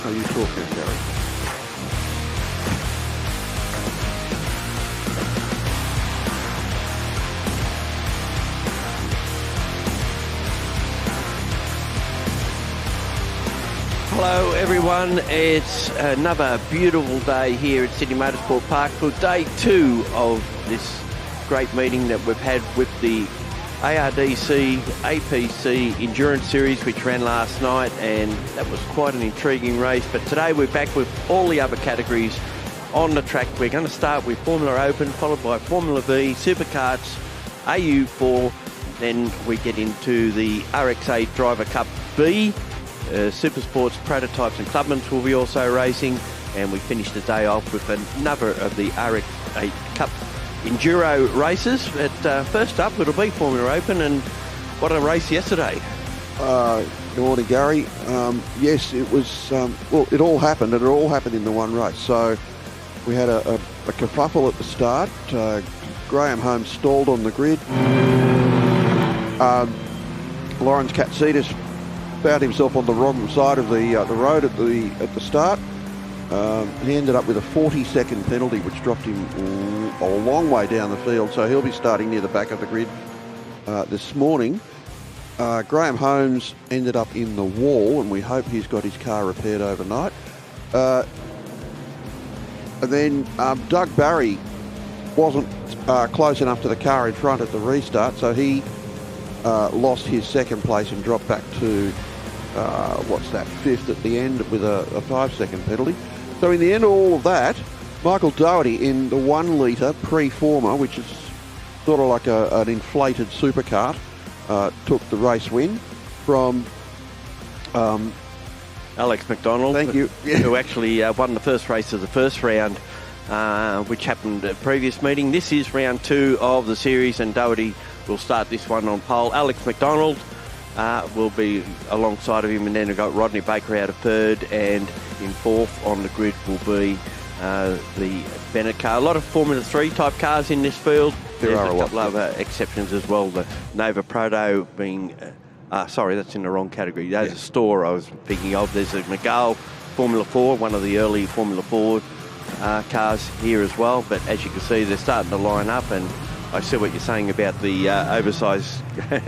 Oh, you talking, Gary? Hello everyone, it's another beautiful day here at Sydney Motorsport Park for day 2 of this great meeting that we've had with the ARDC APC Endurance Series, which ran last night, and that was quite an intriguing race. But today we're back with all the other categories on the track. We're going to start with Formula Open, followed by Formula Vee, SuperKarts AU4, then we get into the RX-8 Driver Cup B. Supersports Prototypes and Clubmans will be also racing, and we finish the day off with another of the RX-8 Cup Enduro races. But first up, it'll be Formula Open, and what a race yesterday. Good morning, Gary. Yes, it was, well, it all happened, and it all happened in the one race. So we had a kerfuffle at the start. Graham Holmes stalled on the grid. Lawrence Katsidis found himself on the wrong side of the road at the start. He ended up with a 40-second penalty, which dropped him a long way down the field. So he'll be starting near the back of the grid this morning. Graham Holmes ended up in the wall, and we hope he's got his car repaired overnight. And then Doug Barry wasn't close enough to the car in front at the restart, so he lost his second place and dropped back to fifth at the end with a 5-second penalty. So in the end of all of that, Michael Doherty in the 1 litre pre-former, which is sort of like an inflated supercart, took the race win from Alex McDonald. Thank you. Who actually won the first race of the first round, which happened at previous meeting. This is round 2 of the series, and Doherty will start this one on pole. Alex McDonald will be alongside of him, and then we've got Rodney Baker out of 3rd, and in 4th on the grid will be the Bennett car. A lot of Formula 3 type cars in this field. There's a couple of exceptions as well. The Nova Proto being, sorry, that's in the wrong category. There's a store I was thinking of. There's a McGall Formula 4, one of the early Formula 4 cars here as well. But as you can see, they're starting to line up, and I see what you're saying about the oversized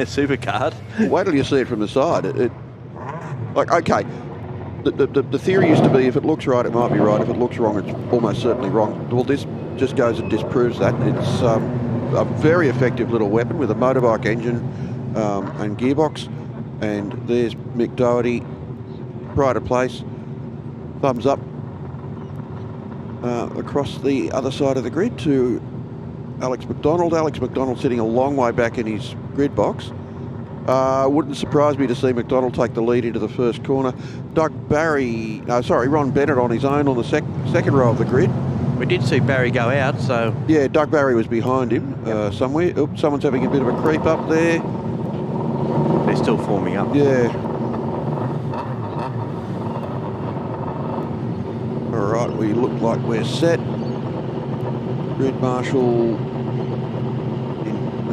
supercar. Wait till you see it from the side. Like, okay, the theory used to be if it looks right, it might be right. If it looks wrong, it's almost certainly wrong. Well, this just goes and disproves that. It's a very effective little weapon with a motorbike engine and gearbox. And there's Mick Doherty, pride of place, thumbs up across the other side of the grid to Alex McDonald. Alex McDonald sitting a long way back in his grid box. Wouldn't surprise me to see McDonald take the lead into the first corner. Ron Bennett on his own on the second row of the grid. We did see Barry go out, so... Yeah, Doug Barry was behind him somewhere. Oops, someone's having a bit of a creep up there. They're still forming up. Yeah. All right, we look like we're set. Grid marshal.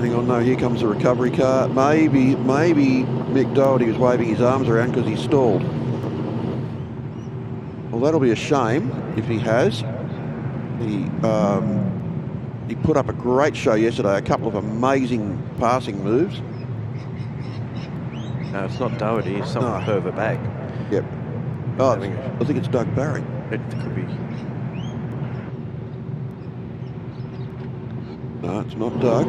Hang on, no, here comes the recovery car. Maybe Mick Doherty was waving his arms around because he stalled. Well, that'll be a shame if he has. He put up a great show yesterday, a couple of amazing passing moves. No, it's not Doherty, it's someone further back. Yep. Oh, I think it's Doug Barry. It could be. No, it's not Doug.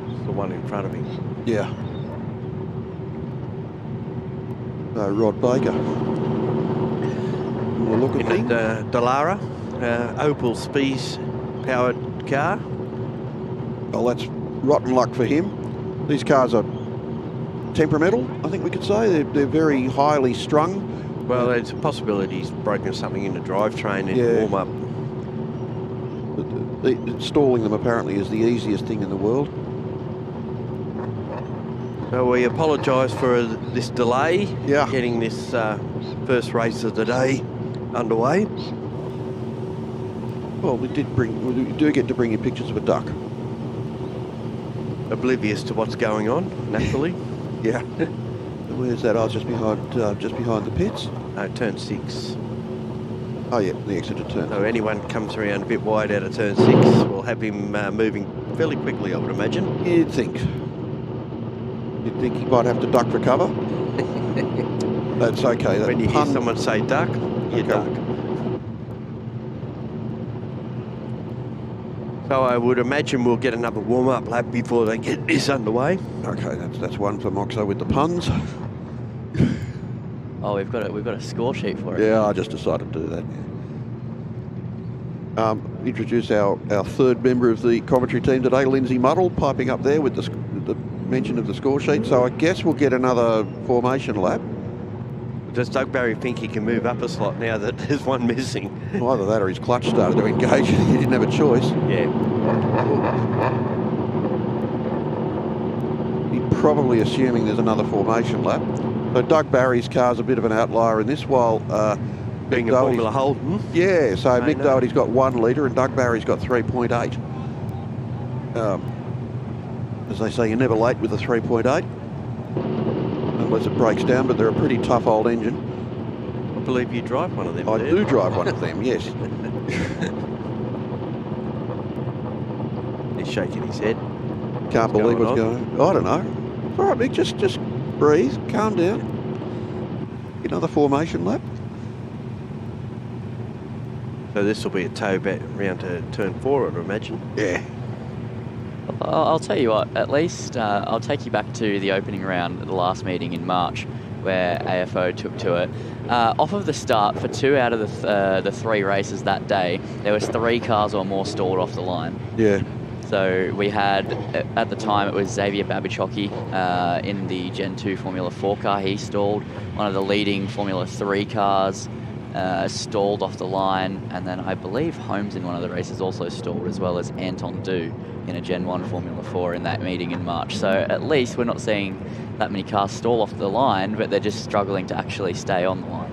It's the one in front of him. Yeah. No, Rod Baker. We'll look at in the Dallara, Opel Spies powered car. Well, that's rotten luck for him. These cars are temperamental, I think we could say. They're very highly strung. Well, there's a possibility he's broken something in the drivetrain and warm up. Stalling them apparently is the easiest thing in the world. So we apologise for this delay, getting this first race of the day underway. Well, we do get to bring you pictures of a duck. Oblivious to what's going on, naturally. Yeah. Where's that? I was just behind the pits. No, turn 6. Oh yeah, the exit to turn. So anyone comes around a bit wide out of turn 6, we'll have him moving fairly quickly, I would imagine. You'd think he might have to duck for cover. That's okay. When you hear someone say duck, you duck. So I would imagine we'll get another warm-up lap before they get this underway. Okay, that's one for Moxo with the puns. Oh, we've got a score sheet for it. Yeah, I just decided to do that. Introduce our third member of the commentary team today, Lindsay Muddle, piping up there with the mention of the score sheet. So I guess we'll get another formation lap. Does Doug Barry think he can move up a slot now that there's one missing? Well, either that or his clutch started to engage and he didn't have a choice. Yeah. He's probably assuming there's another formation lap. So Doug Barry's car's a bit of an outlier in this, while being a Formula Holden. Yeah, so Mick Doherty's got 1 litre and Doug Barry's got 3.8. As they say, you're never late with a 3.8. Unless it breaks down, but they're a pretty tough old engine. I believe you drive one of them. I do drive one of them, yes. He's shaking his head. Can't believe what's going on. I don't know. It's all right, Mick, just breathe, calm down. Another formation lap. So this will be a tow back round to turn 4, I'd imagine. Yeah. I'll tell you what, at least I'll take you back to the opening round at the last meeting in March where AFO took to it. Off of the start, for 2 out of the 3 races that day, there was 3 cars or more stalled off the line. Yeah. So we had, at the time, it was Xavier Babichocki in the Gen 2 Formula 4 car. He stalled. One of the leading Formula 3 cars stalled off the line. And then I believe Holmes in one of the races also stalled, as well as Anton Du in a Gen 1 Formula 4 in that meeting in March. So at least we're not seeing that many cars stall off the line, but they're just struggling to actually stay on the line.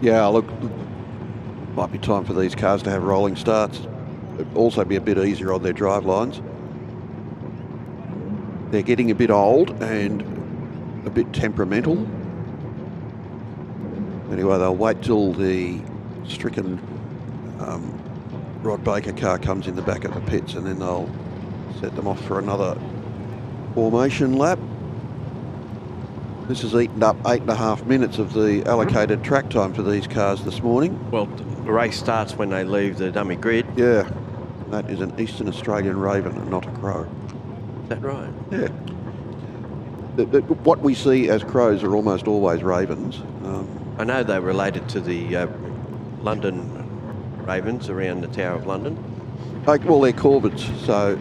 Yeah, look, might be time for these cars to have rolling starts. It'd also be a bit easier on their drive lines. They're getting a bit old and a bit temperamental. Anyway, they'll wait till the stricken Rod Baker car comes in the back of the pits, and then they'll set them off for another formation lap. This has eaten up 8.5 minutes of the allocated track time for these cars this morning. Well, the race starts when they leave the dummy grid. Yeah, that is an Eastern Australian raven and not a crow. Is that right? Yeah. What we see as crows are almost always ravens. I know they're related to the London ravens around the Tower of London. Well, they're corvids, so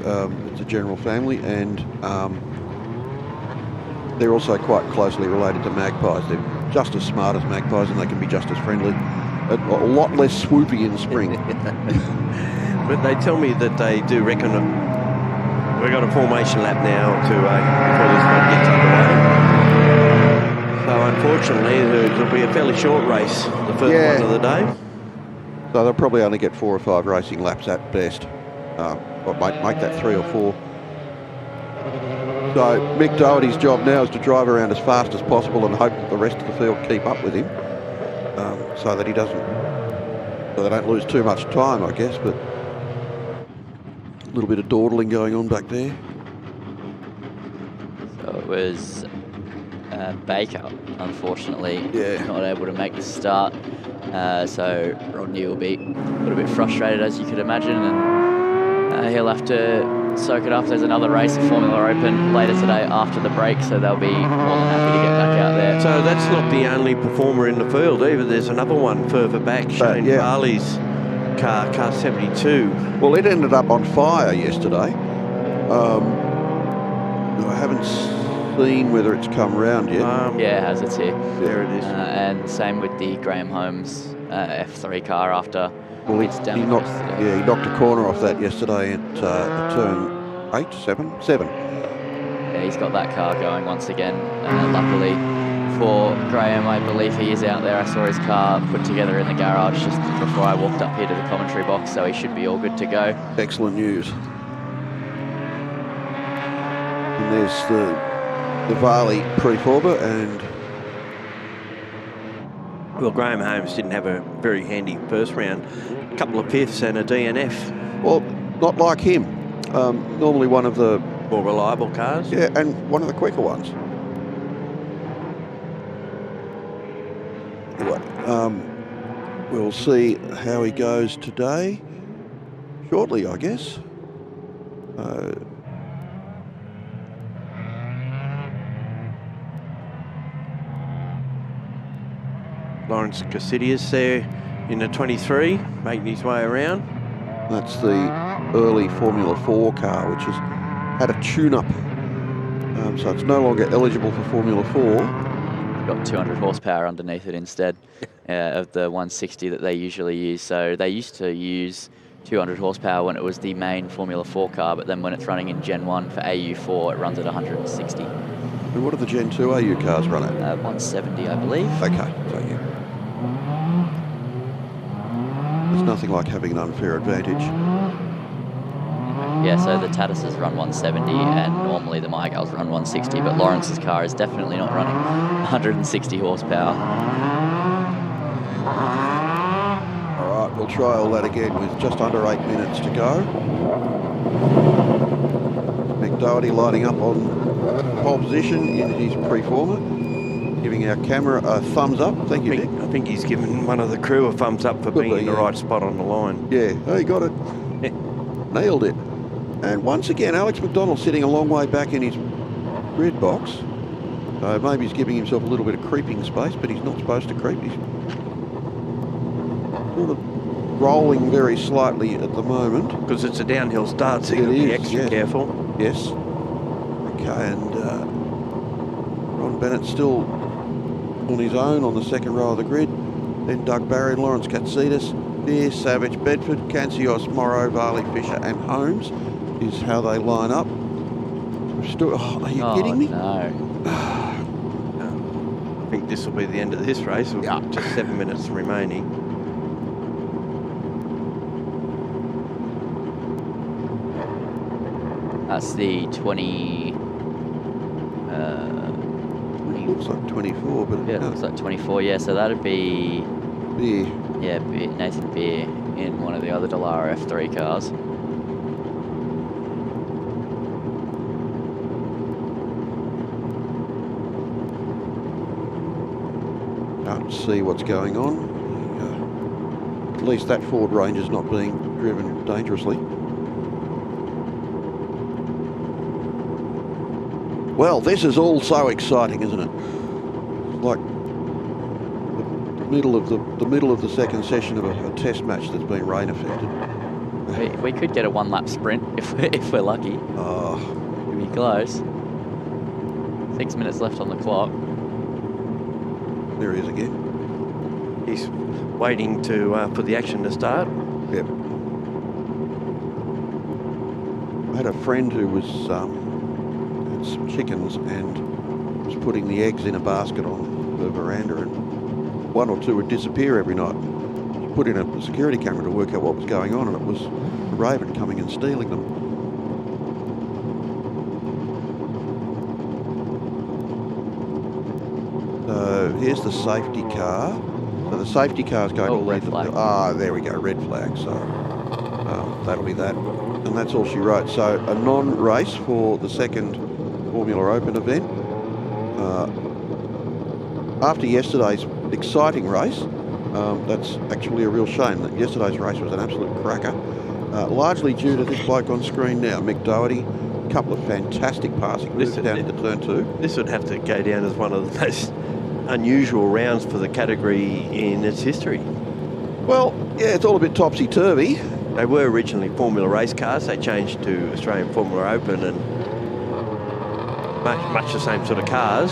it's a general family, and they're also quite closely related to magpies. They're just as smart as magpies, and they can be just as friendly. A lot less swoopy in spring. But they tell me that they do reckon we've got a formation lap now before this one gets underway. So unfortunately, there'll be a fairly short race, the first one of the day. So they'll probably only get 4 or 5 racing laps at best. Or make that 3 or 4. So Mick Doherty's job now is to drive around as fast as possible and hope that the rest of the field keep up with him, so that they don't lose too much time, I guess. But a little bit of dawdling going on back there. So it was Baker, unfortunately, Yeah. not able to make the start. So Rodney will be a little bit frustrated, as you could imagine, and he'll have to soak it up. There's another race at Formula Open later today after the break, so they'll be more than happy to get back out there. So that's not the only performer in the field either. There's another one further back, Shane Barley's car 72. Well, it ended up on fire yesterday. I haven't seen whether it's come round yet. Yeah, it has. It's here. There it is. And same with the Graham Holmes F3 car after Utes down. He knocked a corner off that yesterday at turn 7. Yeah, he's got that car going once again. Luckily for Graham, I believe he is out there. I saw his car put together in the garage just before I walked up here to the commentary box, so he should be all good to go. Excellent news. And there's the the Varley pre-former, and Well, Graham Holmes didn't have a very handy first round. A couple of fifths and a DNF. well, not like him. Normally one of the More reliable cars. yeah, and one of the quicker ones. Anyway, we'll see how he goes today. Shortly, I guess. Lawrence Cassidius there in the 23, making his way around. That's the early Formula 4 car, which has had a tune-up. So it's no longer eligible for Formula 4. Got 200 horsepower underneath it instead of the 160 that they usually use. So they used to use 200 horsepower when it was the main Formula 4 car, but then when it's running in Gen 1 for AU4, it runs at 160. And what do the Gen 2 AU cars run at? 170, I believe. Okay, so yeah. There's nothing like having an unfair advantage. Yeah, so the Tatuses run 170 and normally the Mygals run 160, but Lawrence's car is definitely not running 160 horsepower. All right, we'll try all that again with just under 8 minutes to go. Mick Doherty lining up on pole position in his pre-former, giving our camera a thumbs up. Thank you, Nick. I think he's given one of the crew a thumbs up for being in the right spot on the line. Yeah, oh, he got it. Nailed it. And once again, Alex McDonald sitting a long way back in his grid box. So maybe he's giving himself a little bit of creeping space, but he's not supposed to creep. He's sort of rolling very slightly at the moment. Because it's a downhill start, so you've got to be extra careful. Yes. Okay, and Ron Bennett still on his own on the second row of the grid. Then Doug Barry, Lawrence Katsidis, Beer, Savage, Bedford, Cancios, Morrow, Varley, Fisher and Holmes is how they line up. Are you kidding me? No. I think this will be the end of this race. We've got just 7 minutes remaining. That's the 20... Looks like 24, but yeah, it looks like 24. Yeah, so that'd be Beer. yeah, Nathan Beer in one of the other Dallara F3 cars. Can't see what's going on. At least that Ford Ranger's not being driven dangerously. Well, this is all so exciting, isn't it? It's like the middle of the second session of a test match that's been rain affected. We could get a one-lap sprint if we're lucky. Oh, It'd be close. 6 minutes left on the clock. there he is again. He's waiting to for the action to start. Yep. I had a friend who was had some chickens and was putting the eggs in a basket on the veranda, and one or two would disappear every night. She put in a security camera to work out what was going on, and it was a raven coming and stealing them. So here's the safety car. So the safety car is going to lead them. Ah, there we go, red flag. So that'll be that. And that's all she wrote. So a non-race for the second Formula Open event. After yesterday's exciting race, that's actually a real shame that yesterday's race was an absolute cracker. Largely due to this bloke on screen now, Mick Doherty. A couple of fantastic passing moves down into turn 2. This would have to go down as one of the most unusual rounds for the category in its history. Well, yeah, it's all a bit topsy-turvy. They were originally Formula race cars. They changed to Australian Formula Open and much the same sort of cars.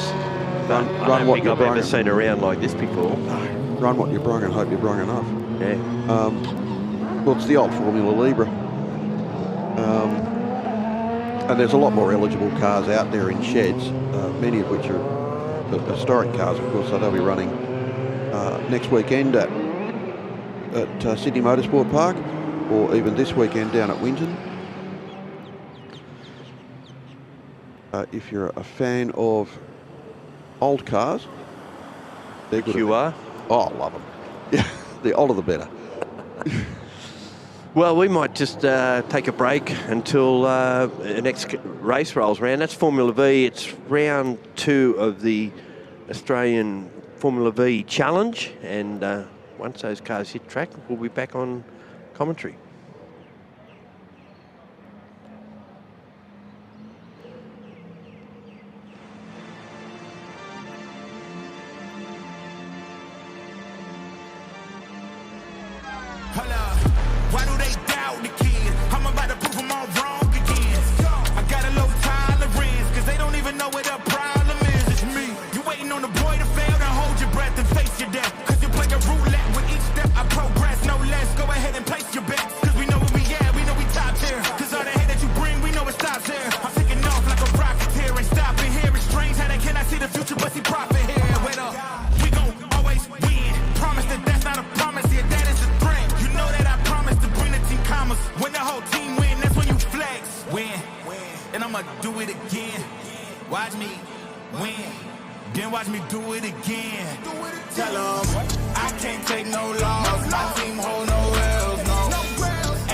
But I don't think I've ever seen a round like this before. Run what you brung and hope you brung enough. Yeah. Well, it's the old Formula Libre. And there's a lot more eligible cars out there in sheds, many of which are historic cars, of course, so they'll be running next weekend at Sydney Motorsport Park, or even this weekend down at Winton. if you're a fan of old cars, they're good. You are? Oh, I love them. Yeah, the older the better. Well, we might just take a break until the next race rolls around. That's Formula V. It's round 2 of the Australian Formula V Challenge. And once those cars hit track, we'll be back on commentary. Why do they doubt the kid? I'm about to prove them all wrong again. I got a low tolerance, cause they don't even know what the problem is. It's me. You waiting on the boy to fail, then hold your breath and face your death. Cause you play a roulette with each step I progress, no less. Go ahead and place your bets, cause we know where we at, we know we top tier. Cause all the hate that you bring, we know it stops here. I'm taking off like a rocket here, ain't stopping here. It's strange how they cannot see the future, but see profit here. Wait up, we gon' always win. Promise that that's not a promise, yeah, that is a threat. You know that I promise to bring the team commas. When the whole team win, that's when you flex. Win, and I'ma do it again. Watch me win, then watch me do it again. Tell them I can't take no loss. My team hold no L's, no.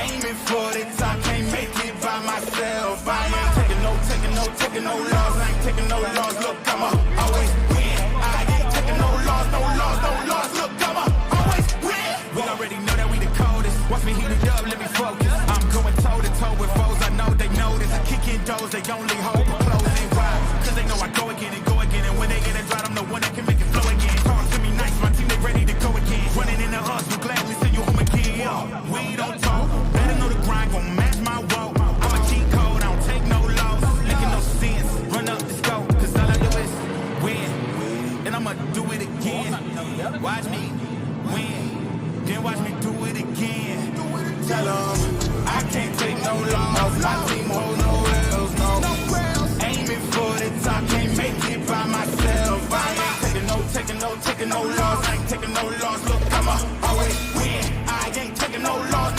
Aiming for the top, can't make it by myself. I ain't taking no loss. I ain't taking no loss. Look, I'ma always win. I ain't taking no loss. Look, I'ma always win. We already know that we the coldest. Watch me heat it up, let me focus. I'm going toe to toe with foes. I know they notice. Kicking doors, they only hope for closing. Why? Cause they know I go again and go again. And when they get it dry, I'm the one that can make it flow again. Talk to me nice, my team, they ready to go again. Running into us, we'll gladly send you home again. We don't talk, better know the grind, gon' match my walk. I'm a cheat code, I don't take no loss. Making no sense, run up the scope. Cause all I do is win, and I'ma do it again. Watch me win, then watch me do it again. Tell them I can't take no loss. My team hold no L's, no. Aiming for the top, can't make it by myself. I ain't taking no loss. I ain't taking no loss. Look, I'ma always win. I ain't taking no loss.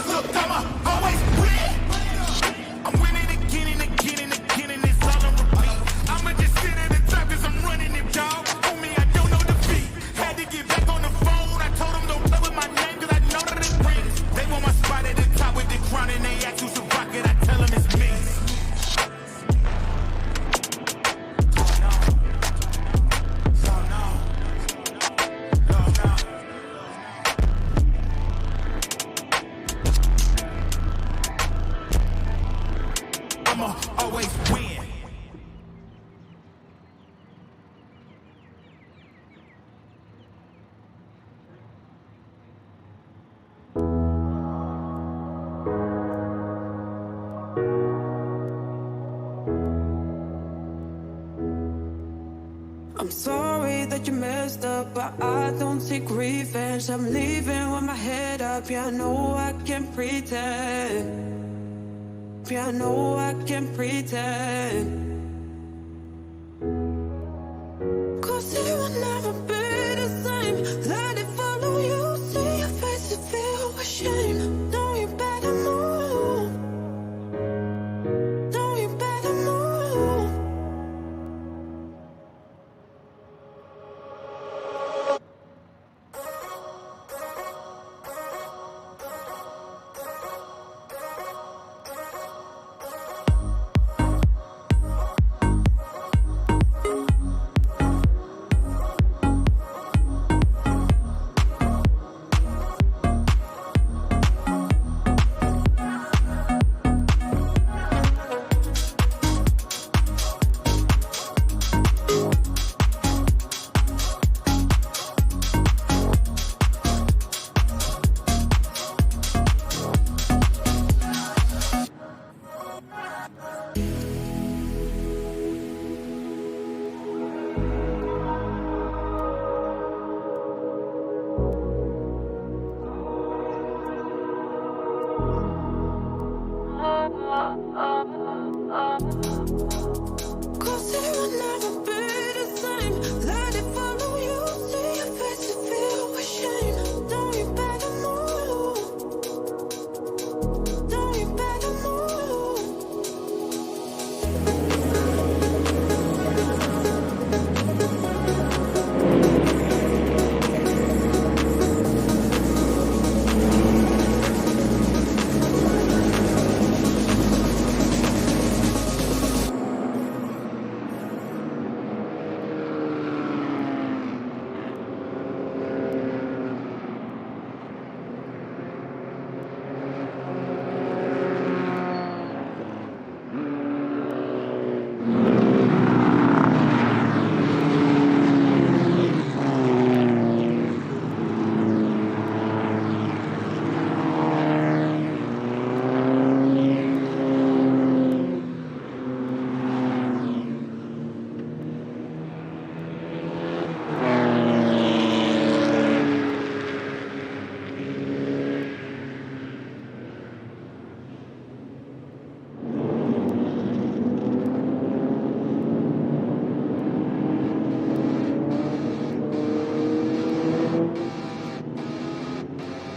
Look, I'ma always win. I'm winning again and again and again, and it's all on repeat. I'ma just sit at the top cause I'm running it, dog. On me, I don't know defeat. Had to get back on the phone. I told them don't play with my name cause I know that it rings. They want my spot at the top with the crown and they ask who's the rocket. I tell them it's me. I'ma always win. I'm sorry that you messed up, but I don't take revenge. I'm leaving with my head up. Yeah, I know I can pretend. Yeah, I know I can pretend. Cause it will never be the same. Let it follow you. See your face and feel ashamed. No, you better move. No, you better move.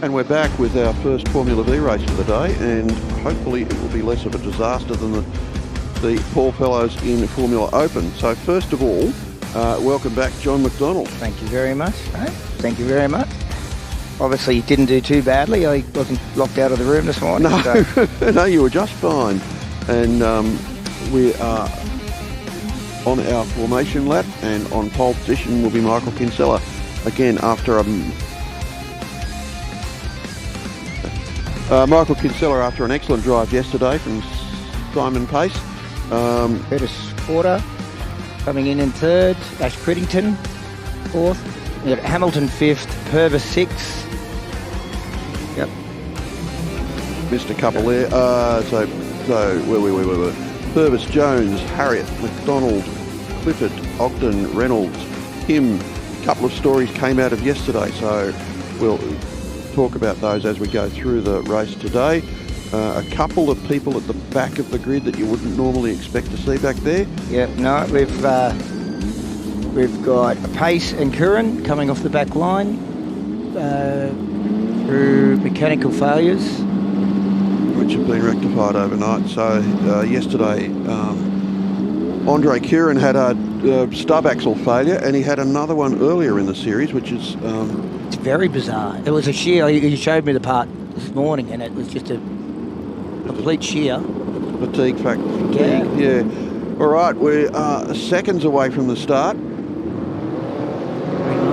And we're back with our first Formula V race of the day, and hopefully it will be less of a disaster than the poor fellows in Formula Open. So first of all, welcome back, John McDonald. Thank you very much. Thank you very much. Obviously, you didn't do too badly. I wasn't locked out of the room this morning. No, So. no, you were just fine. And we are on our formation lap, and on pole position will be Michael Kinsella. Again, after Michael Kinsella after an excellent drive yesterday from Simon Pace. Curtis Porter coming in third. Ash Criddington fourth. We've got Hamilton fifth. Purvis sixth. Yep. Missed a couple there. So where we. Purvis, Jones, Harriet, McDonald, Clifford, Ogden, Reynolds, Kim. A couple of stories came out of yesterday, so we'll talk about those as we go through the race today. A couple of people at the back of the grid that you wouldn't normally expect to see back there. Yeah, no, we've got Pace and Curran coming off the back line through mechanical failures, which have been rectified overnight. So yesterday, Andre Curran had a stub axle failure, and he had another one earlier in the series, which is... it's very bizarre. It was a shear. You showed me the part this morning, and it was just a complete shear. Fatigue factor. Yeah. All right, we're seconds away from the start.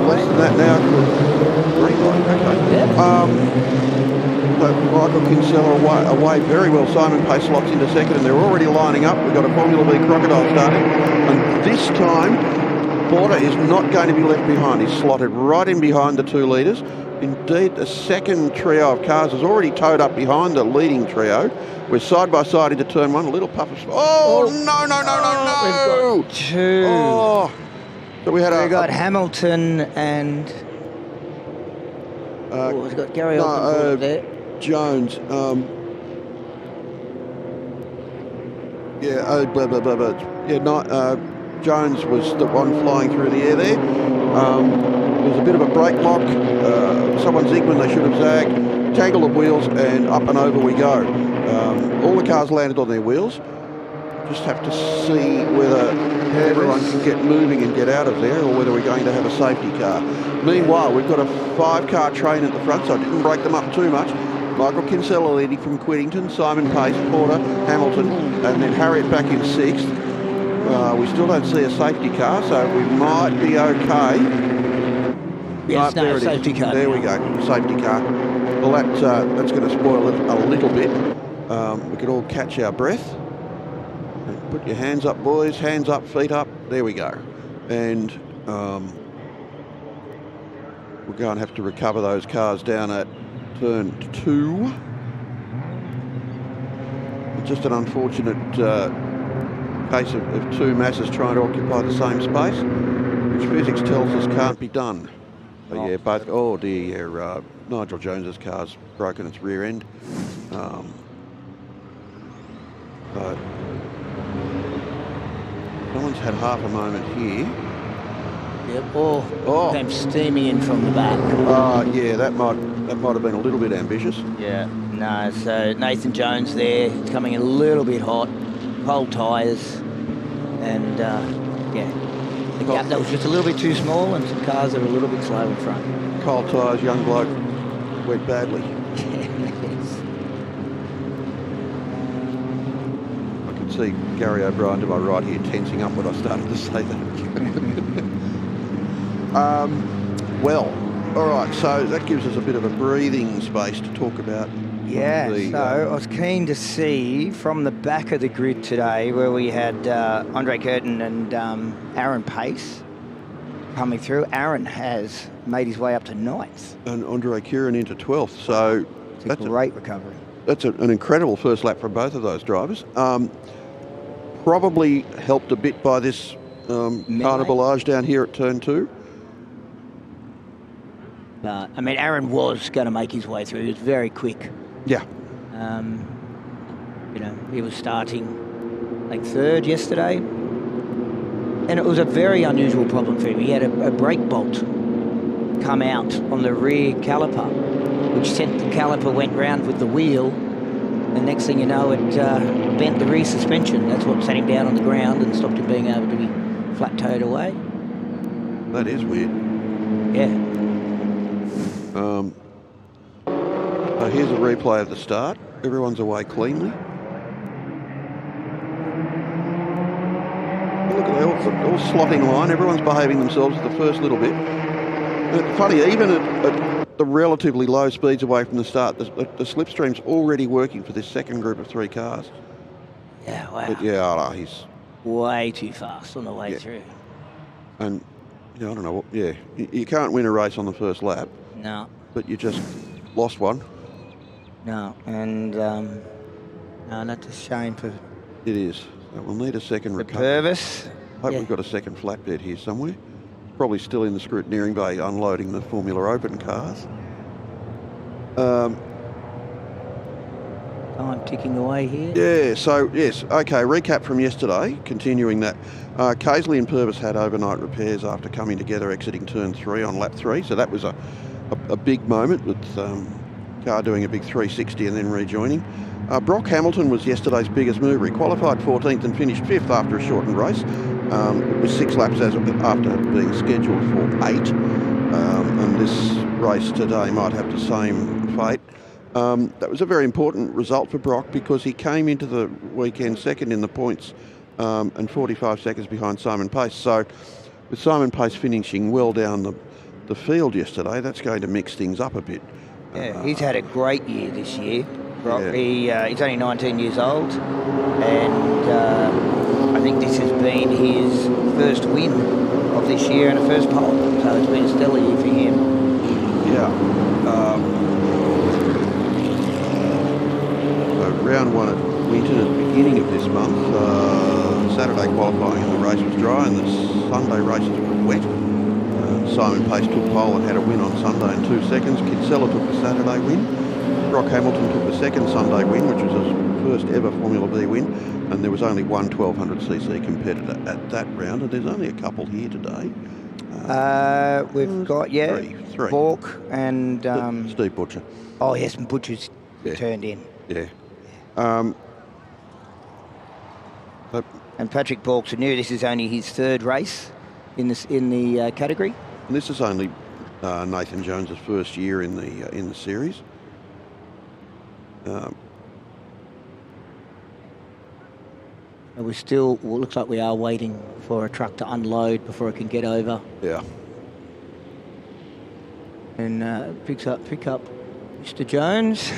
Less than that now. Green light, okay. Yeah. So Michael Kinsella away very well. Simon Pace slots into second, and they're already lining up. We've got a Formula V Crocodile starting, and this time Porter is not going to be left behind. He's slotted right in behind the two leaders. Indeed, the second trio of cars is already towed up behind the leading trio. We're side by side into turn one. A little puff of... Oh, no. We've got two. Oh. So we got Hamilton and... we've got Gary Ogden there. Jones. Jones was the one flying through the air there. There was a bit of a brake lock. Someone zigged when they should have zagged. Tangle of wheels, and up and over we go. All the cars landed on their wheels. Just have to see whether everyone can get moving and get out of there, or whether we're going to have a safety car. Meanwhile, we've got a 5-car train at the front, so I didn't break them up too much. Michael Kinsella leading from Quiddington, Simon Pace, Porter, Hamilton, and then Harriet back in 6th. We still don't see a safety car, so we might be okay. Yes, no, safety car. There we go, safety car. Well, that's going to spoil it a little bit. We could all catch our breath. Put your hands up, boys. Hands up, feet up. There we go. And we'll go and have to recover those cars down at turn 2. It's just an unfortunate case of two masses trying to occupy the same space, which physics tells us can't be done. So yeah, both. Oh dear, yeah. Nigel Jones's car's broken its rear end. But someone's had half a moment here. Yep. Or them steaming in from the back. Yeah, that might have been a little bit ambitious. Yeah. No. So Nathan Jones there, it's coming in a little bit hot, cold tyres, and the gap that was just a little bit too small, and some cars that are a little bit slow in front. Cold tyres, young bloke, went badly. I can see Gary O'Brien to my right here tensing up when I started to say that. Well, all right, so that gives us a bit of a breathing space to talk about. Yeah, so I was keen to see from the back of the grid today, where we had Andre Curtin and Aaron Pace coming through. Aaron has made his way up to 9th. And Andre Curran into 12th, so that's a great recovery. That's an incredible first lap from both of those drivers. Probably helped a bit by this carnivalage down here at turn 2. I mean, Aaron was going to make his way through. He was very quick. Yeah. He was starting like 3rd yesterday. And it was a very unusual problem for him. He had a brake bolt come out on the rear caliper. which sent the caliper went round with the wheel. And next thing you know, it bent the rear suspension. That's what sat him down on the ground and stopped him being able to be flat-towed away. That is weird. Yeah. So here's a replay of the start. Everyone's away cleanly. Look at they're all slotting line. Everyone's behaving themselves the first little bit. It's funny, even at the relatively low speeds away from the start, the slipstream's already working for this second group of 3 cars. Yeah, wow. But yeah, I know, he's way too fast on the way through. And yeah, I don't know. Yeah, you can't win a race on the first lap. No. But you just lost one. No, and no, that's a shame for. It is. So we'll need a second recovery. Purvis. Hope we've got a second flatbed here somewhere. Probably still in the scrutineering bay unloading the Formula Open cars. Time ticking away here. Yeah, so yes, okay, recap from yesterday, continuing that. Casely and Purvis had overnight repairs after coming together exiting turn 3 on lap 3, so that was a big moment with car doing a big 360 and then rejoining. Brock Hamilton was yesterday's biggest mover. He qualified 14th and finished 5th after a shortened race. It was 6 laps after being scheduled for 8. And this race today might have the same fate. That was a very important result for Brock because he came into the weekend second in the points and 45 seconds behind Simon Pace. So with Simon Pace finishing well down the field yesterday, that's going to mix things up a bit. Yeah, he's had a great year this year. Brock. Yeah. He's only 19 years old, and I think this has been his first win of this year and a first pole. So it's been a stellar year for him. Yeah. So round 1 at Winton at the beginning of this month. Saturday qualifying and the race was dry, and the Sunday races were wet. Simon Pace took pole and had a win on Sunday in 2 seconds. Kinsella took the Saturday win. Brock Hamilton took the second Sunday win, which was his first ever Formula Vee win, and there was only one 1200cc competitor at that round, and there's only a couple here today. We've got, three. Bork and... Steve Butcher. Oh, yes, and Butcher's turned in. Yeah. And Patrick Bork's new. This is only his 3rd race in the category. And this is only Nathan Jones's first year in the series. And we're still, well, looks like we are waiting for a truck to unload before it can get over. Yeah. And pick up Mr. Jones.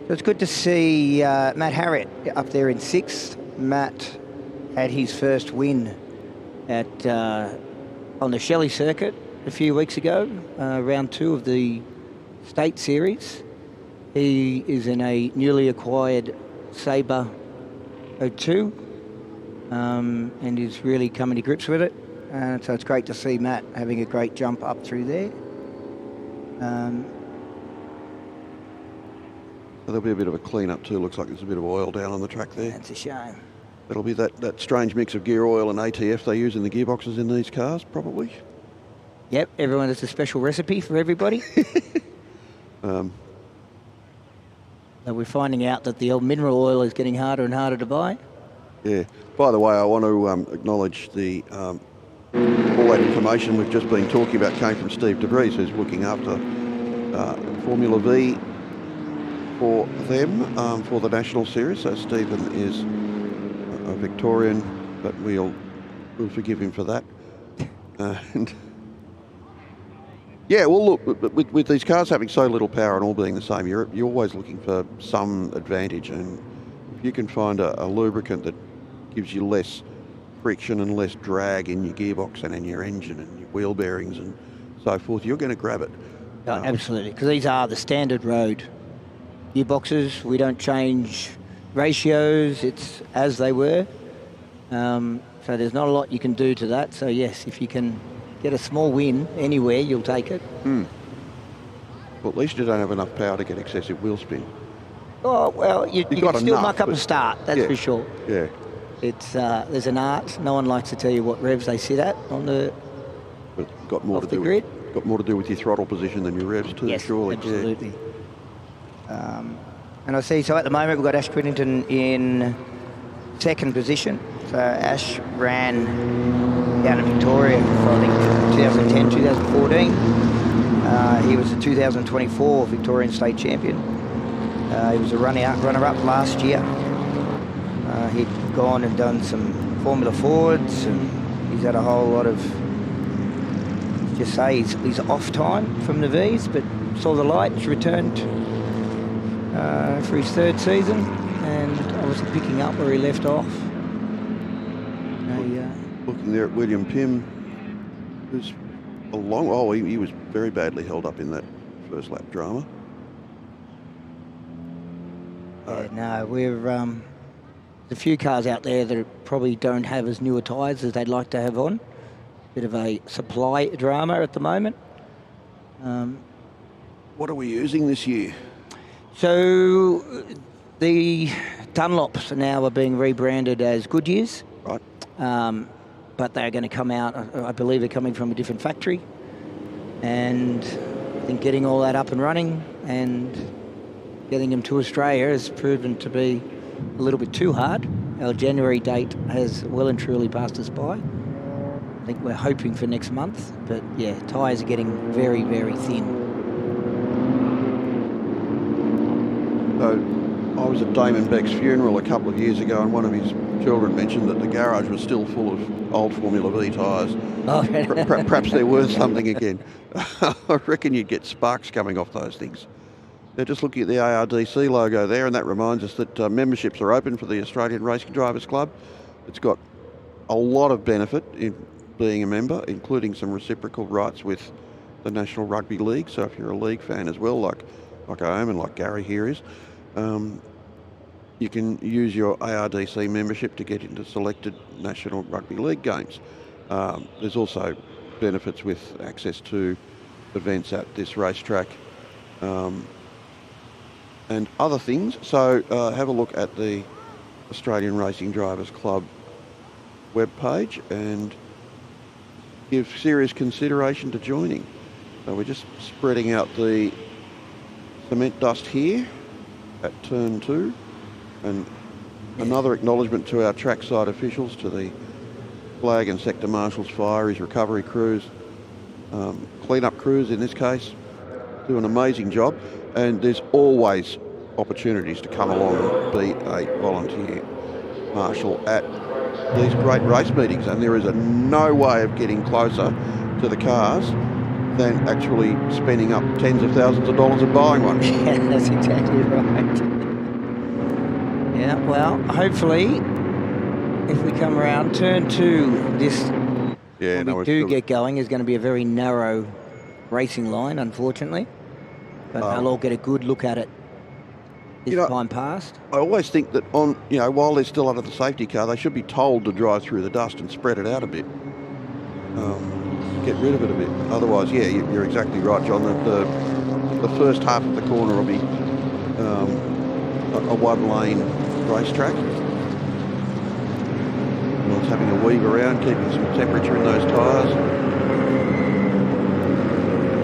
So it's good to see Matt Harriott up there in 6th. Matt had his first win at on the Shelley circuit a few weeks ago, round 2 of the State Series. He is in a newly acquired Sabre 02 and is really coming to grips with it. So it's great to see Matt having a great jump up through there. There'll be a bit of a clean-up too. Looks like there's a bit of oil down on the track there. That's a shame. That'll be that strange mix of gear oil and ATF they use in the gearboxes in these cars, probably. Yep, everyone has a special recipe for everybody. So we're finding out that the old mineral oil is getting harder and harder to buy. Yeah. By the way, I want to acknowledge the all that information we've just been talking about came from Steve DeVries, who's looking after Formula Vee for them for the National Series. So Stephen is a Victorian, but we'll forgive him for that. And yeah, well, look, with these cars having so little power and all being the same, you're always looking for some advantage, and if you can find a lubricant that gives you less friction and less drag in your gearbox and in your engine and your wheel bearings and so forth, you're going to grab it. Oh, absolutely, because these are the standard road gearboxes. We don't change ratios, it's as they were. So there's not a lot you can do to that. So yes, if you can get a small win anywhere, you'll take it. Well, at least you don't have enough power to get excessive wheel spin. Oh, well, you can still enough, muck up a start, that's for sure. Yeah. It's there's an art. No one likes to tell you what revs they sit at on the But got more off to the do grid. got more to do with your throttle position than your revs too, Yes, surely. absolutely. And I see, so at the moment we've got Ash Whittington in second position. So Ash ran down in Victoria for, I think, 2010, 2014. He was the 2024 Victorian State Champion. He was a runner-up last year. He'd gone and done some Formula Fords, and he's had a whole lot of, just say, he's off time from the V's, but saw the light, returned for his third season, and obviously picking up where he left off. Looking there at William Pym, who's a long, he was very badly held up in that first lap drama. No, we're there's a few cars out there that probably don't have as newer tyres as they'd like to have on. Bit of a supply drama at the moment. What are we using this year? So the Dunlops now are being rebranded as Goodyears. Right. But they're going to come out, I believe they're coming from a different factory. And I think getting all that up and running and getting them to Australia has proven to be a little bit too hard. Our January date has well and truly passed us by. I think we're hoping for next month, but yeah, tyres are getting very, very thin. So I was at Damon Beck's funeral a couple of years ago, and one of his children mentioned that the garage was still full of old Formula V tyres. Oh. Perhaps they're worth something again. I reckon you'd get sparks coming off those things. They're just looking at the ARDC logo there, and that reminds us that memberships are open for the Australian Racing Drivers Club. It's got a lot of benefit in being a member, including some reciprocal rights with the National Rugby League. So if you're a league fan as well, like I am and like Gary here is, you can use your ARDC membership to get into selected National Rugby League games. There's also benefits with access to events at this racetrack and other things. So have a look at the Australian Racing Drivers Club webpage and give serious consideration to joining. So we're just spreading out the cement dust here at turn 2, and another acknowledgement to our trackside officials, to the flag and sector marshals, fireys, recovery crews, clean-up crews in this case, do an amazing job, and there's always opportunities to come along and be a volunteer marshal at these great race meetings, and there is no way of getting closer to the cars than actually spending up tens of thousands of dollars and buying one. Yeah, that's exactly right. Yeah, well, hopefully, if we come around, turn 2, this, when we do get going, is going to be a very narrow racing line, unfortunately. But they'll all get a good look at it this time past. I always think that while they're still under the safety car, they should be told to drive through the dust and spread it out a bit. Get rid of it a bit. Otherwise, yeah, you're exactly right, John. The first half of the corner will be a one-lane racetrack. Everyone's having a weave around, keeping some temperature in those tyres.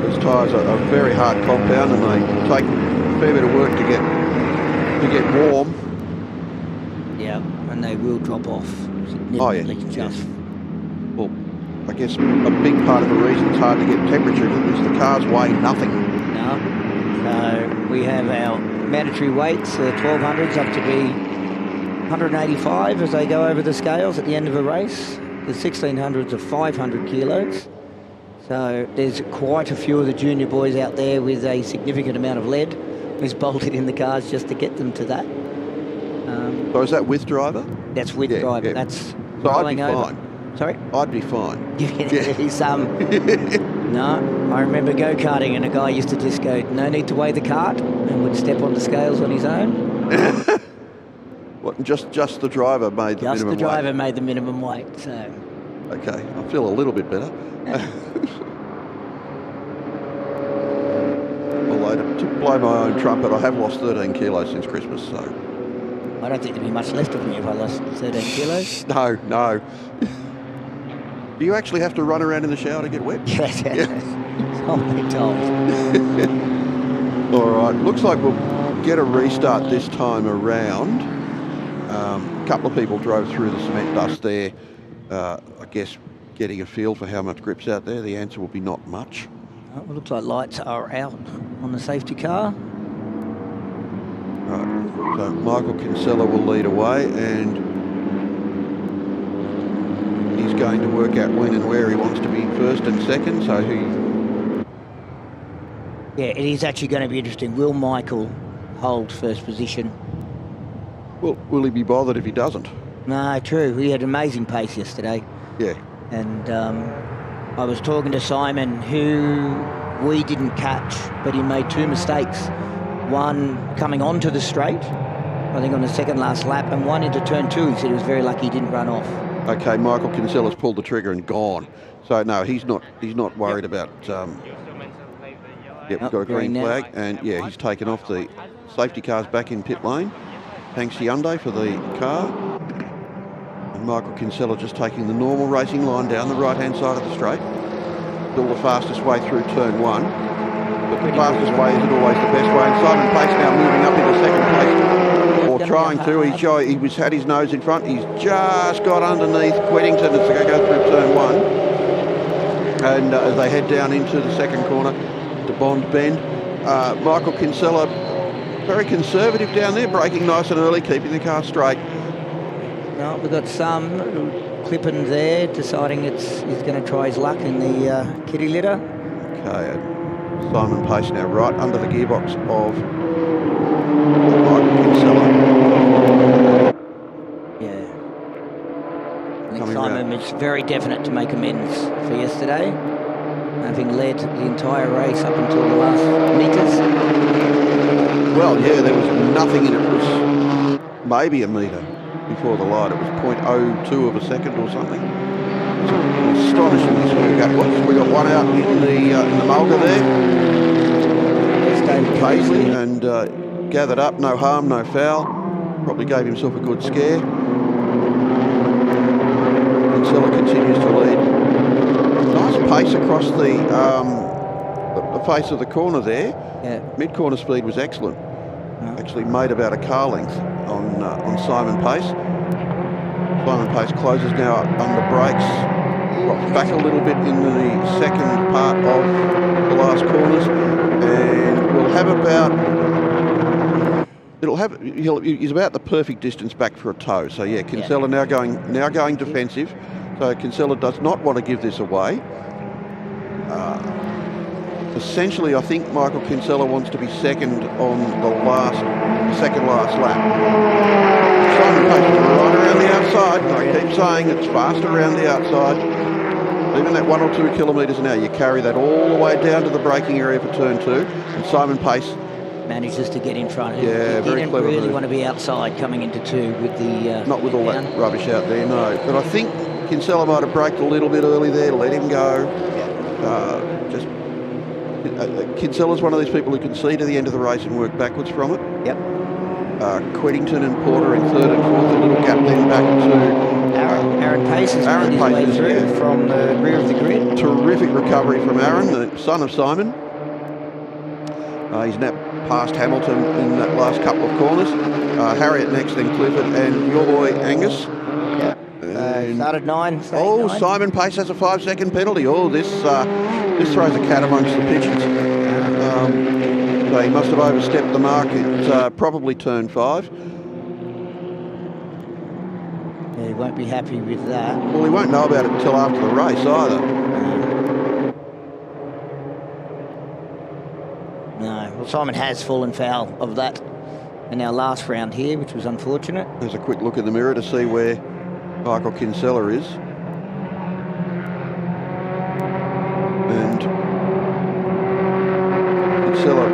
Those tyres are very hard compound, and they take a fair bit of work to get warm. Yeah, and they will drop off significantly. Oh yeah. Well, I guess a big part of the reason it's hard to get temperature is the cars weigh nothing. No. So we have our mandatory weights, 1200s up to be 185 as they go over the scales at the end of a race. The 1600s are 500 kilos. So there's quite a few of the junior boys out there with a significant amount of lead who's bolted in the cars just to get them to that. So is that with driver? That's with driver. Yeah. That's so I'd be over. fine. Sorry? I'd be fine. No, I remember go-karting and a guy used to just go, no need to weigh the cart, and would step on the scales on his own. What, just the driver made the minimum weight? Just the driver made the minimum weight, so... Okay, I feel a little bit better. Although to blow my own trumpet, I have lost 13 kilos since Christmas, so... I don't think there'd be much left of me if I lost 13 kilos. No. Do you actually have to run around in the shower to get wet? Yeah. I've been told. All right, looks like we'll get a restart this time around. A couple of people drove through the cement dust there. I guess getting a feel for how much grip's out there. The answer will be not much. Oh, it looks like lights are out on the safety car. Right, so Michael Kinsella will lead away, and he's going to work out when and where he wants to be first and second. So Yeah, it is actually going to be interesting. Will Michael hold first position? well, will he be bothered if he doesn't? No, true. He had amazing pace yesterday. Yeah. And I was talking to Simon, who we didn't catch, but he made two mistakes. One coming onto the straight, I think on the second last lap, and one into turn 2. He said he was very lucky he didn't run off. Okay, Michael Kinsella's pulled the trigger and gone. So no, he's not worried about. We've got a green flag, and yeah, he's taken off. The safety car's back in pit lane. Thanks to Hyundai for the car. And Michael Kinsella just taking the normal racing line down the right-hand side of the straight. Still the fastest way through turn 1. But the fastest way isn't always the best way. And Simon Pace now moving up into second place. Or trying to. He had his nose in front. He's just got underneath Queddington as they go through turn 1. And as they head down into the second corner to Bond Bend, Michael Kinsella very conservative down there, braking nice and early, keeping the car straight. No, we've got some clipping there, deciding he's going to try his luck in the kitty litter. Okay, Simon Pace now right under the gearbox of Michael Kinsella. Yeah. I think Simon is very definite to make amends for yesterday, having led the entire race up until the last metres. Well, yeah, there was nothing in it. It was maybe a metre before the light. It was 0.02 of a second or something. It's astonishingly smooth gap. We got one out in the mulga there. David Paisley, and gathered up, no harm, no foul. Probably gave himself a good scare. Kinsella continues to lead. Nice pace across the face of the corner there. Yeah. Mid-corner speed was excellent. Actually made about a car length on Simon Pace. Simon Pace closes now under brakes. Drops back a little bit in the second part of the last corners, and we'll have about. He's about the perfect distance back for a tow. So yeah, Kinsella now going defensive. So Kinsella does not want to give this away. Essentially, I think Michael Kinsella wants to be second on the second last lap. Simon Pace is right around the outside. I keep saying it's fast around the outside. Even that 1 or 2 kilometres an hour, you carry that all the way down to the braking area for turn 2. And Simon Pace manages to get in front. Yeah, he very didn't clever. Really want to be outside coming into 2 with the not with all that rubbish out there, no. But I think Kinsella might have braked a little bit early there to let him go. Kinsella's one of these people who can see to the end of the race and work backwards from it. Yep. Queddington and Porter in 3rd and 4th, a little gap then back to Aaron Pace has made his way through from the rear of the grid. Terrific recovery from Aaron, the son of Simon. He's now past Hamilton in that last couple of corners. Harriet next, then Clifford, and your boy Angus. Yeah. Started 9. Oh, 9. Simon Pace has a 5-second penalty. Oh, this throws a cat amongst the pigeons. So he must have overstepped the mark at probably turn 5. Yeah, he won't be happy with that. Well, he won't know about it until after the race either. No. Well, Simon has fallen foul of that in our last round here, which was unfortunate. There's a quick look in the mirror to see where Michael Kinsella is. And Kinsella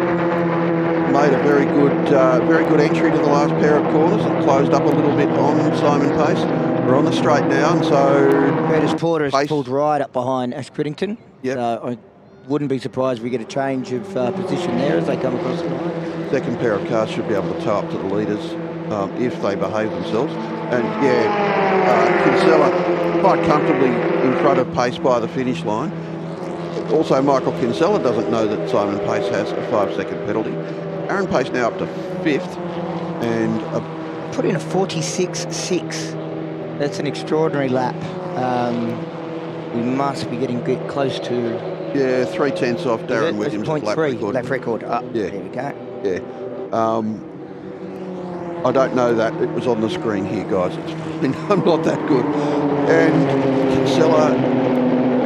made a very good entry to the last pair of corners and closed up a little bit on Simon Pace. We're on the straight now, and so Curtis Porter has pulled right up behind Ash Queddington. Yep. So I wouldn't be surprised if we get a change of position there as they come across the line. Second pair of cars should be able to tow up to the leaders if they behave themselves. And yeah, Kinsella quite comfortably in front of Pace by the finish line. also, Michael Kinsella doesn't know that Simon Pace has a 5-second penalty. Aaron Pace now up to 5th, and Put in a 46.6. That's an extraordinary lap. We must be getting close to... yeah, 3/10 off Darren Williams' lap record. Lap record. Oh, Yeah. There we go. Yeah. I don't know that. It was on the screen here, guys. It's fine. I'm not that good. And Kinsella,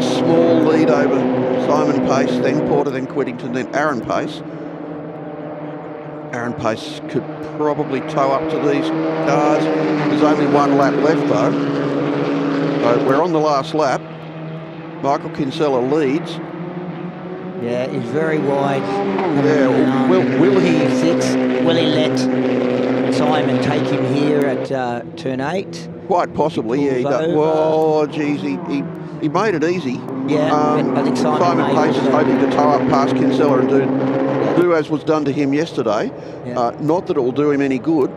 small lead over Simon Pace, then Porter, then Quittington, then Aaron Pace. Aaron Pace could probably tow up to these cars. There's only one lap left, though. So we're on the last lap. Michael Kinsella leads. Yeah, he's very wide. Yeah, will he let Simon take him here at turn 8? Quite possibly, yeah, he Pulls does. over. Well, geez, he made it easy. Yeah, I think Simon made Pace it, is hoping to tow up past Kinsella and do as was done to him yesterday. Yeah. Not that it will do him any good.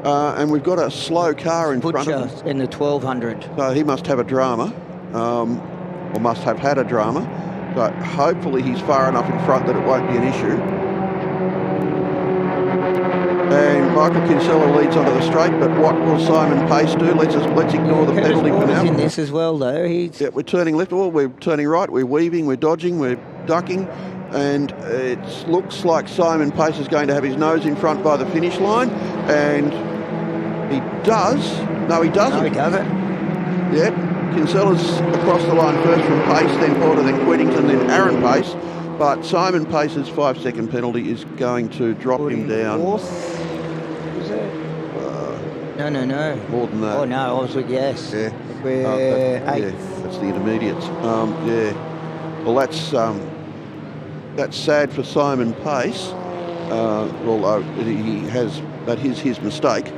And we've got a slow car in front of him. Butcher in the 1200. So he must have a drama, or must have had a drama. So hopefully he's far enough in front that it won't be an issue. And Michael Kinsella leads onto the straight, but what will Simon Pace do? Let's ignore the penalty for now. in this as well, though. He's Yeah, we're turning left, or we're turning right, we're weaving, we're dodging, we're ducking, and it looks like Simon Pace is going to have his nose in front by the finish line, and he does. No, he doesn't. No, he doesn't. Yep, Kinsella's across the line first from Pace, then Porter, then Quittington, then Aaron Pace, but Simon Pace's 5-second penalty is going to drop him down. Fourth? Was it? No. More than that. Oh, no, I was with yes. Yeah. We're Yeah, 8th. that's the intermediates. Yeah. Well, that's sad for Simon Pace. Although he has, that is his mistake.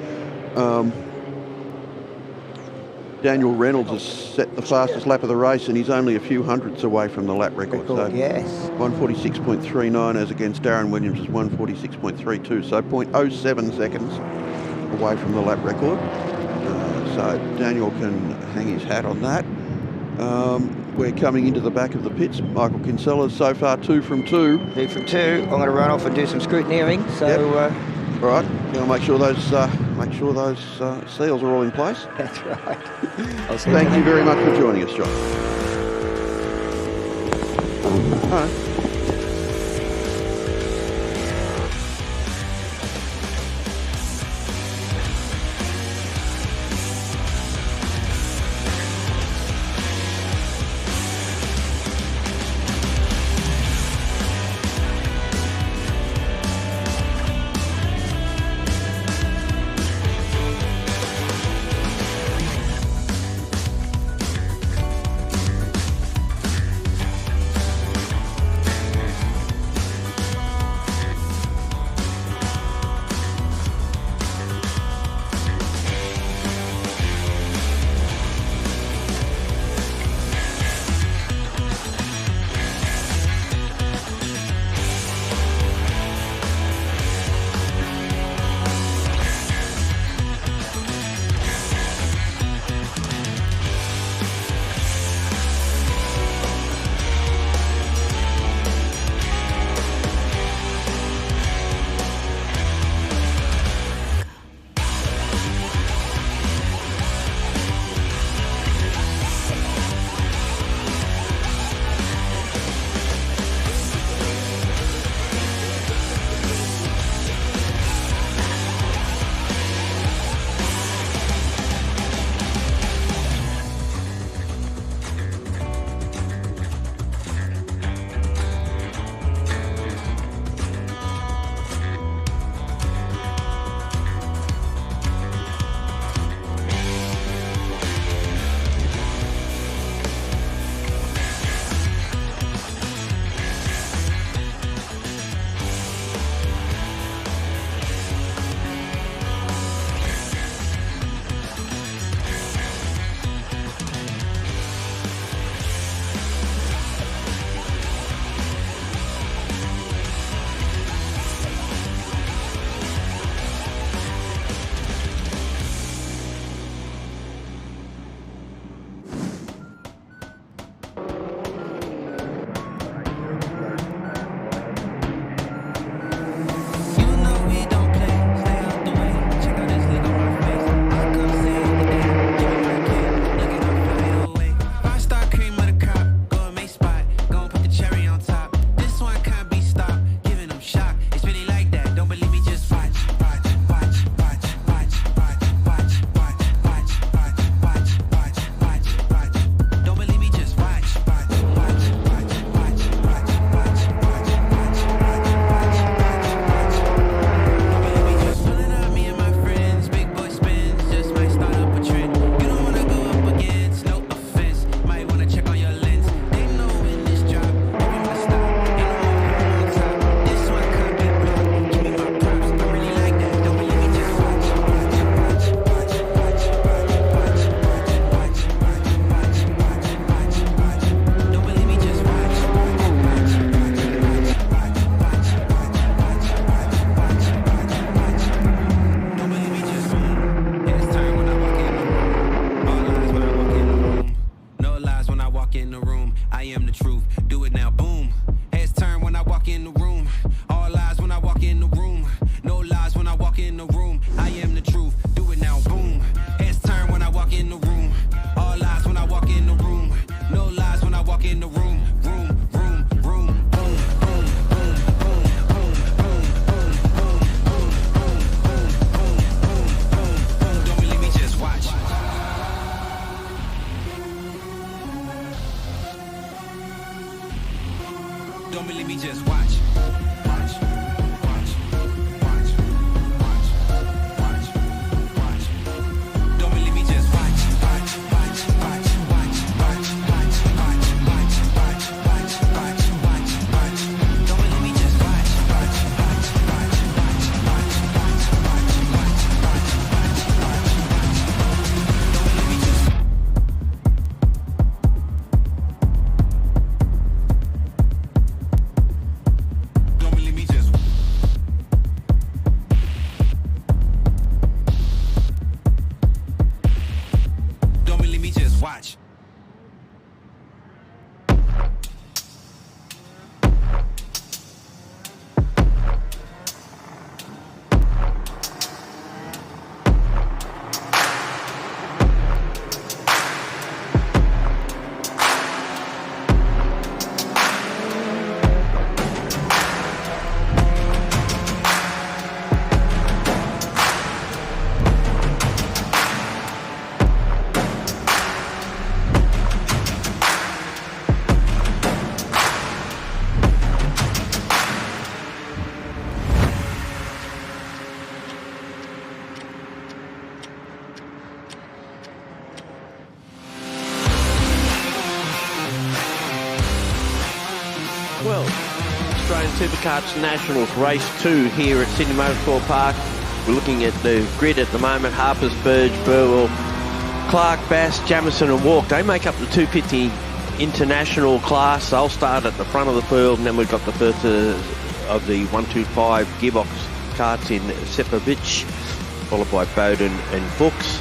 Daniel Reynolds has set the fastest lap of the race, and he's only a few hundredths away from the lap record. So Yes. 146.39 as against Darren Williams is 146.32, so 0.07 seconds away from the lap record. So Daniel can hang his hat on that. We're coming into the back of the pits. Michael Kinsella's so far 2 from 2. 2 from 2. I'm going to run off and do some scrutineering. So All right, I'll make sure those seals are all in place. that's right. Thank you very much for joining us, John. All right. Don't believe me, just watch. Watch, watch, watch, watch, watch, watch. Don't believe me, just watch, watch, watch, watch, watch, watch, watch, watch, watch, watch, watch, watch, watch, watch. Don't believe me, just watch, watch, watch, watch, watch, watch, watch, watch, watch, watch, watch, watch. Don't believe me, just. Don't believe me, just. Don't believe me, just watch. Well, Australian Superkarts Nationals Race 2 here at Sydney Motorsport Park. We're looking at the grid at the moment. Harper, Spurge, Burwell, Clark, Bass, Jamieson and Walk. They make up the 250 international class. They'll start at the front of the field, and then we've got the first of the 125 gearbox karts in Sepovic, followed by Bowden and Fuchs.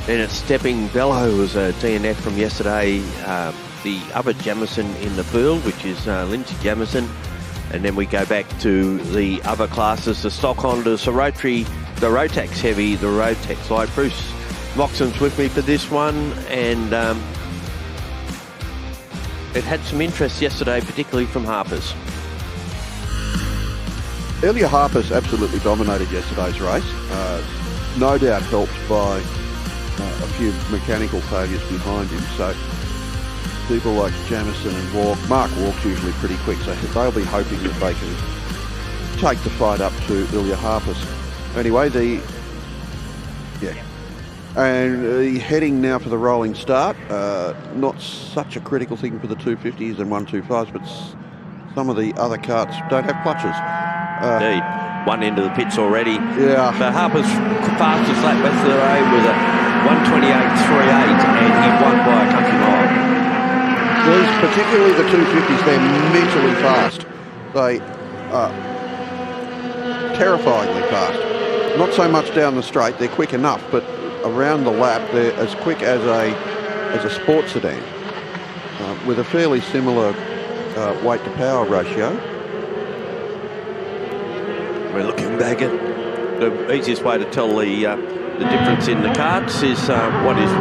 Then it's Stepping Bello, who was a DNF from yesterday. The other Jamieson in the field, which is Lindsay Jamieson. And then we go back to the other classes, the stock Hondas, the Rotary, the Rotax Heavy, the Rotax Light. Bruce Moxon's with me for this one, and it had some interest yesterday, particularly from Harper's. Earlier Harper's absolutely dominated yesterday's race, no doubt helped by a few mechanical failures behind him. So people like Jamieson and Walk, Mark Walk's usually pretty quick, so they'll be hoping that they can take the fight up to Ilya Harper's. Anyway, heading now for the rolling start. Not such a critical thing for the 250s and 125s, but some of the other karts don't have clutches. Indeed. One into the pits already. Yeah. So Harper's fastest lap yesterday was a 128.38, and he won by a country mile. These, particularly the 250s, they're mentally fast. They are terrifyingly fast. Not so much down the straight, they're quick enough, but around the lap, they're as quick as a sports sedan, with a fairly similar weight to power ratio. We're looking back at the easiest way to tell the difference in the karts is what is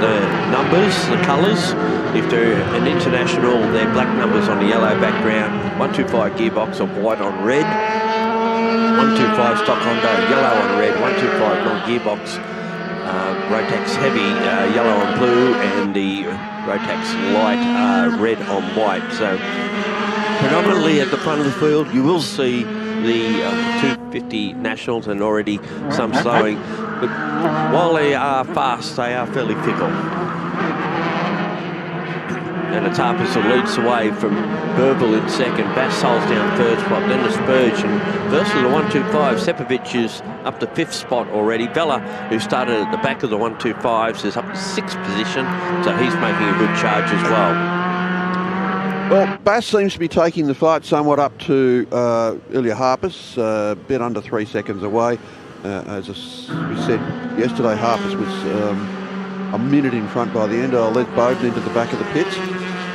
the numbers, the colours. If they're an international, they're black numbers on the yellow background. 125 gearbox of white on red. 125 stock Honda, yellow on red. 125 non-gearbox, Rotax Heavy, yellow on blue, and the Rotax Light, red on white. So predominantly at the front of the field, you will see the 250 nationals and already some slowing. But while they are fast, they are fairly fickle. And it's Harper's who leads the way from Burwell in second. Bass holds down third spot. Then it's Spurge, and versus the 125, Sepovic is up to fifth spot already. Vella, who started at the back of the 125s, is up to sixth position, so he's making a good charge as well. Well, Bass seems to be taking the fight somewhat up to Ilya Harper's, a bit under 3 seconds away. As we said yesterday, Harper's was a minute in front by the end. I'll let Bowden into the back of the pits.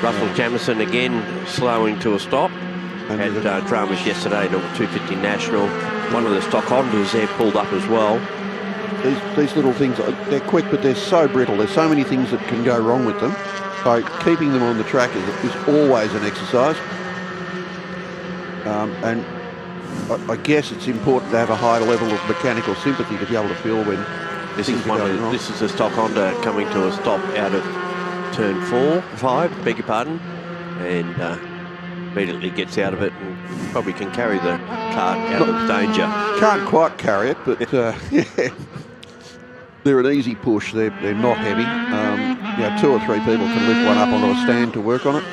Russell Jamieson again slowing to a stop. Had dramas yesterday to 250 National. One of the stock Hondas there pulled up as well. These little things, they're quick, but they're so brittle. There's so many things that can go wrong with them. So keeping them on the track is always an exercise. And I guess it's important to have a high level of mechanical sympathy to be able to feel when this is a stock Honda coming to a stop out of turn 5, beg your pardon. And immediately gets out of it and probably can carry the cart out of danger. Can't quite carry it, but yeah. They're an easy push. They're not heavy. You know, 2 or 3 people can lift one up onto a stand to work on it.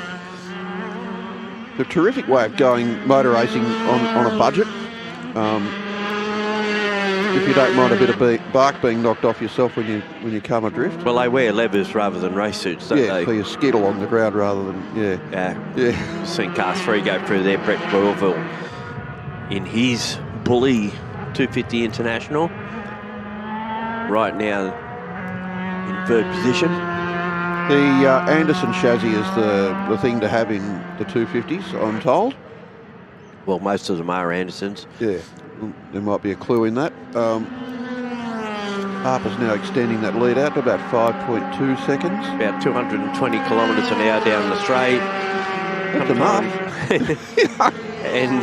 It's a terrific way of going motor racing on a budget. If you don't mind a bit of bark being knocked off yourself when you come adrift. Well, they wear levers rather than race suits, don't they? So you skid along the ground rather than, Yeah. Seen Cars 3 go through there. Brett Bourville in his Bully 250 International. Right now in 3rd position. The Anderson chassis is the thing to have in the 250s, I'm told. Well, most of them are Andersons. Yeah, there might be a clue in that. Harper's now extending that lead out to about 5.2 seconds. About 220 kilometres an hour down the straight. That's enough. And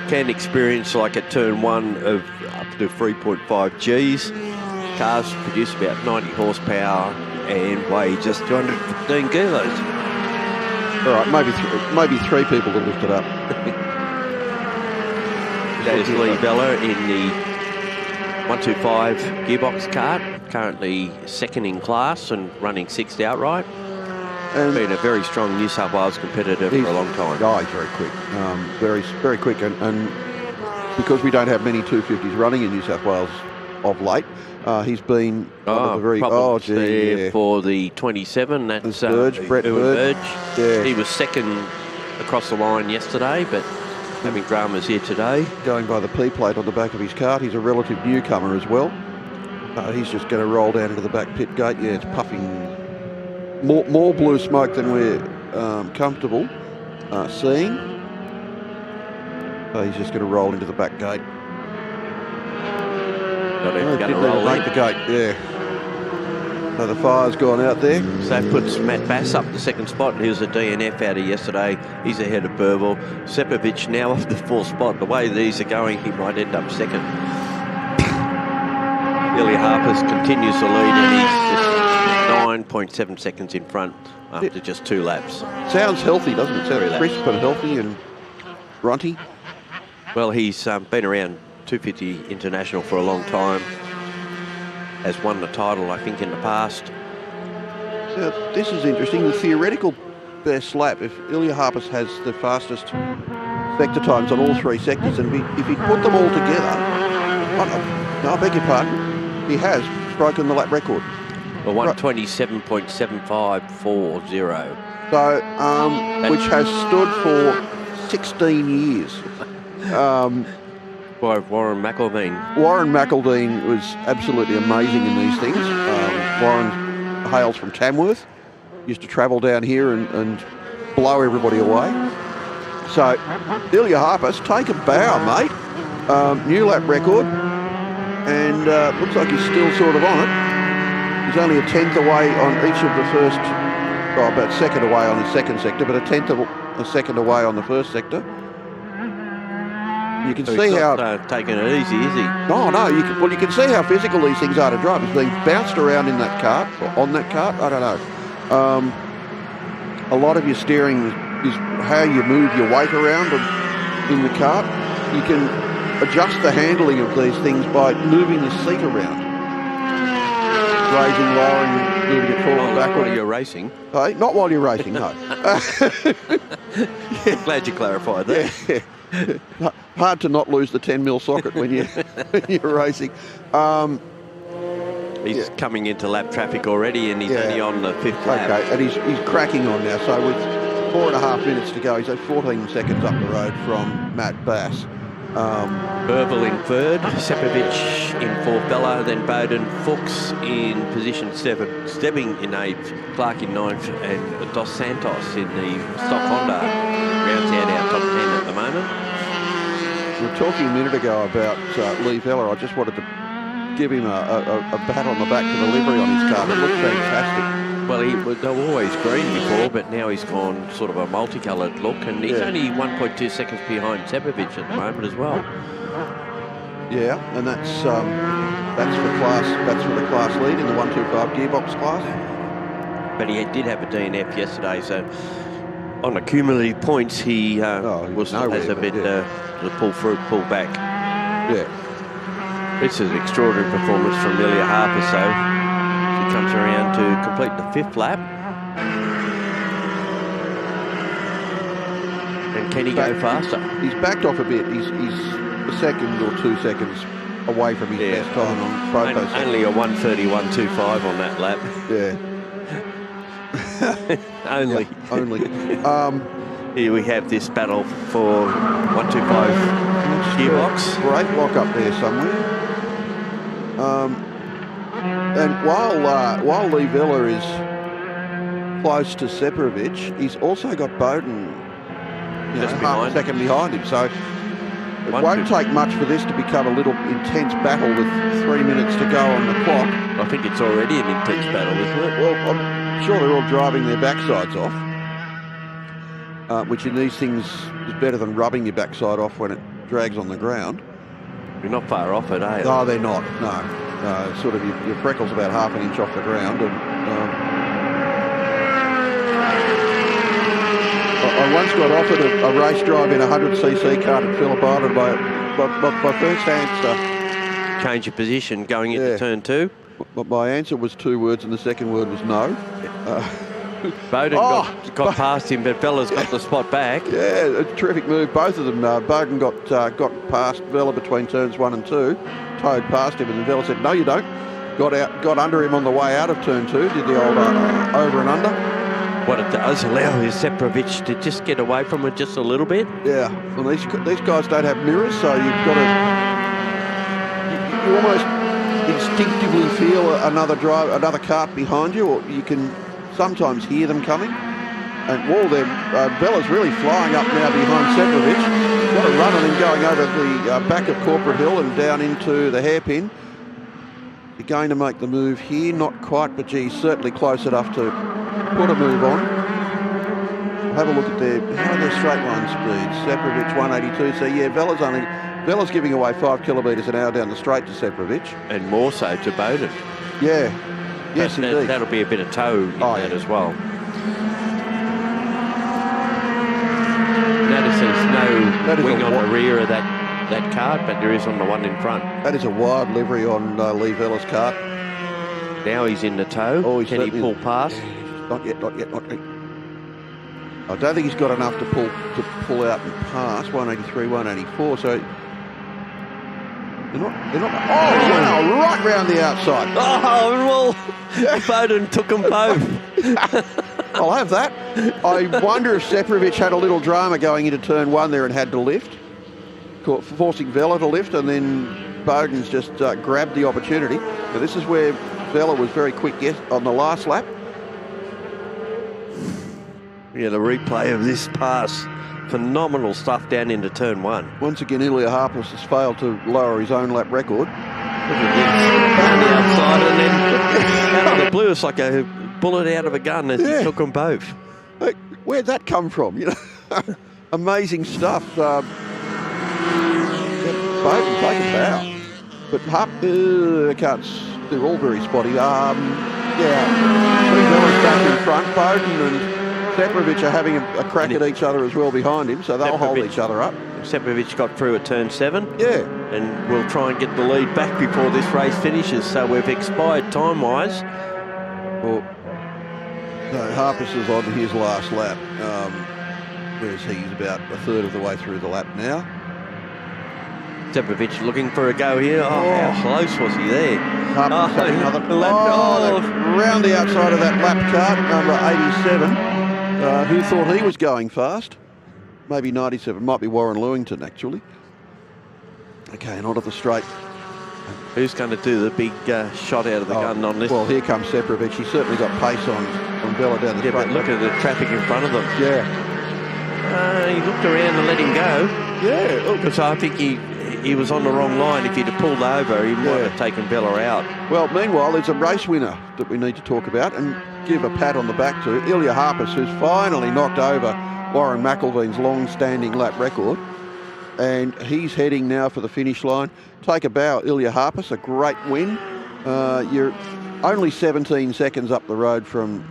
can experience like at turn 1 of up to 3.5 Gs. Cars produce about 90 horsepower and weigh just 215 kilos. All right, maybe 3 people to lift it up. There's Lee Bella in the 125 gearbox kart, currently 2nd in class and running 6th outright. And been a very strong New South Wales competitor for a long time. Oh, he's very quick, very quick, and because we don't have many 250s running in New South Wales of late, he's been one of the very for the 27. That's Brett Burge. Yeah. He was 2nd across the line yesterday, but having dramas here today. Going by the P plate on the back of his cart. He's a relative newcomer as well. He's just going to roll down into the back pit gate. Yeah, it's puffing more blue smoke than we're comfortable seeing. He's just going to roll into the back gate. Not even going to roll make the gate, yeah. So the fire's gone out there. So that puts Matt Bass up the 2nd spot. He was a DNF out of yesterday. He's ahead of Burville. Sepovic now off the 4th spot. The way these are going, he might end up 2nd. Ilya Harpers continues to lead, and he's just 9.7 seconds in front after just 2 laps. Sounds healthy, doesn't it? Sounds crisp and healthy and runty. Well, he's been around 250 International for a long time. Has won the title, I think, in the past. So this is interesting. The theoretical best lap, if Ilya Harpers has the fastest sector times on all 3 sectors, and if he put them all together, I beg your pardon, he has broken the lap record. Well, 127.7540. So, which has stood for 16 years. By Warren McElveen. Warren McElveen was absolutely amazing in these things. Warren hails from Tamworth, used to travel down here and blow everybody away. So, Ilya Harpers, take a bow, mate. New lap record, and looks like he's still sort of on it. He's only a 10th away on each of the first, about 2nd away on the 2nd sector, but a 2nd away on the 1st sector. You can see how taking it easy, is he? No. You can see how physical these things are to drive. He's being bounced around in that cart, or on that cart. I don't know. A lot of your steering is how you move your weight around in the cart. You can adjust the handling of these things by moving the seat around, raising, lowering, moving it forward, backward. While you're racing. Hey, not while you're racing, no. Glad you clarified that. Yeah. Hard to not lose the 10mm socket when you're racing. He's coming into lap traffic already, and he's only on the 5th lap. Okay, and he's cracking on now. So with 4.5 minutes to go, he's at 14 seconds up the road from Matt Bass. Burville in 3rd, Sepovic in 4th, Bella, then Bowden, Fuchs in position 7, Stebbing in 8th, Clark in 9th, and Dos Santos in the stock Honda rounds out our top 10 at the moment. We were talking a minute ago about Lee Vella. I just wanted to give him a pat on the back for the livery on his car. It looked fantastic. Well, they were always green before, but now he's gone sort of a multicoloured look, and he's only 1.2 seconds behind Sepovic at the moment as well. Yeah, and that's for the class lead in the 125 gearbox class. But he did have a DNF yesterday, so on accumulative points, he was has a bit to pull back. Yeah. This is an extraordinary performance from Ilya Harper, so she comes around to complete the 5th lap. And can he go faster? He's backed off a bit. He's a second or 2 seconds away from his best time on Proto. Only a 1:31.25 on that lap. Yeah. Only. Yeah, only. Here we have this battle for 125 gearbox. Great lock up there somewhere. And while Lee Vella is close to Separovic, he's also got Bowden Just half a second behind him. So it won't take much for this to become a little intense battle with 3 minutes to go on the clock. I think it's already an intense battle, isn't it? Well, I'm sure they're all driving their backsides off, which in these things is better than rubbing your backside off when it drags on the ground. You're not far off it, eh? No, they're not. No. Sort of your freckle's about half an inch off the ground. And I once got offered a race drive in a 100cc car at Phillip Island by first answer. Change your position going into turn 2. But my answer was 2 words and the second word was no. Bowden got past him, but Vella's got the spot back. Yeah, a terrific move. Both of them. Bowden got past Vella between turns 1 and 2, towed past him, and then Vella said, "No, you don't." Got under him on the way out of turn 2. Did the old over and under. What it does allow is Separovic to just get away from it just a little bit. Yeah, well, these guys don't have mirrors, so you've got to. You almost instinctively feel another cart behind you, or you can sometimes hear them coming. And Vella's really flying up now behind Separovic. Got a run on him going over the back of Corporate Hill and down into the hairpin. You're going to make the move here, not quite, but geez, certainly close enough to put a move on. Have a look at their straight line speeds. Separovic 182. So yeah, Vella's giving away 5 kilometres an hour down the straight to Separovic, and more so to Bowden. Yeah. Yes, indeed. That'll be a bit of toe in that as well. Notice there's no wing on the rear of that cart, but there is on the one in front. That is a wide livery on Lee Vella's cart. Now he's in the toe. Oh, can he pull past? Not yet. I don't think he's got enough to pull out and pass 183, 184. So they're not. Oh wow! Right round the outside. Oh well, Bowden took them both. I'll have that. I wonder if Separovic had a little drama going into turn 1 there and had to lift, forcing Vella to lift, and then Bowden's just grabbed the opportunity. Now this is where Vella was very quick on the last lap. Yeah, the replay of this pass. Phenomenal stuff down into turn 1. Once again, Ilya Harpus has failed to lower his own lap record. Down the outside and then out of the blue, it's like a bullet out of a gun as he took them both. Hey, where'd that come from? Amazing stuff. Bowden take a bow. But they're all very spotty. Lee Vella's back in front. Bowden and Separovic are having a crack at each other as well behind him, so they'll hold each other up. Separovic got through at turn 7. Yeah. And we'll try and get the lead back before this race finishes, so we've expired time-wise. Well, no, Harpus is on his last lap, whereas he's about a third of the way through the lap now. Separovic looking for a go here. How close was he there? Harpus having another lap. Round the outside of that lap cart, number 87. Who thought he was going fast? Maybe 97. Might be Warren Lewington, actually. Okay, and onto the straight. Who's going to do the big shot out of the gun on this? Well, here comes Separovic. He's certainly got pace on Vella down the straight. But look at the traffic in front of them. Yeah. He looked around and let him go. Yeah. Because I think he was on the wrong line. If he'd have pulled over, he might have taken Vella out. Well, meanwhile, there's a race winner that we need to talk about and give a pat on the back to Ilya Harpus, who's finally knocked over Warren McElveen's long-standing lap record. And he's heading now for the finish line. Take a bow, Ilya Harpus, a great win. You're only 17 seconds up the road from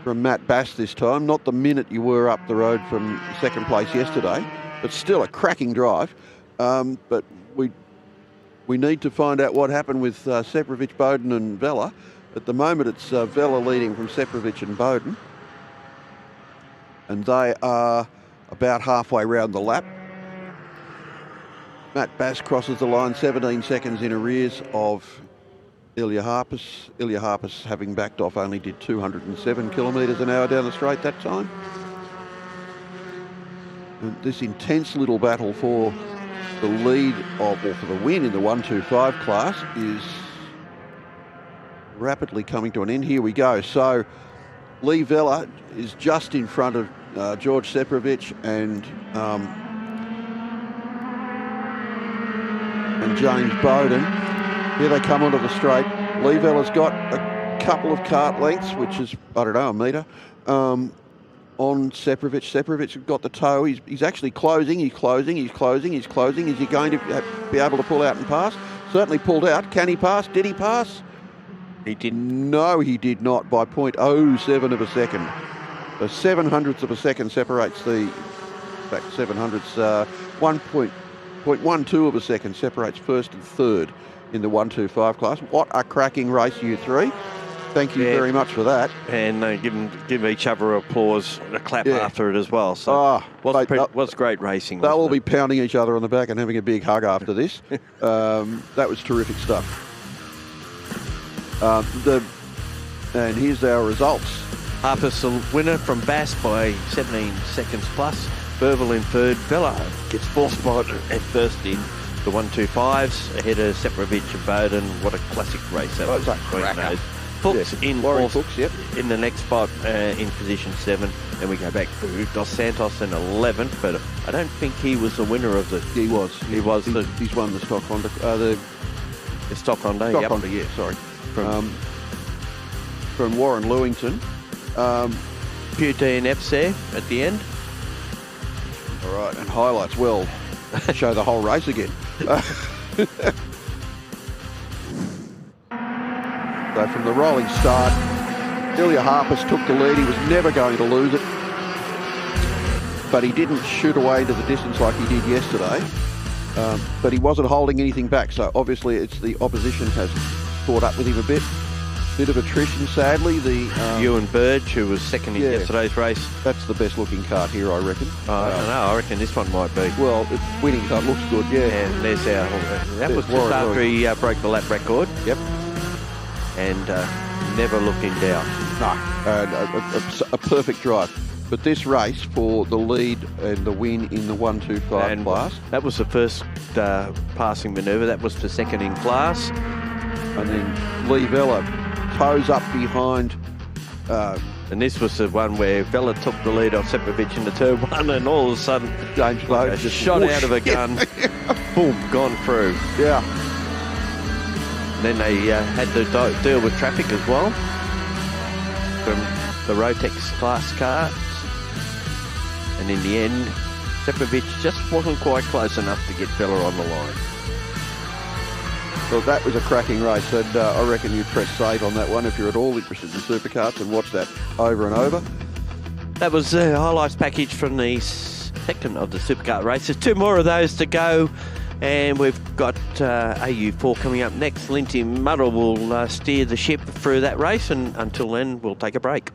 from Matt Bass this time. Not the minute you were up the road from second place yesterday, but still a cracking drive. But we need to find out what happened with Seprovic, Bowden and Vella. At the moment, it's Vella leading from Seprovic and Bowden. And they are about halfway round the lap. Matt Bass crosses the line 17 seconds in arrears of Ilya Harpus. Ilya Harpus, having backed off, only did 207 kilometres an hour down the straight that time. And this intense little battle for the lead of, or for the win in the 125 class is rapidly coming to an end. Here we go. So Lee Vella is just in front of George Seprovic and James Bowden. Here they come onto the straight. Lee Vella's got a couple of kart lengths, which is, I don't know, a metre, on Seprovic. Seprovic got the toe. He's actually closing. He's closing. Is he going to be able to pull out and pass? Certainly pulled out. Can he pass? Did he pass? He didn't. No, he did not, by 0.07 of a second. So 700ths of a second separates the, in fact, 700ths, 1.12 of a second separates first and third in the 125 class. What a cracking race, you three. Thank you very much for that. And give each other applause, a clap after it as well. So was great racing. They'll all be pounding each other on the back and having a big hug after this. That was terrific stuff. And here's our results. Harpus the winner from Bass by 17 seconds plus. Burville in third. Vella gets fourth spot at first in the 125s ahead of Seprovic and Bowden. What a classic race that was. Fuchs in fourth, Fuchs, in the next spot in position 7. Then we go back to Dos Santos in 11th, but I don't think he was the winner of the... He was. He's won the Stock Honda. The Stock Honda, Stock Honda, yeah, sorry. From Warren Lewington. Few DNFs there at the end. All right, and highlights will show the whole race again. So from the rolling start, Ilya Harpus took the lead. He was never going to lose it, but he didn't shoot away into the distance like he did yesterday. But he wasn't holding anything back, so obviously it's the opposition has caught up with him a bit. Bit of attrition, sadly. The Ewan Burge, who was second in yesterday's race. That's the best looking kart here, I reckon. I don't know, I reckon this one might be. Well, the winning kart looks good, yeah. And there's our... That was just after he broke the lap record. Yep. And never looked in doubt. No, a perfect drive. But this race for the lead and the win in the 125 class. That was the first passing manoeuvre. That was for second in class. And then Lee Vella toes up behind. And this was the one where Vella took the lead off Seprovic into turn 1, and all of a sudden James Bowden just shot out of a gun. Boom, gone through. Yeah. And then they had to deal with traffic as well from the Rotex class cars. And in the end, Seprovic just wasn't quite close enough to get Vella on the line. Well, that was a cracking race, and I reckon you'd press save on that one if you're at all interested in superkarts and watch that over and over. That was the highlights package from the second of the superkart races. 2 more of those to go, and we've got AU4 coming up next. Lindsay Muddle will steer the ship through that race, and until then, we'll take a break.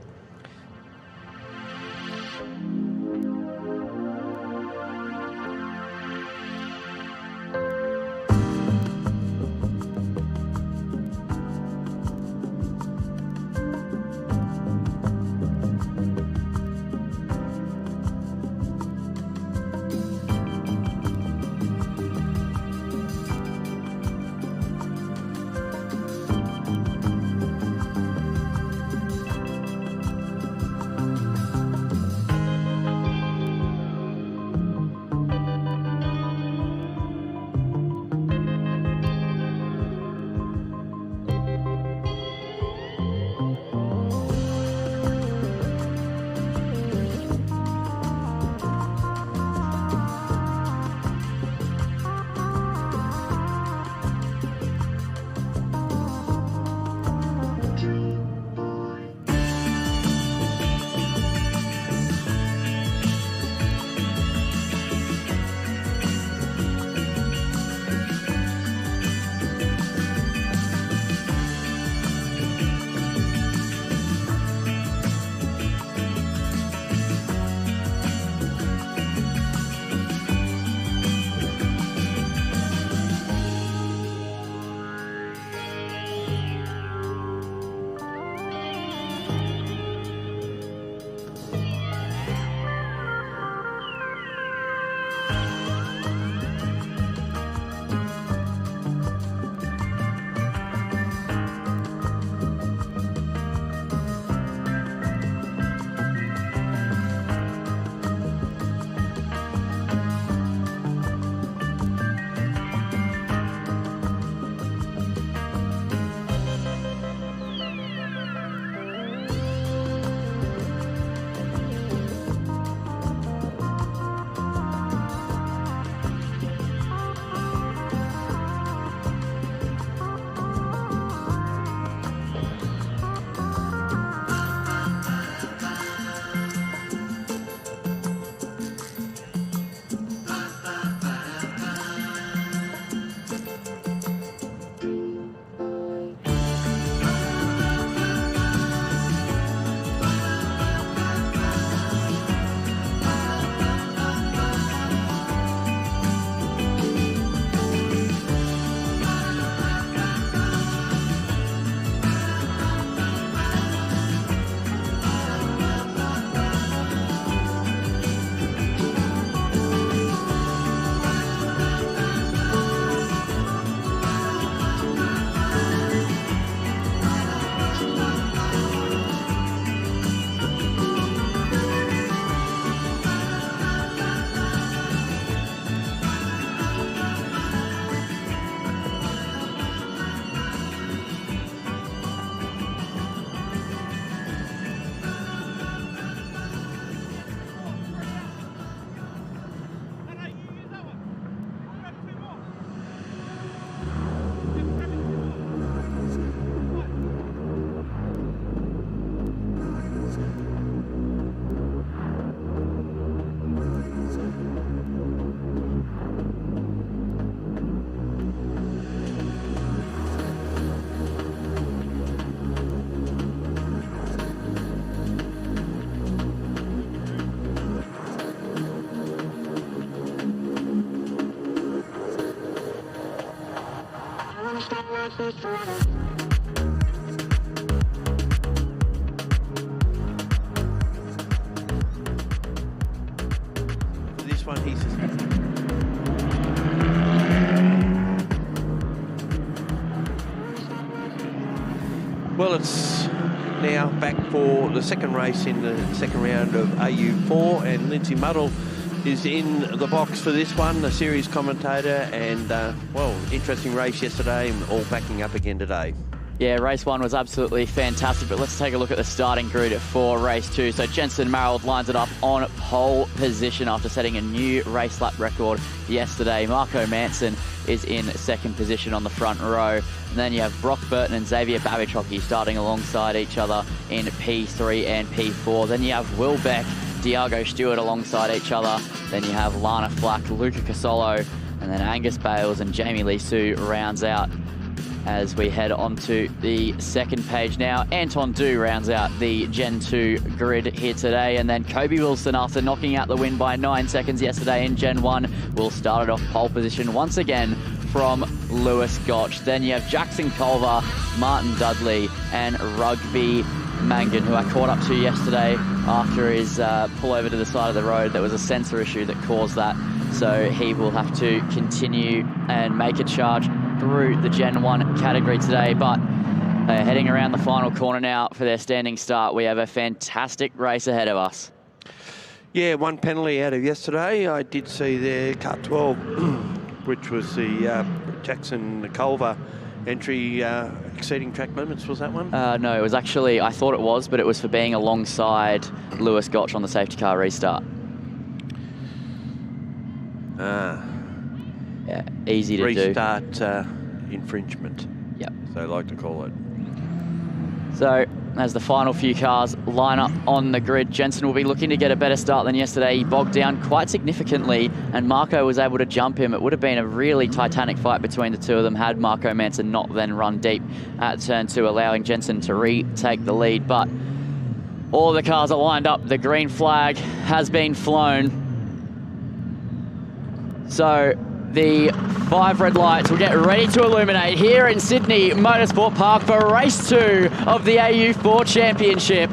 For this one, he says. Well, it's now back for the second race in the second round of AU4, and Lindsay Muddle is in the box for this one, a series commentator, and, well, interesting race yesterday and all backing up again today. Yeah, race one was absolutely fantastic, but let's take a look at the starting grid for race two. So Jensen Marold lines it up on pole position after setting a new race lap record yesterday. Marco Manson is in second position on the front row. And then you have Brock Burton and Xavier Babichocki starting alongside each other in P3 and P4. Then you have Will Beck, Diago Stewart alongside each other. Then you have Lana Flack, Luca Casolo, and then Angus Bales and Jamie Lee Sue rounds out as we head onto the second page now. Anton Du rounds out the Gen 2 grid here today, and then Kobe Wilson, after knocking out the win by 9 seconds yesterday in Gen 1, will start it off pole position once again from Lewis Gotch. Then you have Jackson Culver, Martin Dudley, and Rugby Mangan, who I caught up to yesterday after his pull over to the side of the road. There was a sensor issue that caused that, so he will have to continue and make a charge through the Gen 1 category today. But heading around the final corner now for their standing start, we have a fantastic race ahead of us. Yeah, one penalty out of yesterday. I did see there car 12, which was the Jackson Culver entry exceeding track limits. Was that one? No, it was actually, I thought it was, but it was for being alongside Lewis Gotch on the safety car restart. Yeah, easy to restart infringement. Yep. So they like to call it. So as the final few cars line up on the grid, Jensen will be looking to get a better start than yesterday. He bogged down quite significantly, and Marco was able to jump him. It would have been a really titanic fight between the two of them had Marco Manson not then run deep at turn 2, allowing Jensen to retake the lead. But all the cars are lined up. The green flag has been flown. So the 5 red lights will get ready to illuminate here in Sydney Motorsport Park for race 2 of the AU4 Championship.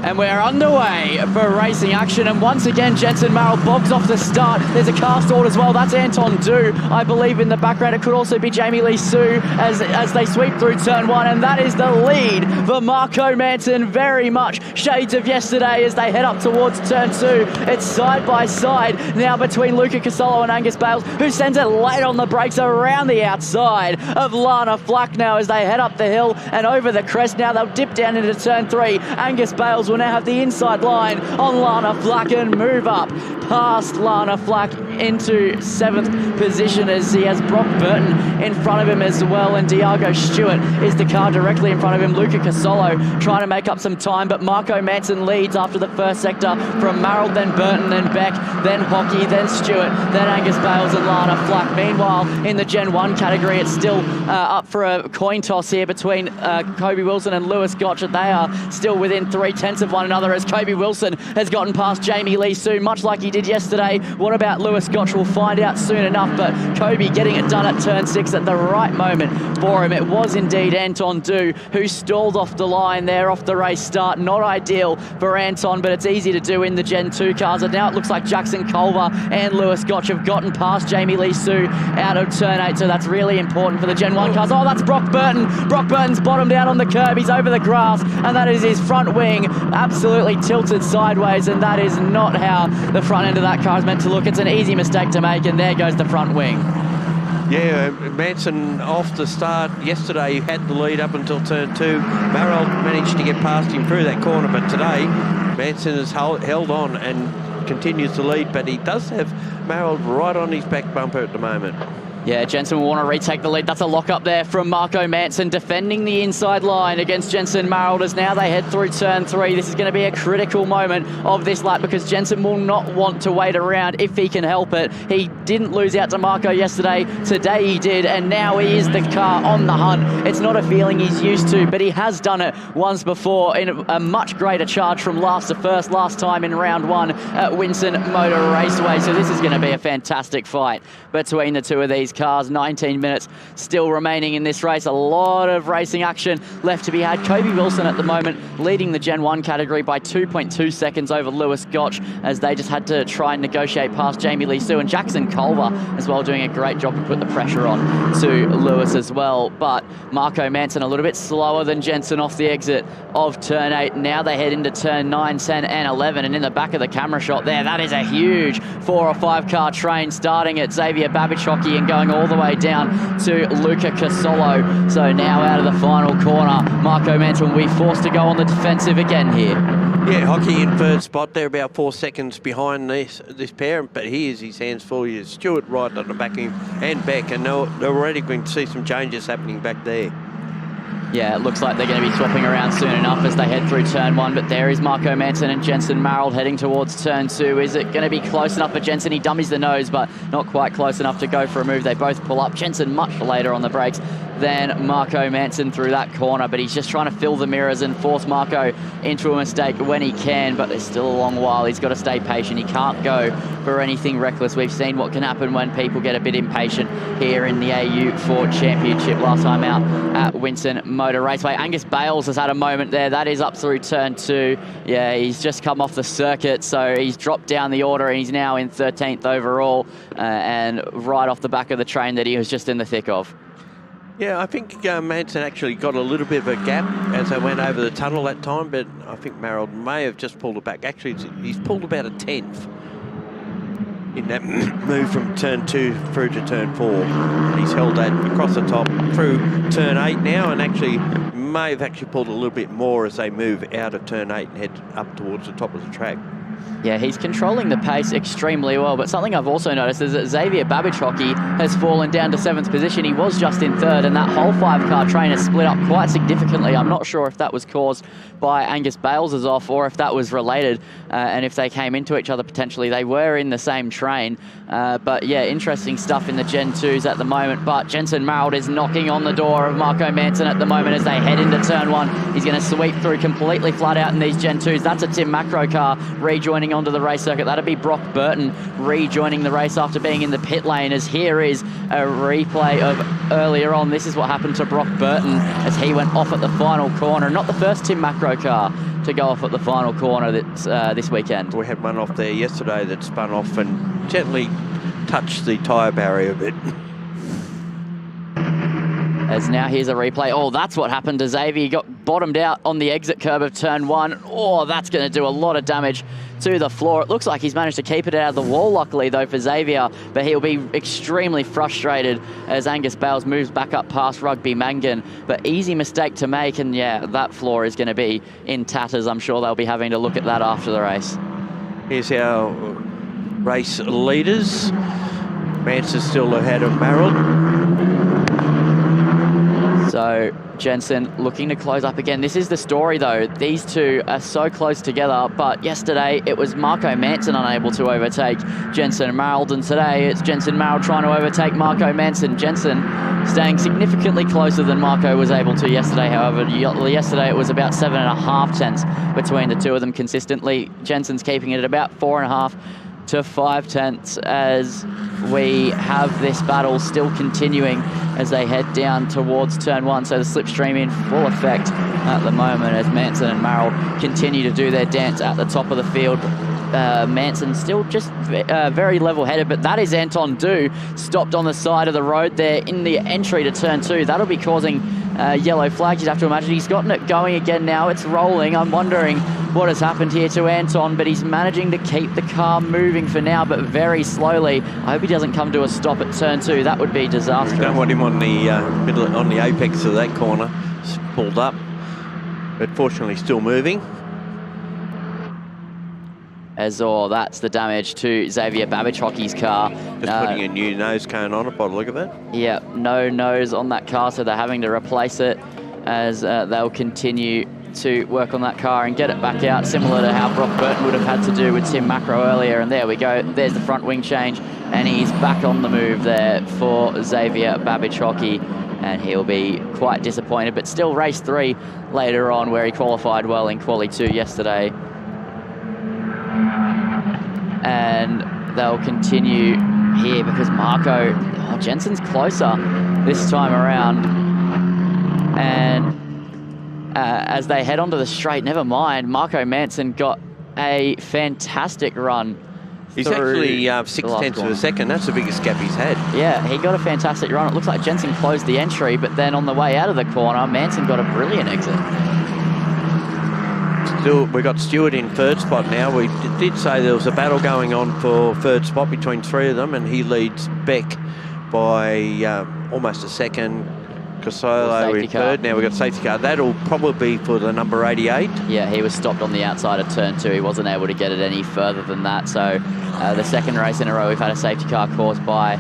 And we're underway for racing action, and once again Jensen Marrow bogs off the start. There's a car stalled as well. That's Anton Du, I believe, in the background. It could also be Jamie Lee Sue as they sweep through turn 1, and that is the lead for Marco Manson. Very much shades of yesterday as they head up towards turn 2. It's side by side now between Luca Casolo and Angus Bales, who sends it late on the brakes around the outside of Lana Flack now as they head up the hill and over the crest. Now they'll dip down into turn 3. Angus Bales will now have the inside line on Lana Flack and move up past Lana Flack into 7th position as he has Brock Burton in front of him as well, and Diago Stewart is the car directly in front of him. Luca Casolo trying to make up some time, but Marco Manson leads after the first sector from Marrold, then Burton, then Beck, then Hockey, then Stewart, then Angus Bales and Lana Flack. Meanwhile, in the Gen 1 category, it's still up for a coin toss here between Kobe Wilson and Lewis Gotch. They are still within 3/10 of one another as Kobe Wilson has gotten past Jamie Lee Sue, much like he did yesterday. What about Lewis Gotch? We'll find out soon enough, but Kobe getting it done at turn 6 at the right moment for him. It was indeed Anton Du who stalled off the line there off the race start. Not ideal for Anton, but it's easy to do in the Gen 2 cars. And now it looks like Jackson Culver and Lewis Gotch have gotten past Jamie Lee Sue out of turn 8, so that's really important for the Gen 1 cars. Oh, that's Brock Burton. Brock Burton's bottomed out on the curb. He's over the grass, and that is his front wing absolutely tilted sideways, and that is not how the front end of that car is meant to look. It's an easy mistake to make, and there goes the front wing. Yeah, Manson off the start yesterday, he had the lead up until turn 2. Marrold managed to get past him through that corner, but today Manson has held on and continues to lead, but he does have Marrold right on his back bumper at the moment. Yeah, Jensen will want to retake the lead. That's a lock up there from Marco Manson, defending the inside line against Jensen Marrold as now they head through turn 3. This is going to be a critical moment of this lap because Jensen will not want to wait around if he can help it. He didn't lose out to Marco yesterday. Today he did, and now he is the car on the hunt. It's not a feeling he's used to, but he has done it once before in a much greater charge from last to first, last time in round 1 at Winton Motor Raceway. So this is going to be a fantastic fight between the two of these cars. 19 minutes still remaining in this race. A lot of racing action left to be had. Kobe Wilson at the moment leading the Gen 1 category by 2.2 seconds over Lewis Gotch, as they just had to try and negotiate past Jamie Lee Sue, and Jackson Culver as well doing a great job to put the pressure on to Lewis as well. But Marco Manson a little bit slower than Jensen off the exit of turn 8. Now they head into turn 9, 10 and 11, and in the back of the camera shot there, that is a huge 4 or 5 car train starting at Xavier Babichocki and going all the way down to Luca Casolo. So now out of the final corner, Marco Manson will be forced to go on the defensive again here. Yeah, Hockey in third spot. They're about 4 seconds behind this pair, but here's his hands full. Here's Stewart right at the back of him and Beck, and they're already going to see some changes happening back there. Yeah, it looks like they're going to be swapping around soon enough as they head through turn 1, but there is Marco Manson and Jensen Marald heading towards turn 2. Is it going to be close enough for Jensen? He dummies the nose, but not quite close enough to go for a move. They both pull up. Jensen much later on the brakes than Marco Manson through that corner, but he's just trying to fill the mirrors and force Marco into a mistake when he can, but there's still a long while. He's got to stay patient. He can't go for anything reckless. We've seen what can happen when people get a bit impatient here in the AU4 Championship last time out at Winton Motor Raceway. Angus Bales has had a moment there. That is up through turn 2. Yeah, he's just come off the circuit, so he's dropped down the order and he's now in 13th overall and right off the back of the train that he was just in the thick of. Yeah, I think Manson actually got a little bit of a gap as they went over the tunnel that time, but I think Marald may have just pulled it back. Actually, he's pulled about a 10th in that move from turn 2 through to turn 4. He's held that across the top through turn 8 now, and actually may have actually pulled a little bit more as they move out of turn 8 and head up towards the top of the track. Yeah, he's controlling the pace extremely well, but something I've also noticed is that Xavier Babichocki has fallen down to 7th position. He was just in 3rd, and that whole 5-car train has split up quite significantly. I'm not sure if that was caused by Angus Bales' off or if that was related, and if they came into each other potentially. They were in the same train, but yeah, interesting stuff in the Gen 2s at the moment. But Jensen Marald is knocking on the door of Marco Manson at the moment as they head into turn 1. He's going to sweep through completely flat out in these Gen 2s. That's a Tim Macro car rejoining onto the race circuit. That'd be Brock Burton rejoining the race after being in the pit lane, as here is a replay of earlier on. This is what happened to Brock Burton as he went off at the final corner. Not the first Tim Macro car to go off at the final corner this weekend. We had one off there yesterday that spun off and gently touched the tyre barrier a bit. As now here's a replay. Oh, that's what happened to Xavier. He got bottomed out on the exit curb of turn 1. Oh, that's going to do a lot of damage to the floor. It looks like he's managed to keep it out of the wall, luckily, though, for Xavier, but he'll be extremely frustrated as Angus Bales moves back up past Rugby Mangan. But easy mistake to make, and yeah, that floor is going to be in tatters. I'm sure they'll be having to look at that after the race. Here's our race leaders. Manson's still ahead of Marald. So Jensen looking to close up again. This is the story, though. These two are so close together, but yesterday it was Marco Manson unable to overtake Jensen Marald, and today it's Jensen Marald trying to overtake Marco Manson. Jensen staying significantly closer than Marco was able to yesterday. However, yesterday it was about 7.5 tenths between the two of them consistently. Jensen's keeping it at about 4.5 to 5 tenths as we have this battle still continuing as they head down towards turn 1. So the slipstream in full effect at the moment as Manson and Marald continue to do their dance at the top of the field. Manson still just very level-headed, but that is Anton Du stopped on the side of the road there in the entry to turn 2. That'll be causing yellow flags, you'd have to imagine. He's gotten it going again now. It's rolling. I'm wondering what has happened here to Anton, but he's managing to keep the car moving for now, but very slowly. I hope he doesn't come to a stop at turn 2. That would be disastrous. Don't want him on the on the apex of that corner. It's pulled up, but fortunately still moving. As that's the damage to Xavier Babichocki's car. Just putting a new nose cone on it by the look of it. Yeah, no nose on that car, so they're having to replace it as they'll continue to work on that car and get it back out, similar to how Brock Burton would have had to do with Tim Macro earlier. And there we go. There's the front wing change, and he's back on the move there for Xavier Babichocki. And he'll be quite disappointed, but still race 3 later on, where he qualified well in Quali 2 yesterday. And they'll continue here because Marco, Jensen's closer this time around. And as they head onto the straight, never mind, Marco Manson got a fantastic run. He's actually 6/10 of a second. That's the biggest gap he's had. Yeah, he got a fantastic run. It looks like Jensen closed the entry, but then on the way out of the corner, Manson got a brilliant exit. Still, we got Stewart in third spot now. We did say there was a battle going on for third spot between three of them, and he leads Beck by almost a second. Casolo in third. Now we've got safety car. That'll probably be for the number 88. Yeah, he was stopped on the outside of turn 2. He wasn't able to get it any further than that. So the second race in a row we've had a safety car caused by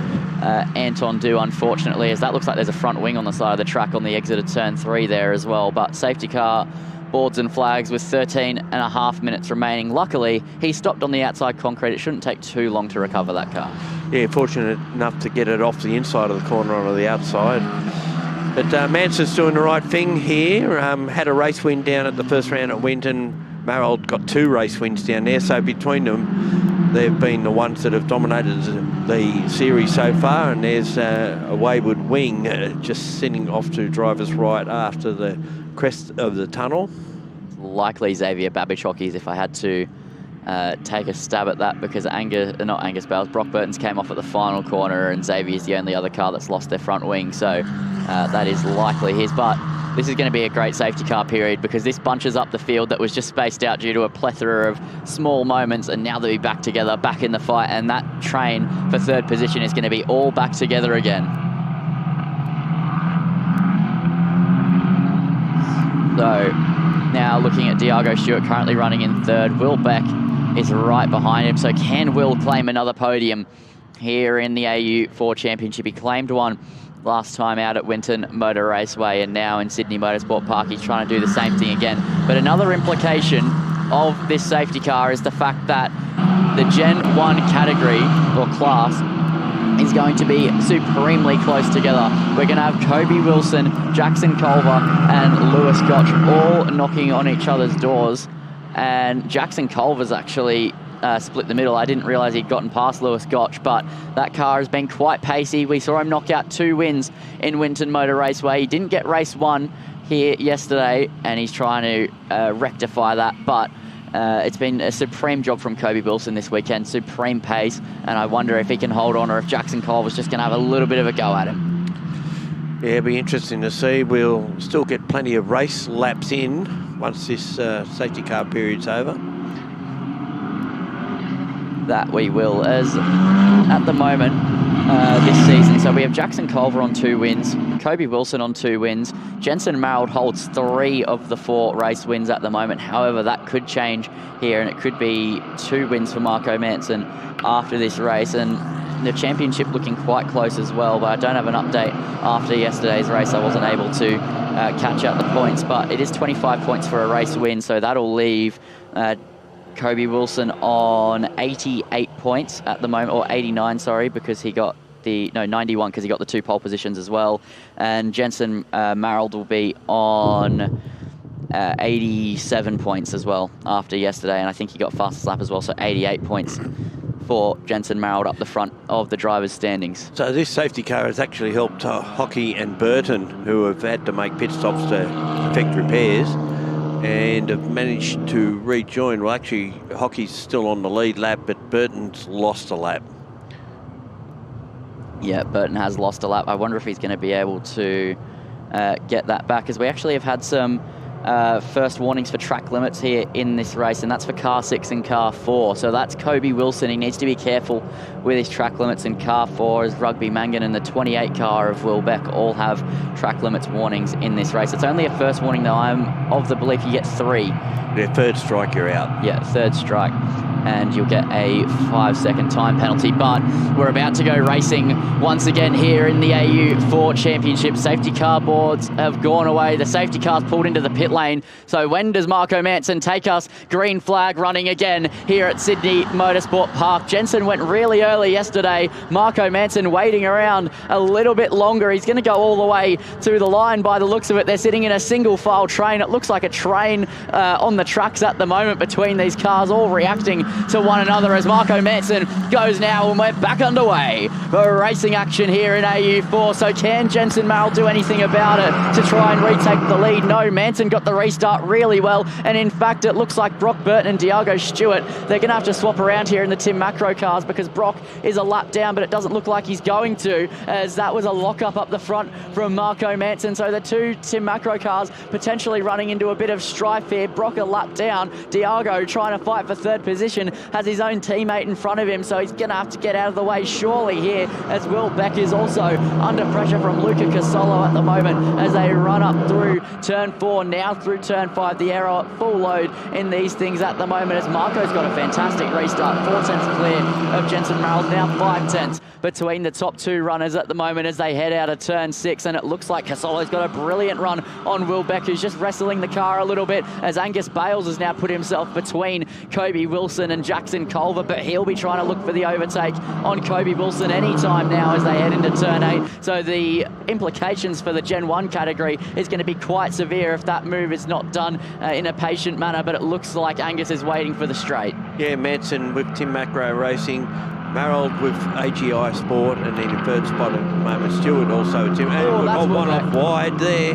Anton Du, unfortunately, as that looks like there's a front wing on the side of the track on the exit of turn 3 there as well. But safety car boards and flags with 13.5 minutes remaining. Luckily, he stopped on the outside concrete. It shouldn't take too long to recover that car. Yeah, fortunate enough to get it off the inside of the corner onto the outside. But Manson's doing the right thing here. Had a race win down at the first round at Winton. Marold got 2 race wins down there. So between them, they've been the ones that have dominated the series so far. And there's a wayward wing just sitting off to driver's right after the crest of the tunnel. Likely Xavier Babichokis, if I had to take a stab at that, because not Angus Bales, Brock Burton's came off at the final corner, and Xavier's the only other car that's lost their front wing. So that is likely his. But this is going to be a great safety car period, because this bunches up the field that was just spaced out due to a plethora of small moments, and now they'll be back together, back in the fight, and that train for third position is going to be all back together again. So now looking at Diago Stewart currently running in third. Will Beck is right behind him. So can Will claim another podium here in the AU4 Championship? He claimed one last time out at Winton Motor Raceway, and now in Sydney Motorsport Park he's trying to do the same thing again. But another implication of this safety car is the fact that the Gen 1 category or class is going to be supremely close together. We're going to have Kobe Wilson, Jackson Culver and Lewis Gotch all knocking on each other's doors. And Jackson Culver's actually split the middle. I didn't realise he'd gotten past Lewis Gotch, but that car has been quite pacey. We saw him knock out 2 wins in Winton Motor Raceway. He didn't get race 1 here yesterday, and he's trying to rectify that. But it's been a supreme job from Kobe Wilson this weekend, supreme pace, and I wonder if he can hold on or if Jackson Culver's just going to have a little bit of a go at him. Yeah, it'll be interesting to see. We'll still get plenty of race laps in once this safety car period's over. That we will, as at the moment this season. So we have Jackson Culver on 2 wins, Kobe Wilson on 2 wins. Jensen Marold holds 3 of the 4 race wins at the moment. However, that could change here, and it could be 2 wins for Marco Manson after this race. And the championship looking quite close as well, but I don't have an update after yesterday's race. I wasn't able to catch up the points, but it is 25 points for a race win, so that'll leave Kobe Wilson on 88 points at the moment, or 89, sorry, because he got 91 because he got the 2 pole positions as well. And Jensen Marold will be on 87 points as well after yesterday, and I think he got fastest lap as well, so 88 points for Jensen Marold up the front of the drivers' standings. So this safety car has actually helped Hockey and Burton, who have had to make pit stops to effect repairs, and have managed to rejoin. Well, actually, Hockey's still on the lead lap, but Burton's lost a lap. Yeah, Burton has lost a lap. I wonder if he's going to be able to get that back, because we actually have had some first warnings for track limits here in this race, and that's for car 6 and car 4. So that's Kobe Wilson. He needs to be careful with his track limits in car 4, as Rugby Mangan and the 28 car of Will Beck all have track limits warnings in this race. It's only a first warning though. I'm of the belief you get 3. Yeah, 3rd strike, you're out. Yeah, 3rd strike, and you'll get a 5-second time penalty. But we're about to go racing once again here in the AU4 Championship. Safety car boards have gone away. The safety car's pulled into the pit lane. So when does Marco Manson take us? Green flag running again here at Sydney Motorsport Park. Jensen went really early yesterday. Marco Manson waiting around a little bit longer. He's going to go all the way to the line by the looks of it. They're sitting in a single file train. It looks like a train on the tracks at the moment between these cars, all reacting to one another as Marco Manson goes now, and we're back underway for racing action here in AU4. So can Jensen Marald do anything about it to try and retake the lead? No, Manson got the restart really well, and in fact it looks like Brock Burton and Diago Stewart, they're going to have to swap around here in the Tim Macro cars, because Brock is a lap down, but it doesn't look like he's going to, as that was a lock-up up the front from Marco Manson. So the two Tim Macro cars potentially running into a bit of strife here. Brock a lap down, Diago trying to fight for third position, has his own teammate in front of him, so he's going to have to get out of the way surely here, as Will Beck is also under pressure from Luca Casolo at the moment as they run up through turn 4, now through turn 5. The aero at full load in these things at the moment, as Marco's got a fantastic restart, 4 tenths clear of Jensen Marald, now 5 tenths between the top two runners at the moment as they head out of turn 6, and it looks like Casolo's got a brilliant run on Will Beck, who's just wrestling the car a little bit, as Angus Bales has now put himself between Kobe Wilson and Jackson Culver, but he'll be trying to look for the overtake on Kobe Wilson anytime now as they head into turn 8. So the implications for the Gen 1 category is going to be quite severe if that move is not done in a patient manner, but it looks like Angus is waiting for the straight. Yeah, Manson with Tim Macro Racing, Marald with AGI Sport, and then in third spot at the moment, Stewart also. Tim, and one off wide there.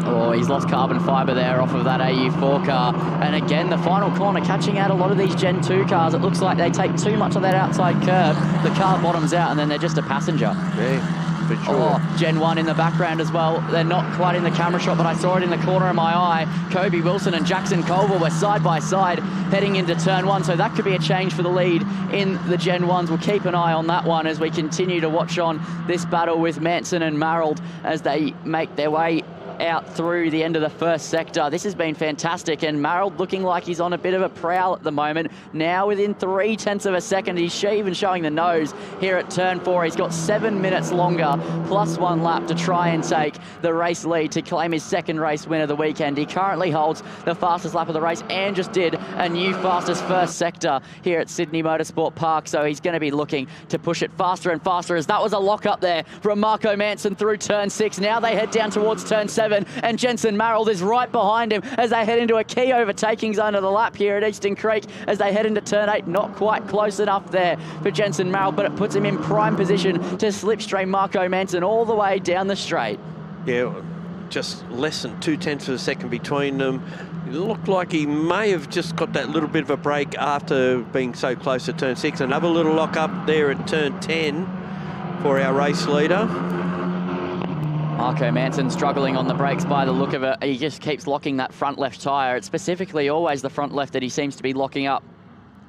Oh, he's lost carbon fibre there off of that AU4 car. And again, the final corner, catching out a lot of these Gen 2 cars. It looks like they take too much of that outside curve. The car bottoms out, and then they're just a passenger. Yeah. For sure. Oh, Gen 1 in the background as well. They're not quite in the camera shot, but I saw it in the corner of my eye. Kobe Wilson and Jackson Culver were side by side heading into turn 1, so that could be a change for the lead in the Gen 1s. We'll keep an eye on that one as we continue to watch on this battle with Manson and Marald as they make their way out through the end of the first sector. This has been fantastic, and Marald looking like he's on a bit of a prowl at the moment. Now within 3 tenths of a second, he's even showing the nose here at turn 4. He's got 7 minutes longer, plus 1 lap to try and take the race lead to claim his second race win of the weekend. He currently holds the fastest lap of the race and just did a new fastest first sector here at Sydney Motorsport Park, so he's going to be looking to push it faster and faster, as that was a lock up there from Marco Manson through turn 6. Now they head down towards turn 7, and Jensen Marald is right behind him as they head into a key overtaking zone of the lap here at Eastern Creek as they head into turn 8. Not quite close enough there for Jensen Marald, but it puts him in prime position to slipstream Marco Manson all the way down the straight. Yeah, just less than 2 tenths of a second between them. It looked like he may have just got that little bit of a break after being so close to turn 6. Another little lock up there at turn 10 for our race leader. Marco Manson struggling on the brakes by the look of it. He just keeps locking that front left tyre. It's specifically always the front left that he seems to be locking up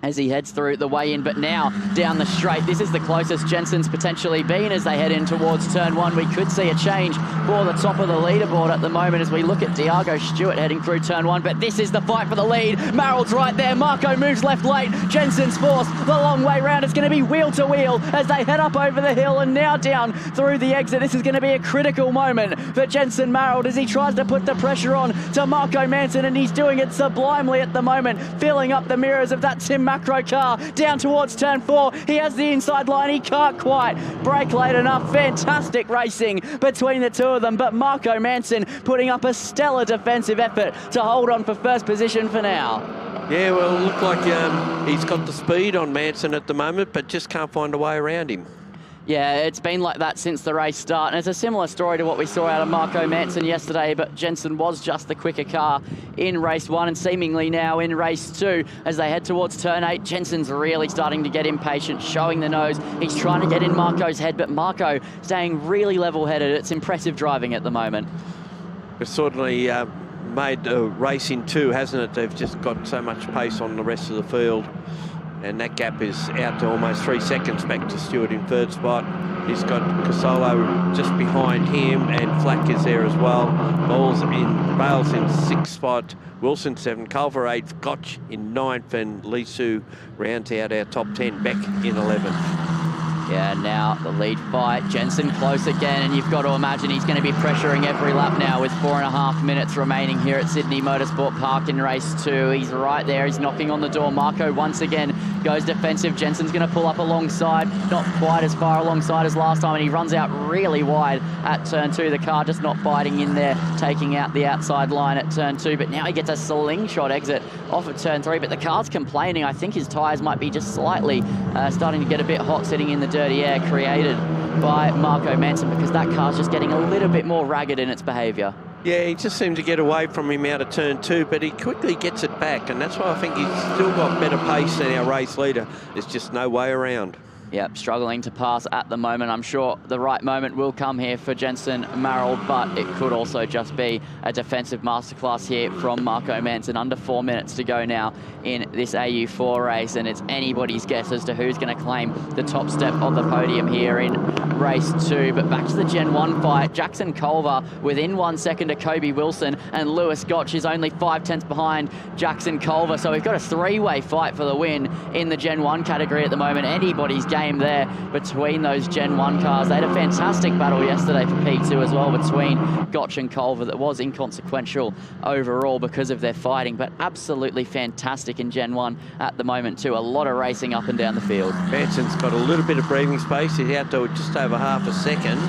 as he heads through the way in, but now down the straight. This is the closest Jensen's potentially been as they head in towards turn 1. We could see a change for the top of the leaderboard at the moment as we look at Diago Stewart heading through turn 1, but this is the fight for the lead. Marald's right there. Marco moves left late. Jensen's forced the long way round. It's going to be wheel to wheel as they head up over the hill and now down through the exit. This is going to be a critical moment for Jensen Marald as he tries to put the pressure on to Marco Manson, and he's doing it sublimely at the moment, filling up the mirrors of that Tim Macro car down towards turn 4. He has the inside line. He can't quite brake late enough. Fantastic racing between the two of them, but Marco Manson putting up a stellar defensive effort to hold on for first position for now. Yeah, well, it looked like he's got the speed on Manson at the moment, but just can't find a way around him. Yeah, it's been like that since the race start, and it's a similar story to what we saw out of Marco Manson yesterday, but Jensen was just the quicker car in race 1 and seemingly now in race 2 as they head towards turn 8. Jensen's really starting to get impatient, showing the nose. He's trying to get in Marco's head, but Marco staying really level-headed. It's impressive driving at the moment. It's certainly made the race in 2, hasn't it? They've just got so much pace on the rest of the field. And that gap is out to almost 3 seconds back to Stewart in third spot. He's got Casolo just behind him, and Flack is there as well. Bales in 6th spot, Wilson 7, Culver 8th, Gotch in 9th, and Lisu rounds out our top 10 back in 11. Yeah, now the lead fight. Jensen close again, and you've got to imagine he's going to be pressuring every lap now with 4.5 minutes remaining here at Sydney Motorsport Park in race 2. He's right there. He's knocking on the door. Marco once again goes defensive. Jensen's going to pull up alongside, not quite as far alongside as last time, and he runs out really wide at turn 2. The car just not biting in there, taking out the outside line at turn 2, but now he gets a slingshot exit off at turn 3, but the car's complaining. I think his tyres might be just slightly starting to get a bit hot sitting in the dirty air created by Marco Manson, because that car's just getting a little bit more ragged in its behaviour. Yeah, he just seemed to get away from him out of turn 2, but he quickly gets it back, and that's why I think he's still got better pace than our race leader. There's just no way around. Yep, struggling to pass at the moment. I'm sure the right moment will come here for Jensen Marrold, but it could also just be a defensive masterclass here from Marco Manson. Under 4 minutes to go now in this AU4 race, and it's anybody's guess as to who's going to claim the top step of the podium here in race 2. But back to the Gen 1 fight. Jackson Culver within 1 second to Kobe Wilson, and Lewis Gotch is only 5/10 behind Jackson Culver. So we've got a three-way fight for the win in the Gen 1 category at the moment. Anybody's game there between those Gen 1 cars. They had a fantastic battle yesterday for P2 as well between Gotch and Culver that was inconsequential overall because of their fighting, but absolutely fantastic in Gen 1 at the moment too. A lot of racing up and down the field. Manson's got a little bit of breathing space. He's out to just over half a second,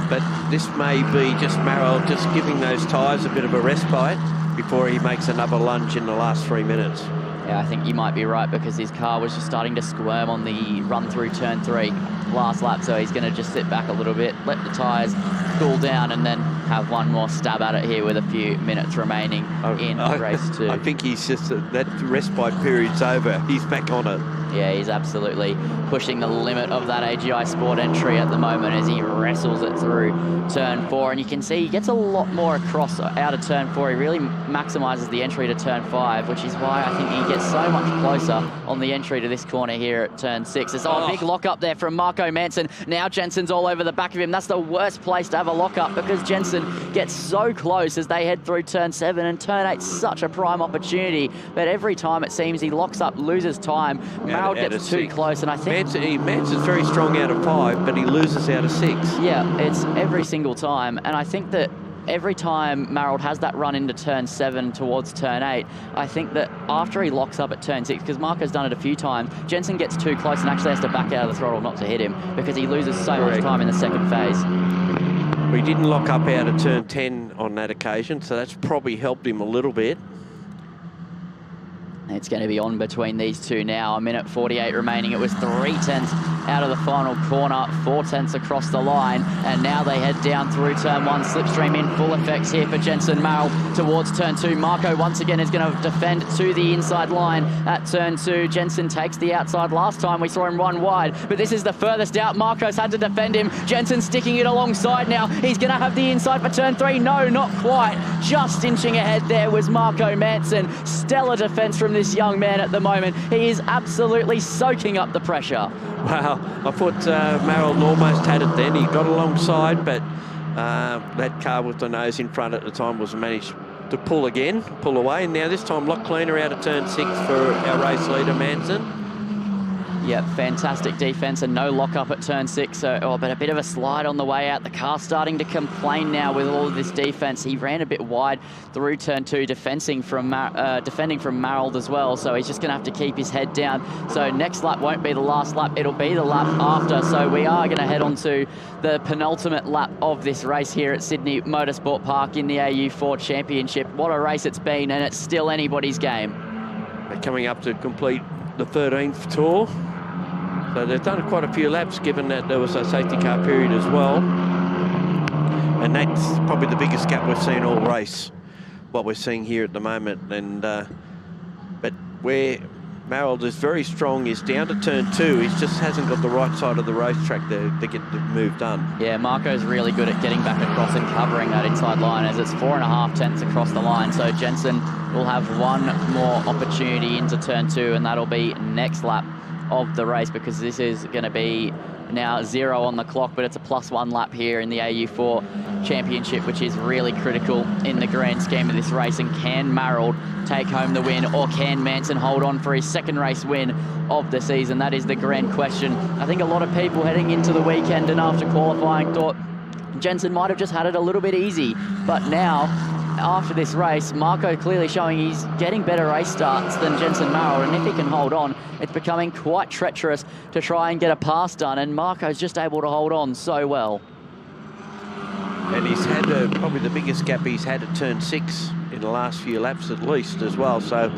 but this may be just Marrow just giving those tyres a bit of a respite before he makes another lunge in the last 3 minutes. Yeah, I think you might be right, because his car was just starting to squirm on the run through turn 3 last lap, so he's going to just sit back a little bit, let the tyres cool down, and then have one more stab at it here with a few minutes remaining in race 2. I think he's just, that respite period's over. He's back on it. Yeah, he's absolutely pushing the limit of that AGI Sport entry at the moment as he wrestles it through turn 4. And you can see he gets a lot more across out of turn 4. He really maximises the entry to turn 5, which is why I think he gets so much closer on the entry to this corner here at turn 6. There's a big lock-up there from Marco Manson. Now Jensen's all over the back of him. That's the worst place to have a lock-up, because Jensen gets so close as they head through turn 7, and turn 8's such a prime opportunity. But every time it seems he locks up, loses time. Marrold gets too close, and I think Manson's very strong out of 5, but he loses out of 6. Yeah, it's every single time, and I think that every time Marrold has that run into turn 7 towards turn 8, I think that after he locks up at turn 6, because Marco's done it a few times, Jensen gets too close and actually has to back out of the throttle not to hit him, because he loses so much time in the second phase. We didn't lock up out of turn 10 on that occasion, so that's probably helped him a little bit. It's going to be on between these two now. 1:48 remaining. It was 3/10 out of the final corner, 4/10 across the line, and now they head down through turn 1. Slipstream in full effect here for Jensen Marrold towards turn 2. Marco once again is going to defend to the inside line at turn 2. Jensen takes the outside. Last time we saw him run wide, but this is the furthest out. Marco's had to defend him. Jensen sticking it alongside now. He's going to have the inside for turn 3. No, not quite. Just inching ahead there was Marco Manson. Stellar defense from this young man at the moment. He is absolutely soaking up the pressure. Wow, I thought Marrold almost had it then. He got alongside, but that car with the nose in front at the time was managed to pull away. And now this time, lot cleaner out of turn 6 for our race leader, Manson. Yep, fantastic defense and no lock-up at turn 6. So, but a bit of a slide on the way out. The car's starting to complain now with all of this defense. He ran a bit wide through turn 2, defending from Marrold as well. So he's just going to have to keep his head down. So next lap won't be the last lap. It'll be the lap after. So we are going to head on to the penultimate lap of this race here at Sydney Motorsport Park in the AU4 Championship. What a race it's been, and it's still anybody's game. They're coming up to complete the 13th tour. So they've done quite a few laps, given that there was a safety car period as well. And that's probably the biggest gap we've seen all race, what we're seeing here at the moment. And but where Marrold is very strong is down to turn 2. He just hasn't got the right side of the racetrack to get the move done. Yeah, Marco's really good at getting back across and covering that inside line, as it's 4.5 tenths across the line. So Jensen will have one more opportunity into turn 2, and that'll be next lap of the race, because this is going to be now 0 on the clock, but it's a +1 lap here in the AU4 Championship, which is really critical in the grand scheme of this race. And can Marrold take home the win, or can Manson hold on for his second race win of the season? That is the grand question. I think a lot of people heading into the weekend and after qualifying thought Jensen might have just had it a little bit easy, but now after this race, Marco clearly showing he's getting better race starts than Jensen Marrold, and if he can hold on, it's becoming quite treacherous to try and get a pass done, and Marco's just able to hold on so well. And he's had probably the biggest gap he's had at turn 6 in the last few laps at least as well, so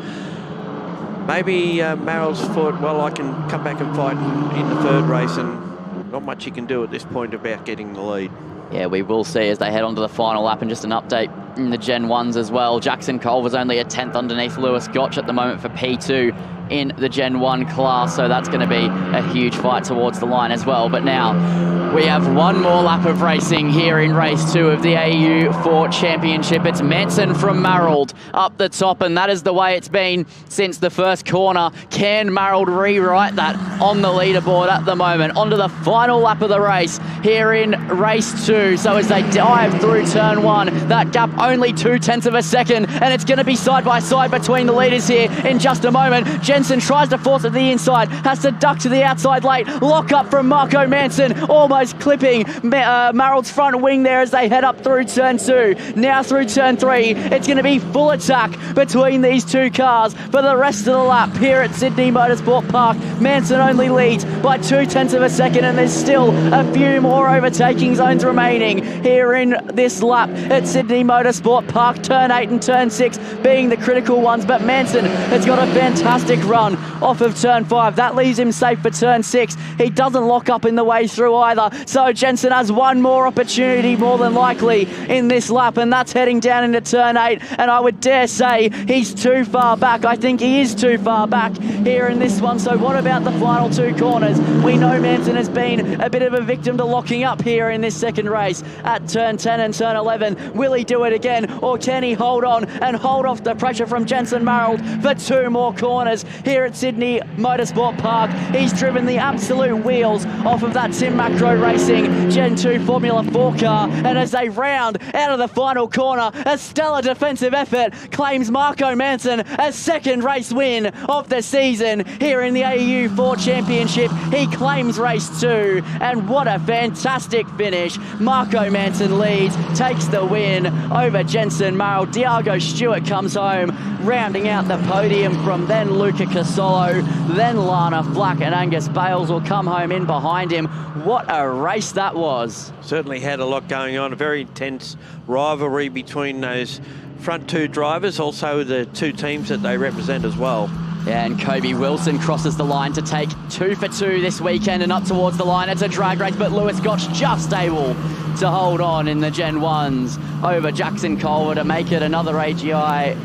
maybe Marrold's thought, well, I can come back and fight in the third race, and not much he can do at this point about getting the lead. Yeah, we will see as they head on to the final lap, and just an update in the Gen 1s as well. Jackson Culver's only a 10th underneath Lewis Gotch at the moment for P2 in the Gen 1 class, so that's going to be a huge fight towards the line as well. But now we have one more lap of racing here in race 2 of the AU4 Championship. It's Manson from Marrold up the top, and that is the way it's been since the first corner. Can Marrold rewrite that on the leaderboard at the moment? Onto the final lap of the race here in race 2. So as they dive through turn 1, that gap only 0.2 of a second, and it's going to be side by side between the leaders here in just a moment. Jensen tries to force it to the inside, has to duck to the outside late. Lock up from Marco Manson, almost clipping Marrold's front wing there as they head up through turn 2. Now through turn 3, it's going to be full attack between these two cars for the rest of the lap here at Sydney Motorsport Park. Manson only leads by 0.2 of a second, and there's still a few more overtaking zones remaining here in this lap at Sydney Motorsport Park. Turn 8 and turn 6 being the critical ones, but Manson has got a fantastic run off of turn 5. That leaves him safe for turn 6. He doesn't lock up in the way through either, so Jensen has one more opportunity more than likely in this lap, and that's heading down into turn 8, and I would dare say he's too far back. I think he is too far back here in this one. So what about the final 2 corners? We know Manson has been a bit of a victim to locking up here in this second race at turn 10 and turn 11. Will he do it again, or can he hold on and hold off the pressure from Jensen Marrold for 2 more corners here at Sydney Motorsport Park? He's driven the absolute wheels off of that Tim Macro Racing Gen 2 Formula 4 car, and as they round out of the final corner, a stellar defensive effort claims Marco Manson a second race win of the season here in the AU4 Championship. He claims race 2, and what a fantastic finish. Marco Manson leads, takes the win over Jensen Marrold. Diago Stewart comes home, rounding out the podium from then Luca Casolo, then Lana Flack, and Angus Bales will come home in behind him. What a race that was. Certainly had a lot going on, a very intense rivalry between those front 2 drivers, also the 2 teams that they represent as well. Yeah, and Kobe Wilson crosses the line to take 2 for 2 this weekend and up towards the line. It's a drag race, but Lewis Gotch just able to hold on in the Gen 1s over Jackson Culver to make it another AGI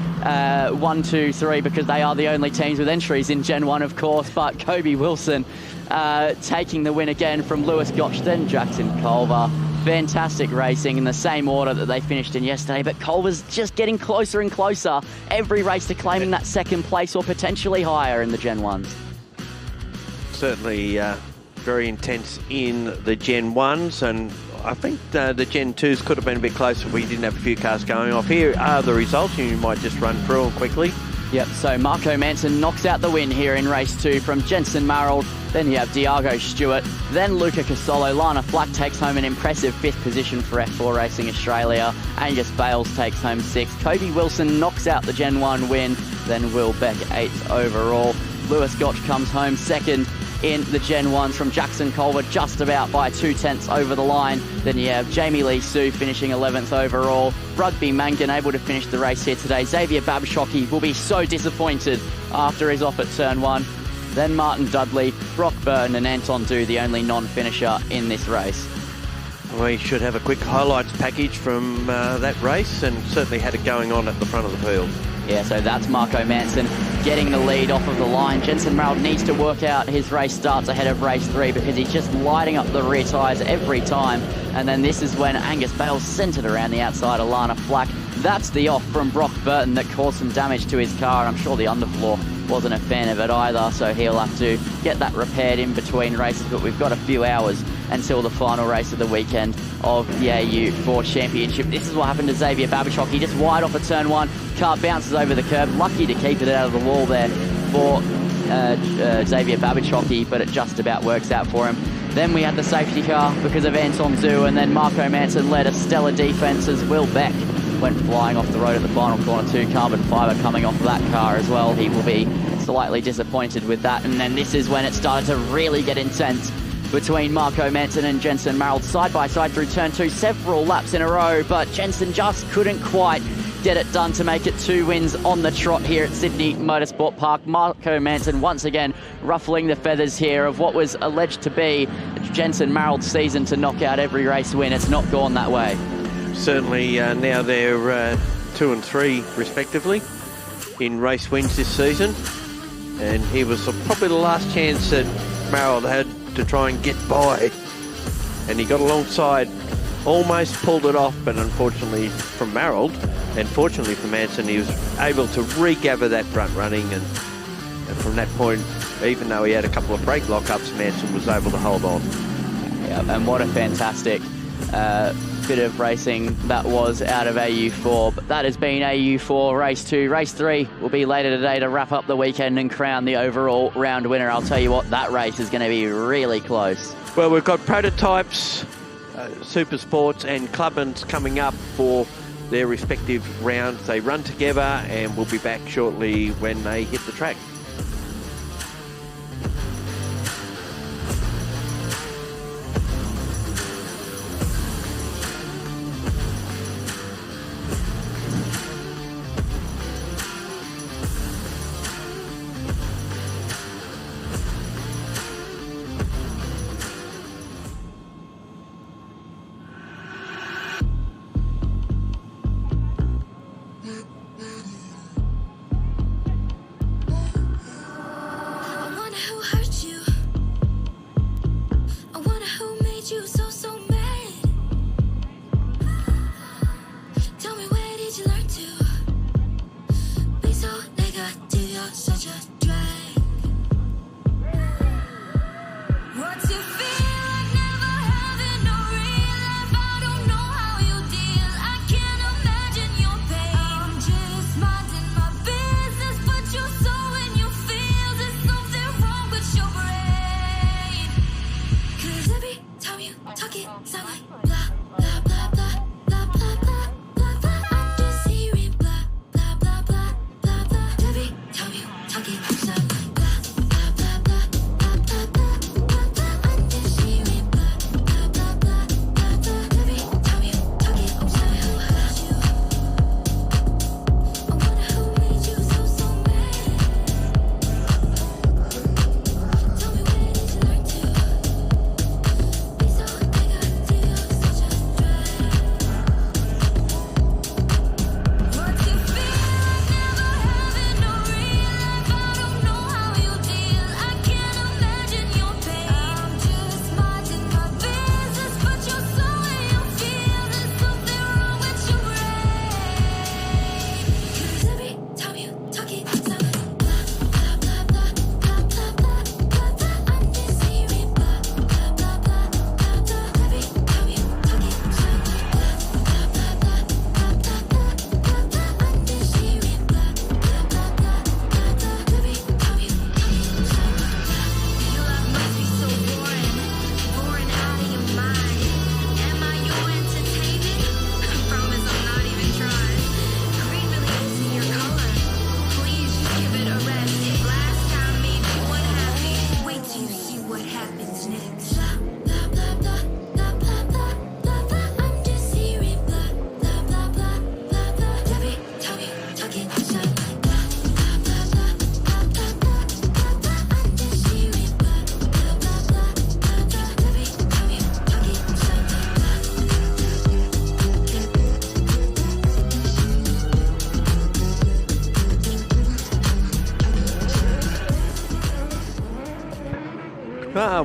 1, 2, 3, because they are the only teams with entries in Gen 1, of course. But Kobe Wilson taking the win again from Lewis Gotch, then Jackson Culver. Fantastic racing in the same order that they finished in yesterday, but Culver's just getting closer and closer every race to claiming that second place or potentially higher in the Gen 1s. Certainly very intense in the Gen 1s, and I think the Gen 2s could have been a bit closer if we didn't have a few cars going off. Here are the results, and you might just run through them quickly. Yep, so Marco Manson knocks out the win here in race 2 from Jensen Marrold. Then you have Diago Stewart, then Luca Casolo. Lana Flack takes home an impressive 5th position for F4 Racing Australia. Angus Bales takes home 6th. Kobe Wilson knocks out the Gen 1 win, then Will Beck 8th overall. Lewis Gotch comes home 2nd in the Gen 1s from Jackson Culver, just about by 0.2 over the line. Then you have Jamie Lee Sue finishing 11th overall. Rugby Mangan able to finish the race here today. Xavier Babshocky will be so disappointed after he's off at turn 1. Then Martin Dudley, Brock Burton and Anton Du, the only non-finisher in this race. We should have a quick highlights package from that race, and certainly had it going on at the front of the field. Yeah, so that's Marco Manson getting the lead off of the line. Jensen Marrold needs to work out his race starts ahead of race 3 because he's just lighting up the rear tyres every time. And then this is when Angus Bales centred around the outside of Lana Flack. That's the off from Brock Burton that caused some damage to his car, and I'm sure the underfloor wasn't a fan of it either, so he'll have to get that repaired in between races, but we've got a few hours until the final race of the weekend of the AU4 Championship. This is what happened to Xavier Babichok. He just wide off of turn one, car bounces over the curb, lucky to keep it out of the wall there for Xavier Babichok, but it just about works out for him. Then we had the safety car because of Anton Zhu, and then Marco Manson led a stellar defense as Will Beck went flying off the road at the final corner too. Carbon fibre coming off of that car as well. He will be slightly disappointed with that. And then this is when it started to really get intense between Marco Manson and Jensen Marald side by side through turn two, several laps in a row, but Jensen just couldn't quite get it done to make it 2 wins on the trot here at Sydney Motorsport Park. Marco Manson once again ruffling the feathers here of what was alleged to be Jensen Marald's season to knock out every race win. It's not gone that way. Certainly now they're 2 and 3 respectively in race wins this season, and he was probably the last chance that Marald had to try and get by, and he got alongside, almost pulled it off, but unfortunately from Marald and fortunately for Manson, he was able to regather that front running, and from that point, even though he had a couple of brake lockups, Manson was able to hold on. Yeah, and what a fantastic bit of racing that was out of AU4. But that has been AU4 race 2. Race 3 will be later today to wrap up the weekend and crown the overall round winner. I'll tell you what, that race is going to be really close. Well, we've got Prototypes, Supersports and Clubmans coming up for their respective rounds. They run together, and we'll be back shortly when they hit the track.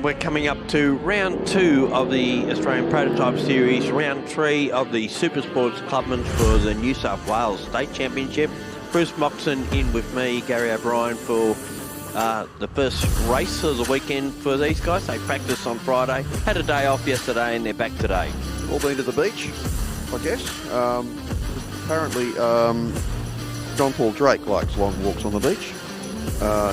We're coming up to round 2 of the Australian Prototype Series, round 3 of the Supersports Clubmans for the New South Wales State Championship. Bruce Moxon in with me, Gary O'Brien, for the first race of the weekend for these guys. They practiced on Friday, had a day off yesterday, and they're back today. All been to the beach, I guess. Apparently, John Paul Drake likes long walks on the beach.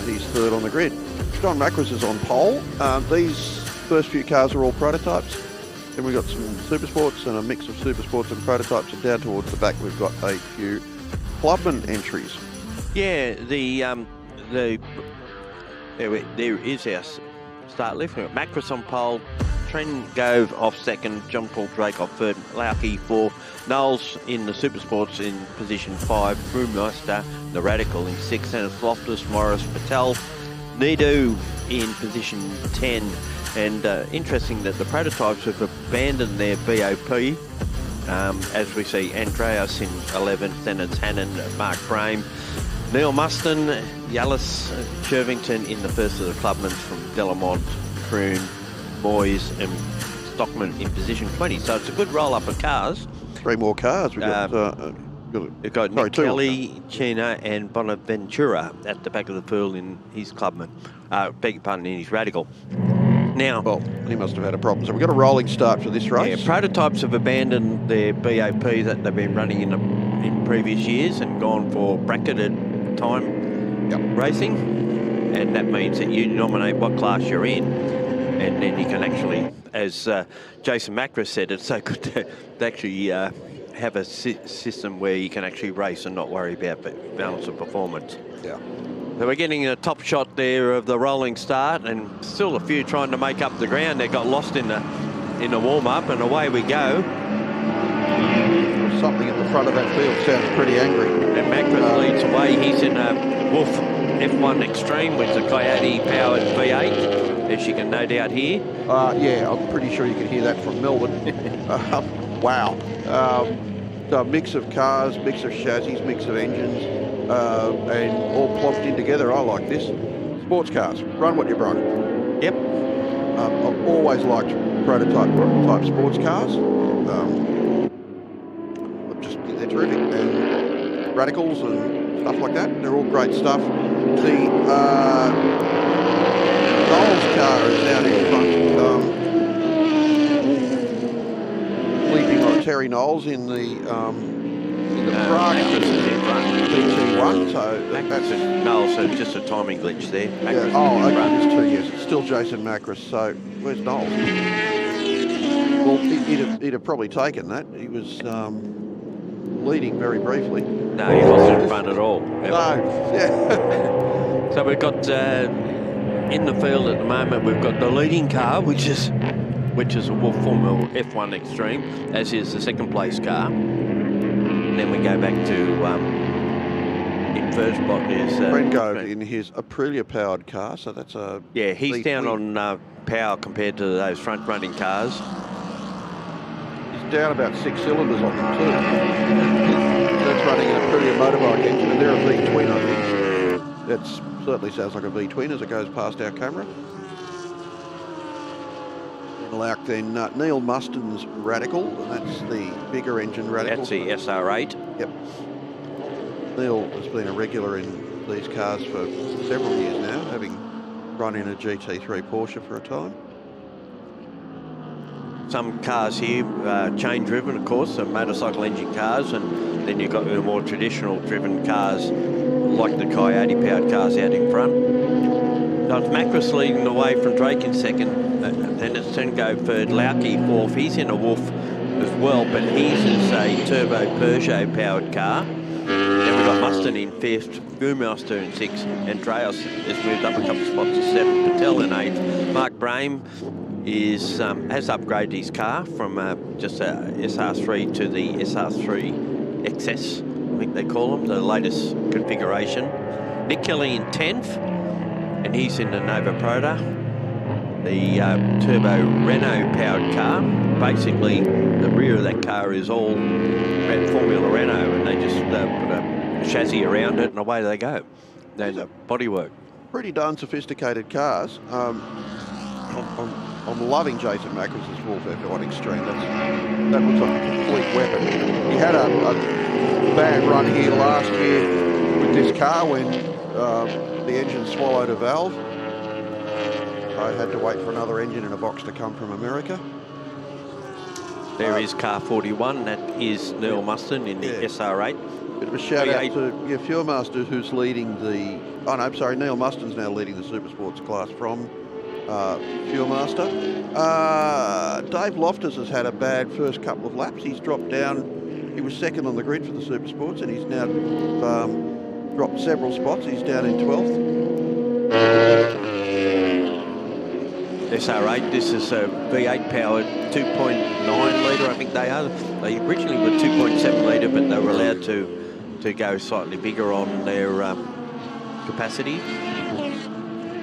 He's third on the grid. John Macris is on pole. These first few cars are all prototypes. Then we've got some Supersports and a mix of Supersports and prototypes, and down towards the back we've got a few Clubman entries. Yeah, there is our start left. We've got Macris on pole, Trent Gove off second, John Paul Drake off third, Lap AU4, Knowles in the Supersports in position 5, Brewmeister, the Radical in 6, and it's Loftus, Morris, Patel, Nidu in position 10. And interesting that the prototypes have abandoned their BOP, as we see Andreas in 11th, then it's Hannon, Mark Brame, Neil Muston, Yallis, Shervington in the first of the Clubmans from Delamont, Croon, Moyes and Stockman in position 20. So it's a good roll-up of cars. 3 more cars. We've got Nick Kelly, Chena and Bonaventura at the back of the field in his Clubman. Beg your pardon, in his Radical. Now, well, he must have had a problem. So we've got a rolling start for this race. Yeah, prototypes have abandoned their BOP that they've been running in previous years and gone for bracketed time racing. And that means that you nominate what class you're in, and then you can actually, as Jason Macris said, it's so good to actually have a system where you can actually race and not worry about balance of performance. Yeah. So we're getting a top shot there of the rolling start, and still a few trying to make up the ground. They got lost in the warm-up, and away we go. Something at the front of that field sounds pretty angry. And Macris leads away. He's in a Wolf F1 Extreme, which is a Coyote-powered V8, as you can no doubt hear. Yeah, I'm pretty sure you can hear that from Melbourne. Wow. So a mix of cars, mix of chassis, mix of engines, and all plopped in together. I like this. Sports cars, run what you run. Yep. I've always liked prototype sports cars. They're terrific. And radicals and stuff like that. They're all great stuff. The Knowles car is out in front. Leaping on Terry Knowles in the Prague PT1, so that's it. Knowles, so just a timing glitch there. Yeah. Oh, okay, it's 2 years. It's still Jason Macris, so where's Knowles? Well, he'd have probably taken that. He was leading very briefly. No, he wasn't in front at all. No, yeah. So we've got in the field at the moment, we've got the leading car, which is a Wolf Formula F1 Extreme, as is the second place car. And then we go back to in first spot is Brent Gove in his Aprilia powered car, so that's a he's down on power compared to those front running cars. He's down about 6 cylinders on them too. That's running an Aprilia motorbike engine, and they're a V-twin, I think. That certainly sounds like a V-twin as it goes past our camera. Like then Neil Muston's Radical, and that's the bigger engine Radical. That's the SR8. Yep. Neil has been a regular in these cars for several years now, having run in a GT3 Porsche for a time. Some cars here chain driven, of course, so motorcycle engine cars, and then you've got the more traditional driven cars like the Coyote powered cars out in front. So it's Macris leading the way from Drake in second. Then it's Tengove third, Lauke fourth. He's in a Wolf as well, but he's in a turbo Peugeot powered car. Then we've got Muston in fifth, Brewmeister in sixth, Andreas has moved up a couple of spots to seventh, Patel in eighth. Mark Brame has upgraded his car from just a SR3 to the SR3 XS, I think they call them, the latest configuration. Nick Kelly in 10th, and he's in the Nova Proto, the turbo Renault powered car. Basically, the rear of that car is all Formula Renault, and they just put a chassis around it, and away they go. There's a bodywork. Pretty darn sophisticated cars. I'm loving Jason Macris's Wolf F1 Extreme. That looks like a complete weapon. He had a bad run here last year. this car when the engine swallowed a valve. I had to wait for another engine in a box to come from America. There is car 41. That is Neil Muston in the SR8. Bit of a shout out to Fuelmaster, who's leading the. Oh no, sorry, Neil Muston's now leading the Supersports class from Fuelmaster. Dave Loftus has had a bad first couple of laps. He's dropped down. He was second on the grid for the Supersports, and he's now dropped several spots. He's down in 12th. SR8, this is a V8 powered 2.9 litre, I think they are. They originally were 2.7 litre, but they were allowed to go slightly bigger on their capacity.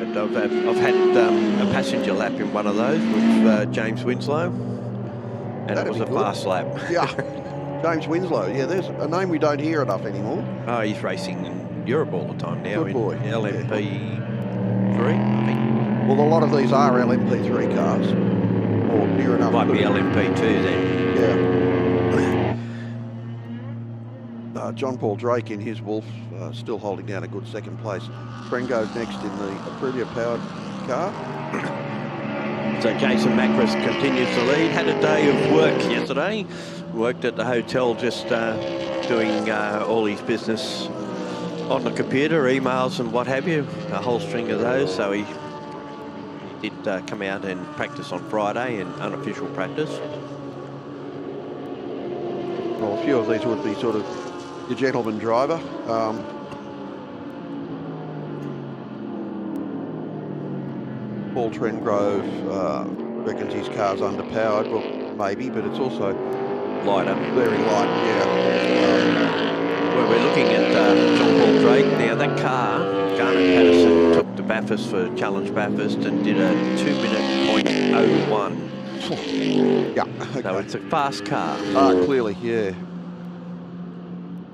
But I've had a passenger lap in one of those with James Winslow, and it was a fast lap. Yeah, James Winslow. Yeah, there's a name we don't hear enough anymore. Oh, he's racing in Europe all the time now. Good boy. LMP3, I think. Well, a lot of these are LMP3 cars, or near enough. Might be LMP2 then. Yeah. John Paul Drake in his Wolf still holding down a good second place. Brengo next in the Aprilia powered car. So Jason Macris continues to lead. Had a day of work yesterday. Worked at the hotel just doing all his business on the computer, emails and what have you, a whole string of those. So he did come out and practice on Friday, in unofficial practice. Well, a few of these would be sort of your gentleman driver. Paul Trengrove reckons his car's underpowered. Well, maybe, but it's also Lighter. Very light, yeah. Well, we're looking at John Paul Drake. Now, that car, Garnet Patterson took the Bathurst for Challenge Bathurst and did a 2-minute .01. Yeah, okay. So it's a fast car. Clearly, yeah.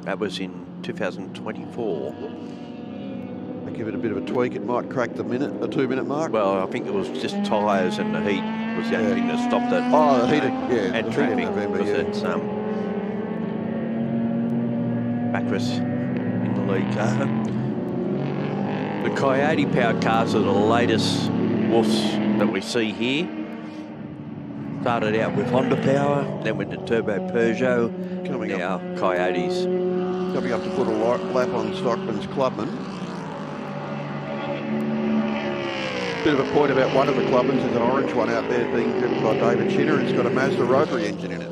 That was in 2024. I give it a bit of a tweak, it might crack the 2-minute mark. Well, I think it was just tyres and the heat was the only thing that stopped it. Oh, the heated, yeah. And traffic, November, because yeah. it's Macris in the lead car. The Coyote powered cars are the latest wolves that we see here. Started out with Honda power, then with the turbo Peugeot, now Coyotes. Coming up to put a lap on Stockman's Clubman. Bit of a point about one of the Clubmans is an orange one out there being driven by David Chinner. It's got a Mazda rotary engine in it.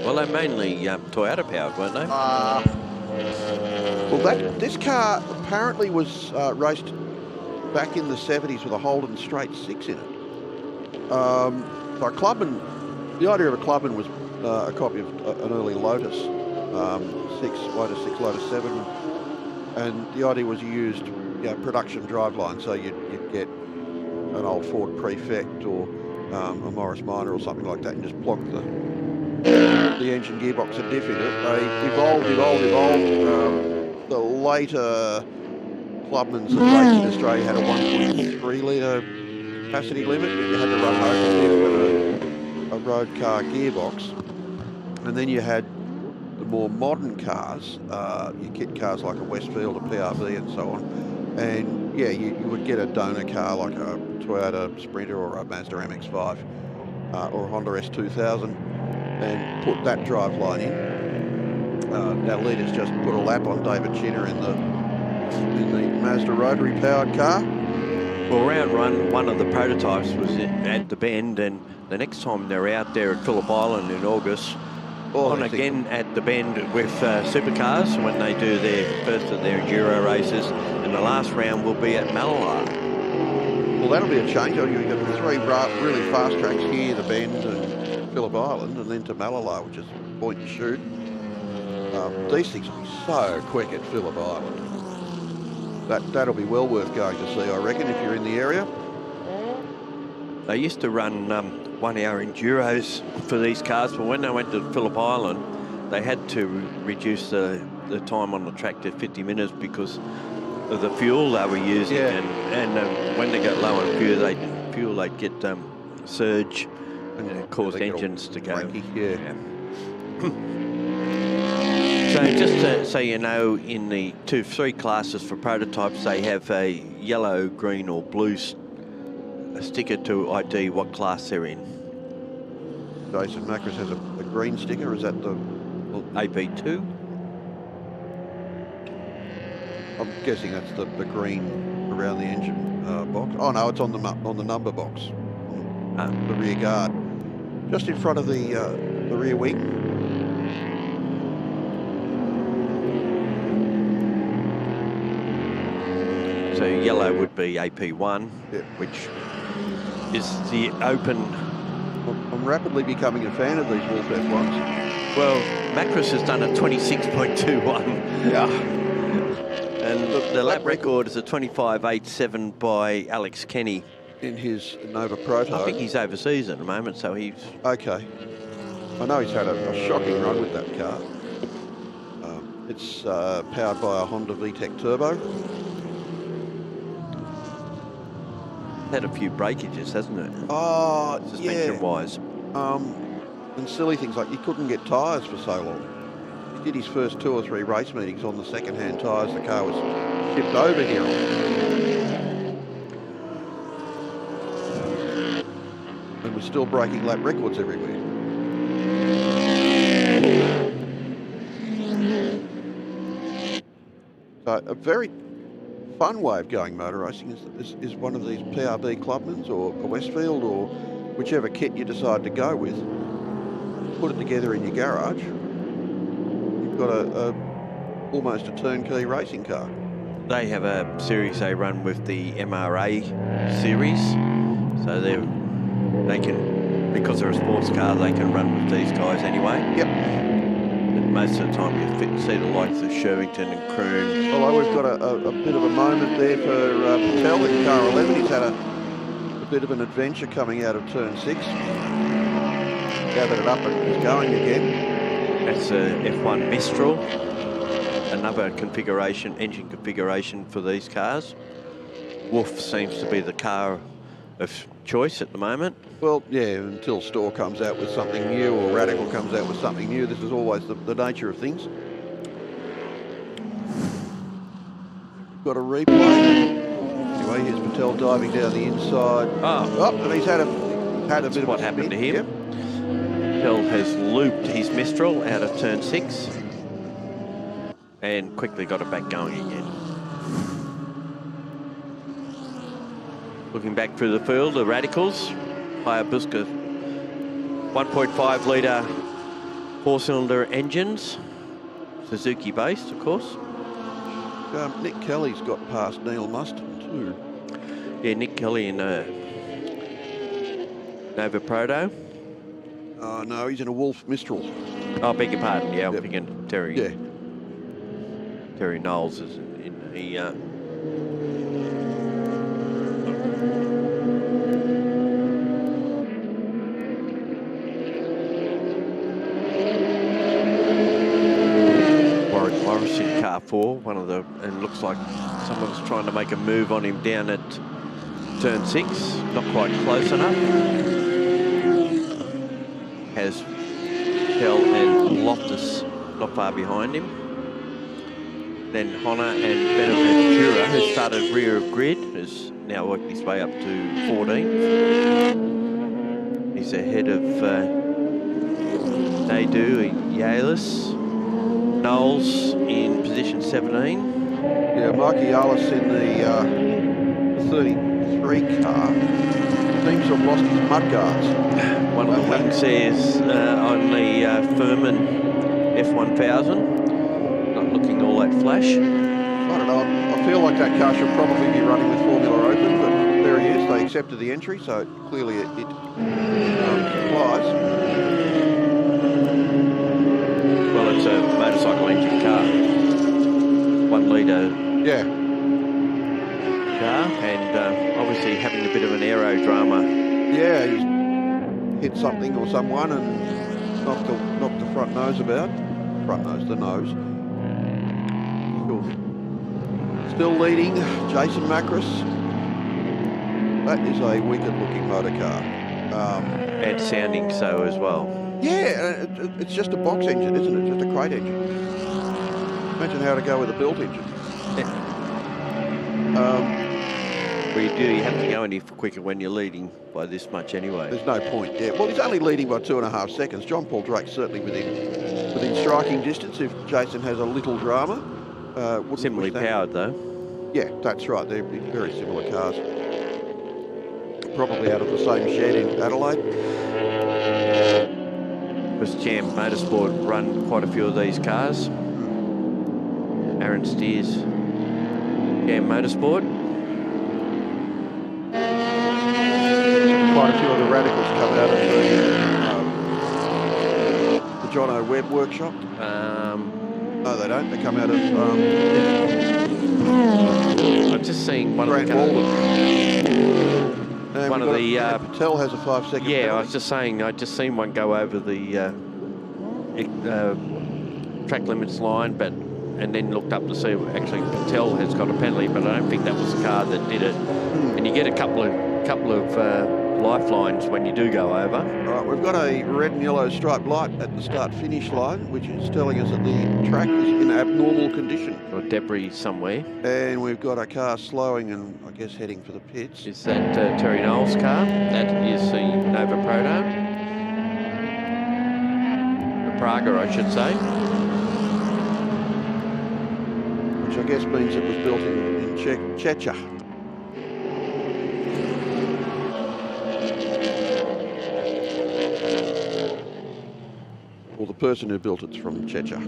Well, they're mainly Toyota powered, weren't they? Well, this car apparently was raced back in the 70s with a Holden Straight 6 in it. So a Clubman, the idea of a Clubman was a copy of an early Lotus, Lotus 6, Lotus 7, and the idea was you used production driveline, so you'd get an old Ford Prefect or a Morris Minor or something like that and just plonk the engine, gearbox and diff in it. They evolved. The later Clubmans that raced in Australia had a 1.3 litre capacity limit, but you had to run open diff and a road car gearbox. And then you had the more modern cars, your kit cars like a Westfield, a PRV and so on. And yeah, you would get a donor car like a Toyota Sprinter or a Mazda MX-5 or a Honda S2000 and put that drive line in. Our leaders just put a lap on David Chinner in the Mazda rotary powered car. Well, round one of the prototypes was at the Bend, and the next time they're out there at Phillip Island in August, on again at the Bend with Supercars when they do their first of their Enduro races, and the last round will be at Mallala. Well, that'll be a change. You've got the three really fast tracks here, the Bend and Phillip Island, and then to Mallala, which is point and shoot. These things will be so quick at Phillip Island. That'll be well worth going to see, I reckon, if you're in the area. They used to run 1 hour enduros for these cars, but when they went to Phillip Island, they had to reduce the time on the track to 50 minutes because of the fuel they were using. Yeah. And when they got low on fuel, they'd get surge and cause engines to go. Cranky, yeah. So So just so you know, in the 2-3 classes for prototypes, they have a yellow, green or blue sticker to ID what class they're in. Jason Macris has a green sticker. Is that the AP2? I'm guessing that's the green around the engine box. Oh no, it's on the number box, the rear guard, just in front of the rear wing. So yellow would be AP1, Yep. which is the open. I'm rapidly becoming a fan of these Wolf F1s. Well, Macris has done a 26.21. Yeah. And the lap record is a 25.87 by Alex Kenny. In his Nova Proto. I think he's overseas at the moment, so he's... Okay. I know he's had a shocking run with that car. It's powered by a Honda VTEC Turbo. Had a few breakages, hasn't it? Oh, Suspension-wise. And silly things like he couldn't get tyres for so long. He did his first 2 or 3 race meetings on the second-hand tyres. The car was tipped over here. And we're still breaking lap records everywhere. So a very fun way of going motor racing is one of these PRB Clubmans or a Westfield or whichever kit you decide to go with. Put it together in your garage. You've got almost a turnkey racing car. They have a series they run with the MRA series, so they can, because they're a sports car, they can run with these guys anyway. Yep. But most of the time you see the likes of Shervington and Kroon. Although we've got a bit of a moment there for Patel in car 11. He's had a bit of an adventure coming out of turn 6. Gathered it up and is going again. That's a F1 Mistral, another configuration, engine configuration for these cars. Wolf seems to be the car of choice at the moment. Well, yeah, until Store comes out with something new or Radical comes out with something new. This is always the nature of things. Got a replay. Anyway, here's Patel diving down the inside. Oh, and he's had a bit of what a happened to spin. him. Yep. Patel has looped his Mistral out of turn 6 and quickly got it back going again. Looking back through the field, the Radicals, Hayabusa 1.5 litre 4-cylinder engines, Suzuki based, of course. Nick Kelly's got past Neil Muston too. Yeah, Nick Kelly in a Nova Proto. No, he's in a Wolf Mistral. Oh, beg your pardon. Yeah, I'm Yep. thinking Terry. Yeah. Terry Knowles is in the. Warwick Morris in car 4, one of the, and looks like someone's trying to make a move on him down at turn 6. Not quite close enough. Has Pell and Loftus not far behind him. Then Honor and Benaventura, who started rear of grid, has now worked his way up to 14th. He's ahead of Nadu, Yalis, Knowles in position 17. Yeah, Mikey Yalis in the 33 car. Seems to have lost his mudguards. One of the wings says on the Furman F1000. Not looking all that flash. I don't know. I feel like that car should probably be running with Formula Open, but there he is. They accepted the entry, so clearly it applies. Well, it's a motorcycle engine car. 1 litre Yeah. car, and obviously having a bit of an aero drama. Yeah, he's hit something or someone and knocked the front nose about. Front nose, the nose. Cool. Still leading, Jason Macris. That is a wicked-looking motor car. And sounding so as well. Yeah, it's just a box engine, isn't it? Just a crate engine. Imagine how to go with a built engine. Well, you have to go any quicker when you're leading by this much anyway. There's no point, yeah. Well, he's only leading by 2.5 seconds. John Paul Drake's certainly within striking distance if Jason has a little drama. Similarly powered, though. Yeah, that's right. They're very similar cars. Probably out of the same shed in Adelaide. Because Jam Motorsport run quite a few of these cars. Aaron steers Jam Motorsport. Quite a few of the radicals come out of the John O. Webb workshop. No, they don't. They come out of I'm just seeing one Grant of the Walden. One of the Patel has a 5-second. yeah, penalty. I was just saying, I just seen one go over the track limits line, and then looked up to see actually Patel has got a penalty, but I don't think that was the car that did it. And you get a couple of lifelines when you do go over. All right, we've got a red and yellow striped light at the start-finish line, which is telling us that the track is in abnormal condition. Or debris somewhere. And we've got a car slowing and I guess heading for the pits. Is that Terry Knowles' car? That is the Nova Proto. The Praga, I should say. Which I guess means it was built in Checha. Well, the person who built it's from Checha.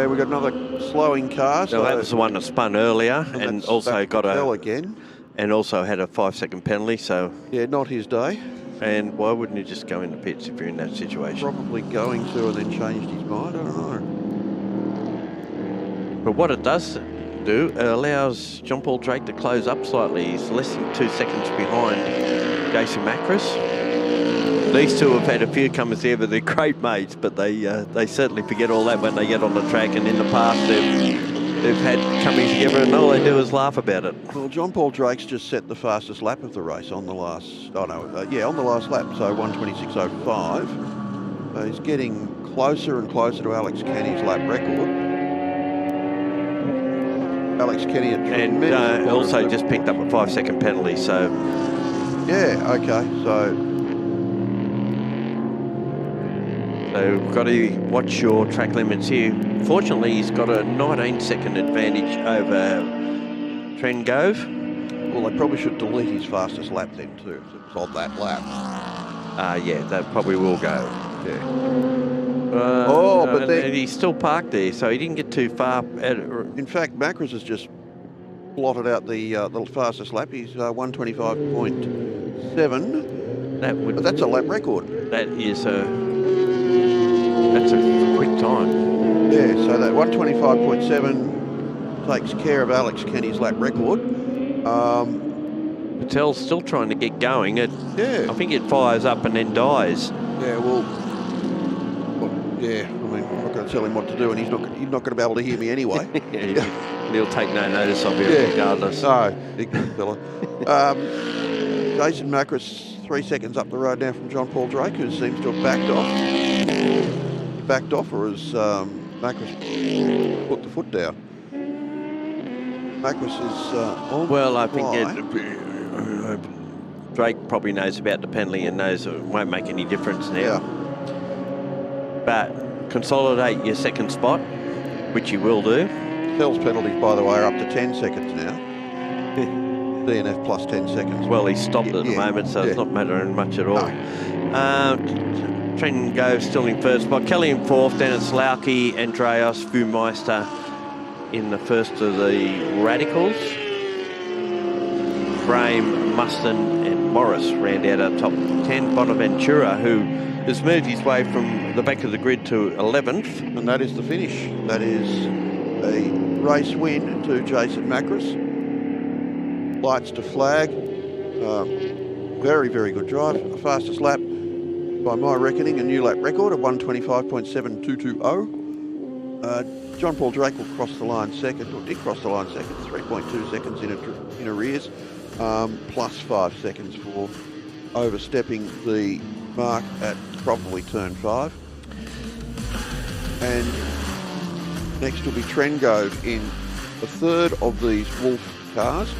We've got another slowing car. So that was the one that spun earlier, and also got Patel again. And also had a 5-second penalty. So yeah, not his day. And why wouldn't you just go in the pits if you're in that situation? Probably going to, and then changed his mind. I don't know. But what it does do, it allows John Paul Drake to close up slightly. He's less than 2 seconds behind Jason Macris. These two have had a few comers here, but they're great mates, but they certainly forget all that when they get on the track, and in the past they've had coming together and all they do is laugh about it. Well, John Paul Drake's just set the fastest lap of the race on the last, on the last lap, so 1:26.05. He's getting closer and closer to Alex Kenny's lap record. Alex Kenny at tremendous and also just picked up a 5-second penalty, so... Yeah, okay, so you've got to watch your track limits here. Fortunately, he's got a 19-second advantage over Trengove. Well, they probably should delete his fastest lap then too, if it was on that lap. Yeah, that probably will go. Yeah. But then he's still parked there, so he didn't get too far. In fact, Macris has just blotted out the fastest lap. He's 1:25.7. But that's a lap record. That's a quick time. Yeah, so that 1:25.7 takes care of Alex Kenny's lap record. Patel's still trying to get going. I think it fires up and then dies. Yeah, well, yeah. I mean, I'm not going to tell him what to do, and he's not going to be able to hear me anyway. He'll take no notice of you regardless. No, ignorant fella. Jason Macris 3 seconds up the road now from John Paul Drake, who seems to have backed off, or has Macris put the foot down? Macris is on. Well, I think Drake probably knows about the penalty and knows it won't make any difference now. Yeah. But consolidate your second spot, which you will do. Phil's penalties, by the way, are up to 10 seconds now. DNF plus 10 seconds. Well, he's stopped at the moment, so it's not mattering much at all. Trenton Gove still in first spot. Kelly in fourth, then it's Lauke, Andreas, Fumeister in the first of the Radicals. Brame, Mustin and Morris round out our top 10. Bonaventura, who has moved his way from the back of the grid to 11th. And that is the finish. That is a race win to Jason Macris. Lights to flag. Very, very good drive. Fastest lap, by my reckoning, a new lap record of 1:25.7220. John Paul Drake will cross the line second, or did cross the line second, 3.2 seconds in arrears, plus 5 seconds for overstepping the mark at probably turn 5. And Next will be Trengove in the third of these Wolf cars,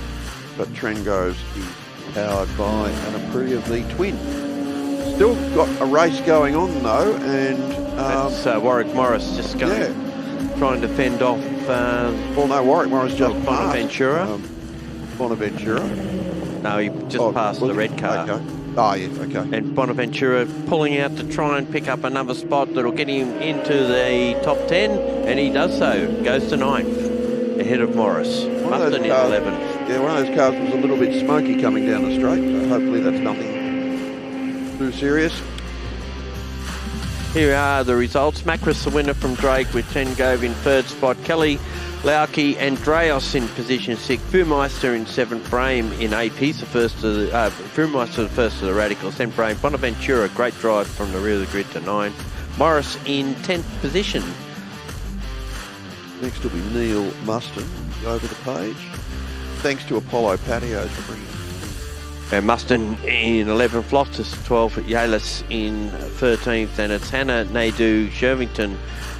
but Trengove's is powered by an Aprilia V twin. Still got a race going on though, and that's Warwick Morris just going, trying to fend off. Well, no, Warwick Morris just Bonaventura. Bonaventura. No, he just passed the red car. Okay. Oh, yeah, okay. And Bonaventura pulling out to try and pick up another spot that'll get him into the top 10, and he does so. Goes to 9th, ahead of Morris. Mustin in 11th. Yeah, one of those cars was a little bit smoky coming down the straight, so hopefully that's nothing too serious. Here are the results. Macris the winner from Drake with Trengove in 3rd spot. Kelly, Lauke and Dreos in position 6. Fumeister in 7th. Brame in 8th. He's the first of the Fumeister the first of the Radicals. Then Brame. Bonaventura, great drive from the rear of the grid to 9th. Morris in 10th position. Next will be Neil Mustin over the page. Thanks to Apollo Patios for bringing it. And Mustin in 11th. Loftus 12th. Yalis in 13th. And it's Hannah Naidu Shervington,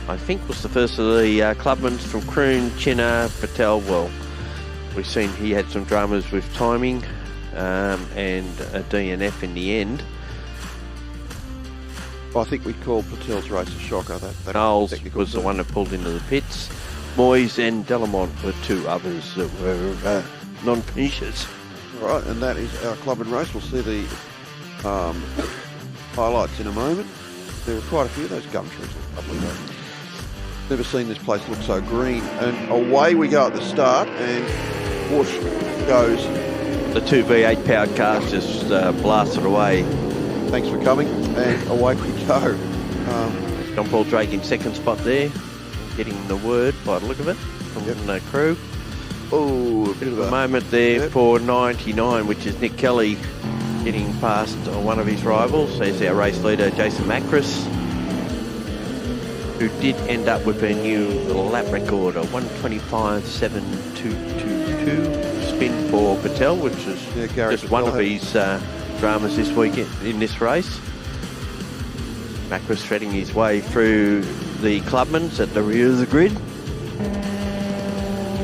I think, was the first of the Clubmans from Kroon, Chinna, Patel. Well, we've seen he had some dramas with timing and a DNF in the end. I think we called Patel's race a shocker. Knowles was the one that pulled into the pits. Moyes and Delamont were 2 others that were non-finishers. All right, and that is our Clubman race. We'll see the highlights in a moment. There were quite a few of those gum trees. Lovely, though. Never seen this place look so green. And away we go at the start, and whoosh goes. The 2 V8 powered cars just blasted away. Thanks for coming, and away we go. John Paul Drake in 2nd spot there, getting the word by the look of it from the crew. Oh, a bit of a moment there for 99, which is Nick Kelly getting past one of his rivals. There's our race leader, Jason Macris, who did end up with a new lap record, a 125.7222 spin for Patel, which is just one of his dramas this week in this race. Macris threading his way through the Clubmans at the rear of the grid.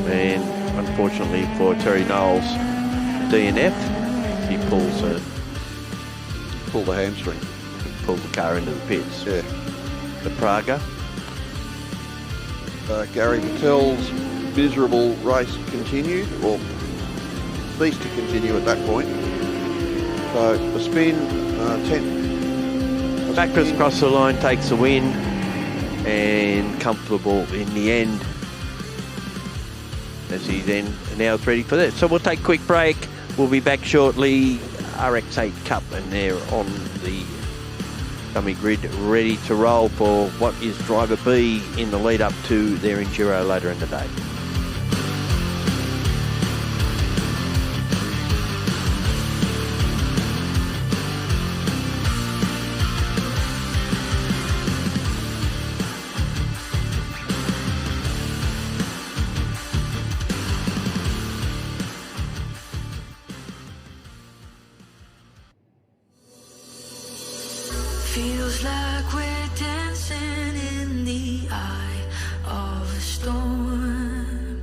And unfortunately for Terry Knowles, DNF, he pulled the hamstring. Pulled the car into the pits. Yeah. The Praga. Gary Patel's miserable race continued, or ceased to continue at that point. So the spin, 10th. Macris across the line, takes the win, and comfortable in the end, as he then now is ready for that. So we'll take a quick break. We'll be back shortly. RX-8 Cup, and they're on the dummy grid, ready to roll for what is driver B in the lead up to their Enduro later in the day. Feels like we're dancing in the eye of a storm.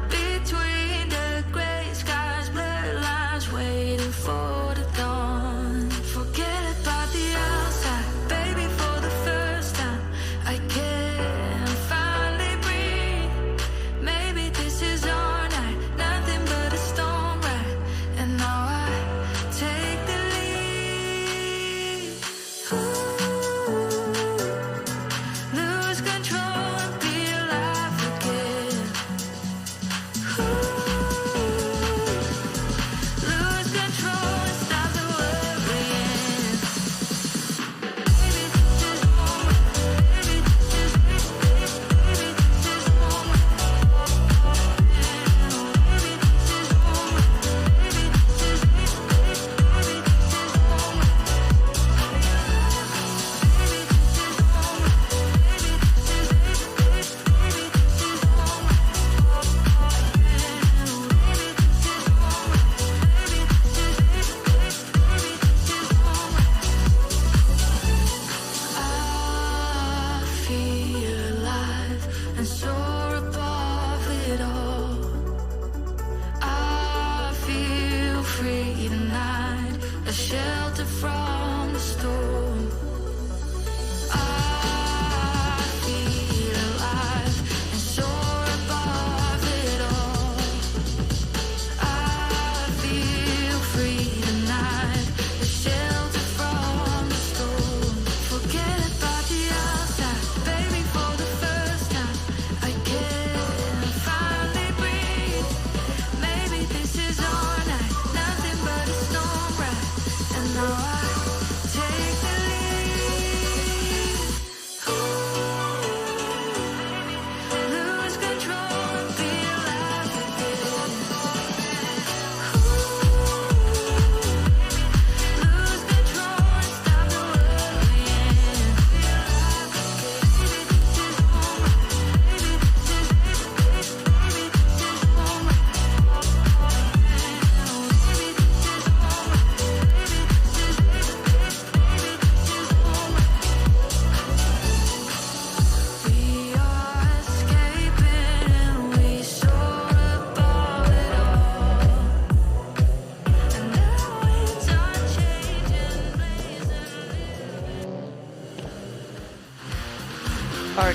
Between the grey skies, blurred lines, waiting for the dawn. Forget about the outside, baby, for the first time. I can finally breathe. Maybe this is our night, nothing but a storm ride. And now I take the lose control and be alive again. Lose control and stop the worrying. Baby, this is moment. Baby, this is moment. Baby, this is moment. Baby, this is moment. Baby, this is moment.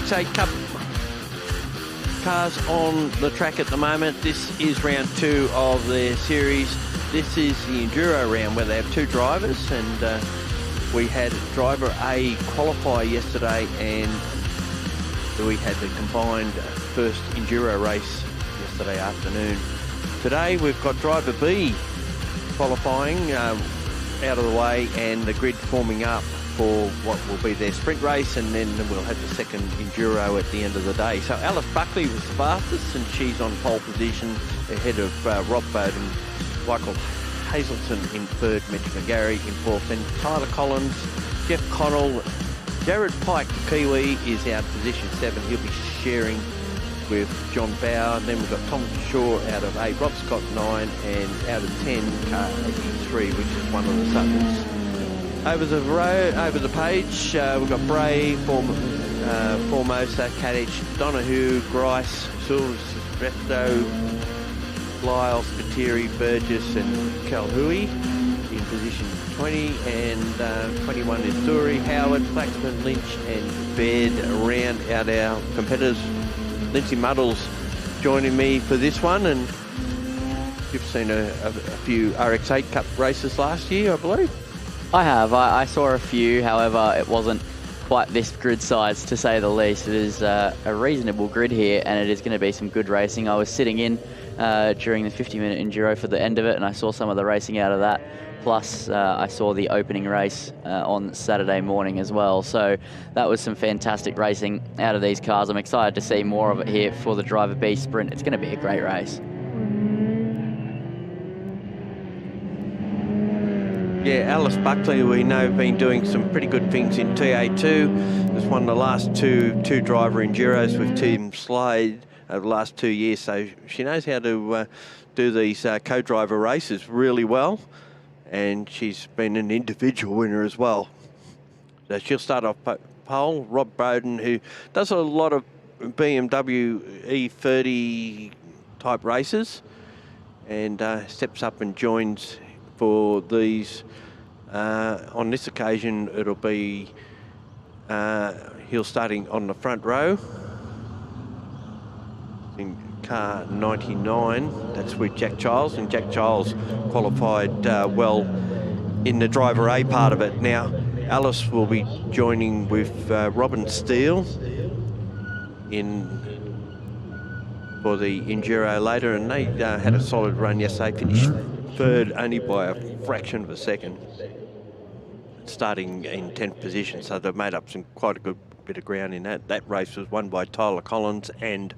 RX-8 Cup cars on the track at the moment. This is round 2 of their series. This is the Enduro round where they have 2 drivers, and we had driver A qualify yesterday, and we had the combined first Enduro race yesterday afternoon. Today we've got driver B qualifying out of the way, and the grid forming up for what will be their sprint race, and then we'll have the second Enduro at the end of the day. So Alice Buckley was fastest, and she's on pole position ahead of Rob Bowden, Michael Hazelton in third, Mitch McGarry in fourth, and Tyler Collins, Jeff Connell, Jared Pike, the Kiwi, is out of position 7. He'll be sharing with John Bauer. And then we've got Tom Shaw out of 8, Rob Scott 9, and out of 10, car 83, which is one of the Suttons. Over the page, we've got Bray, Formosa, Kadich, Donahue, Grice, Silvers, Resto, Lyle, Spiteri, Burgess, and Calhui in position 20, and 21 is Dury, Howard, Flaxman, Lynch, and Baird round out our competitors. Lindsay Muddles joining me for this one, and you've seen a few RX-8 Cup races last year, I believe. I have. I saw a few, however, it wasn't quite this grid size, to say the least. It is a reasonable grid here, and it is going to be some good racing. I was sitting in during the 50-minute Enduro for the end of it, and I saw some of the racing out of that. Plus, I saw the opening race on Saturday morning as well. So that was some fantastic racing out of these cars. I'm excited to see more of it here for the Driver B Sprint. It's going to be a great race. Yeah, Alice Buckley, we know, been doing some pretty good things in TA2. Has won the last two driver Enduros with Team Slade over the last 2 years. So she knows how to do these co-driver races really well. And she's been an individual winner as well. So she'll start off pole. Rob Bowden, who does a lot of BMW E30 type races, and steps up and joins for these. On this occasion, it'll be he'll starting on the front row in car 99. That's with Jack Giles, and Jack Giles qualified well in the driver A part of it. Now Alice will be joining with Robin Steele for the Enduro later, and they had a solid run yesterday. Finished third only by a fraction of a second, starting in 10th position, so they've made up quite a good bit of ground in that. That race was won by Tyler Collins and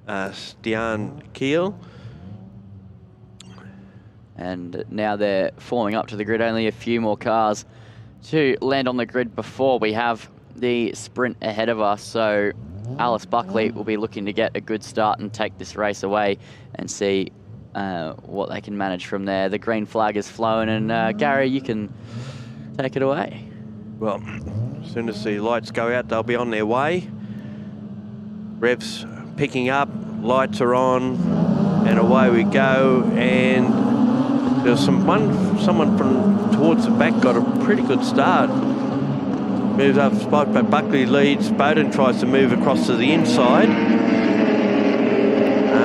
Stian Keel. And now they're forming up to the grid. Only a few more cars to land on the grid before we have the sprint ahead of us. So Alice Buckley will be looking to get a good start and take this race away and see what they can manage from there. The green flag is flown, and Gary, you can take it away. Well, as soon as the lights go out, they'll be on their way. Revs picking up, lights are on, and away we go. And there's someone from towards the back got a pretty good start. Moves up spot, but Buckley leads. Bowden tries to move across to the inside.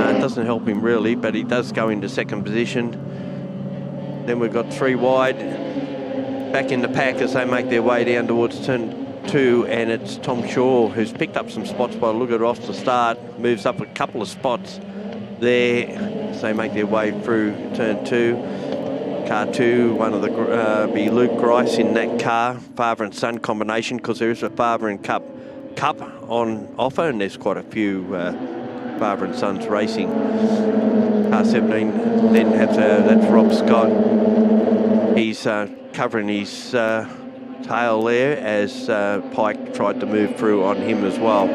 It doesn't help him really, but he does go into second position. Then we've got 3 wide. Back in the pack as they make their way down towards turn 2, and it's Tom Shaw who's picked up some spots by the look at it off the start. Moves up a couple of spots there as they make their way through turn 2. Car 2, one of the be Luke Grice in that car, father and son combination, because there is a father and cup on offer, and there's quite a few father and sons racing. Car 17 then has that's Rob Scott. He's covering his tail there as Pike tried to move through on him as well.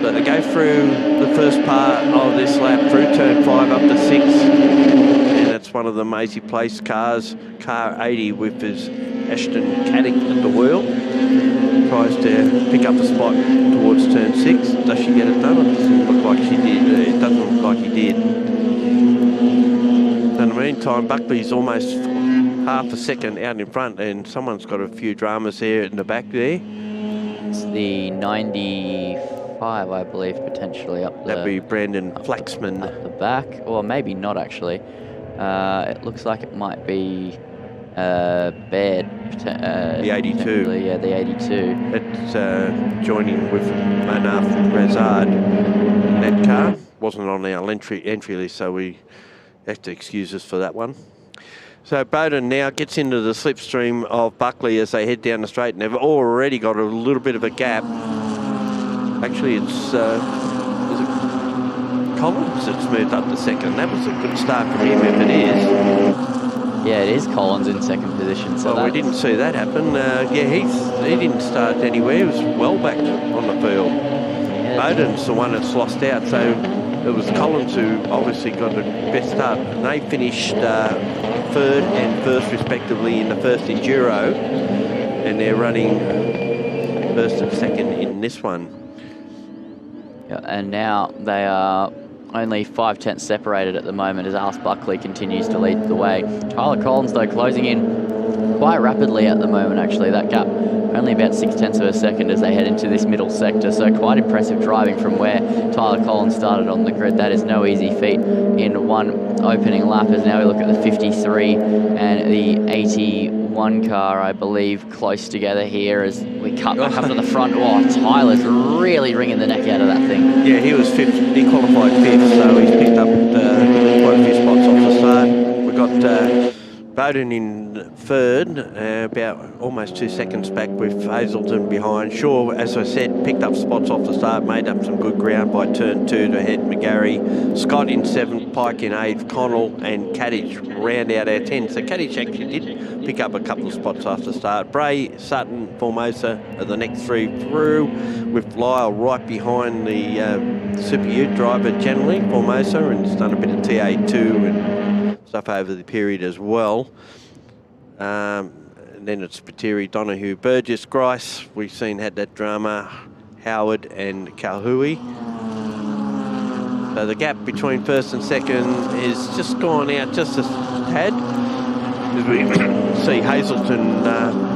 But they go through the first part of this lap through turn 5 up to 6, and it's one of the Maisie Place cars, car 80 with his Ashton Caddick at the wheel. Tries to pick up the spot towards turn 6. Does she get it done? It doesn't look like she did. It doesn't look like he did. In the meantime, Buckley's almost half a second out in front, and someone's got a few dramas there in the back there. It's the 94 5, I believe, potentially up the... That'd be Brandon Flaxman. Up the back, or maybe not actually. It looks like it might be Baird. The 82. Yeah, the 82. It's joining with Manaf Razard in that car. Wasn't on our entry list, so we have to excuse us for that one. So Bowden now gets into the slipstream of Buckley as they head down the straight, and they've already got a little bit of a gap. Actually, it's is it Collins that's moved up to second. That was a good start from him, if it is. Yeah, it is Collins in second position. So well, we didn't see that happen. Yeah, he didn't start anywhere. He was well back on the field. Yeah. Bowden's the one that's lost out, so it was Collins who obviously got the best start. And they finished third and first respectively in the first Enduro, and they're running first and second in this one. Yeah, and now they are only 5/10 separated at the moment as Alice Buckley continues to lead the way. Tyler Collins, though, closing in quite rapidly at the moment, actually. That gap only about 0.6 of a second as they head into this middle sector. So quite impressive driving from where Tyler Collins started on the grid. That is no easy feat in one opening lap, as now we look at the 53 and the 81 car, I believe, close together here as we cut back up to the front. Oh, Tyler's really wringing the neck out of that thing. Yeah, he was fifth. He qualified fifth, so he's picked up quite a few spots off the start. We've got Bowden in third, about almost 2 seconds back with Hazelton behind. Shaw, as I said, picked up spots off the start, made up some good ground by turn 2 to head McGarry. Scott in 7th, Pike in 8th, Connell and Kadich round out our 10. So Kadich actually did pick up a couple of spots after start. Bray, Sutton, Formosa are the next 3 through, with Lyle right behind the Super Ute driver generally, Formosa, and he's done a bit of TA2 and stuff over the period as well. And then it's Spiteri, Donahue, Burgess, Grice. We've seen had that drama, Howard and Calhoui. So the gap between first and second is just gone out just a tad. As we see Hazelton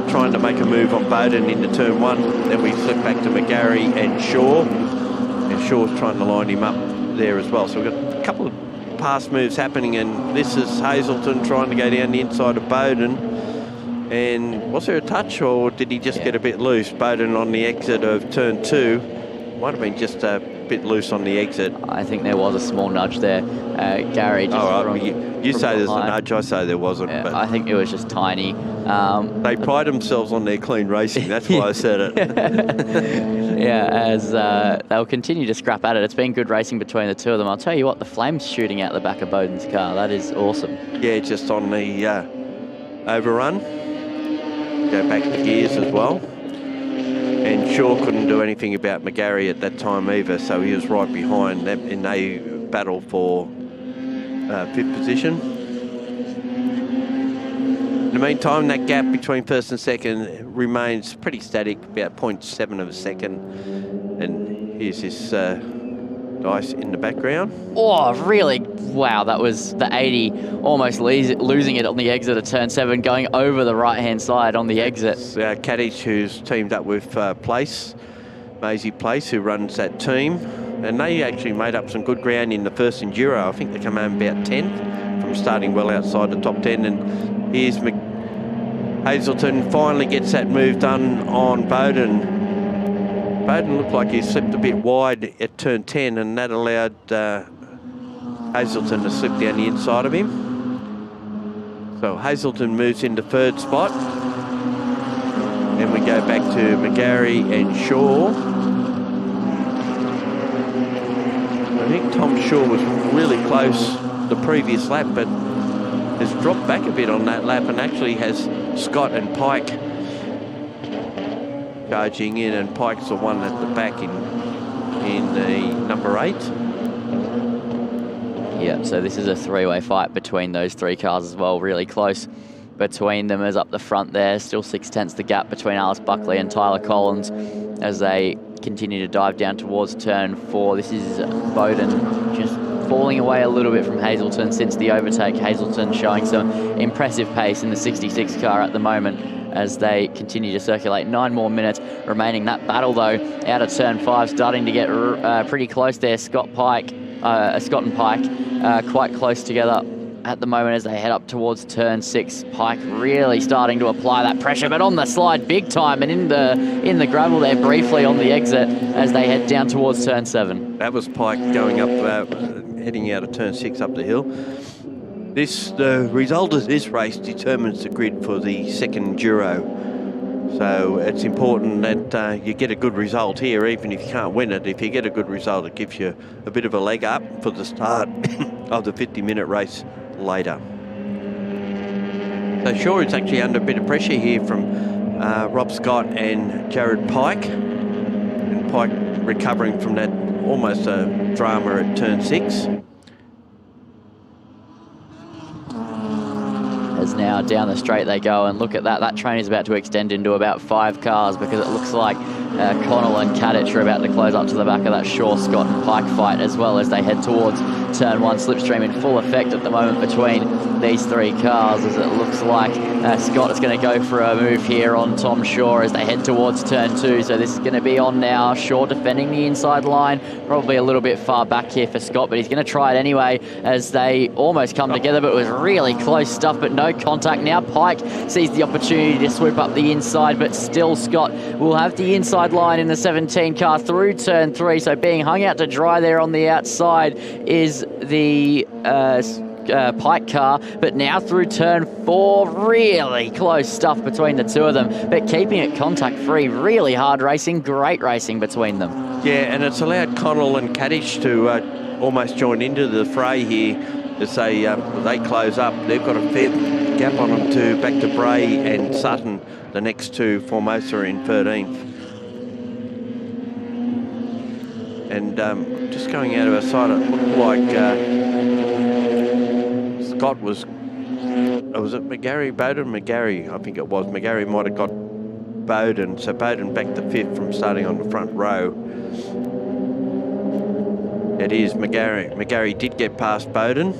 trying to make a move on Bowden into turn 1. Then we slip back to McGarry and Shaw. And Shaw's trying to line him up there as well. So we've got a couple of pass moves happening, and this is Hazelton trying to go down the inside of Bowden. And was there a touch, or did he just get a bit loose? Bowden on the exit of turn 2 might have been just a bit loose on the exit. I think there was a small nudge there. Gary just you say there's a nudge, I say there wasn't. Yeah, but I think it was just tiny. They pride themselves on their clean racing, that's why I said it. Yeah, as they'll continue to scrap at it. It's been good racing between the two of them. I'll tell you what, the flames shooting out the back of Bowden's car, that is awesome. Yeah, just on the overrun. Go back to gears as well. And Shaw couldn't do anything about McGarry at that time either, so he was right behind them in a battle for 5th position. In the meantime, that gap between first and second remains pretty static, about 0.7 of a second. And here's this Dice in the background. Oh, really? Wow, that was the 80, almost losing it on the exit of turn 7, going over the right-hand side on the exit. Kadich, who's teamed up with Maisie Place, who runs that team. And they actually made up some good ground in the first Enduro. I think they come home about 10th from starting well outside the top 10. And here's Hazelton finally gets that move done on Bowden. Bowden looked like he slipped a bit wide at turn 10, and that allowed Hazelton to slip down the inside of him. So Hazelton moves into 3rd spot. Then we go back to McGarry and Shaw. I think Tom Shaw was really close the previous lap, but has dropped back a bit on that lap and actually has Scott and Pike charging in, and Pike's the one at the back in the number 8. Yeah, so this is a 3-way fight between those 3 cars as well, really close between them as up the front there. Still 0.6 the gap between Alice Buckley and Tyler Collins as they continue to dive down towards turn 4. This is Bowden just falling away a little bit from Hazelton since the overtake. Hazelton showing some impressive pace in the 66 car at the moment as they continue to circulate. 9 more minutes remaining. That battle, though, out of turn 5, starting to get pretty close there. Scott and Pike quite close together at the moment as they head up towards turn 6. Pike really starting to apply that pressure, but on the slide big time, and in the gravel there briefly on the exit as they head down towards turn 7. That was Pike going up, heading out of turn 6 up the hill. The result of this race determines the grid for the second Enduro. So it's important that you get a good result here, even if you can't win it. If you get a good result, it gives you a bit of a leg up for the start of the 50-minute race later. So sure, it's actually under a bit of pressure here from Rob Scott and Jared Pike. And Pike recovering from that almost a drama at turn 6. As now down the straight they go, and look at that. That train is about to extend into about 5 cars because it looks like Connell and Kadich are about to close up to the back of that Shaw, Scott and Pike fight, as well as they head towards turn 1. Slipstream in full effect at the moment between these 3 cars, as it looks like Scott is going to go for a move here on Tom Shaw as they head towards turn 2. So this is going to be on now. Shaw defending the inside line, probably a little bit far back here for Scott, but he's going to try it anyway as they almost come together, but it was really close stuff, but no contact. Now Pike sees the opportunity to swoop up the inside, but still Scott will have the inside line in the 17 car through turn 3. So being hung out to dry there on the outside is the Pike car, but now through turn 4, really close stuff between the two of them, but keeping it contact free. Really hard racing, great racing between them. Yeah, and it's allowed Connell and Kadich to almost join into the fray here as they close up. They've got a fair gap on them to back to Bray and Sutton, the next two, Formosa in 13th. And just going out of our side, it looked like Scott was it McGarry, Bowden? McGarry, I think it was. McGarry might have got Bowden, so Bowden back to 5th from starting on the front row. It is McGarry. McGarry did get past Bowden.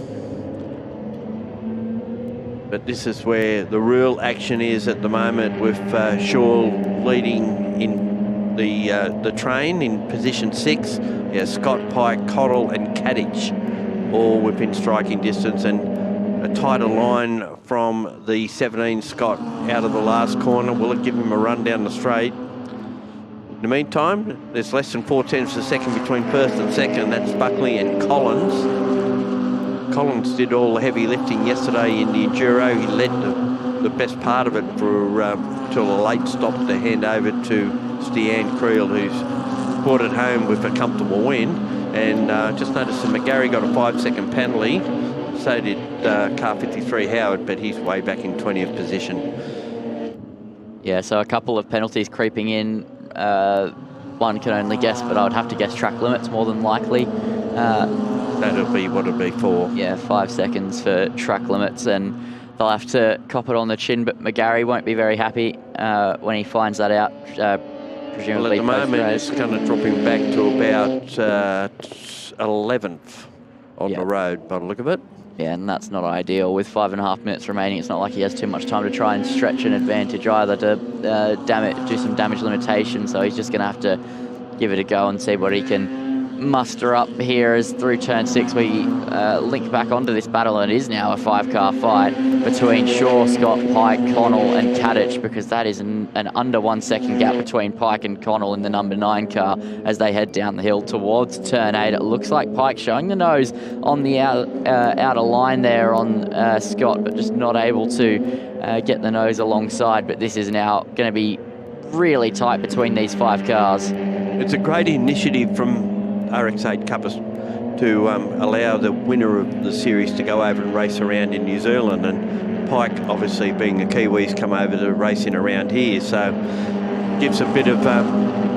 But this is where the real action is at the moment, with Shaw leading in the train in position 6. Yeah, Scott, Pike, Connell and Kadich all within striking distance, and a tighter line from the 17 Scott out of the last corner. Will it give him a run down the straight? In the meantime, there's less than 4/10 of a second between first and second. That's Buckley and Collins. Collins did all the heavy lifting yesterday in the Enduro. He led the best part of it for till a late stop to hand over to Stian Creel, who's brought it home with a comfortable win. And just noticed that McGarry got a 5-second penalty. So did car 53 Howard, but he's way back in 20th position. Yeah, so a couple of penalties creeping in. One can only guess, but I would have to guess track limits more than likely. That'll be what it'll be for. Yeah, 5 seconds for track limits, and they'll have to cop it on the chin, but McGarry won't be very happy when he finds that out. Presumably well, at the moment, it's going to drop him back to about 11th on the road, by the look of it. Yeah, and that's not ideal. With 5.5 minutes remaining, it's not like he has too much time to try and stretch an advantage either to do some damage limitation. So he's just going to have to give it a go and see what he can muster up here as through turn 6 we link back onto this battle, and it is now a 5-car fight between Shaw, Scott, Pike, Connell and Kadich, because that is an under 1 second gap between Pike and Connell in the number 9 car as they head down the hill towards turn 8. It looks like Pike showing the nose on the outer line there on Scott, but just not able to get the nose alongside. But this is now going to be really tight between these 5 cars. It's a great initiative from RX-8 Cup to allow the winner of the series to go over and race around in New Zealand, and Pike, obviously being a Kiwi's, come over to racing around here, so gives a bit of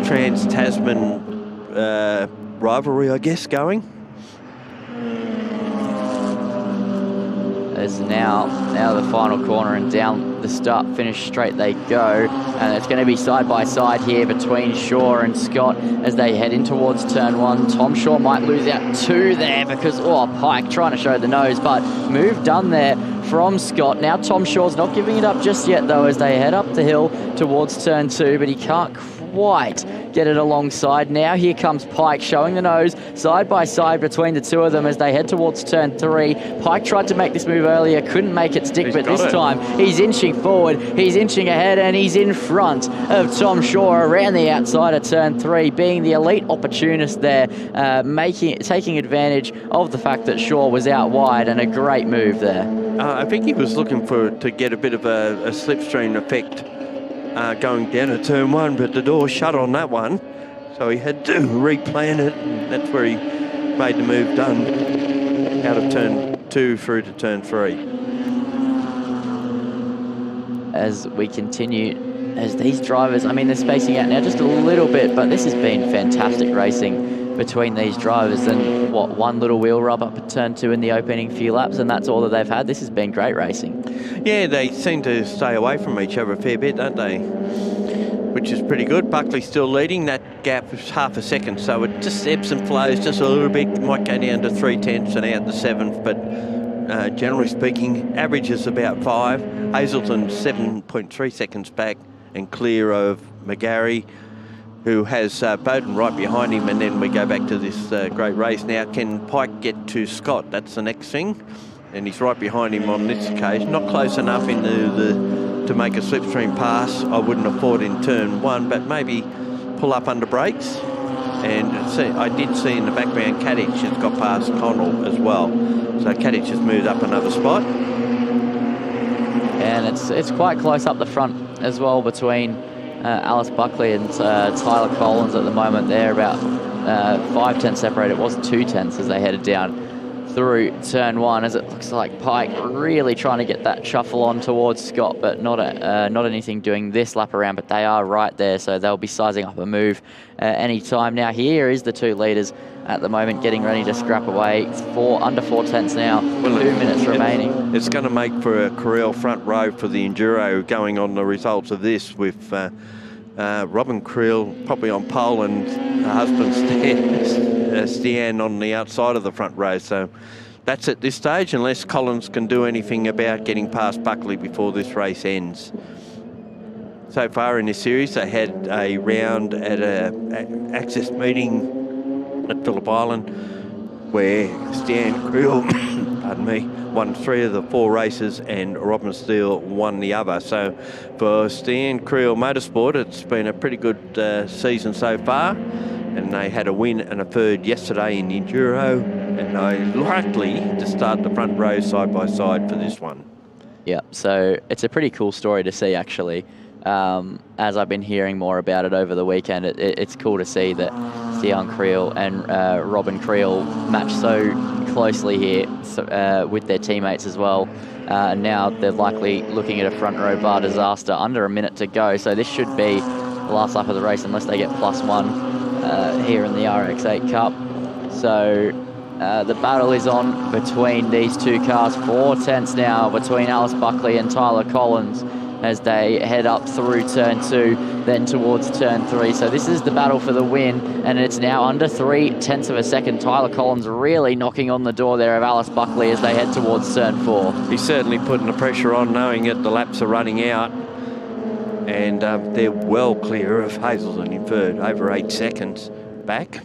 trans-Tasman rivalry, I guess, going. As now the final corner, and down the start finish straight they go, and it's going to be side by side here between Shaw and Scott as they head in towards turn 1. Tom Shaw might lose out 2 there because Pike trying to show the nose, but move done there from Scott. Now Tom Shaw's not giving it up just yet though as they head up the hill towards turn 2, but he can't quite get it alongside. Now here comes Pike showing the nose side by side between the two of them as they head towards turn 3. Pike tried to make this move earlier, couldn't make it stick, but this time he's inching forward, he's inching ahead, and he's in front of Tom Shaw around the outside of turn 3, being the elite opportunist there, taking advantage of the fact that Shaw was out wide, and a great move there. I think he was looking to get a bit of a slipstream effect going down to turn 1, but the door shut on that one, so he had to replan it, and that's where he made the move done out of turn 2 through to turn 3. As we continue, as these drivers, I mean, they're spacing out now just a little bit, but this has been fantastic racing between these drivers, and one little wheel rub up at turn 2 in the opening few laps, and that's all that they've had. This has been great racing. Yeah, they seem to stay away from each other a fair bit, don't they? Which is pretty good. Buckley's still leading. That gap is half a second, so it just ebbs and flows just a little bit. It might go down to 3/10 and out to 7th, but generally speaking, average is about 5. Hazelton 7.3 seconds back and clear of McGarry, who has Bowden right behind him, and then we go back to this great race. Now, can Pike get to Scott? That's the next thing, and he's right behind him on this occasion. Not close enough to make a slipstream pass. I wouldn't have thought in turn 1, but maybe pull up under brakes. And I did see in the background Catich has got past Connell as well, so Catich has moved up another spot. And it's quite close up the front as well between Alice Buckley and Tyler Collins at the moment. They're about 5 tenths separated. It was 2 tenths as they headed down through turn 1, as it looks like Pike really trying to get that shuffle on towards Scott, but not anything doing this lap around, but they are right there, so they'll be sizing up a move any time. Now here is the 2 leaders at the moment getting ready to scrap away. It's under 4 tenths now, 2 minutes remaining. It's going to make for a Carell front row for the Enduro going on the results of this, with Robin Creel probably on pole and her husband Stian on the outside of the front row. So that's at this stage, unless Collins can do anything about getting past Buckley before this race ends. So far in this series, they had a round at an access meeting at Phillip Island where Stian Creel pardon me, won 3 of the 4 races and Robin Steele won the other. So for Stian Creel Motorsport, it's been a pretty good season so far, and they had a win and a 3rd yesterday in the Enduro, and they're likely to start the front row side by side for this one. Yeah, so it's a pretty cool story to see, actually. As I've been hearing more about it over the weekend, it's cool to see that Stian Creel and Robin Creel match so closely here with their teammates as well. Now they're likely looking at a front row bar disaster, under a minute to go, so this should be the last lap of the race unless they get +1 here in the RX-8 Cup. So the battle is on between these 2 cars. 4 tenths now between Alice Buckley and Tyler Collins as they head up through turn 2, then towards turn 3. So this is the battle for the win, and it's now under 3 tenths of a second. Tyler Collins really knocking on the door there of Alice Buckley as they head towards turn 4. He's certainly putting the pressure on, knowing that the laps are running out, and they're well clear of Hazelton in 3rd, over 8 seconds back.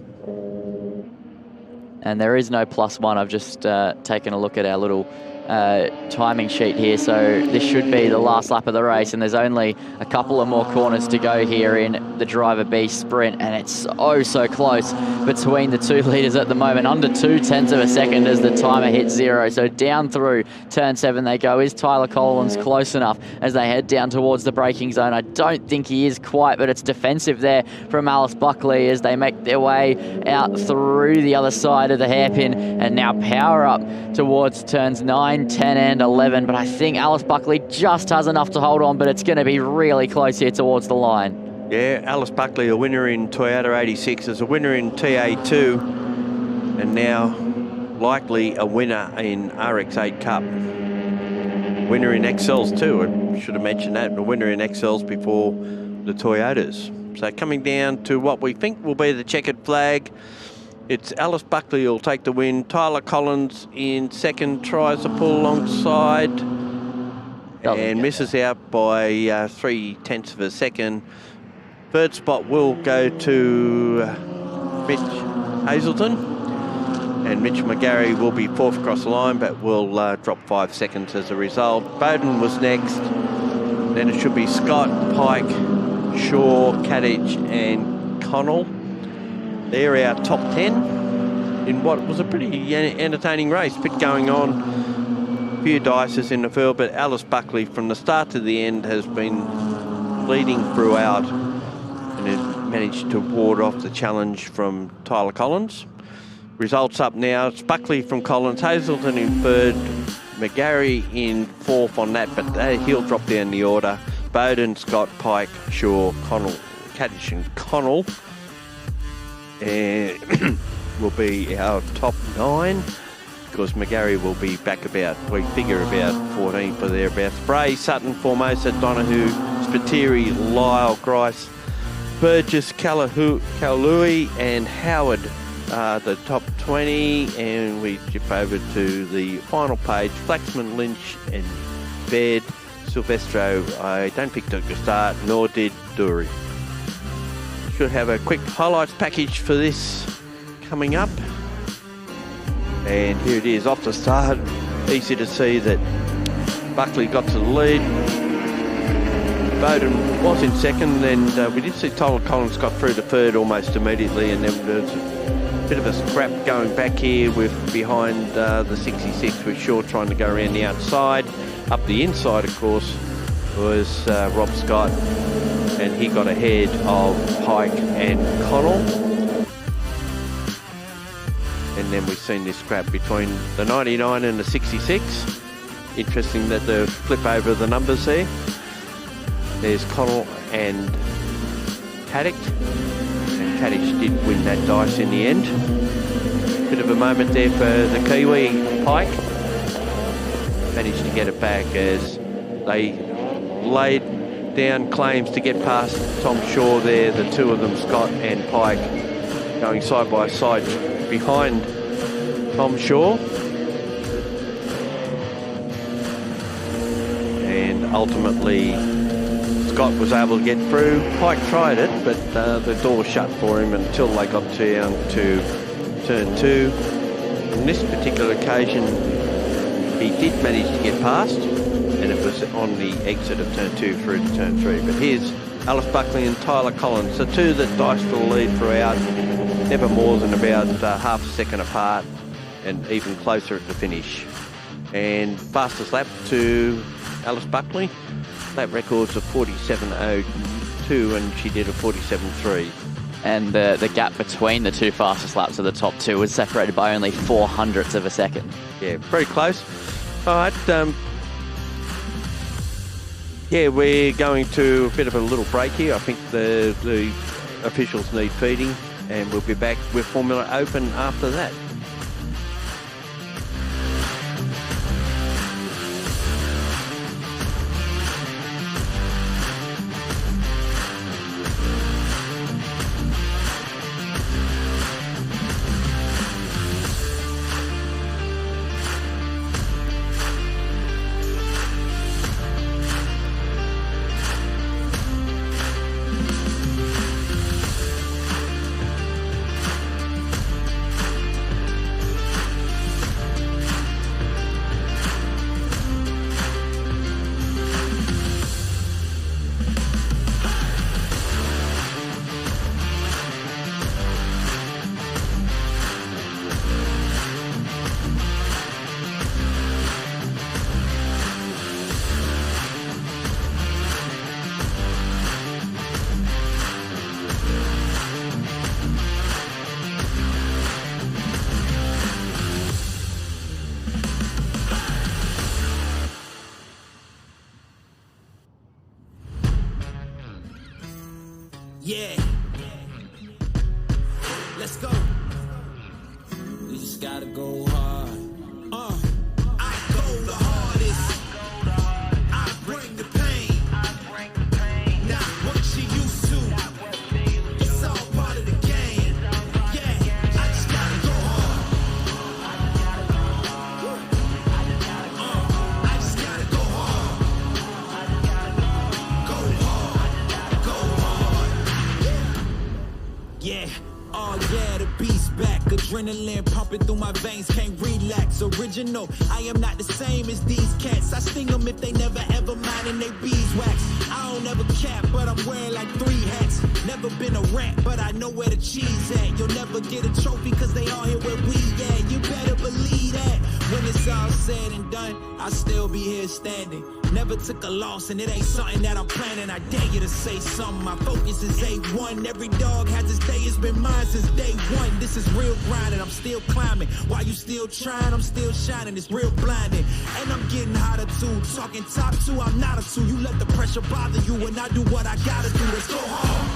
And there is no +1. I've just taken a look at our little timing sheet here, so this should be the last lap of the race, and there's only a couple of more corners to go here in the Driver B sprint, and it's so close between the 2 leaders at the moment, under 2 tenths of a second as the timer hits 0. So down through turn 7 they go. Is Tyler Collins close enough as they head down towards the braking zone? I don't think he is quite, but it's defensive there from Alice Buckley as they make their way out through the other side of the hairpin, and now power up towards turns 9, 10 and 11, but I think Alice Buckley just has enough to hold on, but it's going to be really close here towards the line. Yeah, Alice Buckley, a winner in Toyota 86, is a winner in TA2, and now likely a winner in RX-8 Cup. winner in XLs too. I should have mentioned that. A winner in XLs before the Toyotas. So coming down to what we think will be the checkered flag. It's Alice Buckley who'll take the win. Tyler Collins in second, tries to pull alongside and misses out by 0.3 of a second. Third spot will go to Mitch Hazelton, and Mitch McGarry will be fourth across the line, but will drop 5 seconds as a result. Bowden was next. Then it should be Scott, Pike, Shaw, Kadich and Connell. They're our top 10 in what was a pretty entertaining race. Bit going on, a few dices in the field, but Alice Buckley from the start to the end has been leading throughout and has managed to ward off the challenge from Tyler Collins. Results up now, it's Buckley from Collins, Hazelton in third, McGarry in fourth on that, but he'll drop down the order. Bowden, Scott, Pike, Shaw, Connell, Kadich and Connell will be our top 9, because McGarry will be back about, we figure about 14th or thereabouts. Bray, Sutton, Formosa, Donahue, Spiteri, Lyle, Grice, Burgess, Kaului and Howard are the top 20, and we skip over to the final page. Flaxman, Lynch and Baird. Silvestro, I don't think took a start, nor did Dury. Should have a quick highlights package for this coming up. And here it is off the start. Easy to see that Buckley got to the lead. Bowden was in second, and we did see Tyler Collins got through to third almost immediately, and then there was a bit of a scrap going back here with behind the 66 with Shaw trying to go around the outside. Up the inside, of course, was Rob Scott, and he got ahead of Pike and Connell. And then we've seen this scrap between the 99 and the 66. Interesting that they flip over the numbers there. There's Connell and Haddock, and Kadich did win that dice in the end. Bit of a moment there for the Kiwi, Pike. Managed to get it back as they laid down claims to get past Tom Shaw there, the two of them, Scott and Pike, going side by side behind Tom Shaw. And ultimately Scott was able to get through. Pike tried it, but the door was shut for him until they got down to turn 2. On this particular occasion, he did manage to get past, and it was on the exit of turn 2 through to turn 3. But here's Alice Buckley and Tyler Collins, the two that diced for the lead throughout, never more than about half a second apart, and even closer at the finish. And fastest lap to Alice Buckley, lap records of 47.02, and she did a 47.3. And the gap between the two fastest laps of the top two was separated by only 0.04 of a second. Yeah, very close. All right, yeah, we're going to a bit of a little break here. I think the officials need feeding, and we'll be back with Formula Open after that. Yeah. Let's go. We just gotta go hard. I go the hardest. Adrenaline pumping through my veins, can't relax. Original, I am not the same as these cats. I sting them if they never ever mind and they beeswax. I don't ever cap, but I'm wearing like 3 hats. Never been a rat, but I know where the cheese at. You'll never get a trophy cause they all here where we at. You better believe that. When it's all said and done, I'll still be here standing. Never took a loss and it ain't something that I'm planning. I dare you to say something, my focus is A1. Every dog has its day, it's been mine since day one. This is real grind and I'm still climbing. While you still trying, I'm still shining, it's real blinding. And I'm getting hotter too, talking top 2, I'm not a 2. You let the pressure bother you and I do what I gotta do, let's go hard.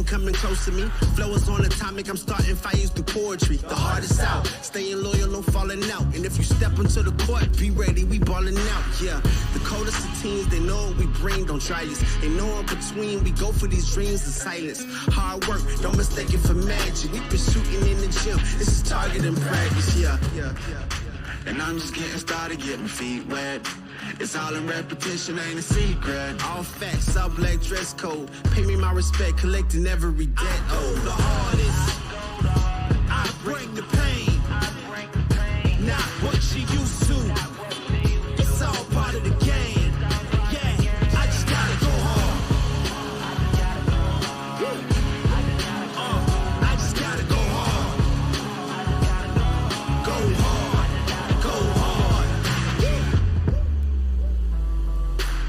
Coming close to me, flow is on atomic, I'm starting fires through poetry. The hardest out, staying loyal, no falling out. And if you step into the court, be ready, we balling out. Yeah, the coldest of teens, they know what we bring, don't try us. They know in between, we go for these dreams in silence. Hard work, don't mistake it for magic. We been shooting in the gym, this is target and practice. Yeah. And I'm just getting started, getting feet wet. It's all in repetition, ain't a secret. All facts, all black dress code. Pay me my respect, collecting every debt. Oh, the hardest. I bring the pain. Not what you used to. It's all part of the game. Yeah, I just gotta go hard. I just gotta go hard. Go hard. Go hard.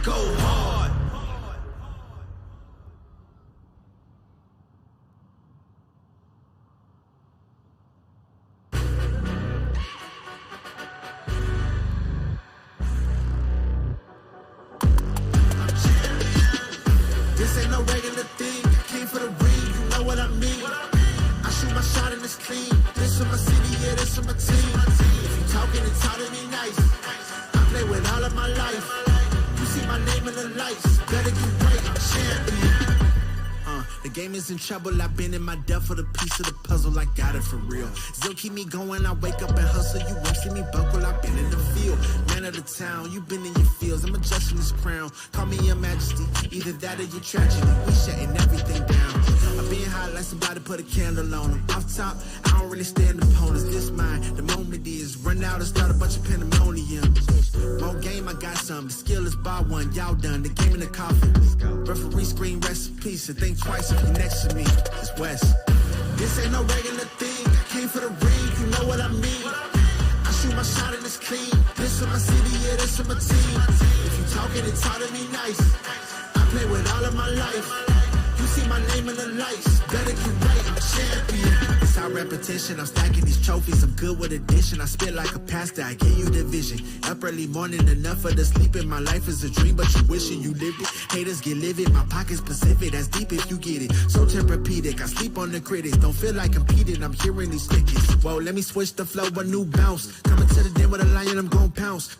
Go hard. This ain't no regular thing. I came for the ring, you know what I mean. I shoot my shot and it's clean. This for my city, yeah, this for my team. If you talking, it's how to be nice. I play with all of my life. See my name in the lights, better get right, I'm champion. The game is in trouble, I've been in my depth for the piece of the puzzle, I got it for real. Still keep me going, I wake up and hustle, you won't see me buckle, I've been in the field. Man of the town, you been in your fields, I'm adjusting this crown. Call me your majesty, either that or your tragedy. We shutting everything down. I'm being hot like somebody put a candle on them. Off top, I don't really stand opponents, this mine. The moment is run out and start a bunch of pandemonium. More game, I got some. The skill is by one, y'all done. The game in the coffin. Referee scream, rest in peace, and think twice if you next to me. It's West. This ain't no regular thing. I came for the ring, you know what I mean. I shoot my shot and it's clean. This for my city, yeah, this for my team. If you talking, it's hard to be nice. I play with all of my life. You see my name in the lights. Better get right, I'm champion. It's our repetition, I'm stacking these trophies. I'm good with addition, I spit like a pastor, I give you the vision. Up early morning, enough for the sleeping. My life is a dream, but you wishing you lived it. Haters get livid, my pocket's Pacific, that's deep if you get it. So Tempur-Pedic, I sleep on the critics. Don't feel like competing, I'm hearing these stickers. Whoa, let me switch the flow, a new bounce. Coming to the den with a lion, I'm gon' pounce.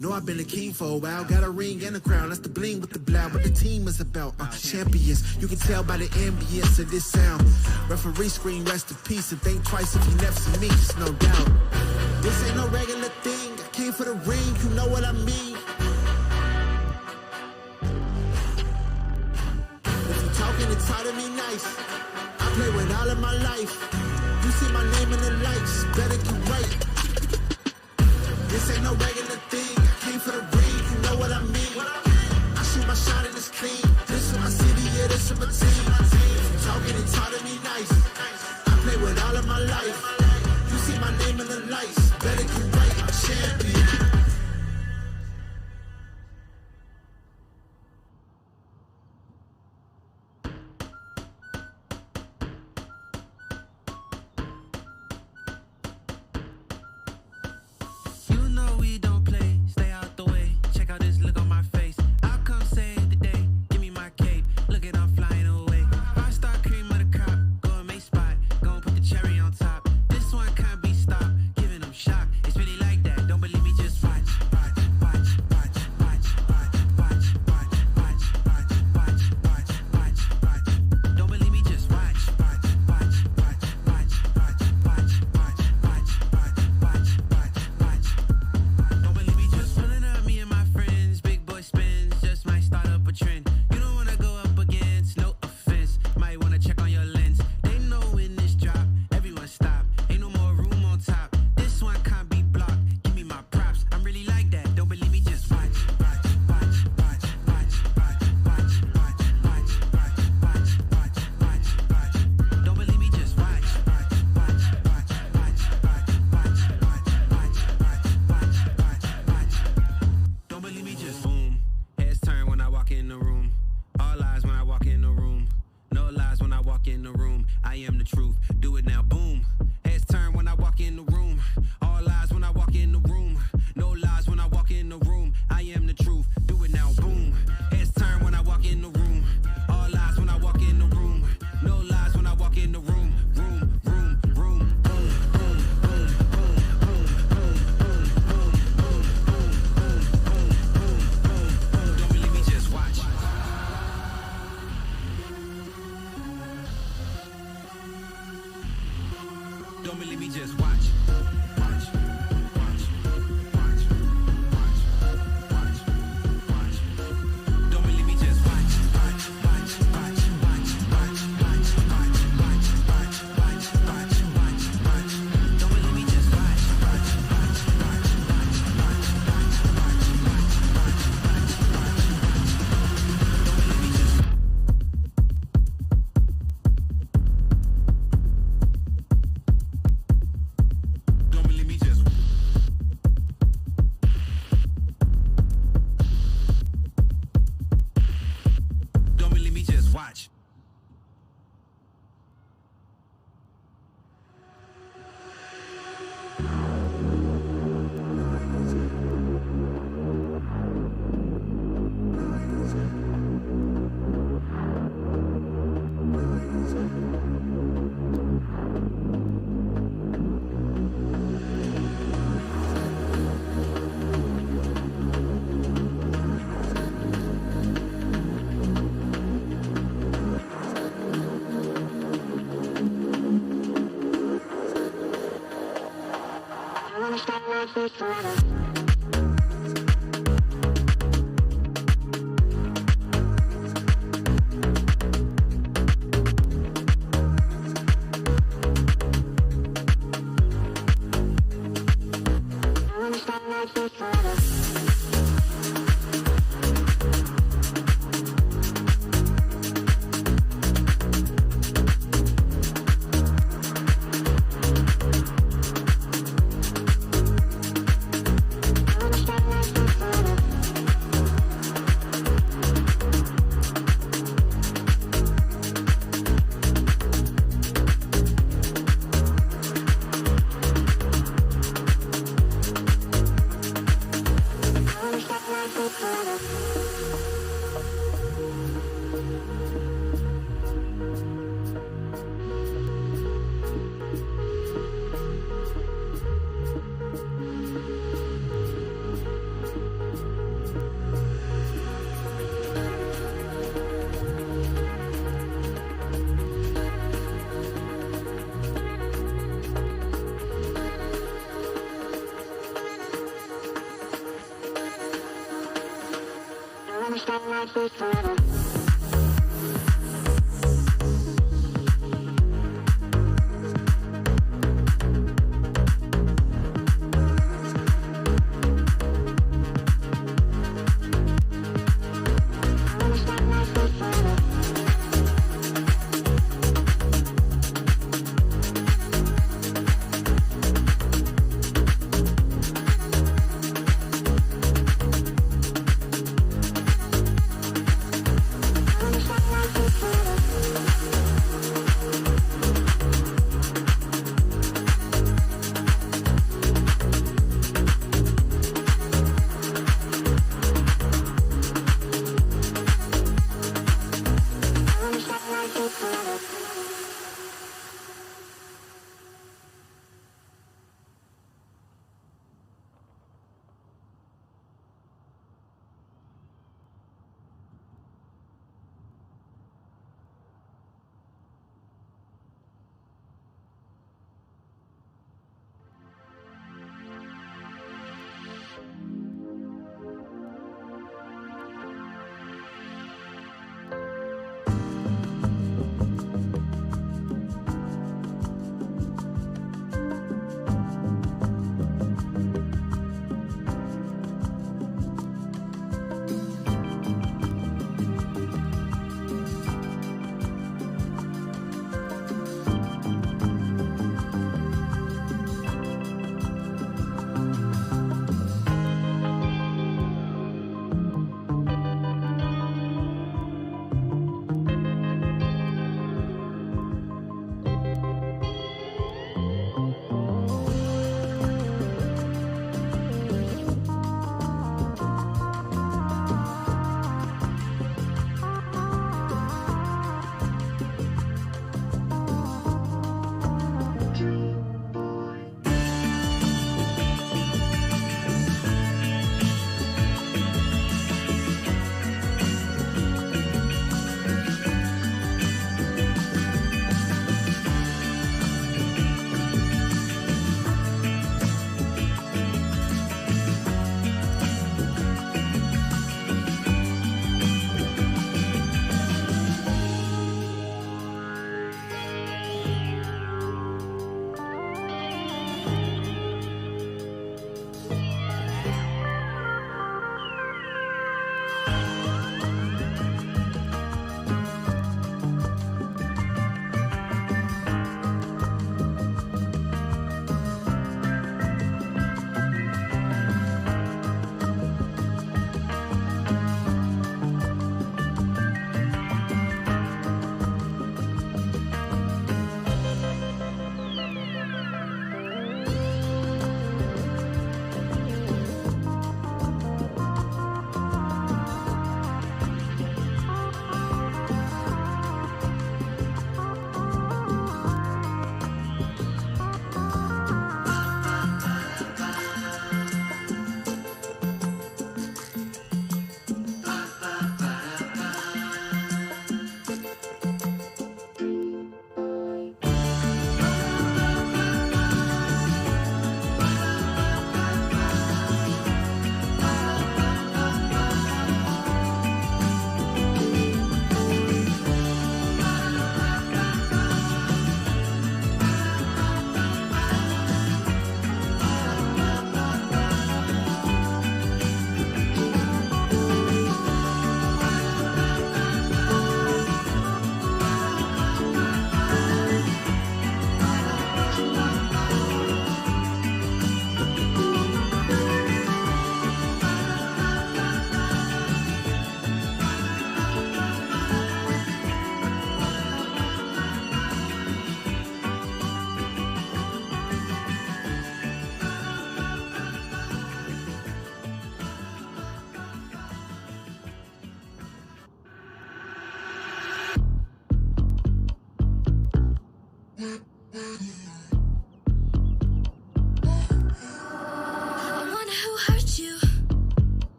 Know I've been a king for a while, got a ring and a crown. That's the bling with the blow, what the team is about. Champions, you can tell by the ambience of this sound. Referee scream, rest in peace, and think twice if you never see me, just no doubt. This ain't no regular thing, I came for the ring, you know what I mean. If you talking, it's hard to be nice. I play with all of my life. You see my name in the lights, better get right. This ain't no regular thing, I came for the ring, you know what I mean. I shoot my shot and it's clean. This for my city, yeah, this for my team. If you talking, it's hard to be nice. I play with all of my life. You see my name in the lights, better get right, I'm champion. You know we don't play, stay out the way.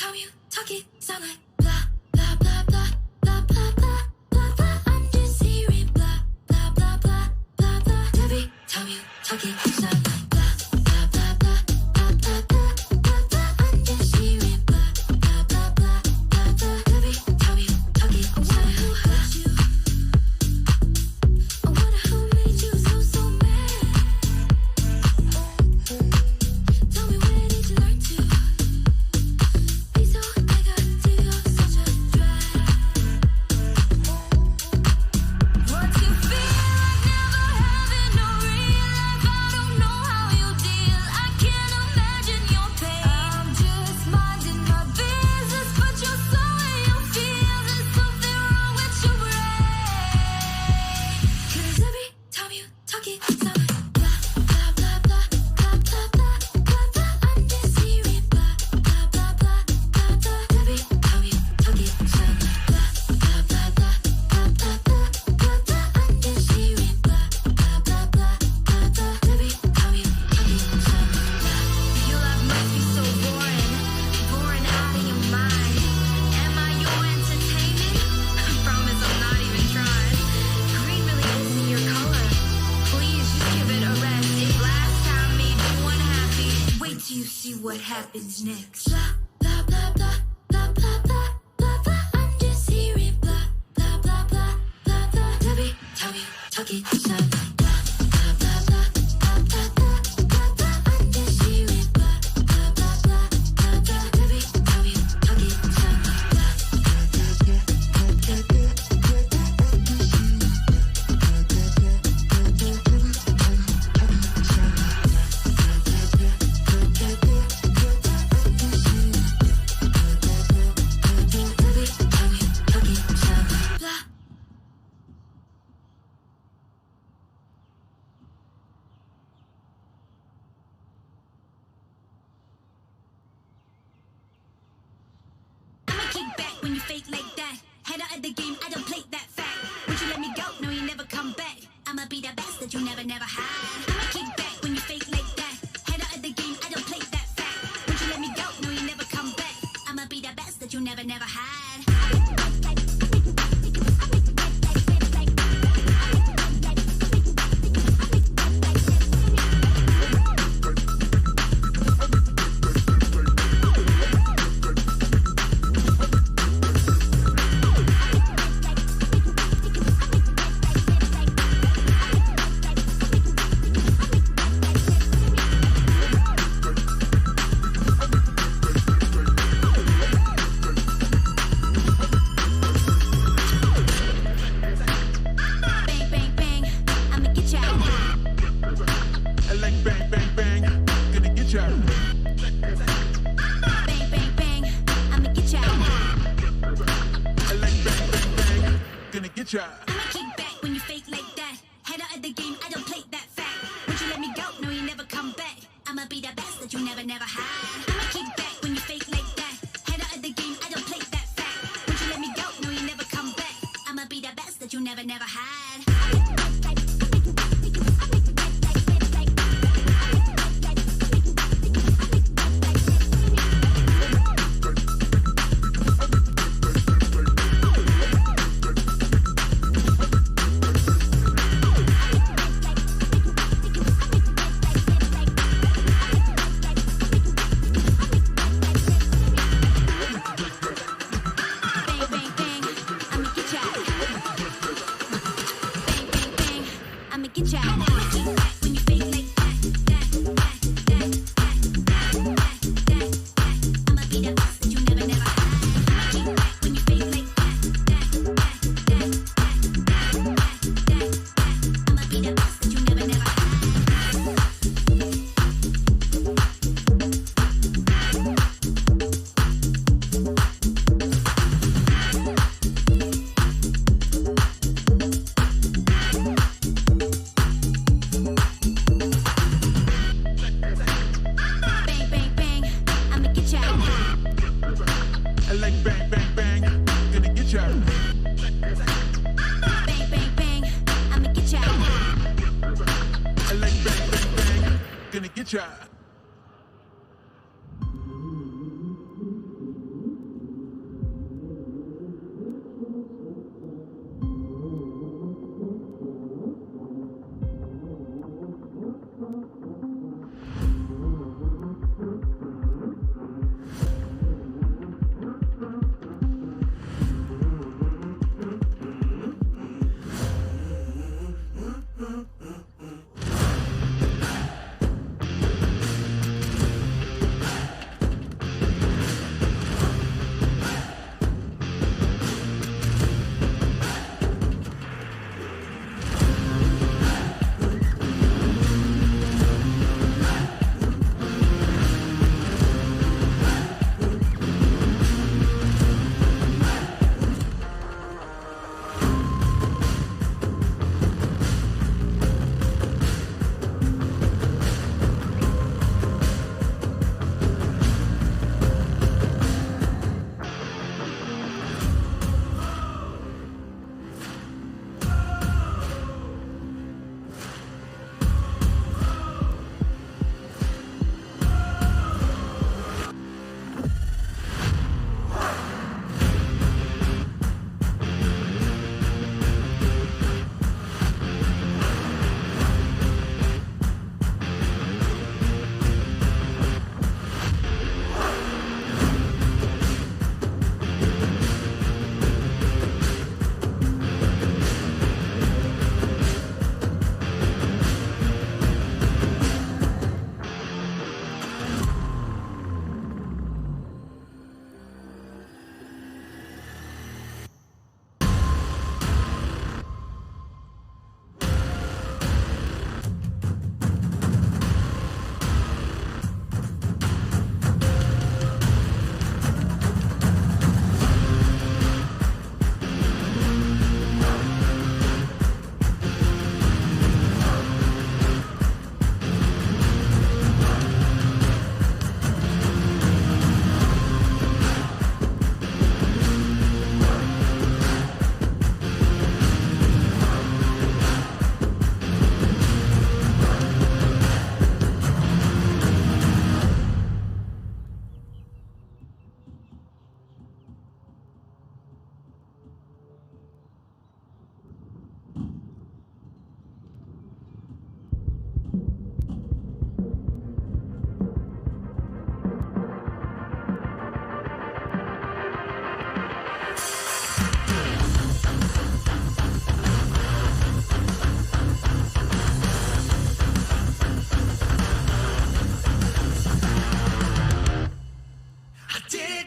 time you talk it sound like blah blah blah blah blah blah blah blah blah. I'm just hearing blah blah blah blah blah blah. Every time you talk it sound like blah blah blah blah blah blah blah blah blah. I'm just hearing blah blah blah blah blah blah. Every time you talk it sound like who hurt you? I wonder who made you so mad. Tell me where did you learn to be so negative? You're such a drag. What you feel like never having no real life. I don't know how you deal. I can't imagine your pain. I'm just minding my business, but you're so in your feels. There's something wrong with your brain. 'Cause every time you talk it sound like blah blah blah blah blah blah blah blah blah. I'm just hearing blah blah blah blah blah blah. Every time you talk it sound like blah blah blah blah blah blah blah blah blah. I'm just hearing blah blah blah blah blah blah. Every time you talk it sound like blah. Your life must be so boring, boring out of your mind. Am I your entertainment? I promise I'm not even trying. Green really isn't your color. Please just give it a rest. If last time made you unhappy, wait till you see what happens next. Blah blah blah blah blah blah blah blah blah. I'm just hearing blah blah blah blah blah blah. Every time you talk it sound like blah blah blah blah blah blah blah blah blah. I'm just hearing blah blah blah blah blah blah. Every time you talk it sound like blah blah blah blah blah blah. I'ma kick back when you fake like that. Head out of the game, I don't play that fact. Would you let me go? No, you never come back. I'ma be the best that you never had. I'ma kick back when you fake like that. Head out of the game, I don't play that fact. Would you let me go? No, you never come back. I'ma be the best that you never had. Bang, bang, bang, I'ma get ya. I like bang, bang, bang, gonna get ya. Bang, bang, bang, I'ma get ya. I like bang, bang, bang, gonna get ya. I'ma kick back when you fake like that. Head out of the game, I don't play that fact. Would you let me go? No, you never come back. I'ma be the best that you never had. I'ma kick back when you fake like that. Head out of the game, I don't play that fact. Would you let me go? No, you never come back. I'ma be the best that you never had. Bang, bang, bang, I'ma get ya. Bang, bang, bang, I'ma get ya. I'ma kick back when you fake like that, that, that, that, that, that, that, that, that. I'ma be the best that you never had. I'ma kick back when you fake like that, that, that, that, that, that, that, that, that. I'ma be the best that you never had. Bang, bang, bang, I'ma get ya. I like bang, bang, bang, gonna get ya. Bang, bang, bang, I'ma get ya. I like bang, bang, bang, gonna get ya.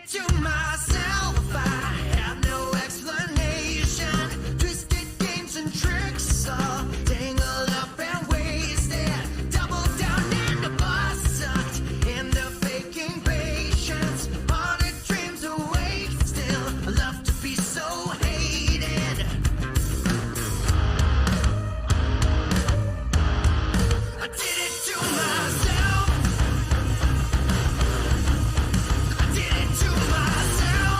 it to myself. I have no explanation. Twisted games and tricks all tangled up and wasted. Double down in the bus sucked in the faking patience. All the dreams awake still. I love to be so hated. I did it to myself. I did it to myself.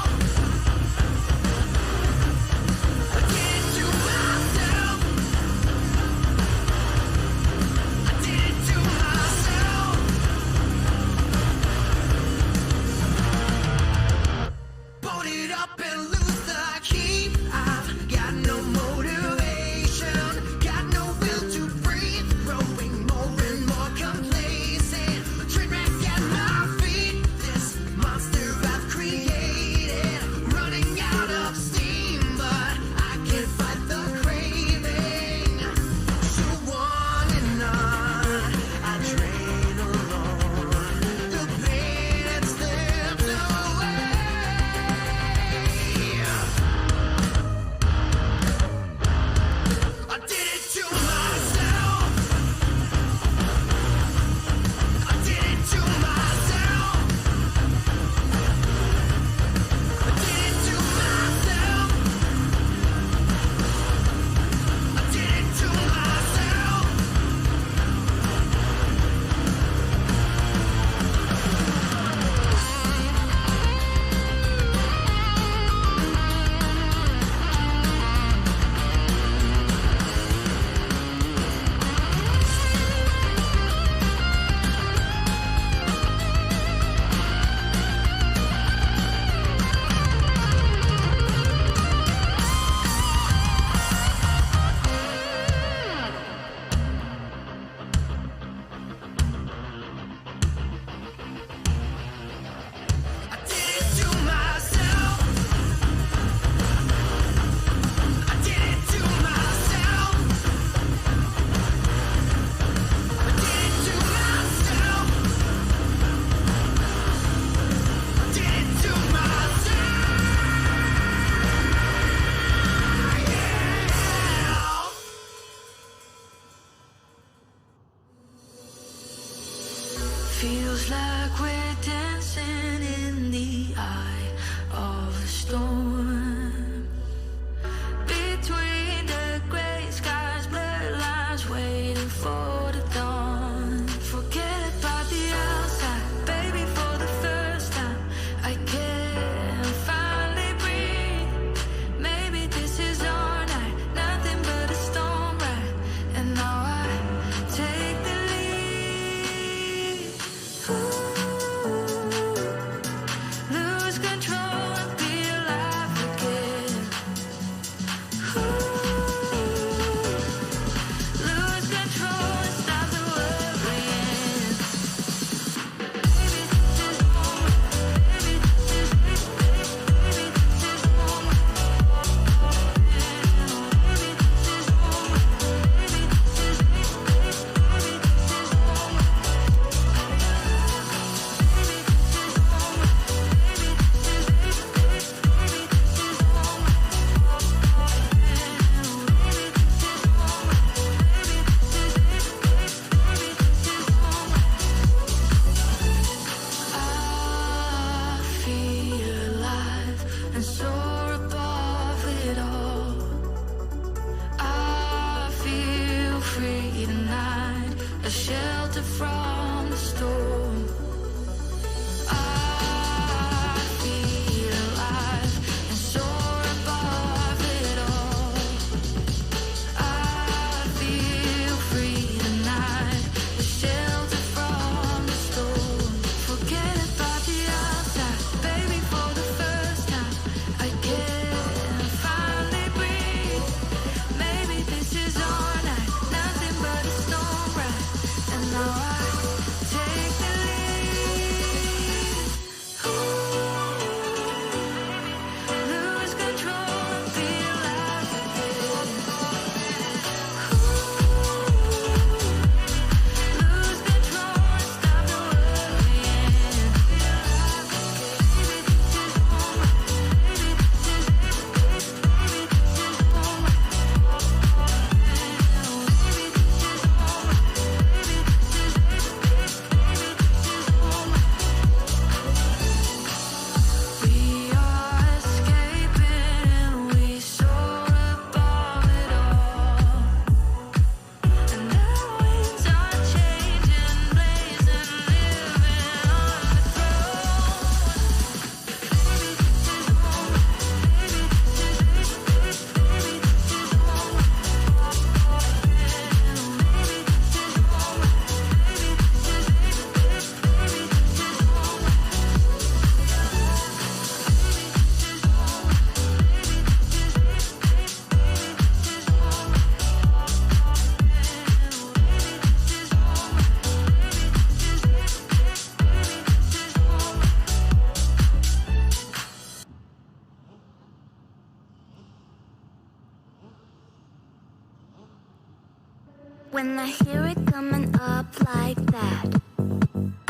When I hear it coming up like that,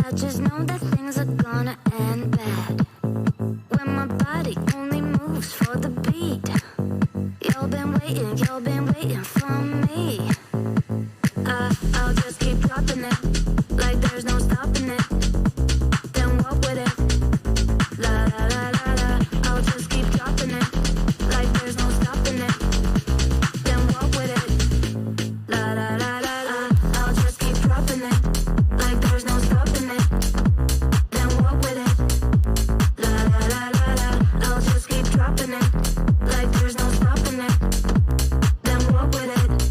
I just know that things are gonna end bad. When my body only moves for the beat, you've been waiting for me. I'll just keep dropping it, like there's no stopping it. Then walk with it, la la la la la. I'll just keep dropping it, like there's no stopping it. Then walk with it, la la la la la. I'll just keep dropping it, like there's no stopping it. Then walk with it, la la la la la. I'll just keep dropping it, like there's no stopping it. Then walk with it.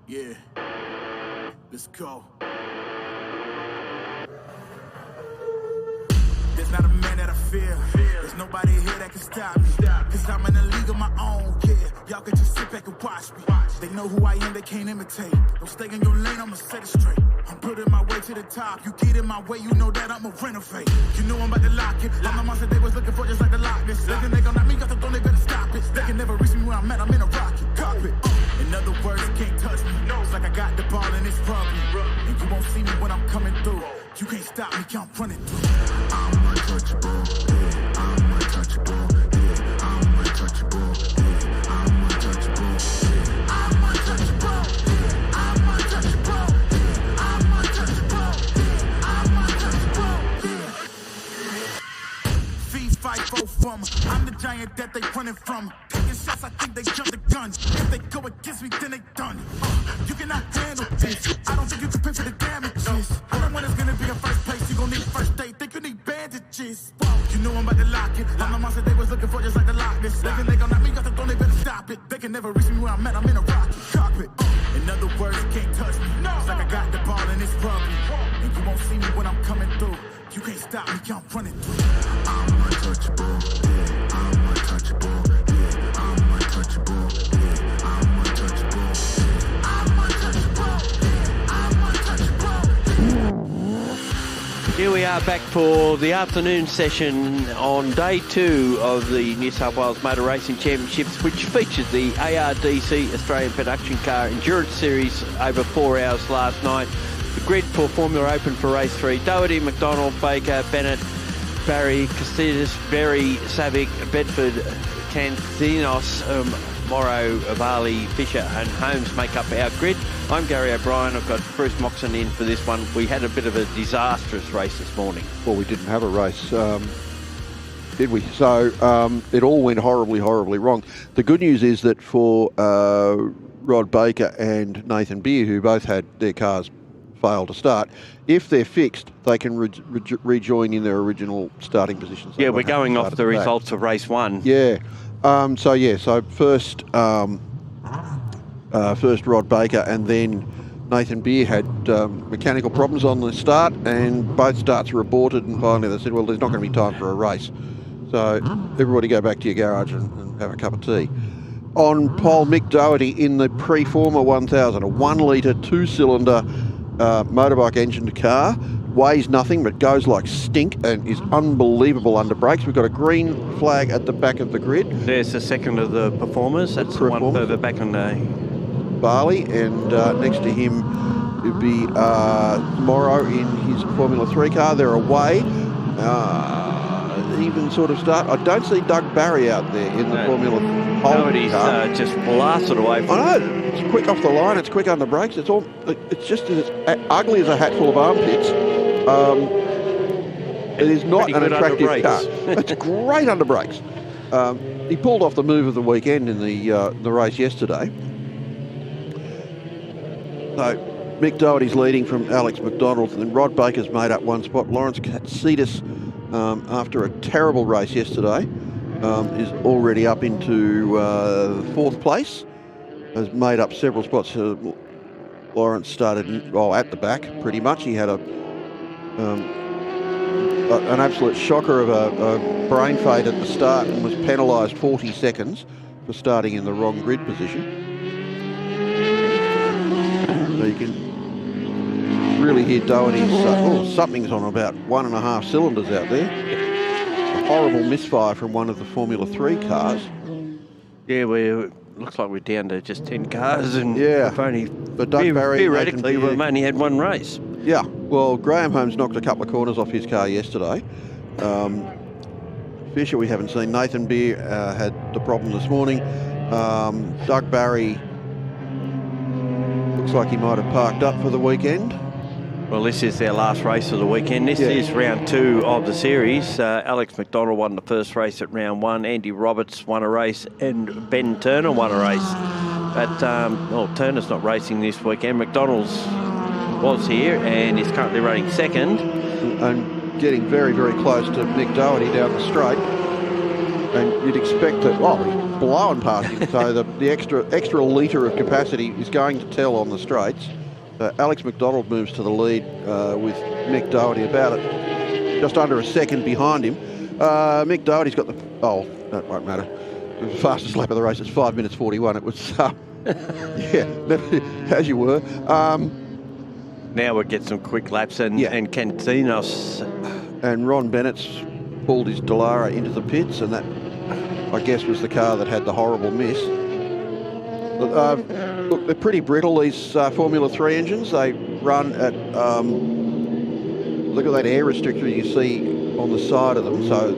Yeah. Let's go. There's not a man that I fear. There's nobody here that can stop me. Cause I'm in a league of my own, yeah. Y'all can just sit back and watch me. They know who I am, they can't imitate. Don't stay in your lane, I'ma set it straight. I'm putting my way to the top. You get in my way, you know that I'ma renovate. You know I'm about to lock it. I'm the monster they was looking for, just like the Loch Ness. Looking, they gon' knock me off the throne, they better stop it. They can never reach me where I'm at, I'm in a rocket cockpit. In other words, you can't touch me. It's like I got the ball and it's rugby. And you won't see me when I'm coming through. You can't stop me, I'm running through. I'm untouchable, yeah. I'm untouchable, yeah. I'm untouchable, yeah. I'm untouchable, yeah. I'm untouchable, yeah. I'm untouchable, yeah. I'm untouchable, yeah. I'm untouchable, yeah. Feast, fight, both from. I'm the giant that they running from. Taking shots, I think they jump the gun. If they go against me, then they done. You cannot handle this. I don't think you can pay for the damages. I don't want it's gonna be a first place. You gon' need first aid. Think you need bandages. You know I'm about to lock it. I'm the monster they was looking for, just like the Loch Ness. They gon' knock me off the throne, they better stop it. They can never reach me where I'm at. I'm in a rocket cockpit. In other words, you can't touch me. It's like I got the ball and it's rugby. And you won't see me when I'm coming through. You can't stop me, I'm running through. I'm untouchable, yeah. I'm untouchable, yeah. I'm untouchable, yeah. I'm untouchable, yeah. I'm untouchable, yeah. I'm untouchable. Here we are back for the afternoon session on day 2 of the New South Wales Motor Racing Championships, which featured the ARDC Australian Production Car Endurance Series over 4 hours last night. The grid for Formula Open for race 3. Doherty, McDonald, Baker, Bennett, Barry, Castidis, Berry, Savic, Bedford, Cantinos, Morrow, Varley, Fisher and Holmes make up our grid. I'm Gary O'Brien. I've got Bruce Moxon in for this one. We had a bit of a disastrous race this morning. Well, we didn't have a race, did we? So it all went horribly, horribly wrong. The good news is that for Rod Baker and Nathan Beer, who both had their cars fail to start, if they're fixed, they can rejoin in their original starting positions. Yeah, we're going off the results of race 1. Yeah. So first Rod Baker and then Nathan Beer had mechanical problems on the start, and both starts were aborted, and finally they said, well, there's not going to be time for a race. So everybody go back to your garage and have a cup of tea. On pole, Mick Doherty in the Preformer 1000, a 1 litre 2-cylinder motorbike engined car, weighs nothing but goes like stink and is unbelievable under brakes. We've got a green flag at the back of the grid. There's the second of the performers. That's the one further back on the Barley, and next to him would be Morrow in his Formula 3 car. They're away. Even sort of start. I don't see Doug Barry out there in the Formula Doherty's just blasted away from I know. It's quick off the line. It's quick under brakes. It's just as ugly as a hatful of armpits. It is not an attractive car. It's great under brakes. He pulled off the move of the weekend in the race yesterday. So Mick Doherty's leading from Alex McDonald, and then Rod Baker's made up one spot. Lawrence Katsidis, after a terrible race yesterday, is already up into 4th place. Has made up several spots. Lawrence started at the back pretty much. He had an absolute shocker of a brain fade at the start and was penalised 40 seconds for starting in the wrong grid position. So you can really hear Doherty's something's on about 1.5 cylinders out there. A horrible misfire from one of the Formula 3 cars. Yeah, looks like we're down to just 10 cars, and but Doug Barry, theoretically we've only had one race. Yeah, well, Graham Holmes knocked a couple of corners off his car yesterday. Fisher we haven't seen. Nathan Beer had the problem this morning. Doug Barry looks like he might have parked up for the weekend. Well, this is their last race of the weekend. This is round 2 of the series. Alex McDonald won the first race at round 1. Andy Roberts won a race, and Ben Turner won a race. But Turner's not racing this weekend. McDonald's was here and is currently running second. And getting very, very close to Mick Doherty down the straight. And you'd expect that, blowing past him. So the extra litre of capacity is going to tell on the straights. Alex McDonald moves to the lead with Mick Doherty about just under a second behind him. Mick Doherty's got the... Oh, that won't matter. It was the fastest lap of the race. It's 5 minutes 41. It was... yeah, as you were. Now we'll get some quick laps and Cantinos. And Ron Bennett's pulled his Dallara into the pits, and that, I guess, was the car that had the horrible miss. Look, they're pretty brittle, these Formula 3 engines. They run at... look at that air restriction you see on the side of them. So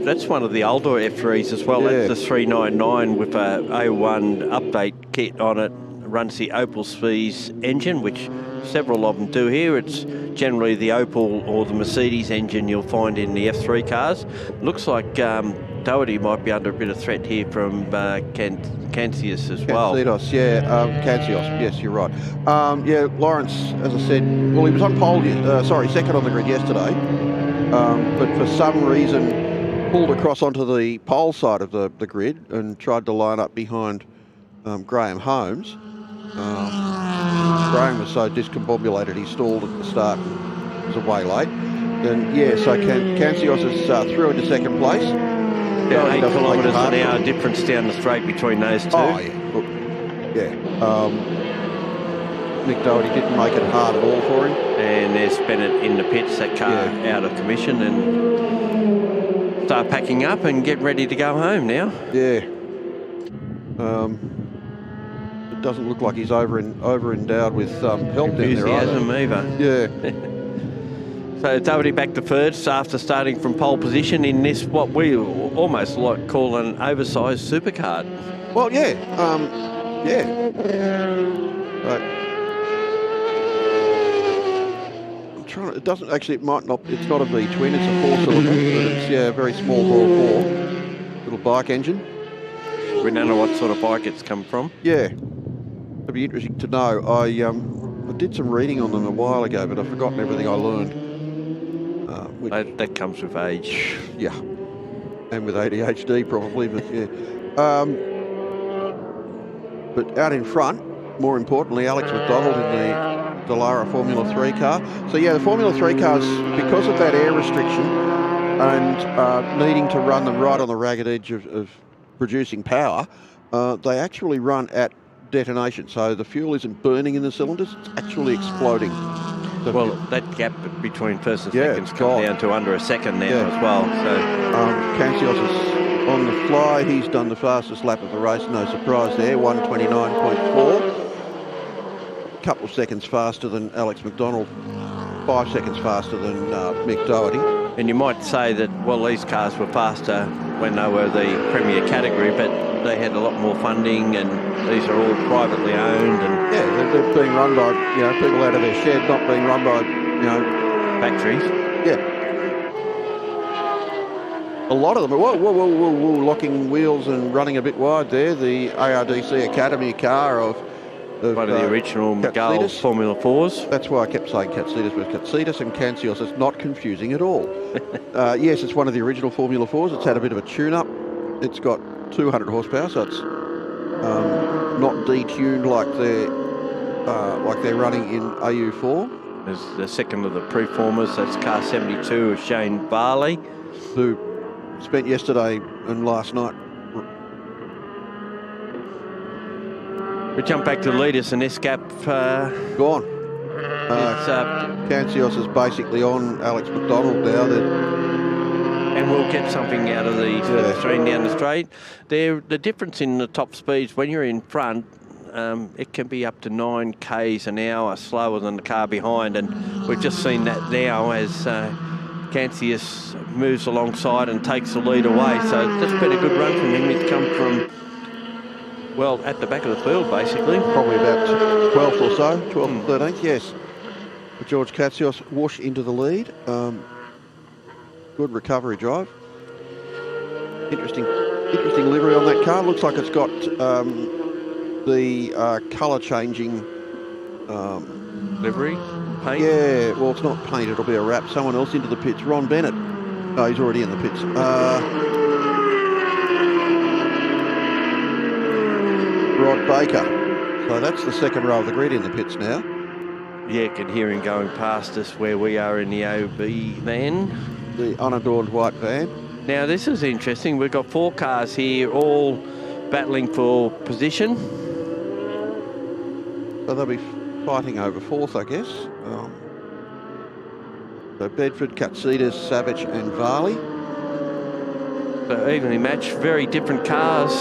that's one of the older F3s as well. Yeah. That's the 399 with a A1 update kit on it. Runs the Opel Spees engine, which several of them do here. It's generally the Opel or the Mercedes engine you'll find in the F3 cars. Looks like Doherty might be under a bit of threat here from Cancius as well. Cancios, yeah. Cancios, yes, you're right. Yeah, Lawrence, as I said, well, he was on pole, second on the grid yesterday, but for some reason pulled across onto the pole side of the grid and tried to line up behind Graham Holmes. Graham was so discombobulated he stalled at the start and was away late. And yeah, so Cancios is through into second place. About 8 kilometres an hour difference down the straight between those two. Oh, yeah. Look, yeah. Mick Doherty didn't make it hard at all for him. And there's Bennett in the pits, that car out of commission, and start packing up and get ready to go home now. Yeah. It doesn't look like he's over endowed with help down there either. Yeah. So Doherty back to first after starting from pole position in this, what we almost like call an oversized supercar. Well, yeah. Yeah. I'm trying to, it doesn't actually, it might not, it's not a V-twin, it's a 4-cylinder, but it's, yeah, a very small bore 4. Little bike engine. We don't know what sort of bike it's come from. Yeah. It'd be interesting to know. I did some reading on them a while ago, but I've forgotten everything I learned. That comes with age. Yeah. And with ADHD probably, but yeah. But out in front, more importantly, Alex McDonald in the Dallara Formula 3 car. So yeah, the Formula 3 cars, because of that air restriction and needing to run them right on the ragged edge of producing power, they actually run at detonation. So the fuel isn't burning in the cylinders, it's actually exploding. Well, that gap between first and second's come down to under a second now as well. So Cancios is on the fly. He's done the fastest lap of the race, no surprise there, 1:29.4. A couple of seconds faster than Alex McDonald, 5 seconds faster than Mick Doherty. And you might say that, well, these cars were faster when they were the premier category, but they had a lot more funding, and these are all privately owned. And yeah, they're being run by people out of their shed, not being run by factories. Yeah, a lot of them. Whoa, locking wheels and running a bit wide there. The ARDC Academy car of one of the original McGull Formula 4s. That's why I kept saying Katsitas with Katsitas and Cancios. It's not confusing at all. Yes, it's one of the original Formula 4s. It's had a bit of a tune-up. It's got 200 horsepower, so it's not detuned like they're running in AU4. There's the second of the preformers. That's car 72 of Shane Varley, who spent yesterday and last night. We jump back to the leaders, and this gap gone. Cancios is basically on Alex McDonald now. And we'll get something out of the stream down the straight. The difference in the top speeds, when you're in front, it can be up to 9 k's an hour slower than the car behind, and we've just seen that now as Cancius moves alongside and takes the lead away. So that's been a good run from him. He's come from, well, at the back of the field, basically. Probably about 12th or so, 12th or 13th, yes. But George Cancios whoosh into the lead. Good recovery drive. Interesting livery on that car. Looks like it's got the colour changing livery paint. Yeah, well, it's not paint. It'll be a wrap. Someone else into the pits. Ron Bennett. No, he's already in the pits. Todd Baker. So that's the second row of the grid in the pits now. Yeah, can hear him going past us where we are in the OB van. The unadorned white van. Now this is interesting. We've got 4 cars here, all battling for position. So they'll be fighting over 4th, I guess. So Bedford, Katsitas, Savage and Varley. So evenly matched, very different cars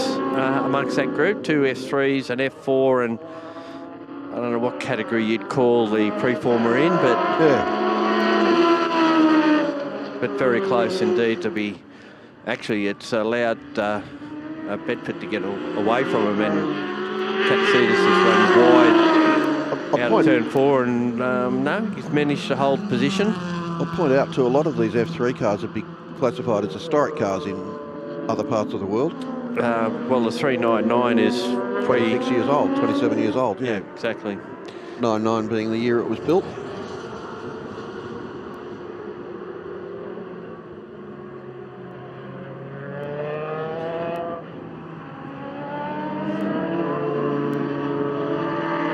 amongst that group. 2 F3s, an F4, and I don't know what category you'd call the preformer in, but yeah, but very close indeed to be. Actually, it's allowed Bedford to get away from him, and Katsitas has run wide out of turn 4, and no, he's managed to hold position. I'll point out too, a lot of these F3 cars would be classified as historic cars in other parts of the world. Well, the 399 is 26 years old, 27 years old. Yeah, exactly. 99 being the year it was built.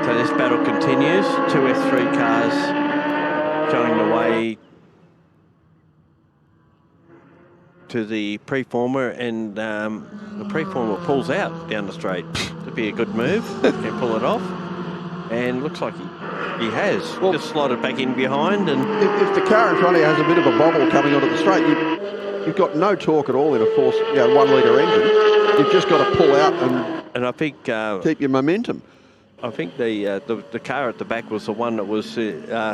So this battle continues. 2 F3 cars showing the way to the preformer, and the preformer pulls out down the straight. Could be a good move. Can pull it off, and looks like he has. Well, just slotted back in behind, and if the car in front of you has a bit of a bobble coming onto the straight, you've got no torque at all in a 1 litre engine. You've just got to pull out and I think keep your momentum. I think the car at the back was the one that was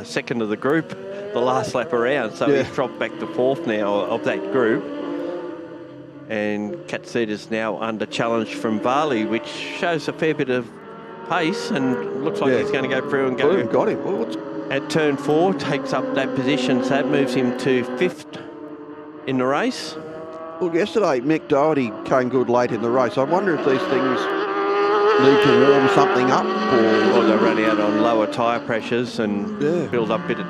second of the group the last lap around, so he's dropped back to 4th now of that group. And Katsitas now under challenge from Varley, which shows a fair bit of pace, and looks like he's going to go through and go. Boom, got him. Well, at turn 4, takes up that position, so that moves him to 5th in the race. Well, yesterday Mick Doherty came good late in the race. I wonder if these things need to warm something up, or they run out on lower tyre pressures and build up a bit of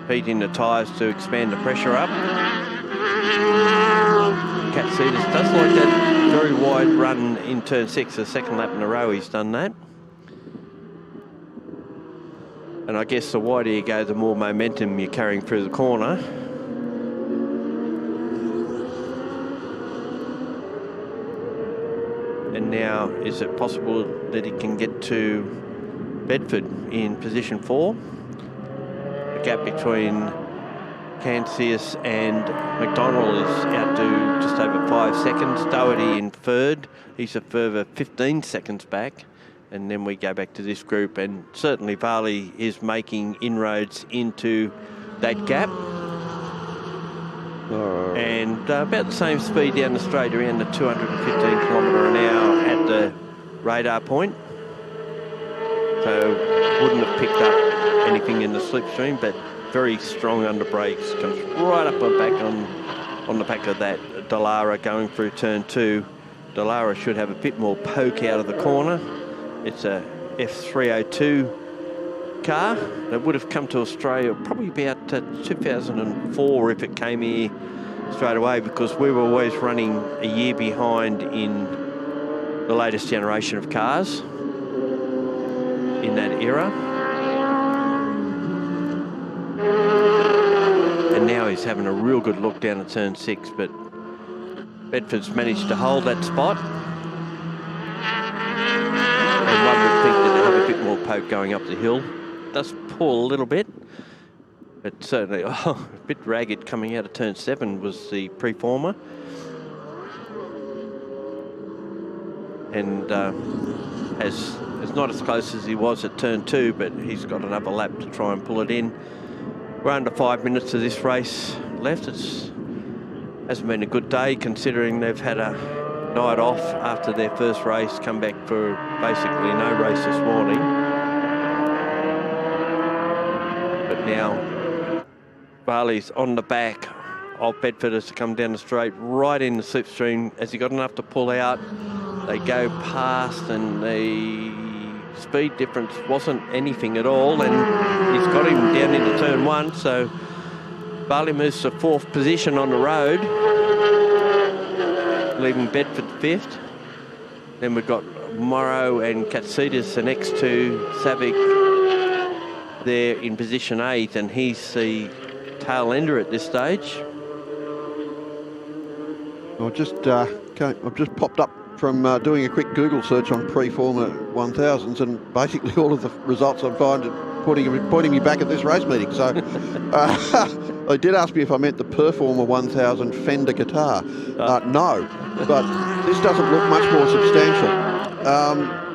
heat in the tyres to expand the pressure up. Katsitas does like that very wide run in turn 6, the second lap in a row he's done that. And I guess the wider you go, the more momentum you're carrying through the corner. And now, is it possible that he can get to Bedford in position 4? The gap between Katsitas and McDonald is out to just over 5 seconds. Doherty in 3rd. He's a further 15 seconds back. And then we go back to this group, and certainly Varley is making inroads into that gap. And about the same speed down the straight, around the 215 kilometre an hour at the radar point. So wouldn't have picked up anything in the slipstream, but very strong under brakes. Comes right up on the back of that Dallara going through turn 2. Dallara should have a bit more poke out of the corner. It's a F302 car that would have come to Australia probably about 2004 if it came here straight away, because we were always running a year behind in the latest generation of cars in that era. And now he's having a real good look down at turn 6, but Bedford's managed to hold that spot. And one would think that they have a bit more poke going up the hill. Does pull a little bit, but certainly a bit ragged coming out of turn 7 was the preformer. And is not as close as he was at turn 2, but he's got another lap to try and pull it in. We're under 5 minutes of this race left. Hasn't been a good day considering they've had a night off after their first race, come back for basically no race this morning. But now Varley's on the back of Bedford as to come down the straight, right in the slipstream. Has he got enough to pull out? They go past, and the speed difference wasn't anything at all, and he's got him down into turn 1, so Varley moves to 4th position on the road, leaving Bedford 5th. Then we've got Morrow and Katsitas, the next two. Savic there in position 8th, and he's the tail ender at this stage. I've just popped up from doing a quick Google search on pre-Forma 1000s, and basically all of the results I find are pointing me back at this race meeting. So they did ask me if I meant the Performer 1000 Fender guitar. No, but this doesn't look much more substantial.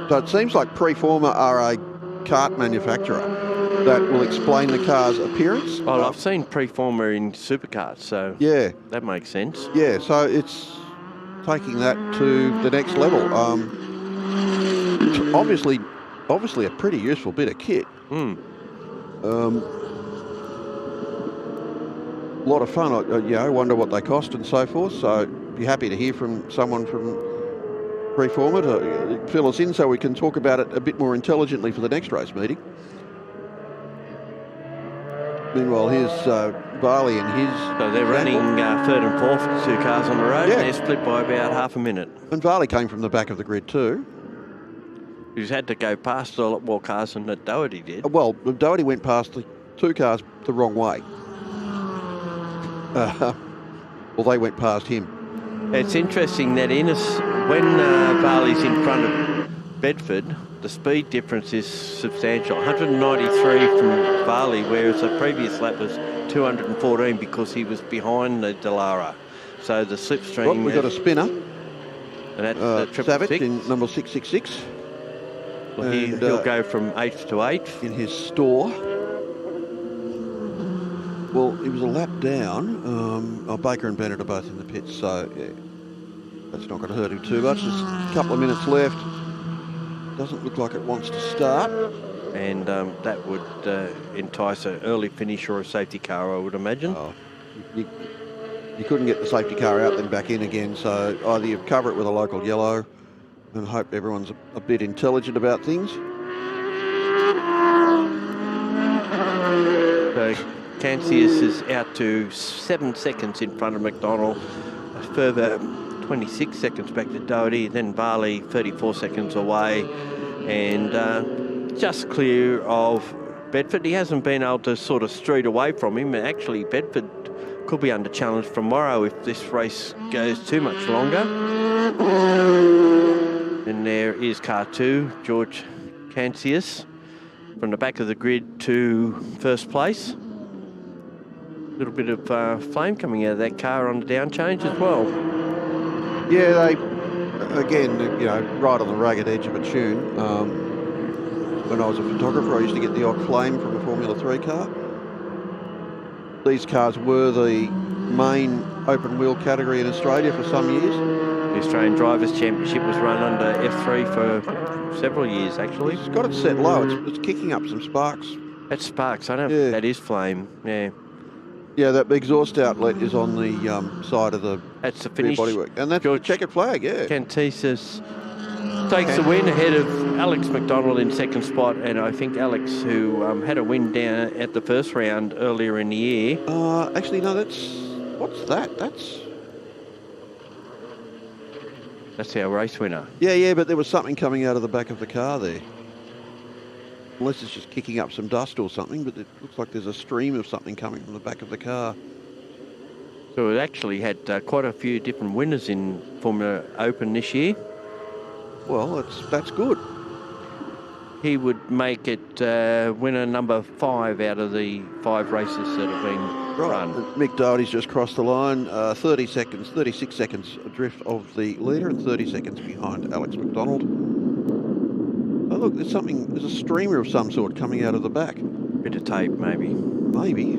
So it seems like Pre-Forma are a kart manufacturer that will explain the car's appearance. Well, I've seen Pre-Forma in SuperKarts, so yeah, that makes sense. Yeah, so it's taking that to the next level. It's obviously a pretty useful bit of kit. A lot of fun. I wonder what they cost and so forth. So be happy to hear from someone from Pre-Forma to fill us in so we can talk about it a bit more intelligently for the next race meeting. Meanwhile, here's Barley and his... So they're running 3rd and 4th, 2 cars on the road, and they're split by about half a minute. And Varley came from the back of the grid too. He's had to go past a lot more cars than that Doherty did. Well, Doherty went past the 2 cars the wrong way. Well, they went past him. It's interesting that when Varley's in front of Bedford, the speed difference is substantial. 193 from Varley, whereas the previous lap was 214 because he was behind the Dallara. So the slipstream... Well, we've got a spinner. And that's the Savage in number 666. Well, he'll go from 8th to 8th. In his store. Well, he was a lap down. Baker and Bennett are both in the pits, so yeah, that's not going to hurt him too much. There's a couple of minutes left. Doesn't look like it wants to start. And that would entice an early finish or a safety car, I would imagine. Oh, you couldn't get the safety car out then back in again, so either you cover it with a local yellow and hope everyone's a bit intelligent about things. So Cancius is out to 7 seconds in front of McDonald. A further 26 seconds back to Doherty, then Varley 34 seconds away, and just clear of Bedford. He hasn't been able to sort of street away from him. Actually, Bedford could be under challenge from Morrow if this race goes too much longer. And there is car 2, George Cancius, from the back of the grid to first place. A little bit of flame coming out of that car on the down change as well. Yeah, they, again, right on the ragged edge of a tune. When I was a photographer, I used to get the odd flame from a Formula 3 car. These cars were the main open wheel category in Australia for some years. The Australian Drivers' Championship was run under F3 for several years, actually. It's got it set low. It's kicking up some sparks. That's sparks. I don't know if that is flame. Yeah. Yeah, that exhaust outlet is on the side of the That's the finish. Bodywork. And that's George the checkered flag, yeah. Cantesis takes the win ahead of Alex McDonald in second spot, and I think Alex, who had a win down at the first round earlier in the year. Actually, no, what's that? That's our race winner. Yeah, but there was something coming out of the back of the car there. Unless it's just kicking up some dust or something, but it looks like there's a stream of something coming from the back of the car. So it actually had quite a few different winners in Formula Open this year. Well, that's good. He would make it winner number 5 out of the 5 races that have been run. Mick Doherty's just crossed the line, 36 seconds adrift of the leader and 30 seconds behind Alex McDonald. Oh look, there's a streamer of some sort coming out of the back. Bit of tape, maybe. Maybe.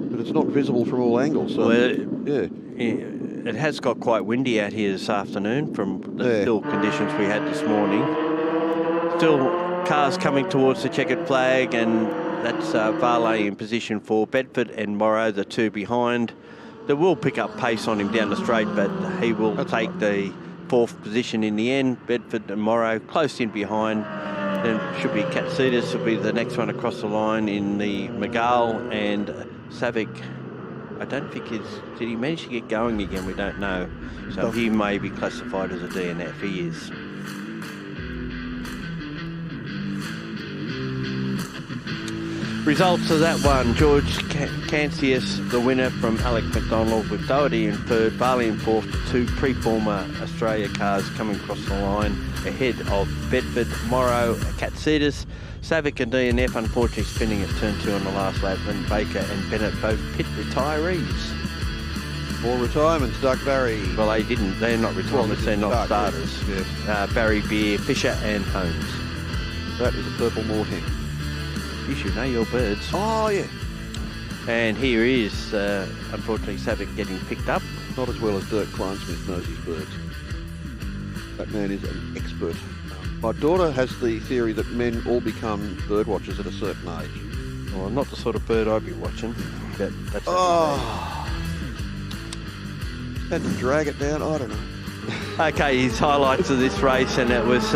But it's not visible from all angles, so it has got quite windy out here this afternoon from the still conditions we had this morning. Still cars coming towards the checkered flag, and that's Varley in position for Bedford and Morrow, the 2 behind. They will pick up pace on him down the straight, but he will take the 4th position in the end. Bedford and Morrow close in behind. Then should be Katsitas will be the next one across the line in the Miguel, and Savic I don't think did he manage to get going again? We don't know. So he may be classified as a DNF. He is. Results of that one: George Cancius, the winner from Alec McDonald, with Doherty in third, Barley in fourth. Two pre-former Australia cars coming across the line ahead of Bedford, Morrow, Katsitas. Savick and DNF unfortunately spinning at turn 2 on the last lap, and Baker and Bennett both pit retirees. 4 retirements, Doug Barry. Well, they're not retirements, they're not starters. Yeah. Barry, Beer, Fisher and Holmes. That is a purple moorhen. You should know your birds. Oh, yeah. And here is, unfortunately, Savick getting picked up. Not as well as Dirk Kleinsmith knows his birds. That man is an expert. My daughter has the theory that men all become bird watchers at a certain age. Well, I'm not the sort of bird I'd be watching, but that's... Had to drag it down, I don't know. Okay, his highlights of this race, and it was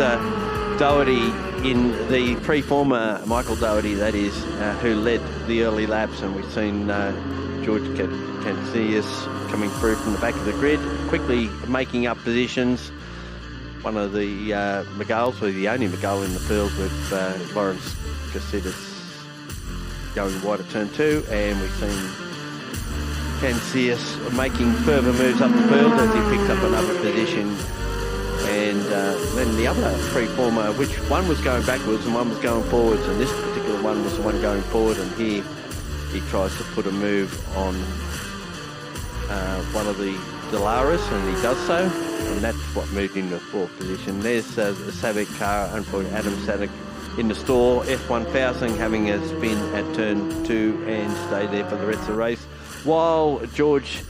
Doherty in the pre-former, Michael Doherty, that is, who led the early laps, and we've seen George Cancius coming through from the back of the grid, quickly making up positions. One of the McGulls, or the only McGull in the field, with Lawrence Cassidas going wide at turn 2, and we've seen Cancius making further moves up the field as he picked up another position. And then the other pre-former, which one was going backwards and one was going forwards, and this particular one was the one going forward, and here he tries to put a move on one of the Delaris, and he does so, and that's what moved him to 4th position. There's the Savick car, unfortunately Adam Savick in the store, F1000 having a spin at turn 2 and stay there for the rest of the race, while George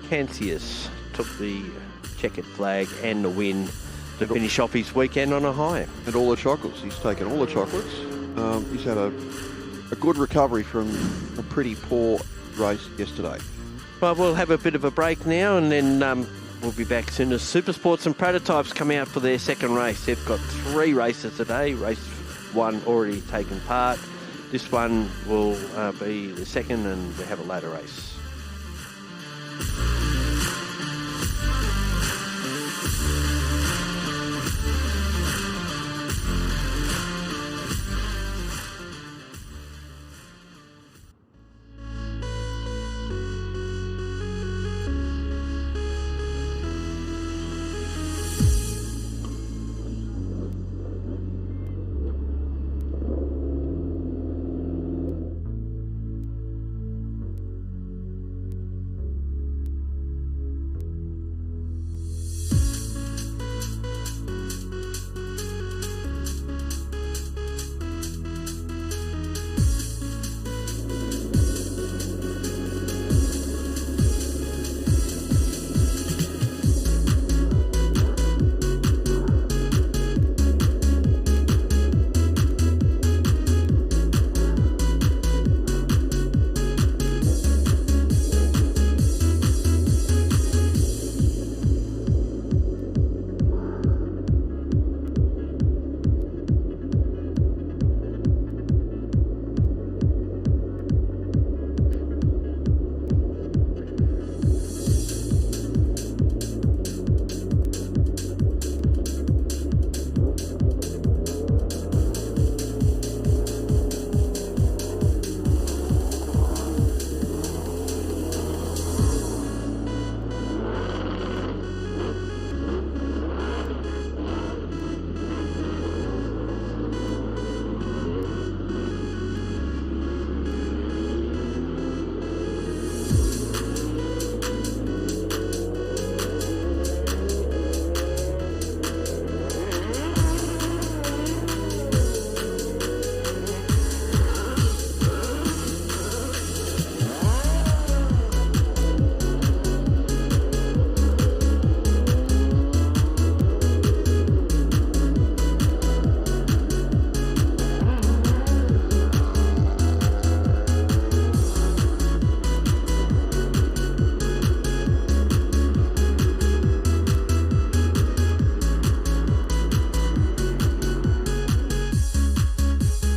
Cancius took the checkered flag and the win to finish off his weekend on a high. And all the chocolates. He's taken all the chocolates. He's had a good recovery from a pretty poor race yesterday. Well, we'll have a bit of a break now, and then we'll be back soon as Supersports and Prototypes come out for their second race. They've got 3 races today. Race 1 already taken part. This one will be the second, and we have a later race.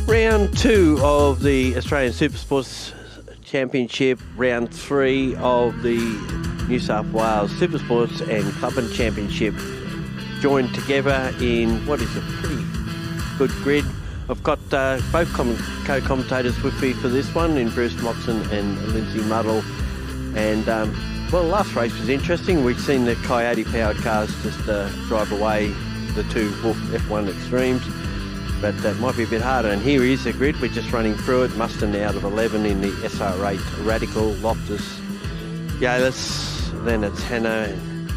Round 2 of the Australian Supersports Championship, round 3 of the New South Wales Supersports and Clubman Championship joined together in what is a pretty good grid. I've got both co-commentators with me for this one, in Bruce Moxon and Lindsay Muddle. And well, last race was interesting. We've seen the Coyote-powered cars just drive away the two Wolf F1 Extremes, but that might be a bit harder. And here is the grid. We're just running through it. Muston out of 11 in the SR8 Radical, Loftus, Yalis, then it's Hannah,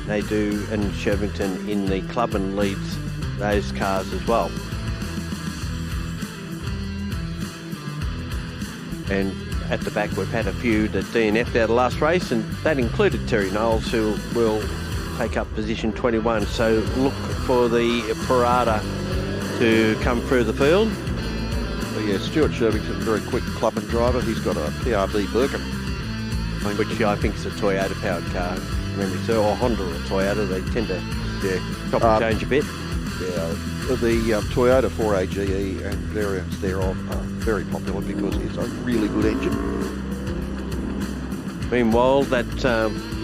Nadu and Shervington in the Clubman leads those cars as well. And at the back we've had a few that DNF'd out of the last race, and that included Terry Knowles, who will take up position 21. So look for the Parada to come through the field. Well, yeah, Stuart Shervington, very quick Clubman driver. He's got a PRD Birkin, which I think is a Toyota powered car, memory serve, or Honda or Toyota. They tend to chop and change a bit. Yeah, the Toyota 4AGE and variants thereof are very popular because it's a really good engine. Meanwhile, that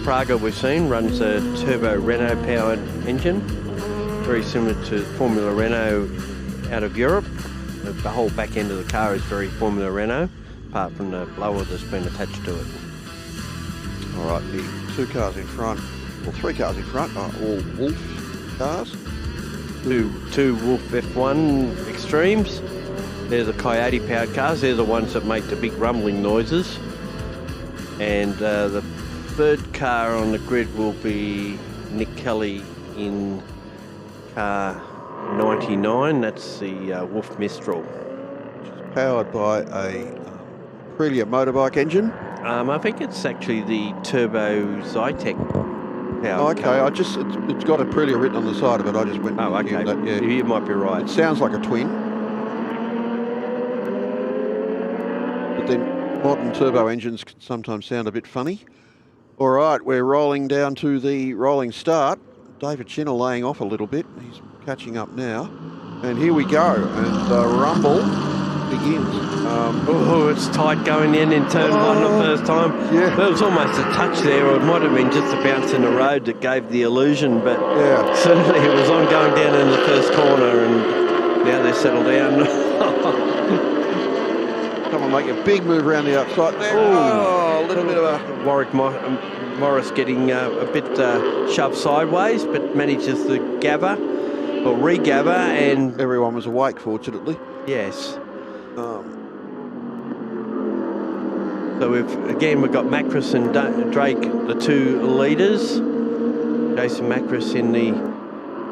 Praga we've seen runs a turbo Renault powered engine, very similar to Formula Renault out of Europe. The whole back end of the car is very Formula Renault, apart from the blower that's been attached to it. All right, the two cars in front, or three cars in front, are all Wolf cars. Two Wolf F1 Extremes. They're the Coyote powered cars. They're the ones that make the big rumbling noises. And the third car on the grid will be Nick Kelly in car 99. That's the Wolf Mistral. Which is powered by a Aprilia motorbike engine. I think it's actually the Turbo Zytec. Okay, it's got Aprilia written on the side of it. I just went. Oh, okay. That, yeah. You might be right. It sounds like a twin, but then modern turbo engines can sometimes sound a bit funny. All right, we're rolling down to the rolling start. David Chinner laying off a little bit. He's catching up now, and here we go. And the rumble begins. It's tight going in turn one the first time. Yeah. There was almost a touch there, or it might have been just a bounce in the road that gave the illusion, but yeah, certainly it was on going down in the first corner, and now they're settled down. Come on, make a big move around the outside there. Oh, a little bit of a... Warwick Morris getting a bit shoved sideways, but manages to gather, or regather, and... Everyone was awake, fortunately. Yes. So we've got Macris and Drake, the two leaders. Jason Macris in the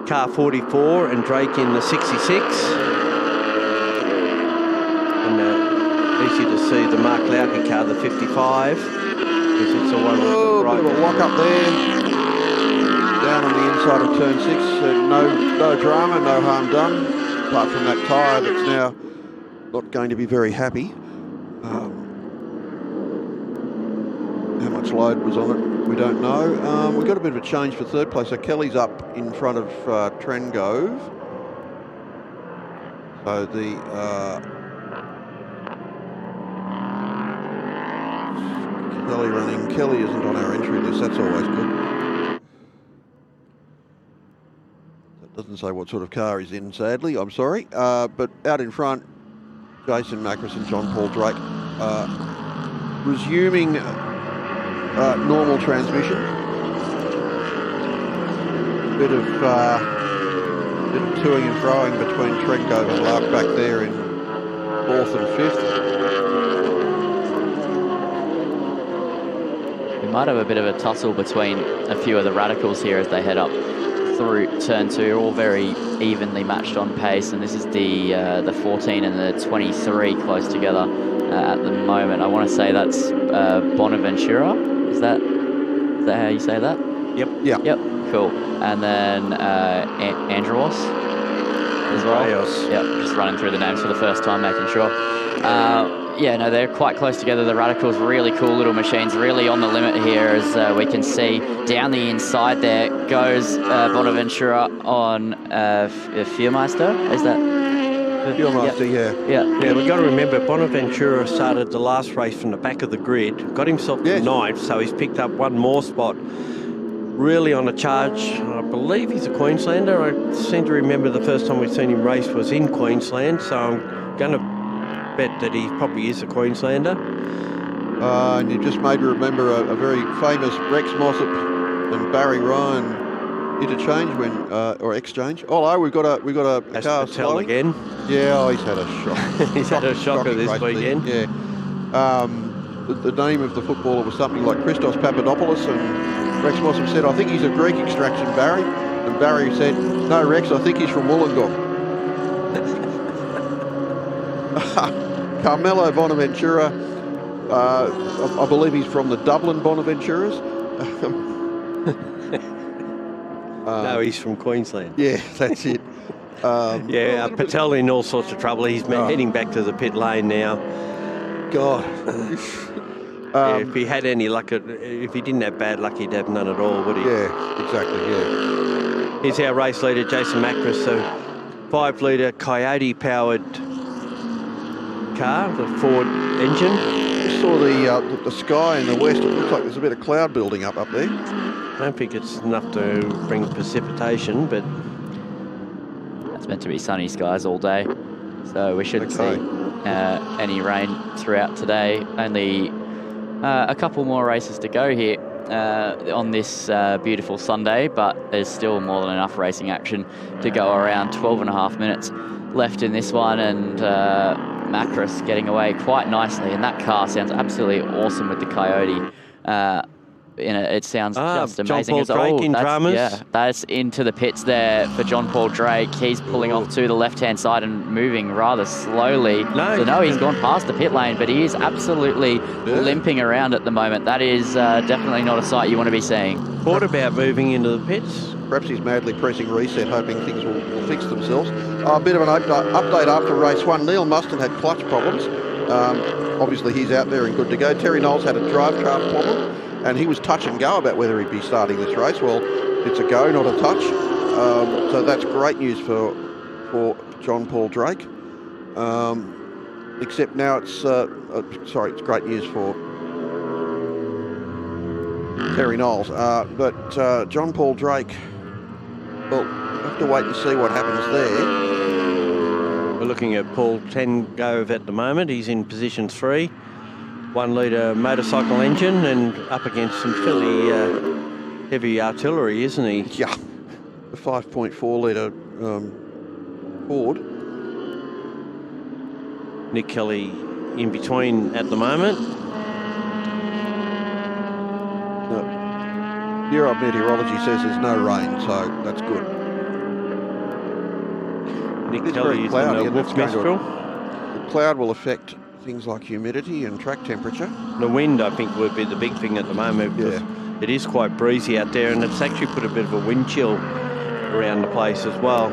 car 44 and Drake in the 66. And easy to see the Mark Lauke car, the 55. Because it's the one right. Bit of a lock up there. Down on the inside of turn 6. No drama, no harm done. Apart from that tyre that's now not going to be very happy. How much load was on it, we don't know. We've got a bit of a change for third place. So Kelly's up in front of Trengove. So the Kelly running. Kelly isn't on our entry list. That's always good. That doesn't say what sort of car he's in, sadly. I'm sorry. But out in front, Jason Macris and John Paul Drake resuming normal transmission. Bit of toing and froing between Trengove and Lark back there in 4th and 5th. We might have a bit of a tussle between a few of the radicals here as they head up through turn 2, all very evenly matched on pace, and this is the 14 and the 23 close together at the moment. I want to say that's Bonaventura. Is that how you say that? Yep. Yeah. Yep. Cool. And then Andros as well. Andros. Yep. Just running through the names for the first time, making sure. Yeah, no, they're quite close together. The radicals, really cool little machines, really on the limit here, as we can see down the inside there goes Bonaventura on Fiermeister. Is that? Fuelmaster, yeah. Yeah, we've got to remember, Bonaventura started the last race from the back of the grid, got himself to ninth, so he's picked up one more spot. Really on a charge. I believe he's a Queenslander. I seem to remember the first time we've seen him race was in Queensland, so I'm going to bet that he probably is a Queenslander. And you just made me remember a very famous Rex Mossop and Barry Ryan interchange or exchange. Oh, we've got a car slowing again. Yeah, he's had a shock. He's had a shocker this weekend. Yeah. The name of the footballer was something like Christos Papadopoulos, and Rex Mossop said, "I think he's of Greek extraction, Barry." And Barry said, "No, Rex, I think he's from Wollongong." Carmelo Bonaventura, I believe he's from the Dublin Bonaventuras. No, he's from Queensland. Yeah, that's it. Patel in all sorts of trouble. He's heading back to the pit lane now. God. If he had any luck, if he didn't have bad luck, he'd have none at all, would he? Yeah, exactly, yeah. Here's our race leader, Jason Macris, a 5-litre Coyote-powered car, the Ford engine. Just saw the sky in the west. It looks like there's a bit of cloud building up there. I don't think it's enough to bring precipitation, but it's meant to be sunny skies all day, so we shouldn't see any rain throughout today. Only a couple more races to go here on this beautiful Sunday, but there's still more than enough racing action to go around. 12.5 minutes left in this one, and Macris getting away quite nicely, and that car sounds absolutely awesome with the Coyote. It sounds just amazing. John Paul Drake in dramas. Yeah, that's into the pits there for John Paul Drake. He's pulling off to the left-hand side and moving rather slowly. He's gone past the pit lane, but he is absolutely limping around at the moment. That is definitely not a sight you want to be seeing. What about moving into the pits? Perhaps he's madly pressing reset, hoping things will fix themselves. A bit of an update after race one. Neil Mustin had clutch problems. Obviously, he's out there and good to go. Terry Knowles had a drive shaft problem, and he was touch and go about whether he'd be starting this race. Well, it's a go, not a touch. So that's great news for John Paul Drake. Except now it's great news for Terry Knowles. But John Paul Drake, well, we'll have to wait and see what happens there. We're looking at Paul Tengove at the moment. He's in position 3. 1-litre motorcycle engine and up against some fairly heavy artillery, isn't he? Yeah, a 5.4-litre Ford. Nick Kelly in between at the moment. Bureau of Meteorology says there's no rain, so that's good. Nick Kelly is in the Wolf Mistral. The cloud will affect things like humidity and track temperature. The wind, I think, would be the big thing at the moment, because it is quite breezy out there, and it's actually put a bit of a wind chill around the place as well.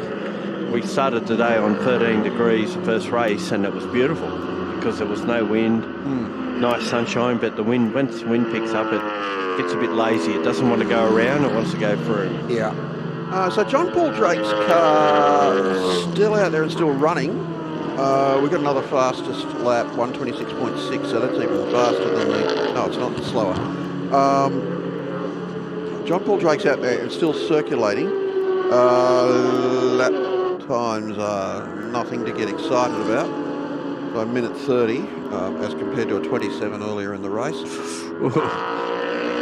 We started today on 13 degrees the first race, and it was beautiful because there was no wind, nice sunshine, but the wind, once the wind picks up, it gets a bit lazy. It doesn't want to go around, it wants to go through. Yeah. So John Paul Drake's car still out there and still running. We've got another fastest lap, 126.6, so that's even faster than no, it's not, it's slower. John Paul Drake's out there and still circulating. Lap times are nothing to get excited about. By minute 30, as compared to a 27 earlier in the race.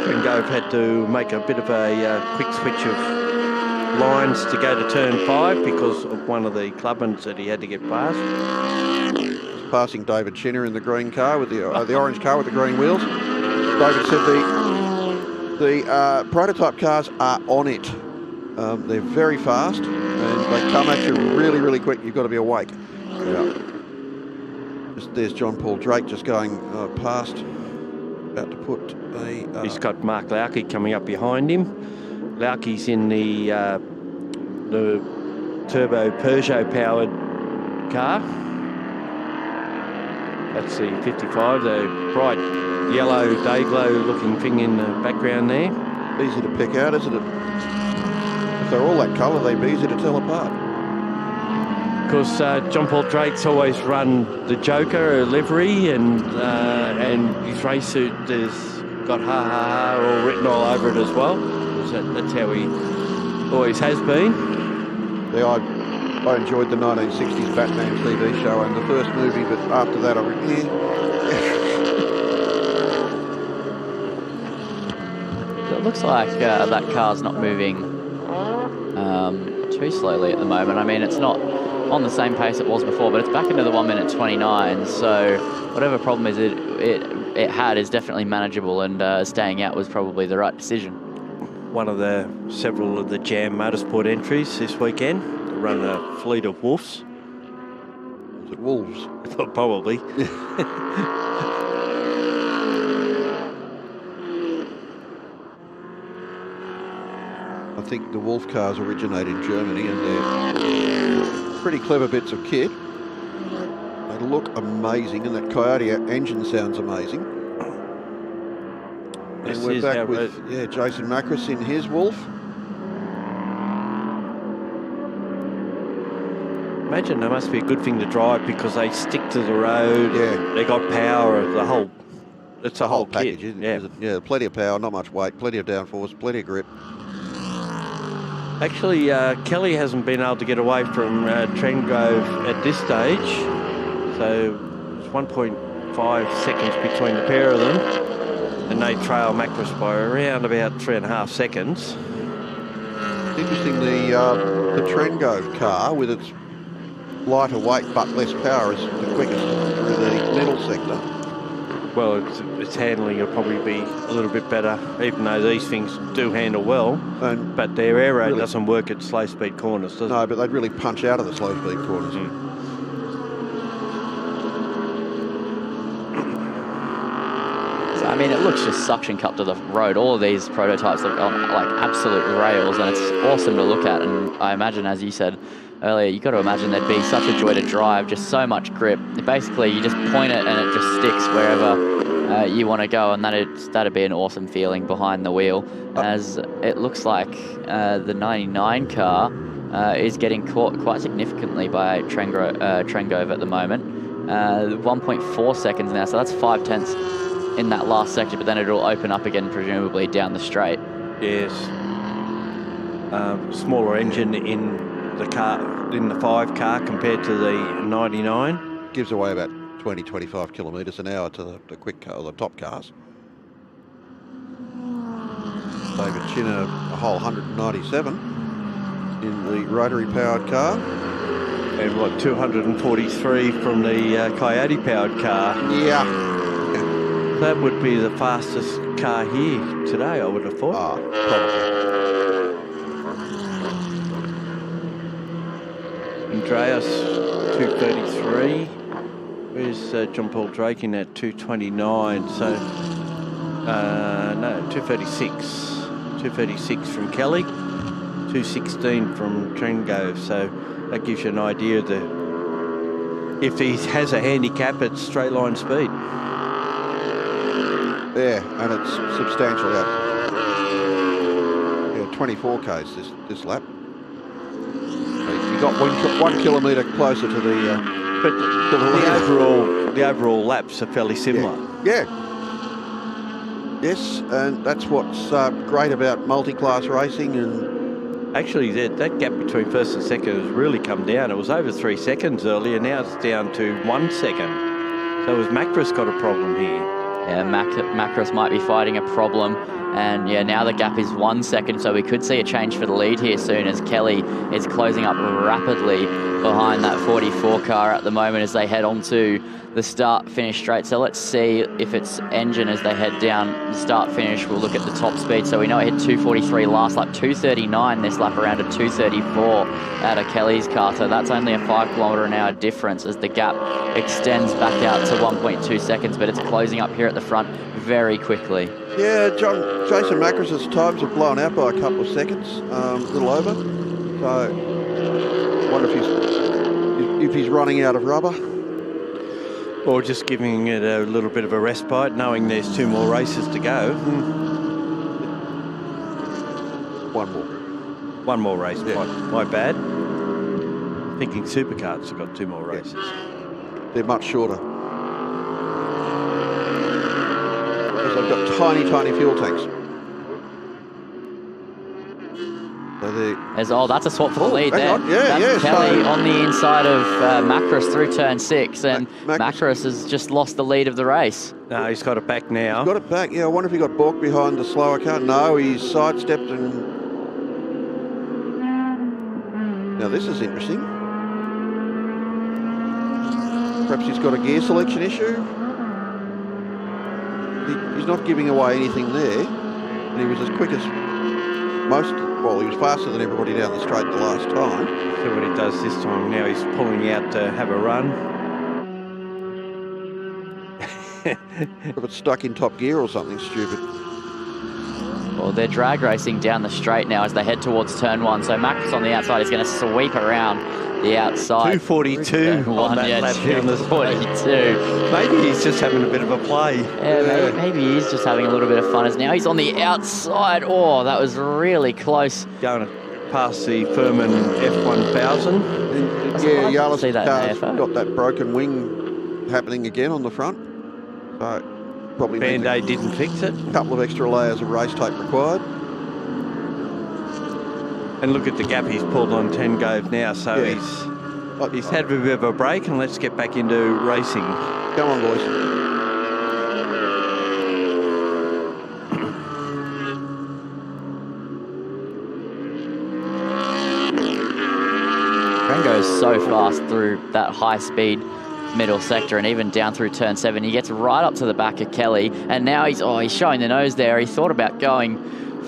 Tengove had to make a bit of a quick switch of lines to go to turn 5 because of one of the Clubmans that he had to get past. He's passing David Chinner in the green car with the orange car with the green wheels. David said the prototype cars are on it. They're very fast and they come at you really, really quick. You've got to be awake. Yeah. There's John Paul Drake just going past, about to put a... He's got Mark Lauke coming up behind him. Lauke's in the turbo Peugeot-powered car. That's the 55, the bright yellow day-glow-looking thing in the background there. Easy to pick out, isn't it? If they're all that colour, they'd be easy to tell apart. because John Paul Drake's always run the Joker livery, and his race suit has got ha ha ha all written all over it as well. That's how he always has been. Yeah, I enjoyed the 1960s Batman TV show and the first movie, but after that I went, It looks like that car's not moving too slowly at the moment. I mean, it's not on the same pace it was before, but it's back into the 1:29. So whatever problem is it had is definitely manageable, and staying out was probably the right decision. One of the several of the Jam Motorsport entries this weekend to run a fleet of wolves. was it Wolves? Probably. I think the Wolf cars originate in Germany, and they're pretty clever bits of kit. They look amazing, and that Coyote engine sounds amazing. And we're back with Jason Macris in his Wolf. Imagine that must be a good thing to drive because they stick to the road. Yeah. They got power of the whole. It's a whole package, kit. isn't it? Yeah, plenty of power, not much weight, plenty of downforce, plenty of grip. Actually, Kelly hasn't been able to get away from Trengove at this stage. So it's 1.5 seconds between the pair of them. And they trail Macris by around about 3.5 seconds. Interesting, the Trengove car with its lighter weight but less power is the quickest through the middle sector. Well, its handling will probably be a little bit better, even though these things do handle well. But their air raid doesn't work at slow speed corners, does it? No, but they'd really punch out of the slow speed corners. I mean, it looks just suction cup to the road. All of these prototypes look like absolute rails, and it's awesome to look at. And I imagine, as you said earlier, you've got to imagine there'd be such a joy to drive, just so much grip. Basically, you just point it and it just sticks wherever you want to go, and that'd be an awesome feeling behind the wheel. As it looks like the 99 car is getting caught quite significantly by Trengove at the moment. 1.4 seconds now, so that's 5/10 in that last section, but then it'll open up again, presumably down the straight. Yes. Smaller engine in the car, in the 5 car compared to the 99. Gives away about 20-25 kilometres an hour to the quick car, or the top cars. David Chinner, a whole 197 in the rotary powered car. And what, 243 from the Coyote powered car. Yeah. That would be the fastest car here today, I would have thought. Probably. Andreas, 233. Where's John Paul Drake in at 229? So, no, 236. 236 from Kelly, 216 from Trengove. So that gives you an idea of if he has a handicap at straight line speed. Yeah, and it's substantial out. Yeah, 24 Ks this lap. You got 1 kilometre closer to the. But the overall laps are fairly similar. Yeah. Yes, and that's what's great about multi-class racing. And actually, that gap between first and second has really come down. It was over 3 seconds earlier. Now it's down to 1 second. So has Macris got a problem here? Yeah, Macris might be fighting a problem, and yeah, now the gap is 1 second, so we could see a change for the lead here soon as Kelly is closing up rapidly behind that 44 car at the moment as they head on to the start-finish straight. So let's see if it's engine as they head down the start-finish. We'll look at the top speed. So we know it hit 243 last lap, 239 this lap, around a 234 out of Kelly's car. So that's only a 5 km/h difference as the gap extends back out to 1.2 seconds, but it's closing up here at the front very quickly. yeah, Jason Macris's times have blown out by a couple of seconds, a little over. So I wonder if he's running out of rubber. Or just giving it a little bit of a respite, knowing there's 2 more races to go. One more. One more race, Yeah. my bad. Thinking Superkarts have got 2 more races. They're much shorter. Because they've got tiny, tiny fuel tanks. So that's a swap for the lead there. That's Kelly so on the inside of Macros through turn 6, and Macros has just lost the lead of the race. No, he's got it back now. He's got it back. Yeah, I wonder if he got balked behind the slower car. No, he's sidestepped and... Now this is interesting. Perhaps he's got a gear selection issue. He's not giving away anything there. And he was as quick as most... Well, he was faster than everybody down the straight the last time. See what he does this time. Now he's pulling out to have a run. If it's stuck in top gear or something stupid. Well, they're drag racing down the straight now as they head towards turn 1. So Macros on the outside is going to sweep around the outside. 242 on that lap down the 242. Maybe he's just having a bit of a play. Yeah, maybe he's just having a little bit of fun as now he's on the outside. Oh, that was really close. Going past the Furman F1000. Yeah, Yarlis see that car's AFO. got that broken wing happening again on the front. So probably Band-Aid didn't fix it. a couple of extra layers of race tape required. And look at the gap he's pulled on 10 Gove now, so he's had a bit of a break, and let's get back into racing. Come on, boys. Ren goes so fast through that high speed middle sector and even down through turn 7. He gets right up to the back of Kelly, and now he's showing the nose there. He thought about going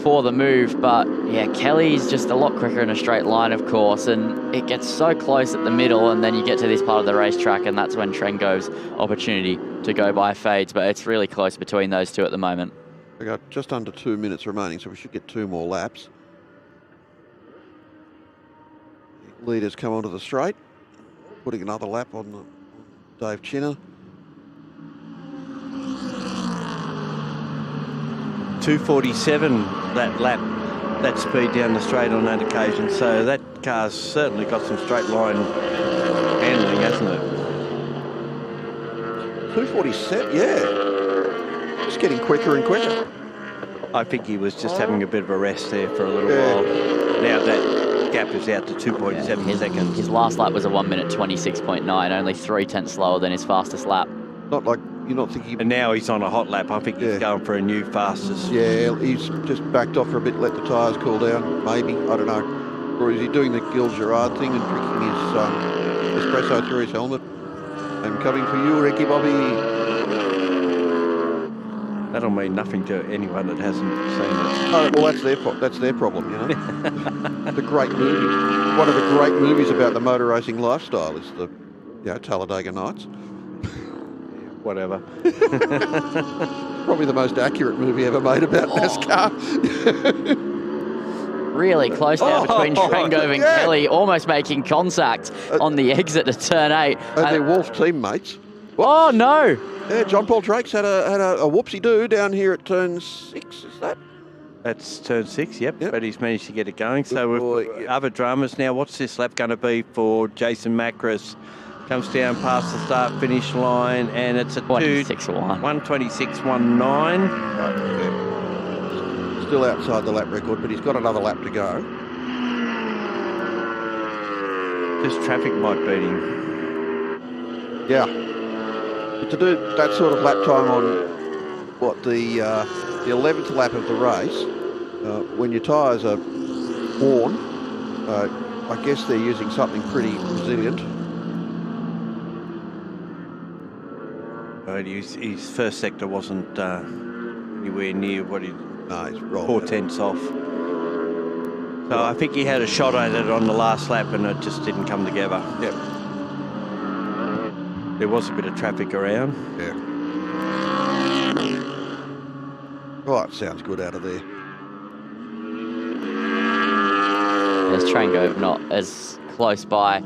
for the move, but yeah, Kelly's just a lot quicker in a straight line, of course, and it gets so close at the middle, and then you get to this part of the racetrack, and that's when Trengo's opportunity to go by fades, but it's really close between those two at the moment. We got just under 2 minutes remaining, so we should get 2 more laps. Leaders come onto the straight, putting another lap on Dave Chinner. 247 that lap, that speed down the straight on that occasion. So that car's certainly got some straight line handling, hasn't it? 247, yeah. Just getting quicker and quicker. I think he was just having a bit of a rest there for a little while. Now that gap is out to 2.7 seconds. His last lap was a 1 minute 26.9, only 3/10 slower than his fastest lap. Not like you're not thinking. And now he's on a hot lap. I think he's going for a new fastest. Yeah, he's just backed off for a bit, let the tyres cool down, maybe. I don't know. Or is he doing the Gil Gerard thing and drinking his espresso through his helmet? I'm coming for you, Ricky Bobby. That'll mean nothing to anyone that hasn't seen it. Oh, well, that's their problem, you know. The great movie. One of the great movies about the motor racing lifestyle is the, Talladega Nights. Whatever. Probably the most accurate movie ever made about NASCAR. Really close now between Trengove and Kelly, almost making contact on the exit to turn 8. And they're Wolf teammates. Oh no! Yeah, John Paul Drake's had a whoopsie-doo down here at turn 6, is that? That's turn 6, yep. But he's managed to get it going. So with other dramas now, what's this lap going to be for Jason Macros? Comes down past the start-finish line, and it's a 1:26.19. Still outside the lap record, but he's got another lap to go. Just traffic might beat him. Yeah. To do that sort of lap time on, the 11th lap of the race, when your tyres are worn, I guess they're using something pretty resilient. His first sector wasn't anywhere near what he... No, he's rolled 4 tenths off. So I think he had a shot at it on the last lap and it just didn't come together. Yep. There was a bit of traffic around. Yeah. Oh, it sounds good out of there. There's Trengove not as close by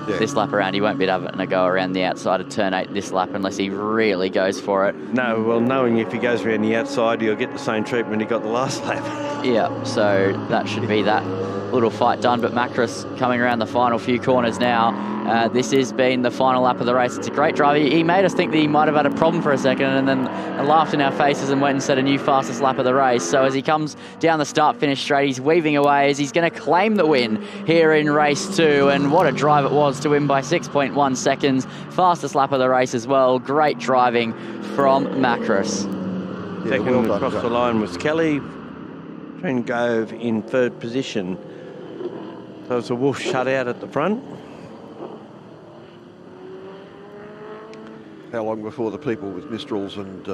this lap around. He won't be having a go around the outside of turn 8 this lap unless he really goes for it. No, well, knowing if he goes around the outside, he'll get the same treatment he got the last lap. Yeah, so that should be that little fight done, but Macros coming around the final few corners now. This has been the final lap of the race. It's a great drive. He made us think that he might have had a problem for a second, and then laughed in our faces and went and set a new fastest lap of the race. So as he comes down the start-finish straight, he's weaving away as he's going to claim the win here in race 2. And what a drive it was to win by 6.1 seconds. Fastest lap of the race as well. Great driving from Macros. Second across the line was Kelly. Gove in 3rd position. So it's a Wolf shutout at the front. How long before the people with Mistrals and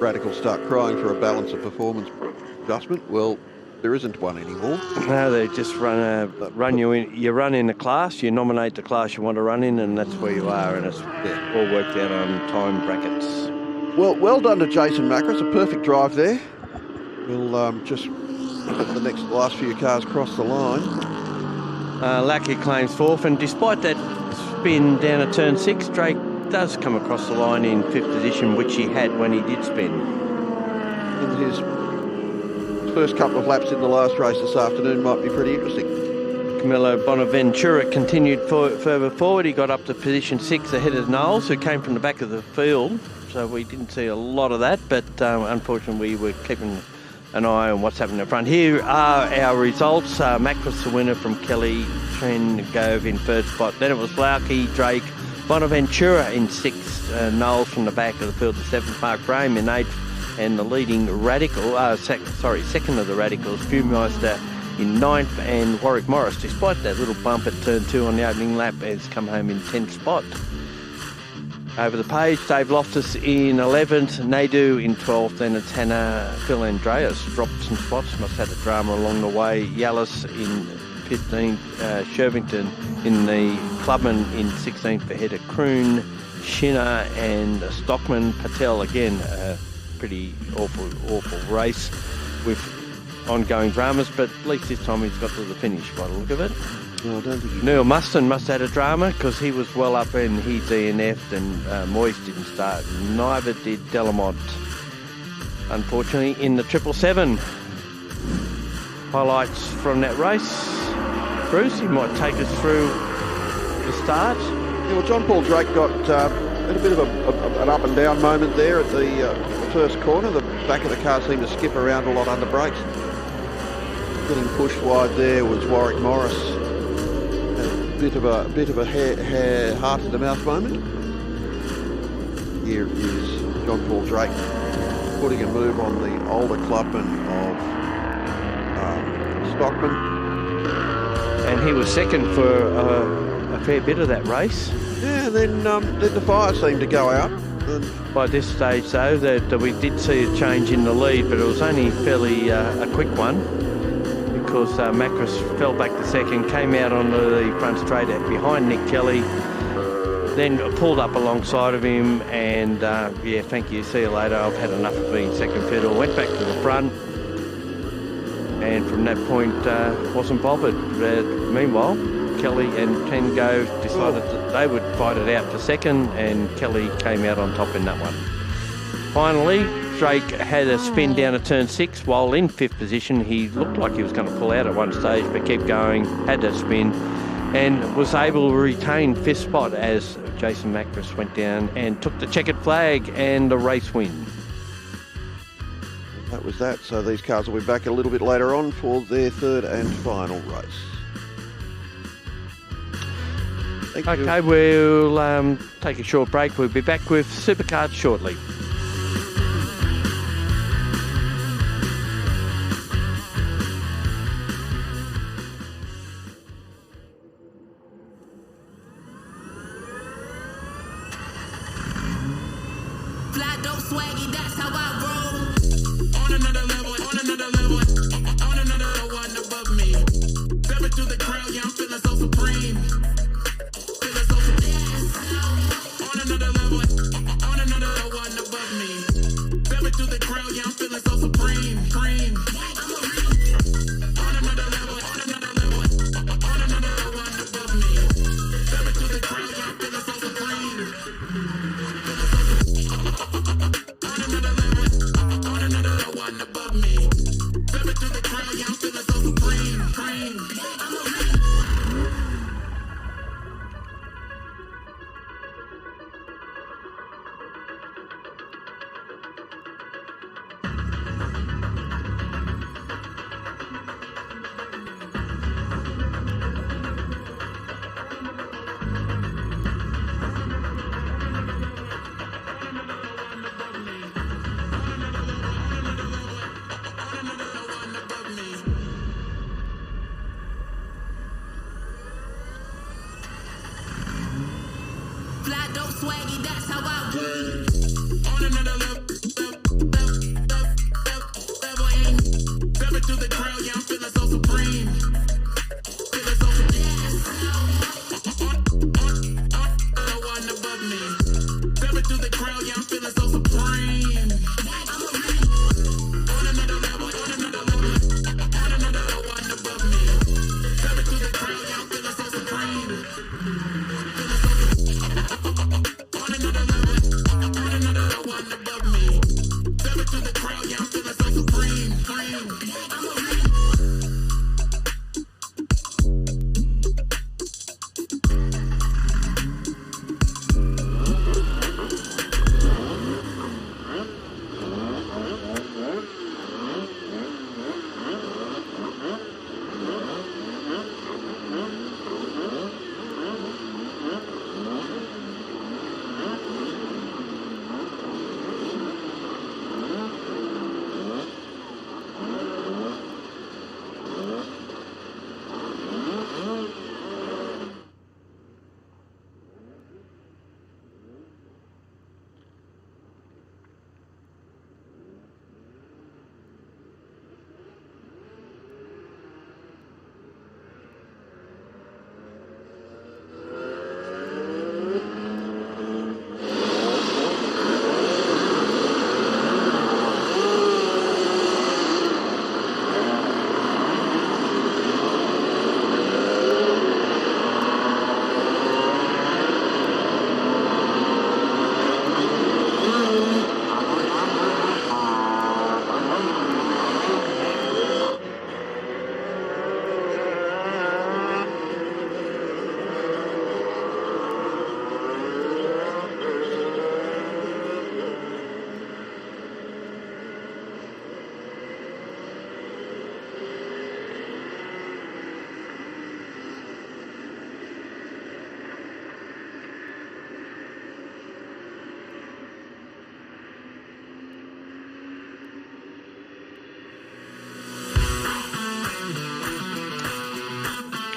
Radicals start crying for a balance of performance adjustment? Well, there isn't one anymore. No, they just run you in. You run in a class, you nominate the class you want to run in, and that's where you are, and it's all worked out on time brackets. Well done to Jason Macros. A perfect drive there. We'll just let the last few cars cross the line. Lackey claims 4th, and despite that spin down at turn 6, Drake does come across the line in 5th position, which he had when he did spin. In his first couple of laps in the last race this afternoon might be pretty interesting. Camilo Bonaventura continued further forward. He got up to position 6 ahead of Knowles, who came from the back of the field. So we didn't see a lot of that, but unfortunately we were keeping an eye on what's happening in front. Here are our results. Macros the winner from Kelly, Gove in 3rd spot. Then it was Lauke, Drake, Bonaventura in 6th, Knowles from the back of the field to 7th, Mark Brame in 8th, and the leading Radical, second of the Radicals, Fumeister in 9th, and Warwick Morris, despite that little bump at turn 2 on the opening lap, has come home in 10th spot. Over the page, Dave Loftus in 11th, Nadu in 12th, then it's Hannah Phil Andreas dropped some spots, must have had a drama along the way. Yallis in 15th, Shervington in the Clubman in 16th ahead of Kroon, Shinner and Stockman. Patel again, a pretty awful race with ongoing dramas, but at least this time he's got to the finish by the look of it. No, I don't think Neil Muston must have had a drama because he was well up and he DNF'd, and Moyes didn't start. Neither did Delamont. Unfortunately, in the 777. Highlights from that race. Bruce, you might take us through the start. Yeah, well, John Paul Drake got a bit of an up and down moment there at the first corner. The back of the car seemed to skip around a lot under brakes. Getting pushed wide there was Warwick Morris. A bit of a hair heart to the mouth moment. Here is John Paul Drake putting a move on the older clubman of Stockman. And he was second for a fair bit of that race. Yeah, then the fire seemed to go out. And by this stage, though, that we did see a change in the lead, but it was only fairly a quick one, because Macros fell back to second, came out onto the front straight behind Nick Kelly, then pulled up alongside of him, and yeah, thank you, see you later, I've had enough of being second fiddle, went back to the front, and from that point wasn't bothered. Meanwhile, Kelly and Ken Gove decided that they would fight it out for second, and Kelly came out on top in that one. Finally, Drake had a spin down at turn 6 while in 5th position. He looked like he was going to pull out at one stage, but kept going, had that spin, and was able to retain 5th spot as Jason Macros went down and took the checkered flag and the race win. that was that. So these cars will be back a little bit later on for their third and final race. Okay, we'll take a short break. We'll be back with SuperKarts shortly. Fly dope swaggy, that's how I roll. On another level, on another level, on another one above me. Step into the crowd, yeah, I'm feeling so supreme. Feeling so supreme. On another level, on another one above me. Step into the crowd, yeah, I'm feeling so supreme. Cream. On another level, on another level, on another one above me. Step into the crowd, yeah, I'm feeling so supreme. On another one above me. Step into the crowd, yeah, I'm feeling so supreme. swaggy, that's how I win. On another level, step into the crowd, yeah, I'm feeling so supreme. Feeling so no one above me. Step into the crowd, yeah, I'm feeling so supreme. On another level, no one above me. Step into the crowd, yeah, I'm feeling so supreme. On another level, no one above me. Step into the crowd, yeah, I'm feeling so supreme.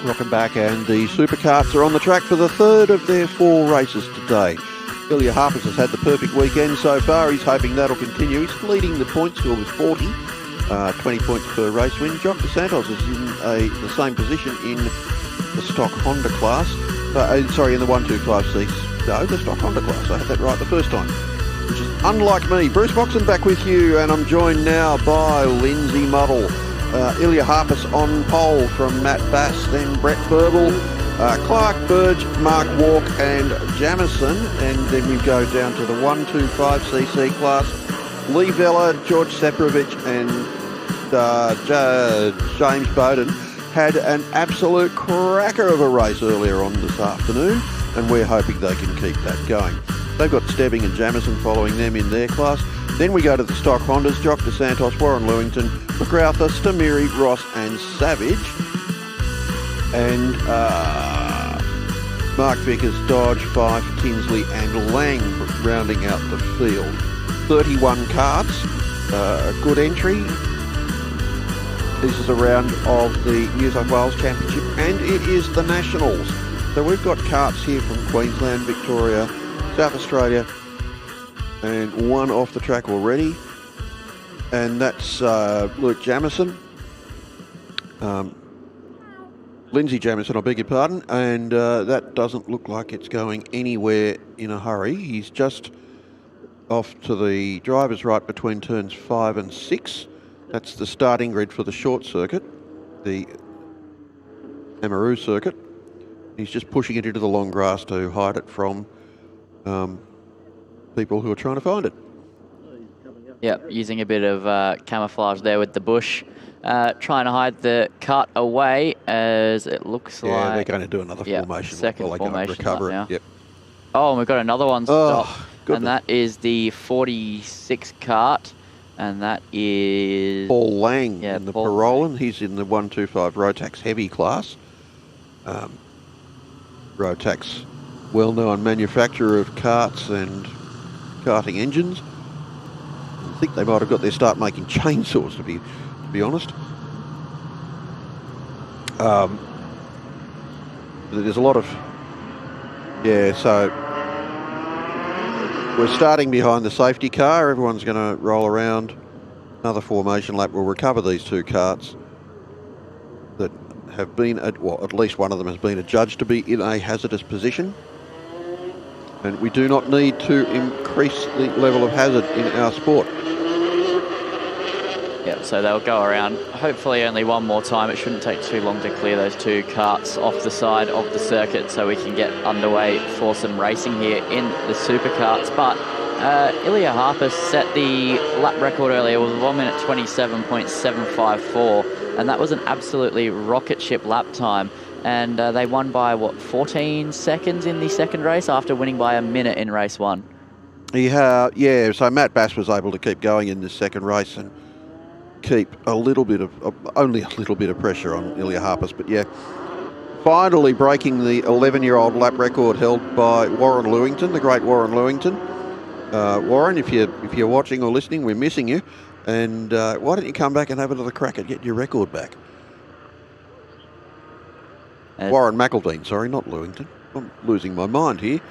Welcome back, and the SuperKarts are on the track for the third of their 4 races today. Ilya Harpers has had the perfect weekend so far. He's hoping that'll continue. He's leading the points score with 40, 20 points per race win. Jock DeSantos is in the same position in the stock Honda class. In the 125cc. No, the stock Honda class. I had that right the first time, which is unlike me. Bruce Moxon back with you, and I'm joined now by Lindsay Muddle. Ilya Harpers on pole from Matt Bass, then Brett Burble, Clark Burge, Mark Walk and Jamison, and then we go down to the 125cc class. Lee Vella, George Seperovich and James Bowden had an absolute cracker of a race earlier on this afternoon, and we're hoping they can keep that going. They've got Stebbing and Jamison following them in their class. Then we go to the stock Hondas, Jock DeSantos, Warren Lewington, McGrouther, Stamiri, Ross and Savage. And Mark Vickers, Dodge, Fife, Tinsley and Lang rounding out the field. 31 karts, good entry. This is a round of the New South Wales Championship, and it is the Nationals. So we've got karts here from Queensland, Victoria, South Australia, and one off the track already, and that's Luke Jamison, Lindsay Jamison, I beg your pardon, and that doesn't look like it's going anywhere in a hurry. He's just off to the driver's right between turns 5 and 6. That's the starting grid for the short circuit, the Amaroo circuit. He's just pushing it into the long grass to hide it from people who are trying to find it. Yep, using a bit of camouflage there with the bush, trying to hide the kart away as it looks like. Yeah, they're going to do another formation. Second while they formation recover now. it. Yep. Oh, and we've got another one stop, goodness. and that is the 46 kart, and that is Paul Lang in the Paul Parolan. Lang. He's in the 125 Rotax heavy class. Rotax, well-known manufacturer of karts and karting engines. I think they might have got their start making chainsaws, to be honest. There's a lot of, so We're starting behind the safety car. Everyone's going to roll around. Another formation lap will recover these two karts that have been, well, at least one of them has been adjudged to be in a hazardous position. And we do not need to increase the level of hazard in our sport. Yep, so they'll go around, hopefully only one more time. It shouldn't take too long to clear those two karts off the side of the circuit so we can get underway for some racing here in the SuperKarts. But Ilya Harper set the lap record earlier with 1 minute 27.754, and that was an absolutely rocket ship lap time. And they won by, what, 14 seconds in the second race after winning by a minute in race one. Yeah, so Matt Bass was able to keep going in this second race and keep a little bit of, only a little bit of pressure on Ilya Harpers. But yeah, finally breaking the 11-year-old lap record held by Warren Lewington, the great Warren Lewington. Warren, if you're watching or listening, we're missing you. And why don't you come back and have another crack at getting your record back? Warren McEldean, sorry, not Lewington. I'm losing my mind here.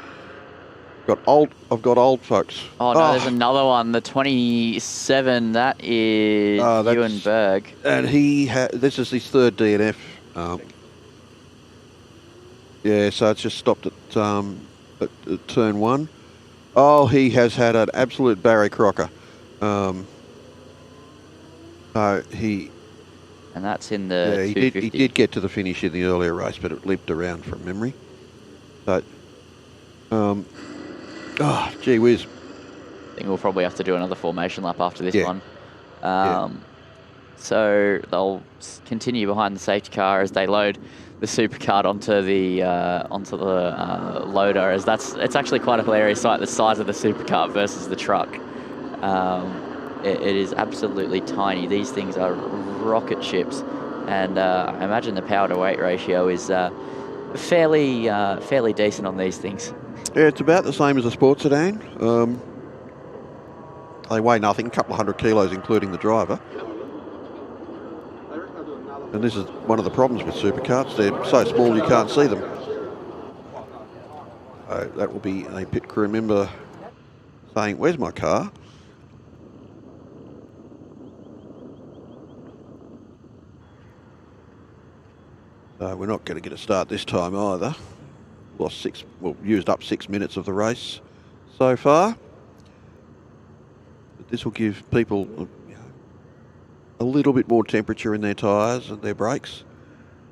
I've got old folks. Oh, no, there's another one. The 27, that is Ewan Berg. And this is his third DNF. Yeah, so it's just stopped at turn one. Oh, he has had an absolute Barry Crocker. And that's in the 250. He did get to the finish in the earlier race, but it limped around from memory. So, oh, gee whiz. I think we'll probably have to do another formation lap after this one. So they'll continue behind the safety car as they load the supercart onto the loader. It's actually quite a hilarious sight, the size of the supercart versus the truck. It is absolutely tiny. These things are rocket ships, and I imagine the power to weight ratio is fairly decent on these things. Yeah, it's about the same as a sports sedan. They weigh nothing, a couple of 100 kilos, including the driver. And this is one of the problems with supercarts. They're so small you can't see them. That will be a pit crew member saying, "Where's my car?" We're not going to get a start this time either. Used up 6 minutes of the race so far. But this will give people a little bit more temperature in their tyres and their brakes.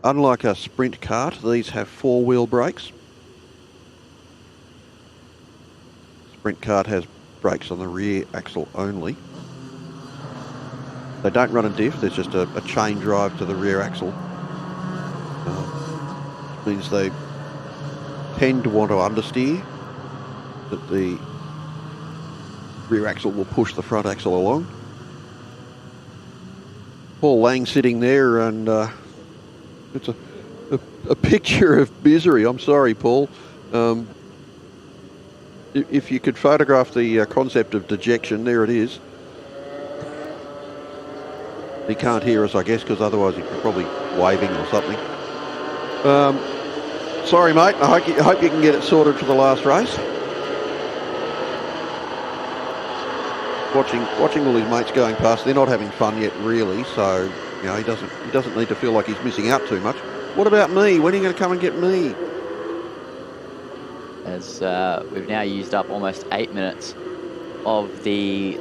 Unlike a sprint kart, these have four-wheel brakes. Sprint kart has brakes on the rear axle only. They don't run a diff, there's just a chain drive to the rear axle. Which means they tend to want to understeer, that the rear axle will push the front axle along. Paul Lang sitting there, and it's a picture of misery. I'm sorry, Paul. If you could photograph the concept of dejection, there it is. He can't hear us, I guess, because otherwise he'd be probably waving or something. Sorry, mate. I hope you can get it sorted for the last race. Watching all his mates going past, they're not having fun yet, really. So he doesn't need to feel like he's missing out too much. What about me? When are you going to come and get me? As we've now used up almost 8 minutes of the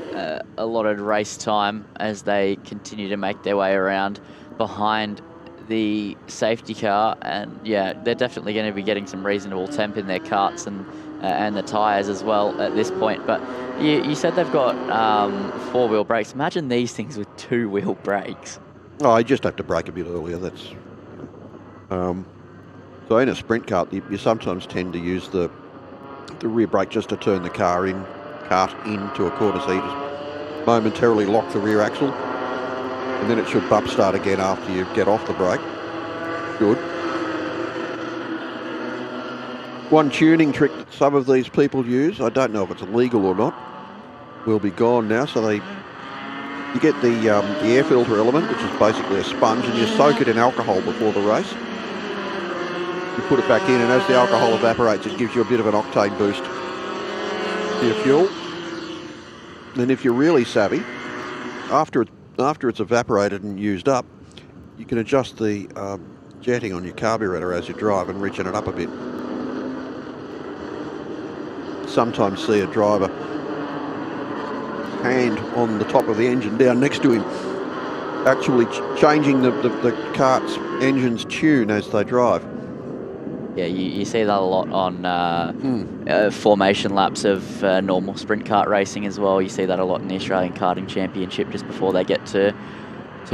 allotted race time as they continue to make their way around behind the safety car, and yeah, they're definitely going to be getting some reasonable temp in their karts and the tyres as well at this point. But you said they've got four-wheel brakes. Imagine these things with two-wheel brakes. Oh, you just have to brake a bit earlier. That's so in a sprint kart, you sometimes tend to use the rear brake just to turn the cart into a corner, so you just momentarily lock the rear axle, and then it should bump start again after you get off the brake. Good. One tuning trick that some of these people use, I don't know if it's illegal or not, will be gone now. So you get the air filter element, which is basically a sponge, and you soak it in alcohol before the race. You put it back in, and as the alcohol evaporates, it gives you a bit of an octane boost. for your fuel. And if you're really savvy, after it's evaporated and used up, you can adjust the jetting on your carburetor as you drive and richen it up a bit. Sometimes see a driver hand on the top of the engine down next to him, actually changing the kart's engine's tune as they drive. Yeah, you see that a lot on formation laps of normal sprint kart racing as well. You see that a lot in the Australian Karting Championship just before they get to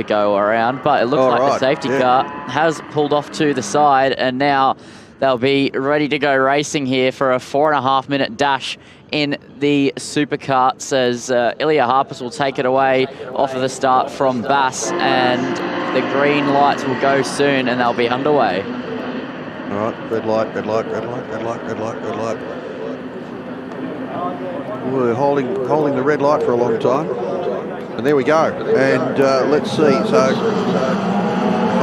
go around. But it looks like the safety car has pulled off to the side, and now they'll be ready to go racing here for a 4.5 minute dash in the SuperKarts as Ilya Harpus will take it away off of the start from Bass, and the green lights will go soon and they'll be underway. All right, red light, red light, red light, red light, red light, red light. We're holding the red light for a long time. And there we go. And let's see. So,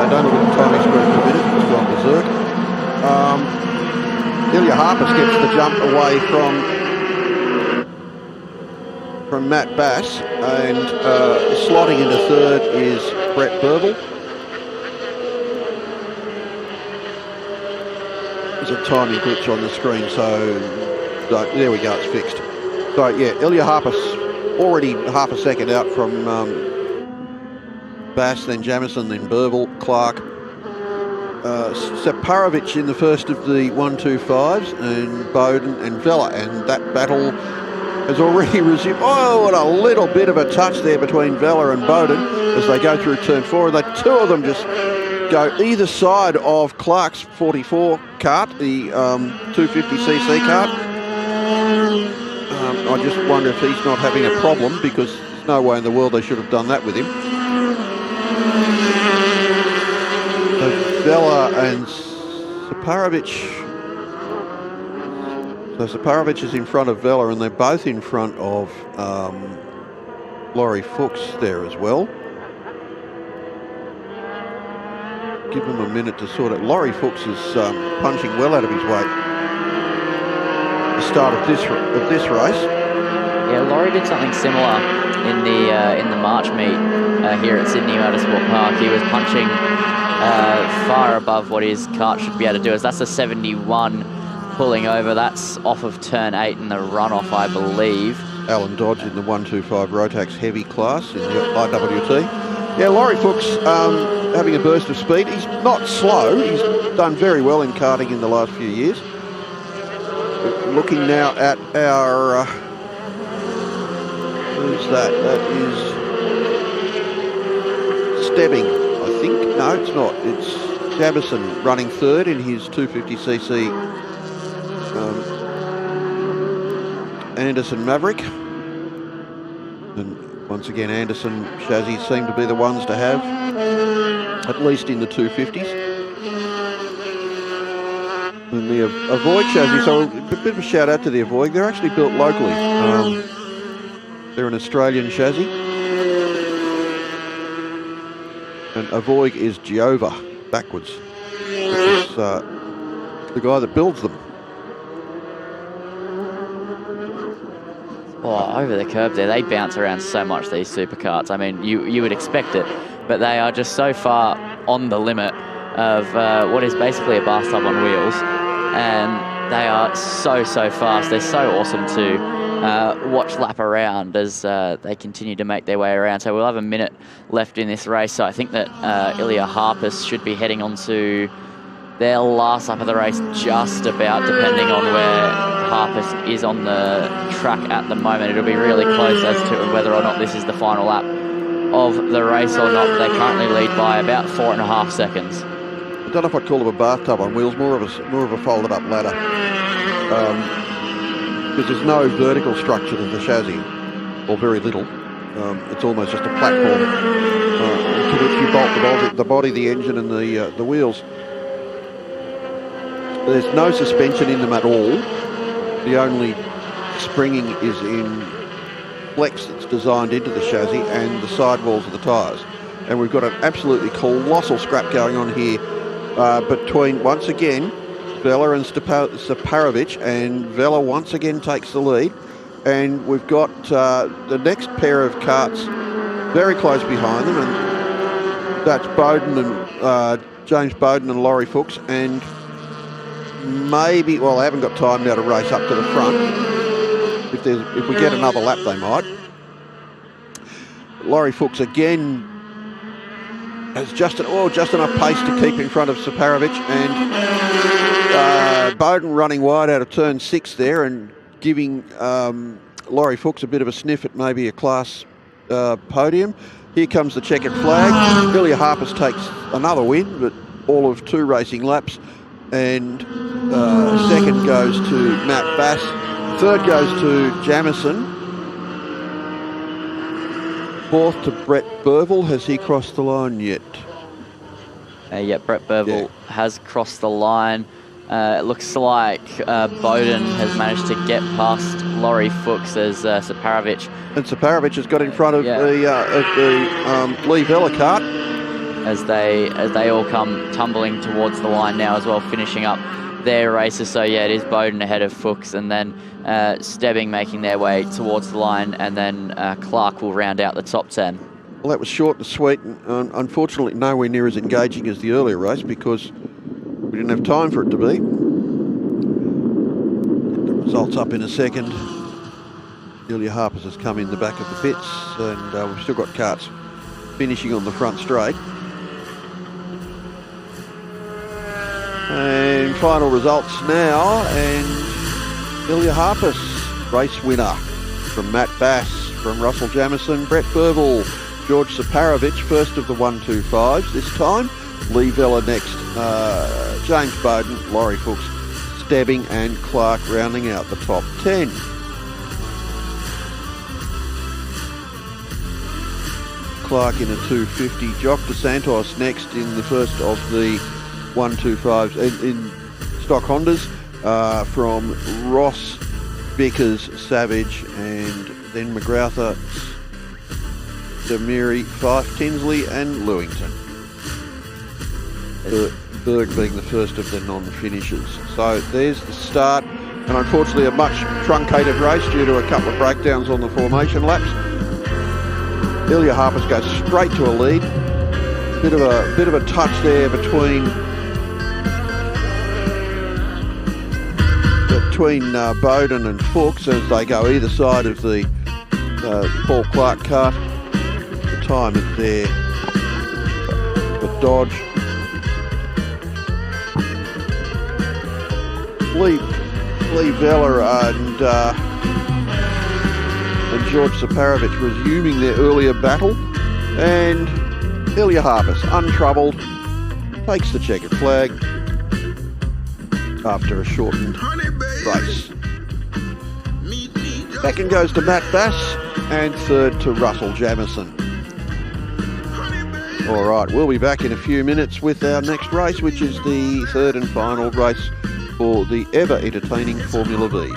don't look at the timing screen for a minute. It's gone berserk. Ilya Harpus gets the jump away from Matt Bass. And slotting into third is Brett Burble. There's a tiny glitch on the screen, so there we go, it's fixed. So yeah, Ilya Harpus already half a second out from Bass, then Jamison, then Burble, Clark. Separovic in the first of the 1-2-5s, and Bowden and Vella, and that battle has already resumed. Oh, what a little bit of a touch there between Vella and Bowden as they go through turn 4, and the two of them just go either side of Clark's 44 kart, the 250cc kart. I just wonder if he's not having a problem, because there's no way in the world they should have done that with him. So Vella and Separovic. So Separovic is in front of Vella, and they're both in front of Laurie Fuchs there as well. Give him a minute to sort it. Laurie Fuchs is punching well out of his weight at the start of this race. Yeah, Laurie did something similar in the March meet here at Sydney Motorsport Park. He was punching far above what his kart should be able to do. As that's a 71 pulling over. That's off of turn 8 in the runoff, I believe. Alan Dodge in the 125 Rotax heavy class in the IWT. Yeah, Laurie Fuchs having a burst of speed. He's not slow. He's done very well in karting in the last few years. Looking now at our... who's that? That is Stebbing, I think. No, it's not. It's Jamison running third in his 250cc Anderson Maverick. And once again, Anderson chassis seem to be the ones to have, at least in the 250s. And the Avoid chassis, so a bit of a shout out to the Avoid. They're actually built locally. They're an Australian chassis. And Avoid is Jehovah, backwards. Which is the guy that builds them. Oh, over the curb there, they bounce around so much, these superkarts. I mean, you would expect it, but they are just so far on the limit of what is basically a bathtub on wheels, and they are so fast. They're so awesome to watch lap around as they continue to make their way around. So we'll have a minute left in this race, so I think that Ilya Harpus should be heading on to their last lap of the race, just about, depending on where Harpus is on the track at the moment. It'll be really close as to whether or not this is the final lap of the race or not. They currently lead by about 4.5 seconds. I don't know if I'd call it a bathtub on wheels, more of a folded up ladder, because there's no vertical structure to the chassis, or very little. It's almost just a platform to which you bolt the body, the engine, and the wheels. There's no suspension in them at all. The only springing is in flex that's designed into the chassis and the sidewalls of the tyres. And we've got an absolutely colossal scrap going on here between, once again, Vella and Separovic, and Vella once again takes the lead. and we've got the next pair of karts very close behind them, and that's Bowden and James Bowden and Laurie Fuchs, and maybe, well, they haven't got time now to race up to the front. If we get another lap, they might. Laurie Fuchs again has just enough pace to keep in front of Superkarts, and Bowden running wide out of turn 6 there and giving Laurie Fuchs a bit of a sniff at maybe a class podium. Here comes the checkered flag. Ilya Harpus takes another win, but all of 2 racing laps, and second goes to Matt Bass, third goes to Jamison, fourth to Brett Burville. Has he crossed the line yet? Yeah, Brett Burville has crossed the line. It looks like Bowden has managed to get past Laurie Fuchs as Superkarts. And Superkarts has got in front of the Lee Vella kart. As they all come tumbling towards the line now as well, finishing up their races. So yeah, it is Bowden ahead of Fuchs, and then Stebbing making their way towards the line, and then Clark will round out the top 10. Well, that was short and sweet, and unfortunately nowhere near as engaging as the earlier race because we didn't have time for it to be. Get the results up in a second. Ilya Harpus has come in the back of the pits, and we've still got karts finishing on the front straight. And final results now, and Ilya Harpus, race winner from Matt Bass, from Russell Jamison, Brett Burville, George Superkarts, first of the 125s this time. Lee Vella next, James Bowden, Laurie Fuchs, Stebbing and Clark rounding out the top 10. Clark in a 250. Jock DeSantos next in the first of the 125s in stock Hondas, from Ross, Vickers, Savage, and then McGrauther, Demiri, Fife, Tinsley and Lewington. Berg being the first of the non-finishers. So there's the start, and unfortunately a much truncated race due to a couple of breakdowns on the formation laps. Ilya Harpus goes straight to a lead. Bit of a touch there between Bowden and Fuchs as they go either side of the Paul Clark kart. The time at there, the Dodge. Lee Vella and George Superkarts resuming their earlier battle, and Ilya Harpus, untroubled, takes the checkered flag after a shortened race. Second goes to Matt Bass, and third to Russell Jamison. All right, we'll be back in a few minutes with our next race, which is the third and final race for the ever entertaining Formula V's.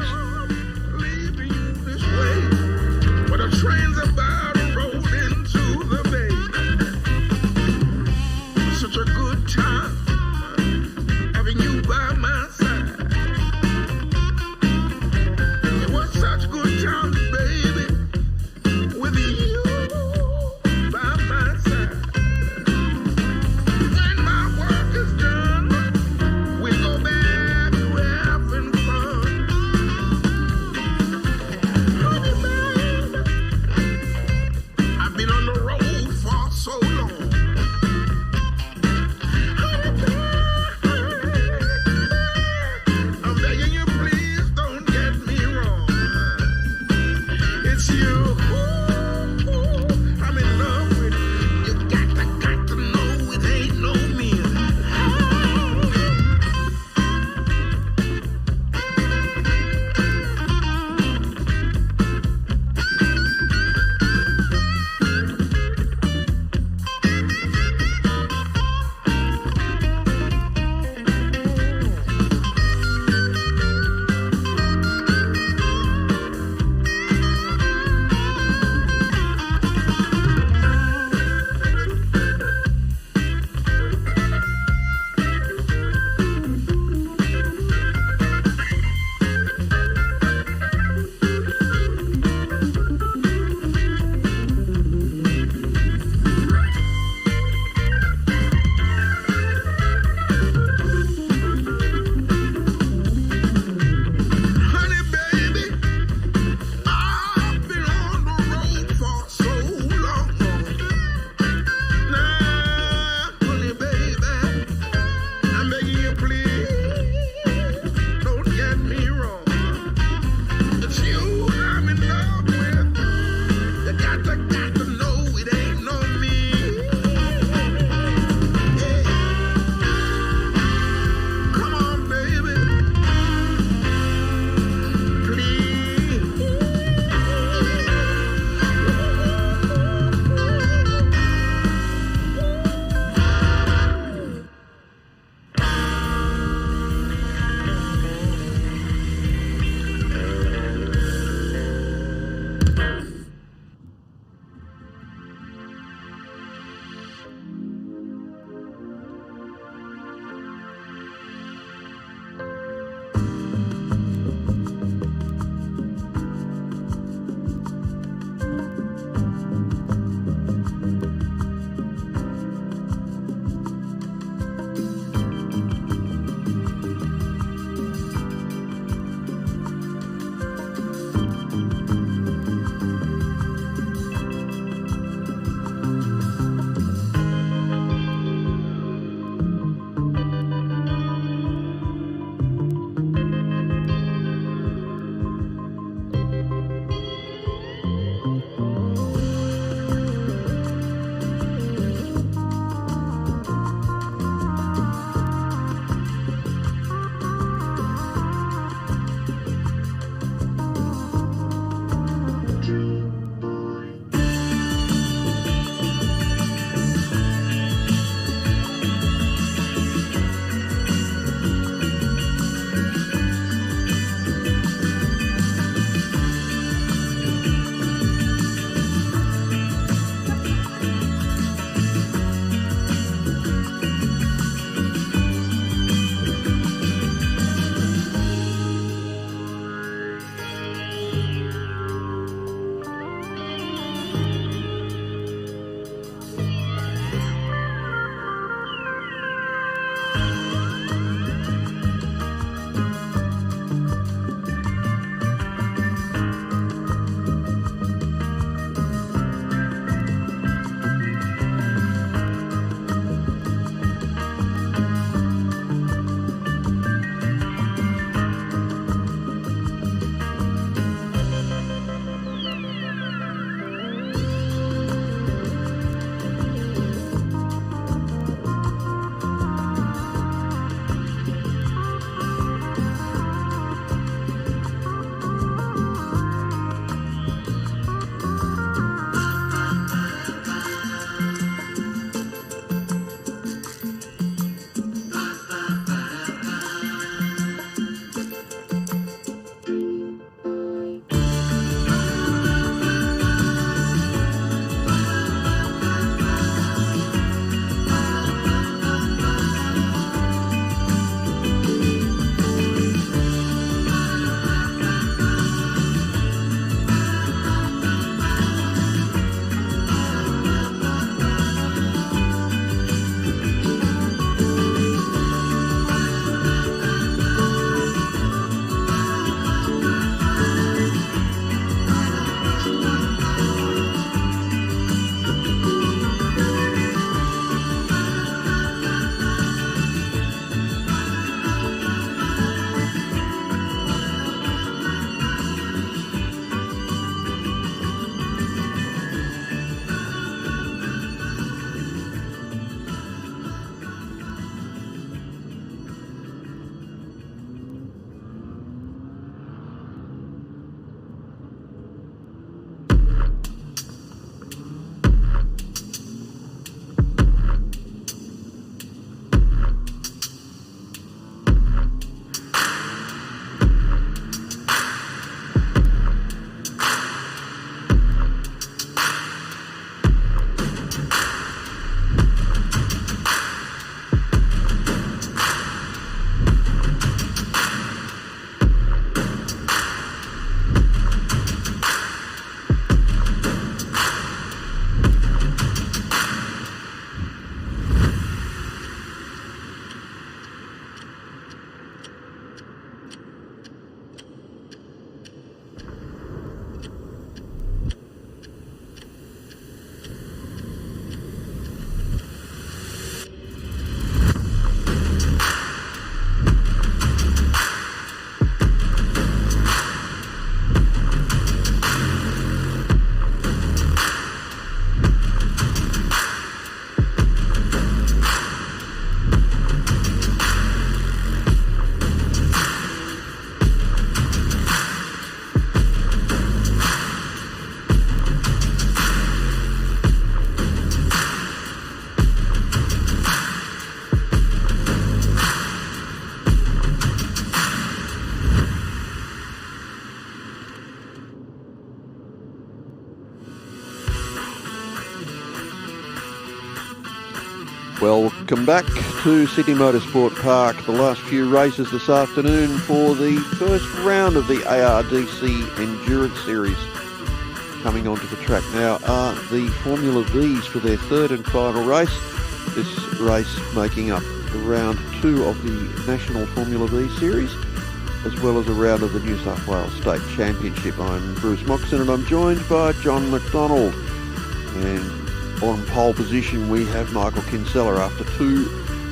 Trains about to roll into the bay. Such a good time having you by my side. It was such good times, baby, with you by my side. When my work is done, we go back to having fun. Welcome back to Sydney Motorsport Park. The last few races this afternoon for the first round of the ARDC Endurance Series. Coming onto the track now are the Formula V's for their third and final race. This race making up the round 2 of the National Formula V Series, as well as a round of the New South Wales State Championship. I'm Bruce Moxon and I'm joined by John McDonald. And on pole position we have Michael Kinsella after 2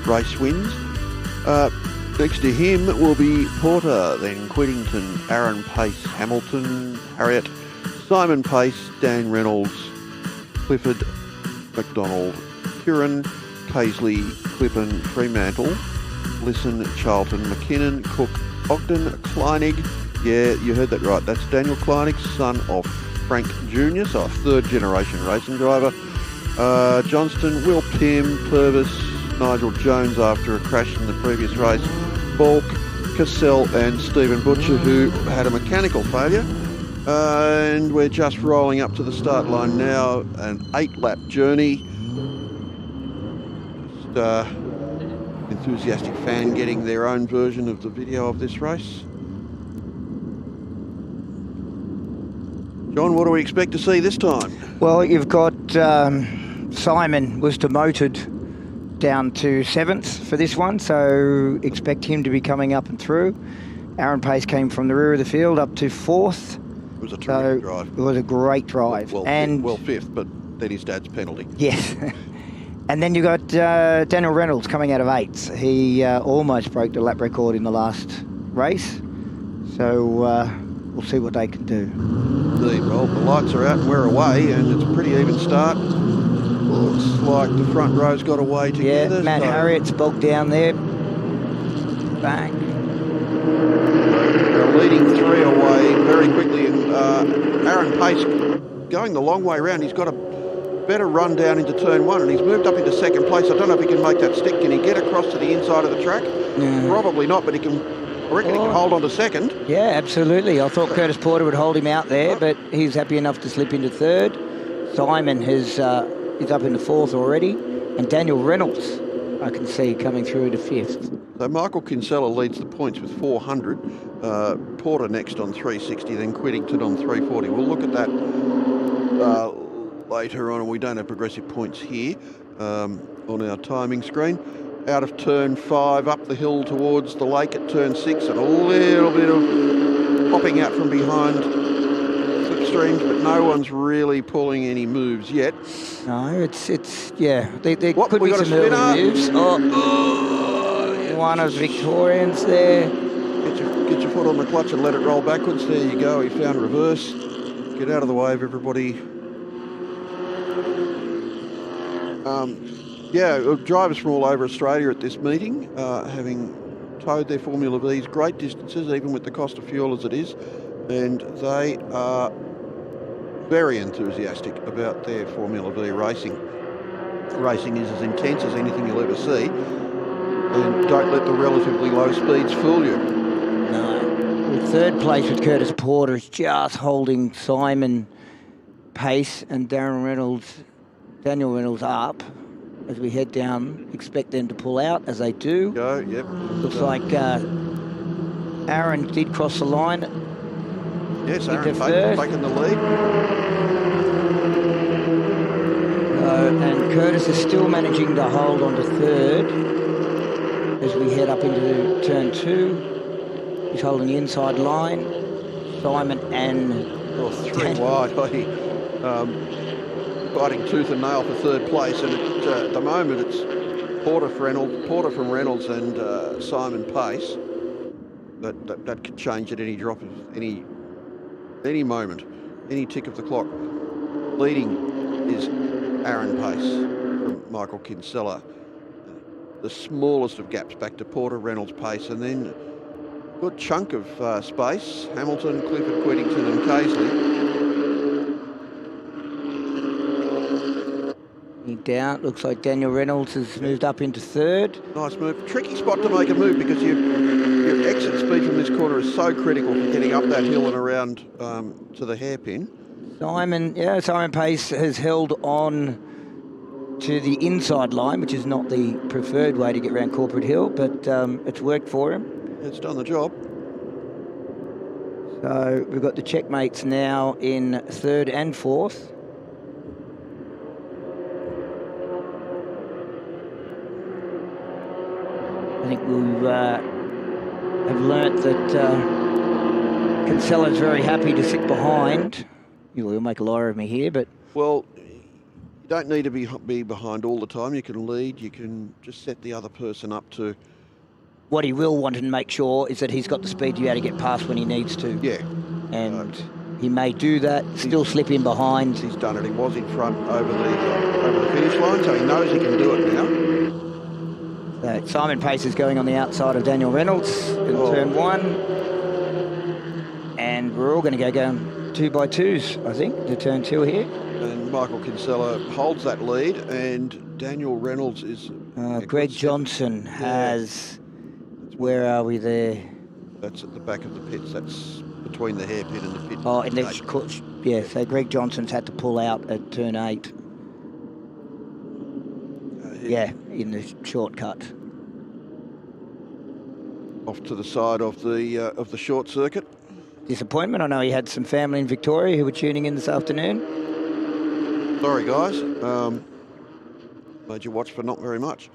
race wins. Next to him will be Porter, then Whittington, Aaron Pace, Hamilton, Harriet, Simon Pace, Dan Reynolds, Clifford, McDonald, Kieran, Paisley, Clippen, Fremantle, Lisson, Charlton, McKinnon, Cook, Ogden, Kleinig. Yeah, you heard that right. That's Daniel Kleinig, son of Frank Jr., so a third generation racing driver. Johnston, Will Pym, Purvis, Nigel Jones after a crash in the previous race, Balk, Cassell and Stephen Butcher, who had a mechanical failure. And we're just rolling up to the start line now, an 8-lap journey. Just enthusiastic fan getting their own version of the video of this race. John, what do we expect to see this time? Well, you've got Simon was demoted down to 7th for this one, so expect him to be coming up and through. Aaron Pace came from the rear of the field up to 4th. It was a terrific drive. It was a great drive. Well, 5th, but then his dad's penalty. Yes. And then you got Daniel Reynolds coming out of 8th. He almost broke the lap record in the last race. So we'll see what they can do. Indeed. Well, the lights are out and we're away, and it's a pretty even start. Looks like the front row's got away together. Yeah, Matt Harriet's bogged down there. Back. They're leading 3 away very quickly, and Aaron Pace going the long way around. He's got a better run down into turn 1, and he's moved up into 2nd place. I don't know if he can make that stick. Can he get across to the inside of the track? Yeah. Probably not, but he can. I reckon he can hold on to 2nd. Yeah, absolutely. I thought Curtis Porter would hold him out there, but he's happy enough to slip into 3rd. Simon is up into 4th already, and Daniel Reynolds I can see coming through to 5th. So Michael Kinsella leads the points with 400. Porter next on 360, then Whittington on 340. We'll look at that later on, and we don't have progressive points here on our timing screen. Out of turn 5, up the hill towards the lake at turn 6, and a little bit of popping out from behind slipstreams, but no one's really pulling any moves yet. No, it's yeah. There could we be got some a spinner. early moves. One of Victorians there. Get your foot on the clutch and let it roll backwards. There you go. He found reverse. Get out of the wave, everybody. Drivers from all over Australia at this meeting, having towed their Formula V's great distances, even with the cost of fuel as it is, and they are very enthusiastic about their Formula V racing. Racing is as intense as anything you'll ever see, and don't let the relatively low speeds fool you. No. Well, 3rd place with Curtis Porter is just holding Simon Pace and Daniel Reynolds up. As we head down, expect them to pull out, as they do. Go, yep. Looks like Aaron did cross the line. Yes, Aaron taking the lead. And Curtis is still managing to hold on to 3rd as we head up into turn 2. He's holding the inside line. Simon and 3 wide. Fighting tooth and nail for 3rd place, and at the moment it's Porter from Reynolds and Simon Pace. That could change at any drop of any moment, any tick of the clock. Leading is Aaron Pace from Michael Kinsella. The smallest of gaps back to Porter, Reynolds, Pace, and then a good chunk of space. Hamilton, Clifford, Whittington and Paisley. Down. Looks like Daniel Reynolds has moved up into 3rd. Nice move. Tricky spot to make a move because your exit speed from this corner is so critical for getting up that hill and around to the hairpin. Simon Pace has held on to the inside line, which is not the preferred way to get around Corporate Hill, but it's worked for him. It's done the job. So we've got the checkmates now in third and fourth. I think we have learnt that Kinsella's very happy to sit behind. You'll make a liar of me here, but... Well, you don't need to be behind all the time. You can lead. You can just set the other person up to... What he will want to make sure is that he's got the speed to be able to get past when he needs to. Yeah. And he may do that, still slip in behind. He's done it. He was in front over the finish line, so he knows he can do it now. So Simon Pace is going on the outside of Daniel Reynolds in turn one. And we're all going to go going 2x2s, I think, to turn two here. And Michael Kinsella holds that lead, and Daniel Reynolds is... Greg Johnson has... Where are we there? That's at the back of the pits. That's between the hairpin and the pit. Oh, and yeah, so Greg Johnson's had to pull out at turn 8. Yeah, in the shortcut. Off to the side of the short circuit. Disappointment. I know he had some family in Victoria who were tuning in this afternoon. Sorry, guys. Made you watch for not very much.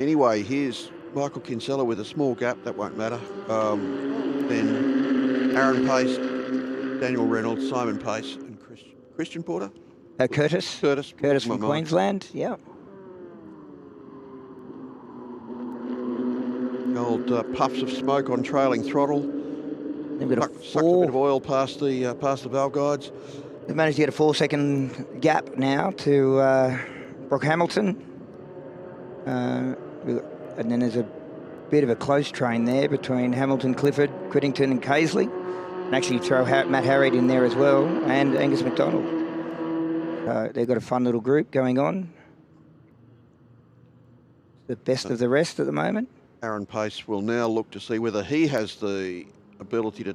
Anyway, here's Michael Kinsella with a small gap. That won't matter. Then Aaron Pace, Daniel Reynolds, Simon Pace, and Christian Porter. Curtis. Curtis from Queensland. Yeah. Old puffs of smoke on trailing throttle. They've got sucked a bit of oil past the valve guides. They've managed to get a 4-second gap now to Brock Hamilton. And then there's a bit of a close train there between Hamilton, Clifford, Crittington and Casely. And actually throw Matt Harriet in there as well, and Angus McDonald. So they've got a fun little group going on. The best of the rest at the moment. Aaron Pace will now look to see whether he has the ability to...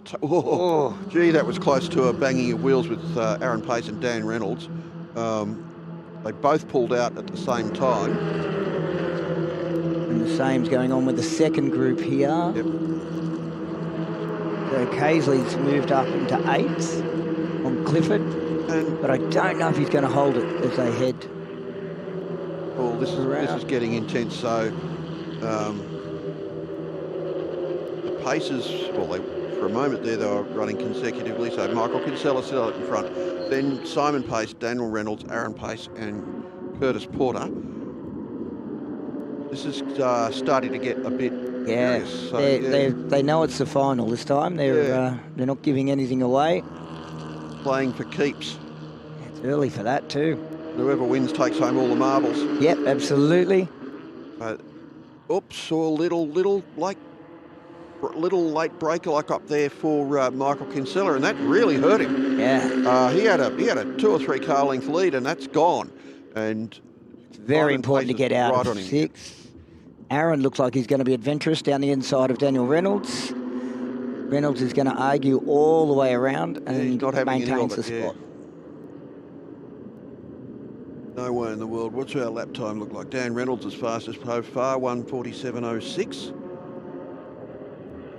Gee, that was close to a banging of wheels with Aaron Pace and Dan Reynolds. They both pulled out at the same time. And the same's going on with the second group here. Yep. So Casely's moved up into 8th on Clifford. But I don't know if he's going to hold it as they head. Well, this is getting intense. So the paces, for a moment there they were running consecutively. So Michael Kinsella still out in front. Then Simon Pace, Daniel Reynolds, Aaron Pace, and Curtis Porter. This is starting to get a bit serious. So, they know it's the final this time. They're not giving anything away. Playing for keeps. It's early for that too. Whoever wins takes home all the marbles. Yep, absolutely. Oops, or a little late breaker like up there for Michael Kinsella, and that really hurt him. Yeah. He had a 2 or 3 car length lead, and that's gone. And it's very important to get out right of 6. Aaron looks like he's going to be adventurous down the inside of Daniel Reynolds. Reynolds is going to argue all the way around and maintains the spot. No way in the world. What's our lap time look like? Dan Reynolds is fastest so far, 1:47.06.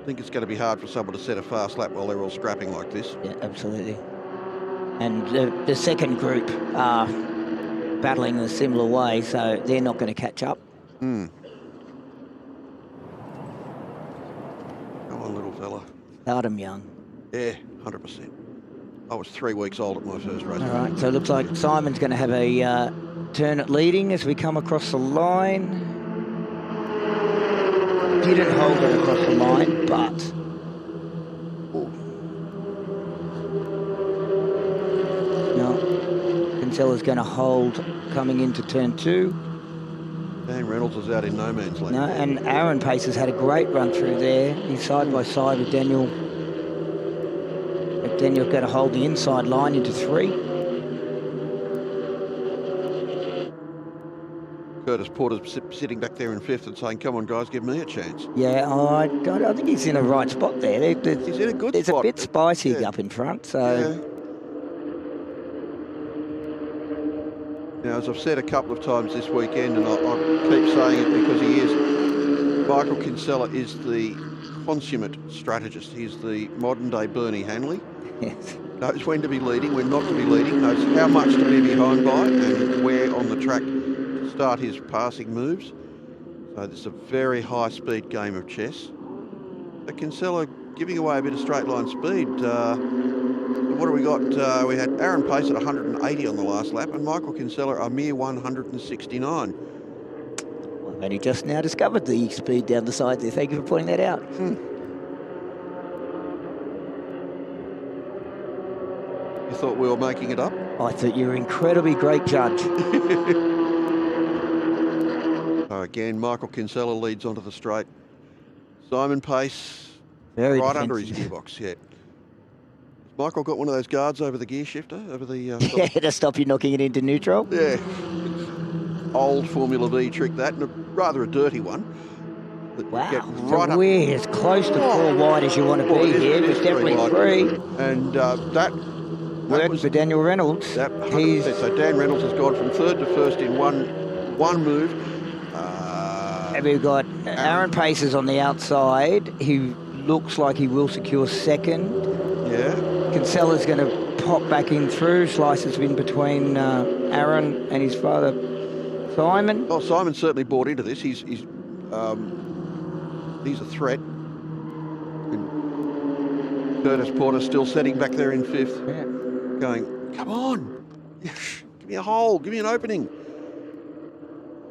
I think it's going to be hard for someone to set a fast lap while they're all scrapping like this. Yeah, absolutely. And the second group are battling in a similar way, so they're not going to catch up. Come on, little fella. Start him young. Yeah, 100%. I was 3 weeks old at my first race. All right, so it looks like Simon's going to have a turn at leading as we come across the line. Didn't hold it across the line, but... No, Kinsella's going to hold coming into turn 2. Dan Reynolds is out in no man's land. No, and Aaron Pace has had a great run through there. He's side by side with Daniel. But Daniel's going to hold the inside line into 3. Curtis Porter's sitting back there in 5th and saying, come on, guys, give me a chance. Yeah, I think he's in a right spot there. He's in a good spot. It's a bit spicy up in front, so... Now, as I've said a couple of times this weekend, and I keep saying it because he is, Michael Kinsella is the consummate strategist. He's the modern-day Bernie Hanley. Yes. Knows when to be leading, when not to be leading, knows how much to be behind by, and where on the track to start his passing moves. So this is a very high-speed game of chess. But Kinsella giving away a bit of straight-line speed. What have we got? We had Aaron Pace at 180 on the last lap, and Michael Kinsella a mere 169. I've only just now discovered the speed down the side there. Thank you for pointing that out. You thought we were making it up? I thought you were an incredibly great judge. Again, Michael Kinsella leads onto the straight. Simon Pace Very right under his defensive. gearbox, yeah. Has Michael got one of those guards over the gear shifter? Over the Yeah, to stop you knocking it into neutral. Yeah. Old Formula V trick that, and rather a dirty one. Wow, Get so right up. we're as close to 4 wide as you want to be here. It's definitely wide. 3. And that Worked was for Daniel Reynolds. that. He's So Dan Reynolds has gone from third to first in one move. And we've got Aaron Pace is on the outside. He looks like he will secure second. Yeah. Kinsella's going to pop back in through. Slices in between Aaron and his father, Simon. Oh, Simon certainly bought into this. He's a threat. And Curtis Porter still sitting back there in 5th, Yeah. going, come on, give me a hole, give me an opening.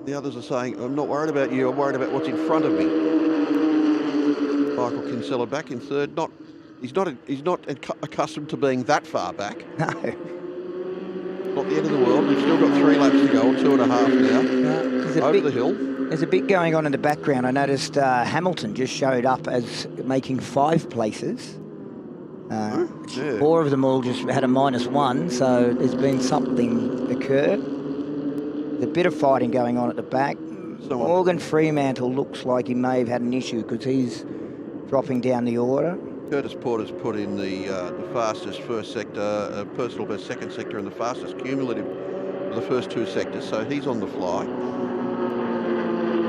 The others are saying, I'm not worried about you, I'm worried about what's in front of me. Michael Kinsella back in 3rd. He's not accustomed to being that far back. No. Not the end of the world. We've still got 3 laps to go, 2.5 now. There's a Over bit- the hill. There's a bit going on in the background. I noticed Hamilton just showed up as making 5 places. Yeah. 4 of them all just had a -1, so there's been something occur. There's a bit of fighting going on at the back. Morgan Fremantle looks like he may have had an issue because he's dropping down the order. Curtis Porter's put in the fastest first sector, personal best second sector, and the fastest cumulative for the first 2 sectors, so he's on the fly.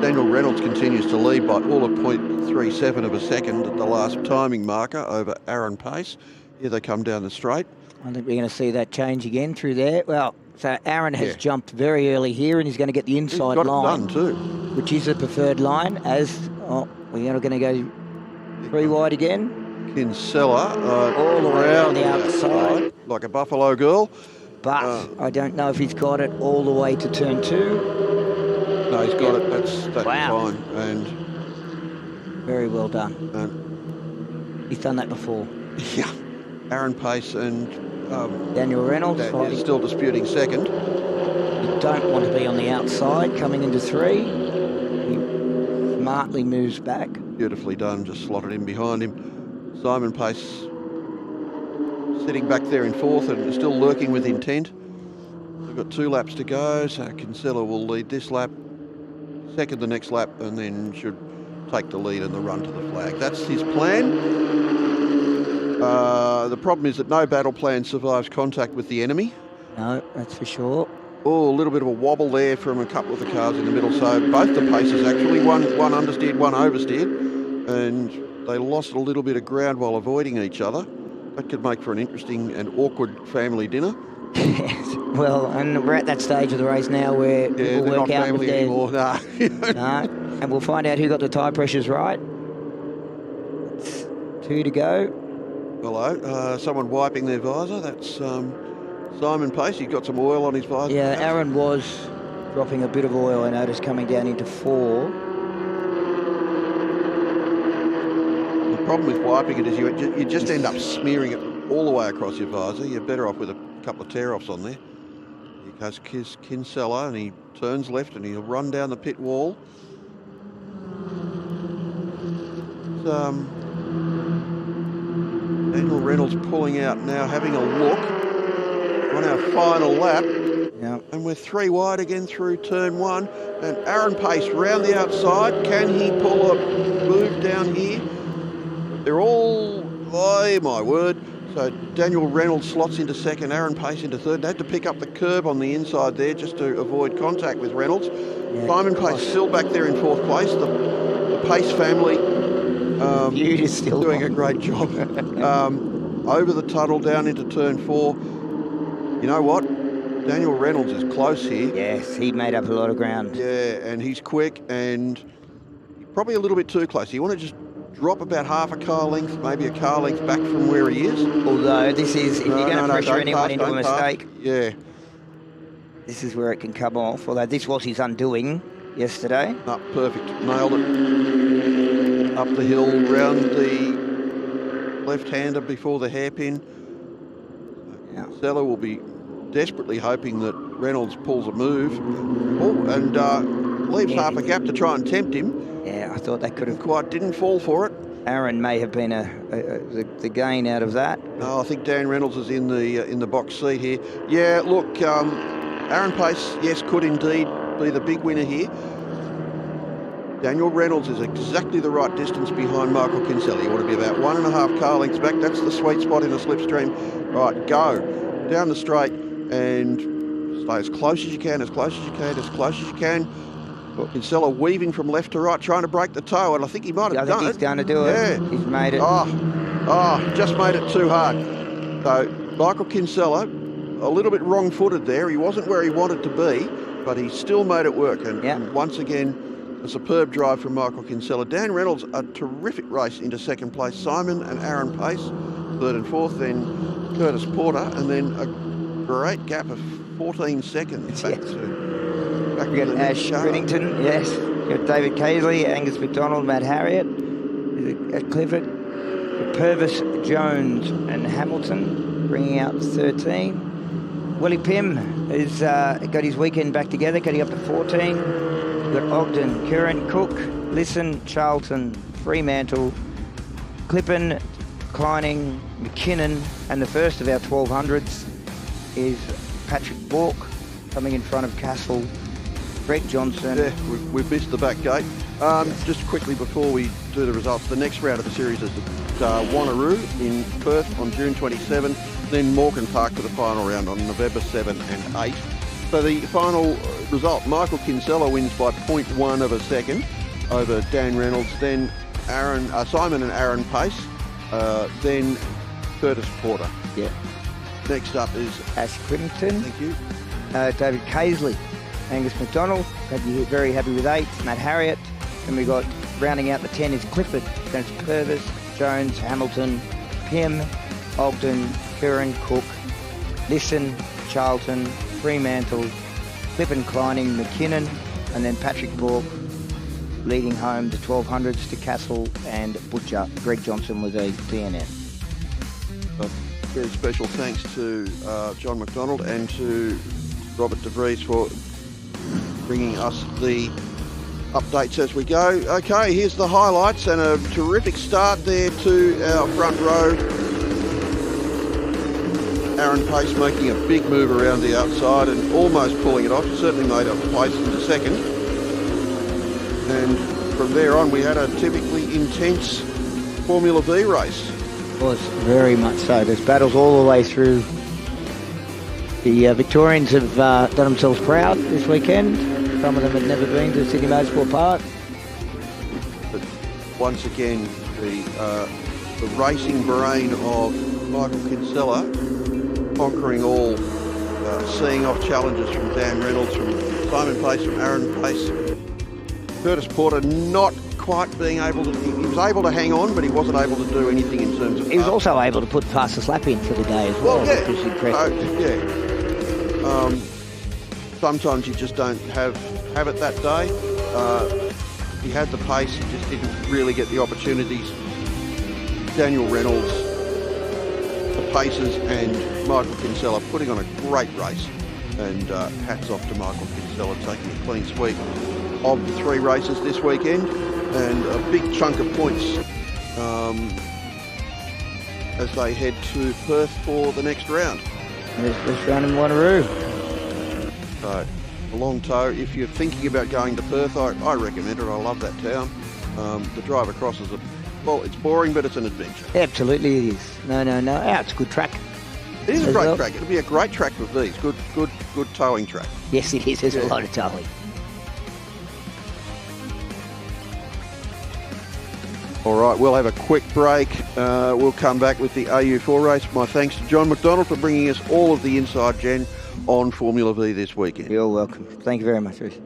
Daniel Reynolds continues to lead by all of 0.37 of a second at the last timing marker over Aaron Pace. Here they come down the straight. I think we're going to see that change again through there. Well, so Aaron has Yeah. jumped very early here, and he's going to get the He's inside got line, it done too. which is the preferred line. We're going to go 3 wide again. Kinsella All the way around down the outside. like a buffalo girl. But I don't know if he's got it all the way to turn 2. No, he's got it. That's Wow. fine. And Very well done. He's done that before. yeah, Aaron Pace and Daniel Reynolds that fighting. is still disputing second. You don't want to be on the outside coming into 3. He smartly moves back. Beautifully done, just slotted in behind him. Simon Pace sitting back there in 4th and still lurking with intent. We've got 2 laps to go, so Kinsella will lead this lap, second the next lap, and then should take the lead in the run to the flag. That's his plan. The problem is that no battle plan survives contact with the enemy. No, that's for sure. Oh, a little bit of a wobble there from a couple of the cars in the middle. So both the paces actually, one understeered, one oversteered, and they lost a little bit of ground while avoiding each other. That could make for an interesting and awkward family dinner. Yes. Well, and we're at that stage of the race now where Yeah, people they're work not out family if they're... anymore. No. No, and we'll find out who got the tyre pressures right. It's 2 to go. Hello, someone wiping their visor. That's Simon Pace. He's got some oil on his visor. Yeah, Aaron was dropping a bit of oil, I noticed, coming down into 4. The problem with wiping it is you just end up smearing it all the way across your visor. You're better off with a couple of tear-offs on there. Here goes Kinsella, and he turns left and he'll run down the pit wall. Daniel Reynolds pulling out now, having a look on our final lap. Yeah. And we're 3 wide again through turn 1. And Aaron Pace round the outside. Can he pull a move down here? They're all, oh my word. So Daniel Reynolds slots into second, Aaron Pace into third. They had to pick up the curb on the inside there just to avoid contact with Reynolds. Yeah. Simon Pace still back there in fourth place. The Pace family Utes is still doing a great job. Over the tunnel, down into turn 4. You know what? Daniel Reynolds is close here. Yes, he made up a lot of ground. Yeah, and he's quick and probably a little bit too close. You want to just drop about half a car length, maybe a car length back from where he is. Although this is, if you're going to pressure anyone into a mistake, yeah, this is where it can come off. Although this was his undoing yesterday. no, perfect. Nailed it. Up the hill, round the left-hander before the hairpin. Yeah. Seller will be desperately hoping that Reynolds pulls a move and leaves half a gap to try and tempt him. Yeah, I thought they could have. Quite didn't fall for it. Aaron may have been the gain out of that. No, I think Dan Reynolds is in the box seat here. Yeah, look, Aaron Pace, yes, could indeed be the big winner here. Daniel Reynolds is exactly the right distance behind Michael Kinsella. You want to be about 1.5 car lengths back. That's the sweet spot in a slipstream. Right, go down the straight and stay as close as you can, as close as you can, as close as you can. Kinsella weaving from left to right, trying to break the toe, and I think he might have done it. I think he's going to do it. Yeah. He's made it. Oh, just made it too hard. So Michael Kinsella, a little bit wrong-footed there. He wasn't where he wanted to be, but he still made it work. And once again, a superb drive from Michael Kinsella. Dan Reynolds, a terrific race into second place. Simon and Aaron Pace, third and fourth. Then Curtis Porter, and then a great gap of 14 seconds back to we got Ash Bennington, yes. We got David Casely, Angus McDonald, Matt Harriott at Clifford. Purvis Jones and Hamilton bringing out 13. Willie Pym has got his weekend back together, getting up to 14. We've got Ogden, Curran, Cook, Lisson, Charlton, Fremantle, Clippen, Kleining, McKinnon, and the first of our 1200s is Patrick Bork coming in front of Castle, Greg Johnson. Yeah, we've missed the back gate. Just quickly before we do the results, the next round of the series is at Wanneroo in Perth on June 27, then Morecambe Park for the final round on November 7 and 8. So the final result, Michael Kinsella wins by 0.1 of a second over Dan Reynolds, then Simon and Aaron Pace, then Curtis Porter. Yeah. Next up is Ash Crimmington. Thank you. David Casely, Angus McDonald, very happy with 8. Matt Harriott, and we got rounding out the 10 is Clifford against Purvis, Jones, Hamilton, Pym, Ogden, Curran, Cook, Lisson, Charlton, Fremantle, Clippen, Kleining, McKinnon, and then Patrick Bork leading home the 1200s to Castle and Butcher. Greg Johnson was a TNN. Very special thanks to John McDonald and to Robert DeVries for bringing us the updates as we go. Okay, here's the highlights and a terrific start there to our front row. Aaron Pace making a big move around the outside and almost pulling it off. Certainly made up place into second. And from there on, we had a typically intense Formula V race. Was very much so. There's battles all the way through. The Victorians have done themselves proud this weekend. Some of them had never been to Sydney Motorsport Park. But once again, the racing brain of Michael Kinsella conquering all, seeing off challenges from Dan Reynolds, from Simon Pace, from Aaron Pace. Curtis Porter not quite being able to, he was able to hang on, but he wasn't able to do anything in terms of... He was also able to put the fastest lap in for the day as well. Well, yeah. Which is impressive. Sometimes you just don't have it that day. He had the pace, he just didn't really get the opportunities. Daniel Reynolds, the Pacers, and Michael Kinsella putting on a great race. And hats off to Michael Kinsella taking a clean sweep of the 3 races this weekend. And a big chunk of points as they head to Perth for the next round. This round in Wanneroo. So, a long tow. If you're thinking about going to Perth, I recommend it. I love that town. The drive across is a well, it's boring, but it's an adventure. Absolutely it is. No. It's a good track. It is a As great well. track. It'll be a great track for these. Good towing track. Yes, it is. There's a lot of towing. All right, we'll have a quick break. We'll come back with the AU4 race. My thanks to John McDonald for bringing us all of the inside gen on Formula V this weekend. You're welcome. Thank you very much, Bruce.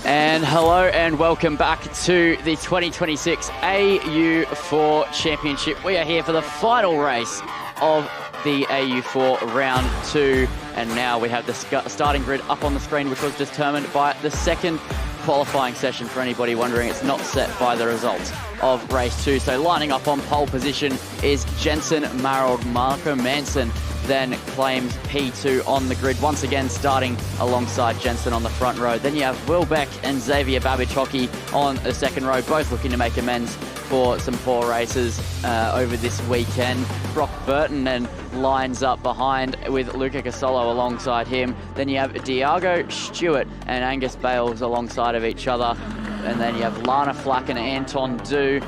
And hello and welcome back to the 2026 AU4 Championship. We are here for the final race of the AU4 Round 2. And now we have the starting grid up on the screen, which was determined by the second qualifying session. For anybody wondering, it's not set by the results of race 2. So lining up on pole position is Jensen Marold. Marco Manson then claims P2 on the grid, once again starting alongside Jensen on the front row. Then you have Will Beck and Xavier Babichocki on the second row, both looking to make amends for some poor races over this weekend. Brock Burton then lines up behind with Luca Casolo alongside him. Then you have Diago Stewart and Angus Bales alongside of each other. And then you have Lana Flack and Anton Du,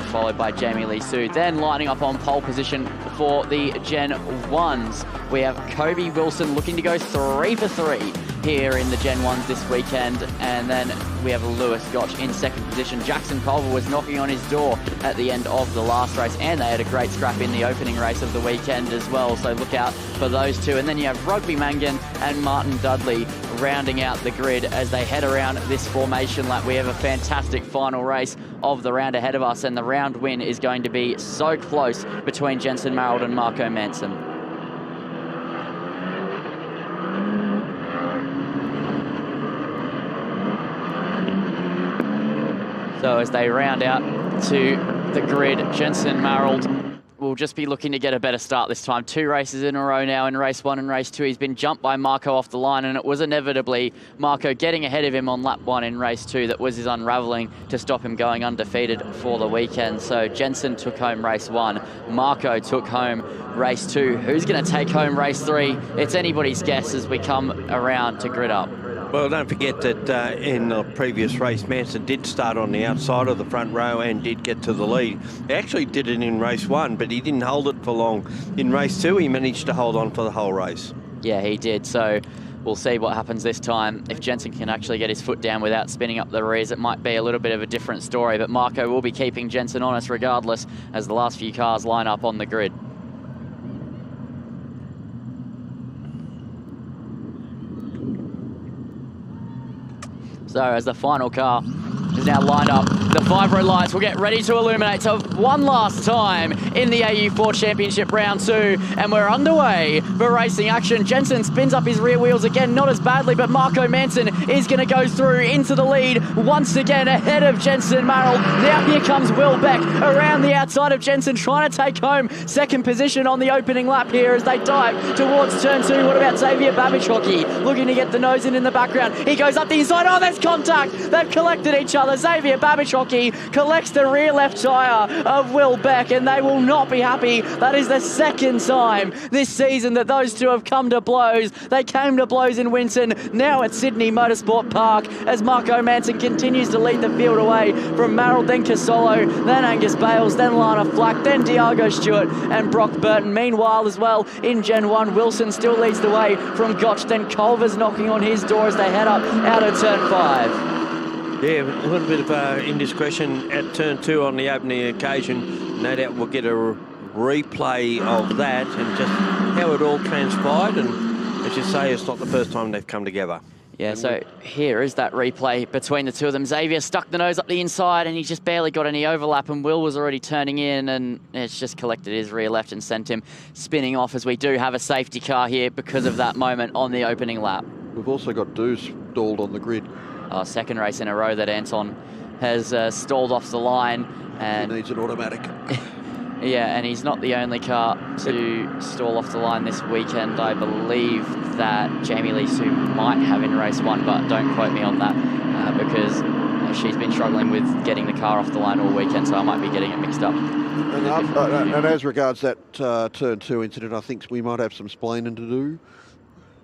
followed by Jamie Lee Sue. Then lining up on pole position for the Gen 1s, we have Kobe Wilson looking to go 3 for 3 here in the Gen 1s this weekend. And then we have Lewis Gotch in second position. Jackson Culver was knocking on his door at the end of the last race, and they had a great scrap in the opening race of the weekend as well, so look out for those two. And then you have Rugby Mangan and Martin Dudley rounding out the grid as they head around this formation lap. We have a fantastic final race of the round ahead of us, and the round win is going to be so close between Jensen Marold and Marco Manson. So as they round out to the grid, Jensen Marold will just be looking to get a better start this time. 2 races in a row now in race 1 and race 2. He's been jumped by Marco off the line, and it was inevitably Marco getting ahead of him on lap 1 in race 2 that was his unravelling to stop him going undefeated for the weekend. So Jensen took home race 1. Marco took home race 2. Who's going to take home race 3? It's anybody's guess as we come around to grid up. Well, don't forget that in the previous race, Manson did start on the outside of the front row and did get to the lead. He actually did it in race 1, but he didn't hold it for long. In race 2, he managed to hold on for the whole race. Yeah, he did. So we'll see what happens this time. If Jensen can actually get his foot down without spinning up the rears, it might be a little bit of a different story. But Marco will be keeping Jensen honest regardless as the last few cars line up on the grid. So as the final car is now lined up, the 5-row lights will get ready to illuminate. So one last time in the AU4 Championship Round 2, and we're underway for racing action. Jensen spins up his rear wheels again, not as badly, but Marco Manson is going to go through into the lead once again ahead of Jensen Marold. Now here comes Will Beck around the outside of Jensen, trying to take home second position on the opening lap here as they dive towards turn 2. What about Xavier Babichocki looking to get the nose in the background? He goes up the inside. Oh, there's contact. They've collected each other. Xavier Babichocki collects the rear left tyre of Will Beck, and they will not be happy. That is the second time this season that those two have come to blows. They came to blows in Winton, now at Sydney Motorsport Park, as Marco Manson continues to lead the field away from Marold, then Casolo, then Angus Bales, then Lana Flack, then Diago Stewart and Brock Burton. Meanwhile as well, in Gen 1, Wilson still leads the way from Gotch, then Culver's knocking on his door as they head up out of turn 5. Yeah, a little bit of indiscretion at turn 2 on the opening occasion. No doubt we'll get a replay of that and just how it all transpired. And as you say, it's not the first time they've come together. Yeah, so here is that replay between the two of them. Xavier stuck the nose up the inside and he just barely got any overlap, and Will was already turning in, and it's just collected his rear left and sent him spinning off, as we do have a safety car here because of that moment on the opening lap. We've also got Deuce stalled on the grid. Second race in a row that Anton has stalled off the line. And he needs an automatic. Yeah, and he's not the only car to stall off the line this weekend. I believe that Jamie Lee Sue might have in race 1, but don't quote me on that because she's been struggling with getting the car off the line all weekend, so I might be getting it mixed up. And as regards that turn 2 incident, I think we might have some splaining to do.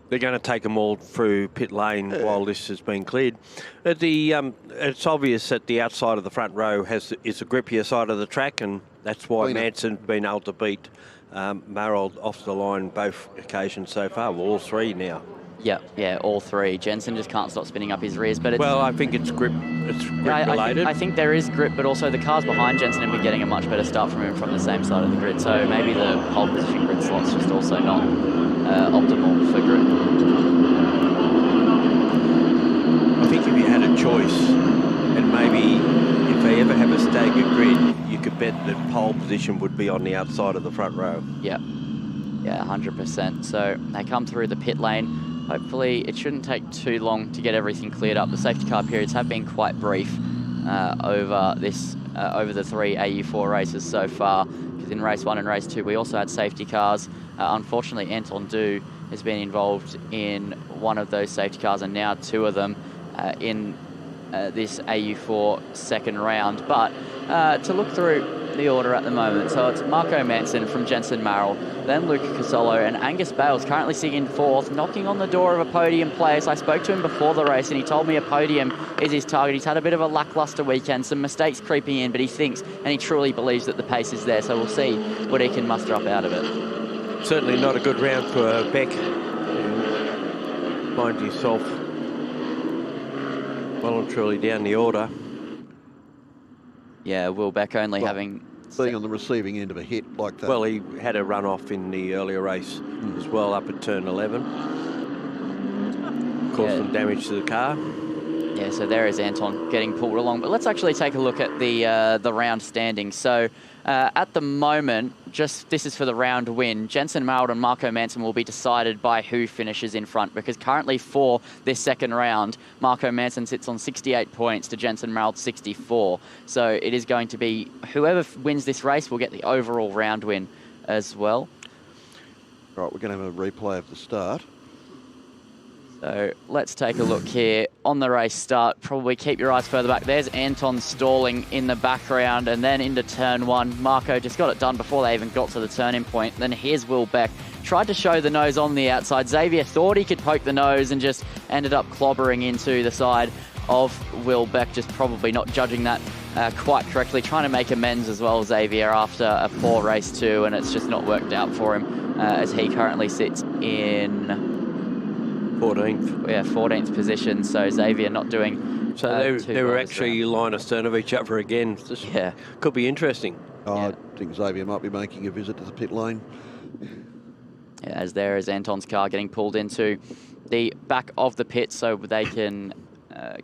They're going to take them all through pit lane while this has been cleared. It's obvious that the outside of the front row is the grippier side of the track, and that's why Manson's been able to beat Marold off the line both occasions so far. Well, all 3 now. Yeah, all 3. Jensen just can't stop spinning up his rears, but well, I think it's grip. It's grip related. I think there is grip, but also the cars behind Jensen have been getting a much better start from him from the same side of the grid. So maybe the pole position grid slot's just also not optimal for grip. I think if you had a choice, and maybe if they ever have a staggered grid, you could bet that pole position would be on the outside of the front row. Yeah, 100%. So they come through the pit lane. Hopefully it shouldn't take too long to get everything cleared up. The safety car periods have been quite brief over the 3 AU4 races so far. Because in race 1 and race 2 we also had safety cars. Unfortunately, Anton Du has been involved in one of those safety cars, and now 2 of them in this AU4 second round. But to look through the order at the moment, so it's Marco Manson from Jensen Marold, then Luke Casolo, and Angus Bales currently sitting in 4th, knocking on the door of a podium place. I spoke to him before the race and he told me a podium is his target. He's had a bit of a lackluster weekend, some mistakes creeping in, but he thinks and he truly believes that the pace is there, so we'll see what he can muster up out of it. Certainly not a good round for Beck. Find yourself well and truly down the order. Yeah, Will Beck only having... Being on the receiving end of a hit like that. Well, he had a run-off in the earlier race as well, up at turn 11. Caused some damage to the car. Yeah, so there is Anton getting pulled along. But let's actually take a look at the round standings. So at the moment, this is for the round win. Jensen Marald and Marco Manson will be decided by who finishes in front, because currently for this second round, Marco Manson sits on 68 points to Jensen Marald 64. So it is going to be whoever wins this race will get the overall round win as well. Right, we're going to have a replay of the start. So let's take a look here on the race start. Probably keep your eyes further back. There's Anton stalling in the background, and then into turn one. Marco just got it done before they even got to the turning point. Then here's Will Beck. Tried to show the nose on the outside. Xavier thought he could poke the nose and just ended up clobbering into the side of Will Beck, just probably not judging that quite correctly. Trying to make amends as well, Xavier, after a poor race too, and it's just not worked out for him as he currently sits in 14th. Yeah, 14th position. So Xavier not doing So they were actually line astern of each other again. This could be interesting. I think Xavier might be making a visit to the pit lane. Yeah, as there is Anton's car getting pulled into the back of the pit so they can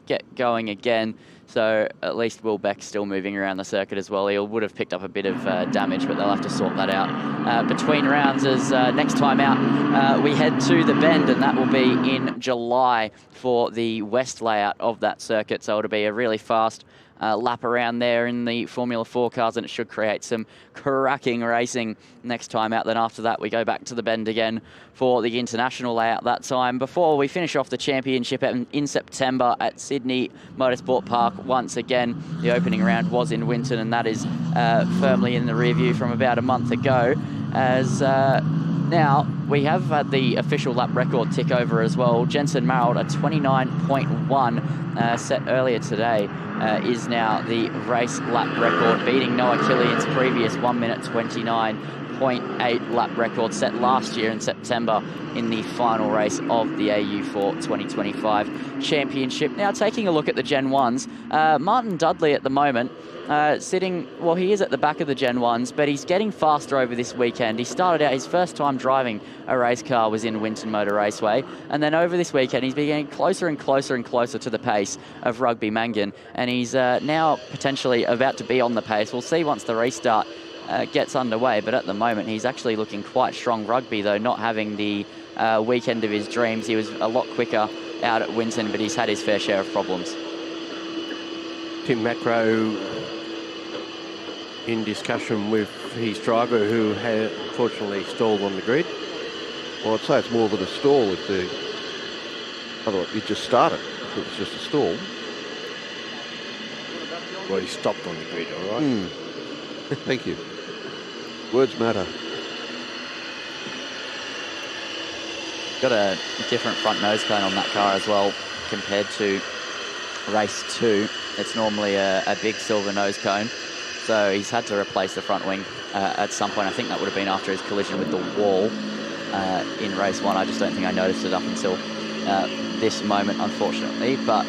get going again. So at least Will Beck's still moving around the circuit as well. He would have picked up a bit of damage, but they'll have to sort that out between rounds. As next time out, we head to the Bend, and that will be in July for the west layout of that circuit. So it'll be a really fast lap around there in the Formula 4 cars, and it should create some cracking racing next time out. Then after that, we go back to the Bend again for the international layout that time, before we finish off the championship in September at Sydney Motorsport Park once again. The opening round was in Winton, and that is firmly in the rear view from about a month ago, as now we have had the official lap record tick over as well. Jensen Marald, a 29.1 set earlier today, is now the race lap record, beating Noah Killian's previous 1 minute 29.8 lap record set last year in September in the final race of the AU4 2025 Championship. Now taking a look at the Gen 1s, Martin Dudley at the moment sitting, well, he is at the back of the Gen 1s, but he's getting faster over this weekend. He started out, his first time driving a race car was in Winton Motor Raceway, and then over this weekend he's been getting closer and closer and closer to the pace of Rugby Mangan, and he's now potentially about to be on the pace. We'll see once the restart gets underway, but at the moment he's actually looking quite strong. Rugby, though, not having the weekend of his dreams. He was a lot quicker out at Winton, but he's had his fair share of problems. Tim Macro in discussion with his driver, who had unfortunately stalled on the grid. Well, I'd say it's more than a stall if the otherwise you just started. If it was just a stall. Well, he stopped on the grid, all right. Thank you. Words matter. Got a different front nose cone on that car as well compared to race 2. It's normally a big silver nose cone. So he's had to replace the front wing at some point. I think that would have been after his collision with the wall in race 1. I just don't think I noticed it up until this moment, unfortunately. But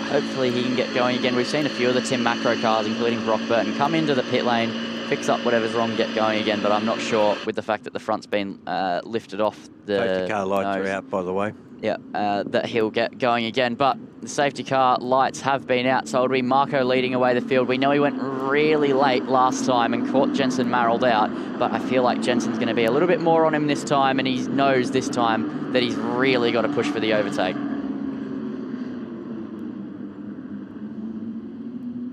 hopefully he can get going again. We've seen a few of the Tim Macro cars, including Brock Burton, come into the pit lane, fix up whatever's wrong, get going again. But I'm not sure with the fact that the front's been lifted off the Safety car lights nose. are out, by the way. Yeah, that he'll get going again. But the safety car lights have been out, so it'll be Marco leading away the field. We know he went really late last time and caught Jensen Marald out, but I feel like Jensen's going to be a little bit more on him this time, and he knows this time that he's really got to push for the overtake.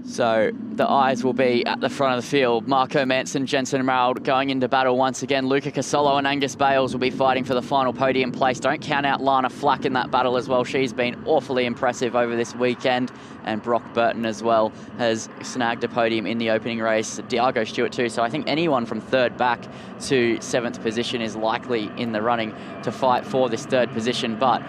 So the eyes will be at the front of the field. Marco Manson, Jensen Marald going into battle once again. Luca Casolo and Angus Bales will be fighting for the final podium place. Don't count out Lana Flack in that battle as well. She's been awfully impressive over this weekend. And Brock Burton as well has snagged a podium in the opening race. Diago Stewart too. So I think anyone from 3rd back to 7th position is likely in the running to fight for this 3rd position. But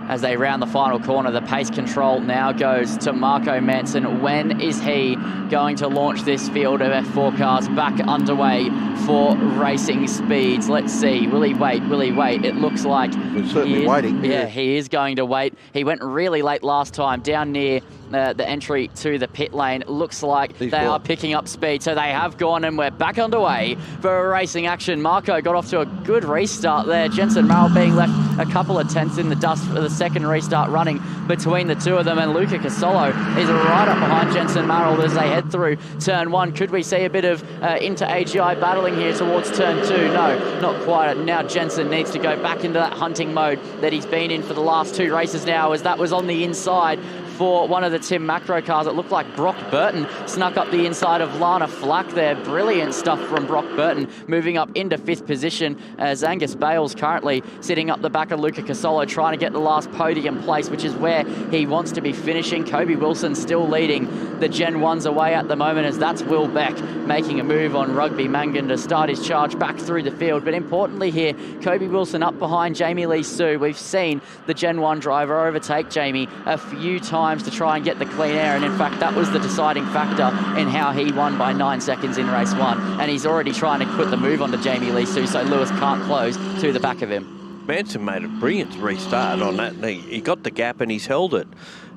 as they round the final corner, the pace control now goes to Marco Manson. When is he going to launch this field of F4 cars back underway for racing speeds? Let's see. Will he wait? Will he wait? It looks like We're certainly waiting. Yeah, he is going to wait. He went really late last time, down near the entry to the pit lane. Looks like they are picking up speed, so they have gone, and we're back underway for racing action. Marco got off to a good restart there. Jensen Merrill being left a couple of tenths in the dust for the second restart running between the two of them, and Luca Casolo is right up behind Jensen Merrill as they head through turn one. Could we see a bit of inter-AGI battling here towards turn two? No, not quite. Now Jensen needs to go back into that hunting mode that he's been in for the last two races now, as that was on the inside for one of the Tim Macro cars. It looked like Brock Burton snuck up the inside of Lana Flack there. Brilliant stuff from Brock Burton, moving up into 5th position as Angus Bales currently sitting up the back of Luca Casolo, trying to get the last podium place, which is where he wants to be finishing. Kobe Wilson still leading the Gen 1s away at the moment, as that's Will Beck making a move on Rugby Mangan to start his charge back through the field. But importantly here, Kobe Wilson up behind Jamie Lee Sue. We've seen the Gen 1 driver overtake Jamie a few times to try and get the clean air, and in fact that was the deciding factor in how he won by 9 seconds in race 1, and he's already trying to put the move onto Jamie Lee Sue so Lewis can't close to the back of him. Manson made a brilliant restart on that. He got the gap and he's held it.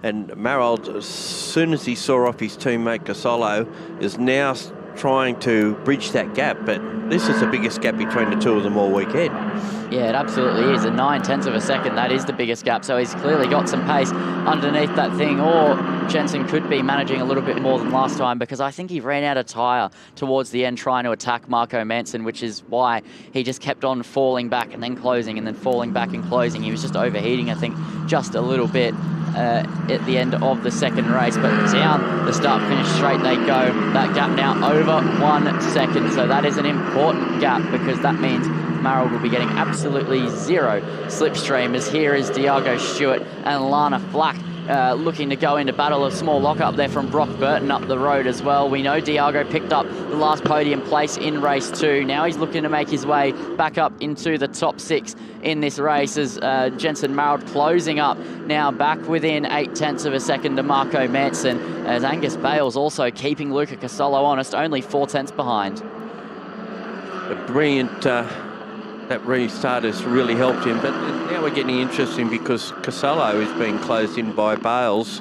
And Marold, as soon as he saw off his teammate Casolo, is now trying to bridge that gap. But this is the biggest gap between the two of them all weekend. Yeah, it absolutely is. A 9/10 of a second, that is the biggest gap. So he's clearly got some pace underneath that thing, or Jensen could be managing a little bit more than last time, because I think he ran out of tyre towards the end trying to attack Marco Manson, which is why he just kept on falling back and then closing and then falling back and closing. He was just overheating, I think, just a little bit at the end of the second race. But down the start-finish straight they go. That gap now over 1 second. So that is an important gap, because that means Merrill will be getting absolutely zero slipstream, as here is Diago Stewart and Lana Flack looking to go into battle. A small lock-up there from Brock Burton up the road as well. We know Diago picked up the last podium place in race 2. Now he's looking to make his way back up into the top 6 in this race, as Jensen Merrill closing up now back within 8/10 of a second to Marco Manson, as Angus Bales also keeping Luca Casolo honest, only 4/10 behind. A brilliant that restart has really helped him, but now we're getting interesting because Casolo is being closed in by Bales,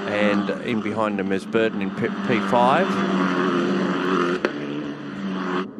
and in behind him is Burton in P5.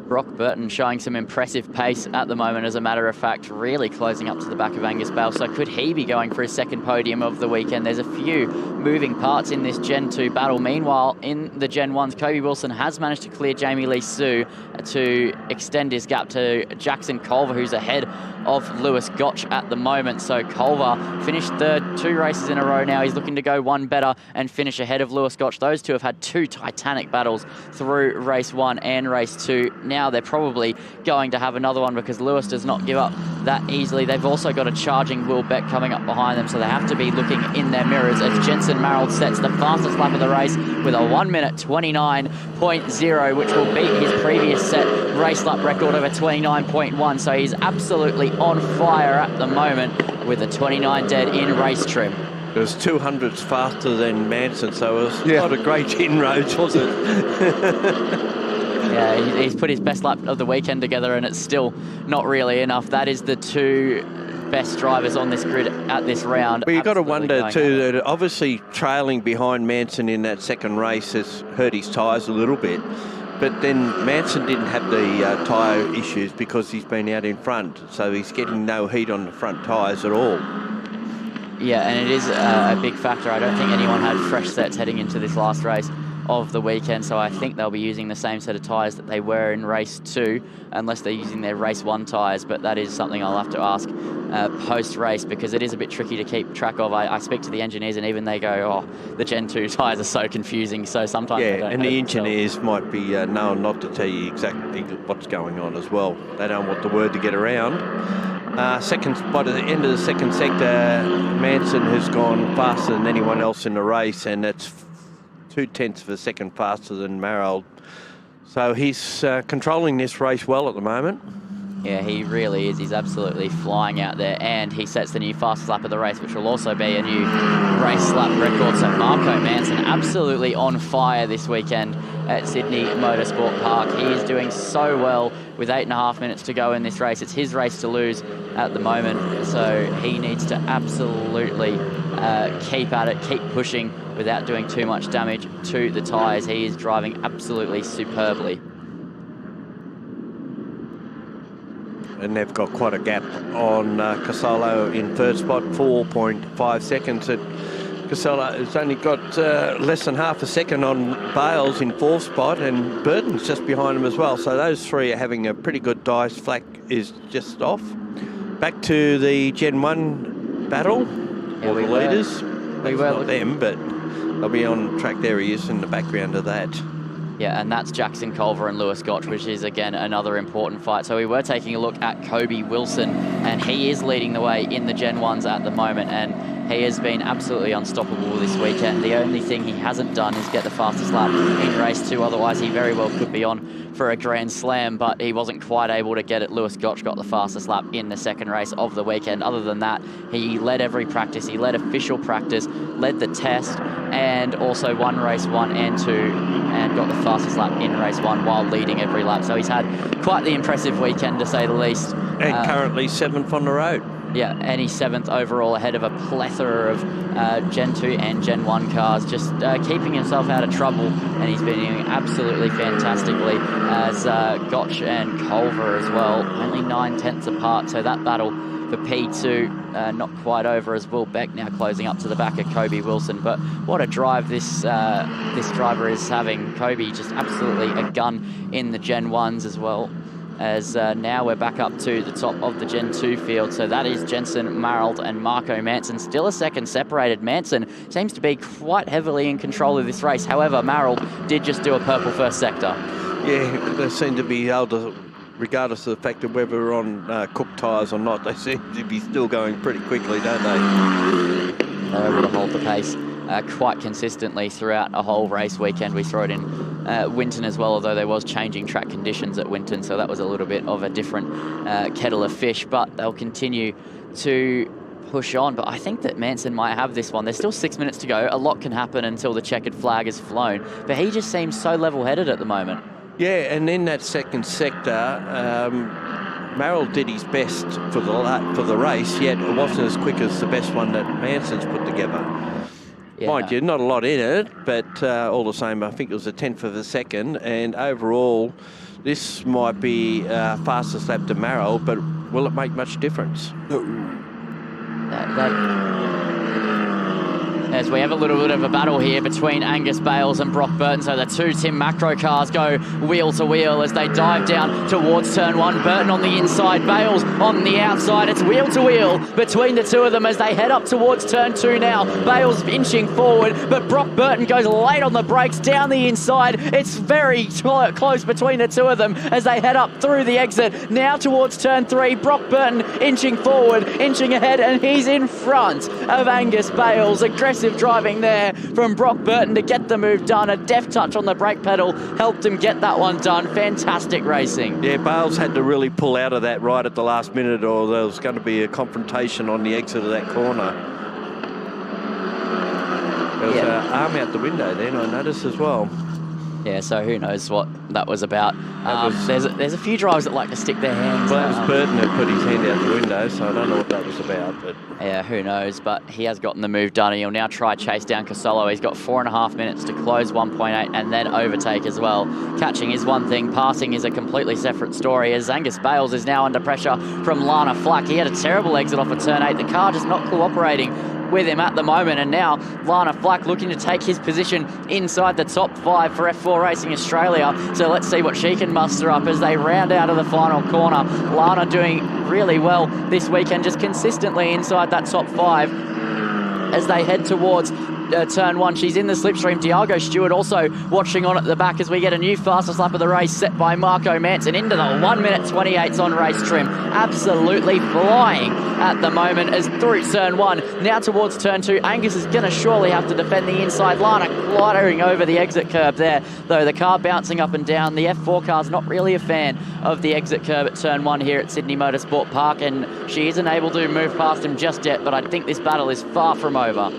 Brock Burton showing some impressive pace at the moment, as a matter of fact, really closing up to the back of Angus Bale. So could he be going for his second podium of the weekend? There's a few moving parts in this Gen 2 battle. Meanwhile, in the Gen 1s, Kobe Wilson has managed to clear Jamie Lee Sue to extend his gap to Jackson Culver, who's ahead of Lewis Gotch at the moment. So Culver finished third 2 races in a row now. He's looking to go one better and finish ahead of Lewis Gotch. Those two have had 2 titanic battles through race 1 and race 2. Now they're probably going to have another one, because Lewis does not give up that easily. They've also got a charging Will Beck coming up behind them, so they have to be looking in their mirrors, as Jensen Merrill sets the fastest lap of the race with a 1:29.0, which will beat his previous set race lap record of a 29.1. So he's absolutely on fire at the moment with a 29 dead in race trim. It was 200s faster than Manson, so it was not a great inroads, was it? Yeah, he's put his best lap of the weekend together, and it's still not really enough. That is the 2 best drivers on this grid at this round. But you've got to wonder too, that obviously trailing behind Manson in that second race has hurt his tyres a little bit. But then Manson didn't have the tyre issues because he's been out in front, so he's getting no heat on the front tyres at all. Yeah, and it is a big factor. I don't think anyone had fresh sets heading into this last race of the weekend, so I think they'll be using the same set of tyres that they were in race 2, unless they're using their race 1 tyres. But that is something I'll have to ask post-race, because it is a bit tricky to keep track of. I speak to the engineers, and even they go, oh, the Gen 2 tyres are so confusing, so sometimes they don't and know the engineers might be known not to tell you exactly what's going on as well. They don't want the word to get around. Second spot at the end of the second sector, Manson has gone faster than anyone else in the race, and it's 0.2 of a second faster than Merrill. So he's controlling this race well at the moment. Yeah, he really is. He's absolutely flying out there, and he sets the new fastest lap of the race, which will also be a new race lap record. So Marco Manson absolutely on fire this weekend at Sydney Motorsport Park. He is doing so well with 8.5 minutes to go in this race. It's his race to lose at the moment, so he needs to absolutely keep at it, keep pushing without doing too much damage to the tyres. He is driving absolutely superbly. And they've got quite a gap on Casolo in third spot, 4.5 seconds. Casolo has only got less than half a second on Bales in fourth spot, and Burton's just behind him as well. So those three are having a pretty good dice. Flack is just off. Back to the Gen 1 battle, Yeah, or the leaders. We were not them, but they'll be on track. There he is in the background of that. Yeah, and that's Jackson Culver and Lewis Gotch, which is, again, another important fight. So we were taking a look at Kobe Wilson, and he is leading the way in the Gen 1s at the moment, and he has been absolutely unstoppable this weekend. The only thing he hasn't done is get the fastest lap in race 2, otherwise he very well could be on for a Grand Slam, but he wasn't quite able to get it. Lewis Gotch got the fastest lap in the second race of the weekend. Other than that, he led every practice, he led official practice, led the test, and also won race 1 and 2, and got the fastest lap in race 1 while leading every lap. So he's had quite the impressive weekend, to say the least. And currently 7th on the road. Yeah, and he's 7th overall, ahead of a plethora of Gen 2 and Gen 1 cars, just keeping himself out of trouble, and he's been doing absolutely fantastically, as Gotch and Culver as well, only 9/10 apart, so that battle for P2 not quite over, as Will Beck now closing up to the back of Kobe Wilson. But what a drive this driver is having. Kobe just absolutely a gun in the Gen 1s as well, as now we're back up to the top of the Gen 2 field. So that is Jensen Marald and Marco Manson, still a second separated. Manson seems to be quite heavily in control of this race. However, Marald did just do a purple first sector. Yeah, they seem to be able to, regardless of the fact of whether we're on cooked tyres or not, they seem to be still going pretty quickly, don't they? They're able to hold the pace quite consistently throughout a whole race weekend. We saw it in Winton as well, although there was changing track conditions at Winton, so that was a little bit of a different kettle of fish, but they'll continue to push on. But I think that Manson might have this one. There's still 6 minutes to go. A lot can happen until the checkered flag is flown, but he just seems so level-headed at the moment. Yeah, and in that second sector, Merrill did his best for the race, yet it wasn't as quick as the best one that Manson's put together. Yeah. Mind you, not a lot in it, but all the same, I think it was a 10th of a second, and overall, this might be fastest lap to Merrill, but will it make much difference? As we have a little bit of a battle here between Angus Bales and Brock Burton. So the two Tim Macro cars go wheel to wheel as they dive down towards turn 1. Burton on the inside, Bales on the outside. It's wheel to wheel between the two of them as they head up towards turn 2 now. Bales inching forward, but Brock Burton goes late on the brakes down the inside. It's very close between the two of them as they head up through the exit. Now towards turn 3, Brock Burton inching forward, inching ahead, and he's in front of Angus Bales. Aggressive driving there from Brock Burton to get the move done. A deft touch on the brake pedal helped him get that one done. Fantastic racing. Yeah, Bales had to really pull out of that right at the last minute, or there was going to be a confrontation on the exit of that corner. There was an arm out the window then, I noticed as well. Yeah, so who knows what that was about. There's a few drivers that like to stick their hands. Well, that was Burton who put his hand out the window, so I don't know what that was about. But yeah, who knows, but he has gotten the move done, and he'll now try chase down Casolo. He's got 4.5 minutes to close 1.8 and then overtake as well. Catching is one thing, passing is a completely separate story, as Angus Bales is now under pressure from Lana Flack. He had a terrible exit off of turn 8. The car just not cooperating with him at the moment, and now Lana Flack looking to take his position inside the top 5 for F4 Racing Australia. So let's see what she can muster up as they round out of the final corner. Lana doing really well this weekend, just consistently inside that top 5 as they head towards turn 1. She's in the slipstream. Diago Stewart also watching on at the back as we get a new fastest lap of the race set by Marco Manson into the 1:28 on race trim. Absolutely flying at the moment as through turn 1. Now towards turn 2. Angus is going to surely have to defend the inside. Lana clattering over the exit curb there, though the car bouncing up and down. The F4 car's not really a fan of the exit curb at turn 1 here at Sydney Motorsport Park, and she isn't able to move past him just yet, but I think this battle is far from over.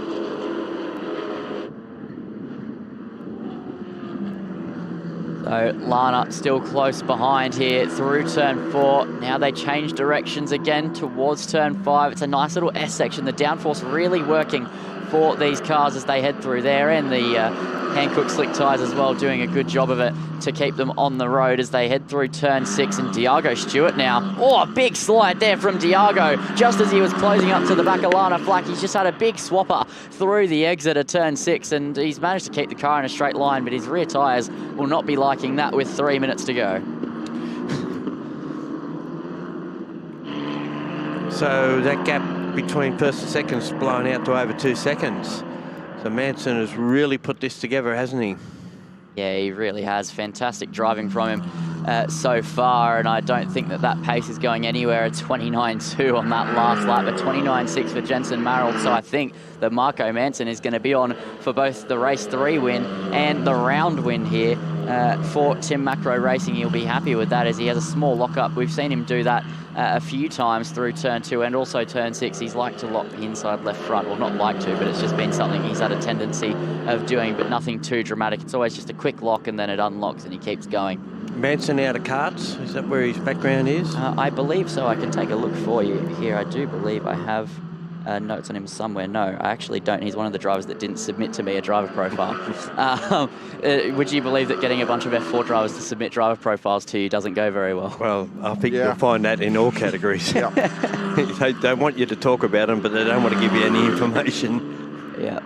So Lana still close behind here through turn 4. Now they change directions again towards turn 5. It's a nice little S section. The downforce really working for these cars as they head through there, and the Hankook slick tyres as well doing a good job of it to keep them on the road as they head through turn 6. And Diago Stewart now, oh, a big slide there from Diago just as he was closing up to the back of Lana Flack. He's just had a big swapper through the exit of turn 6, and he's managed to keep the car in a straight line, but his rear tyres will not be liking that with 3 minutes to go. So that gap between first and second is blown out to over 2 seconds. So Manson has really put this together, hasn't he? Yeah, he really has. Fantastic driving from him so far, and I don't think that that pace is going anywhere at 29.2 on that last lap, a 29.6 for Jensen Marald. So I think that Marco Manson is going to be on for both the race 3 win and the round win here for Tim Macro Racing. He'll be happy with that as he has a small lock-up. We've seen him do that a few times through turn 2 and also turn 6. He's liked to lock the inside left front. Well, not like to, but it's just been something he's had a tendency of doing, but nothing too dramatic. It's always just a quick lock and then it unlocks and he keeps going. Manson out of karts, is that where his background is? I believe so. I can take a look for you here. I do believe I have notes on him somewhere. No, I actually don't. He's one of the drivers that didn't submit to me a driver profile. Would you believe that getting a bunch of F4 drivers to submit driver profiles to you doesn't go very well? Well, I think you'll find that in all categories. They don't want you to talk about them, but they don't want to give you any information. Yeah.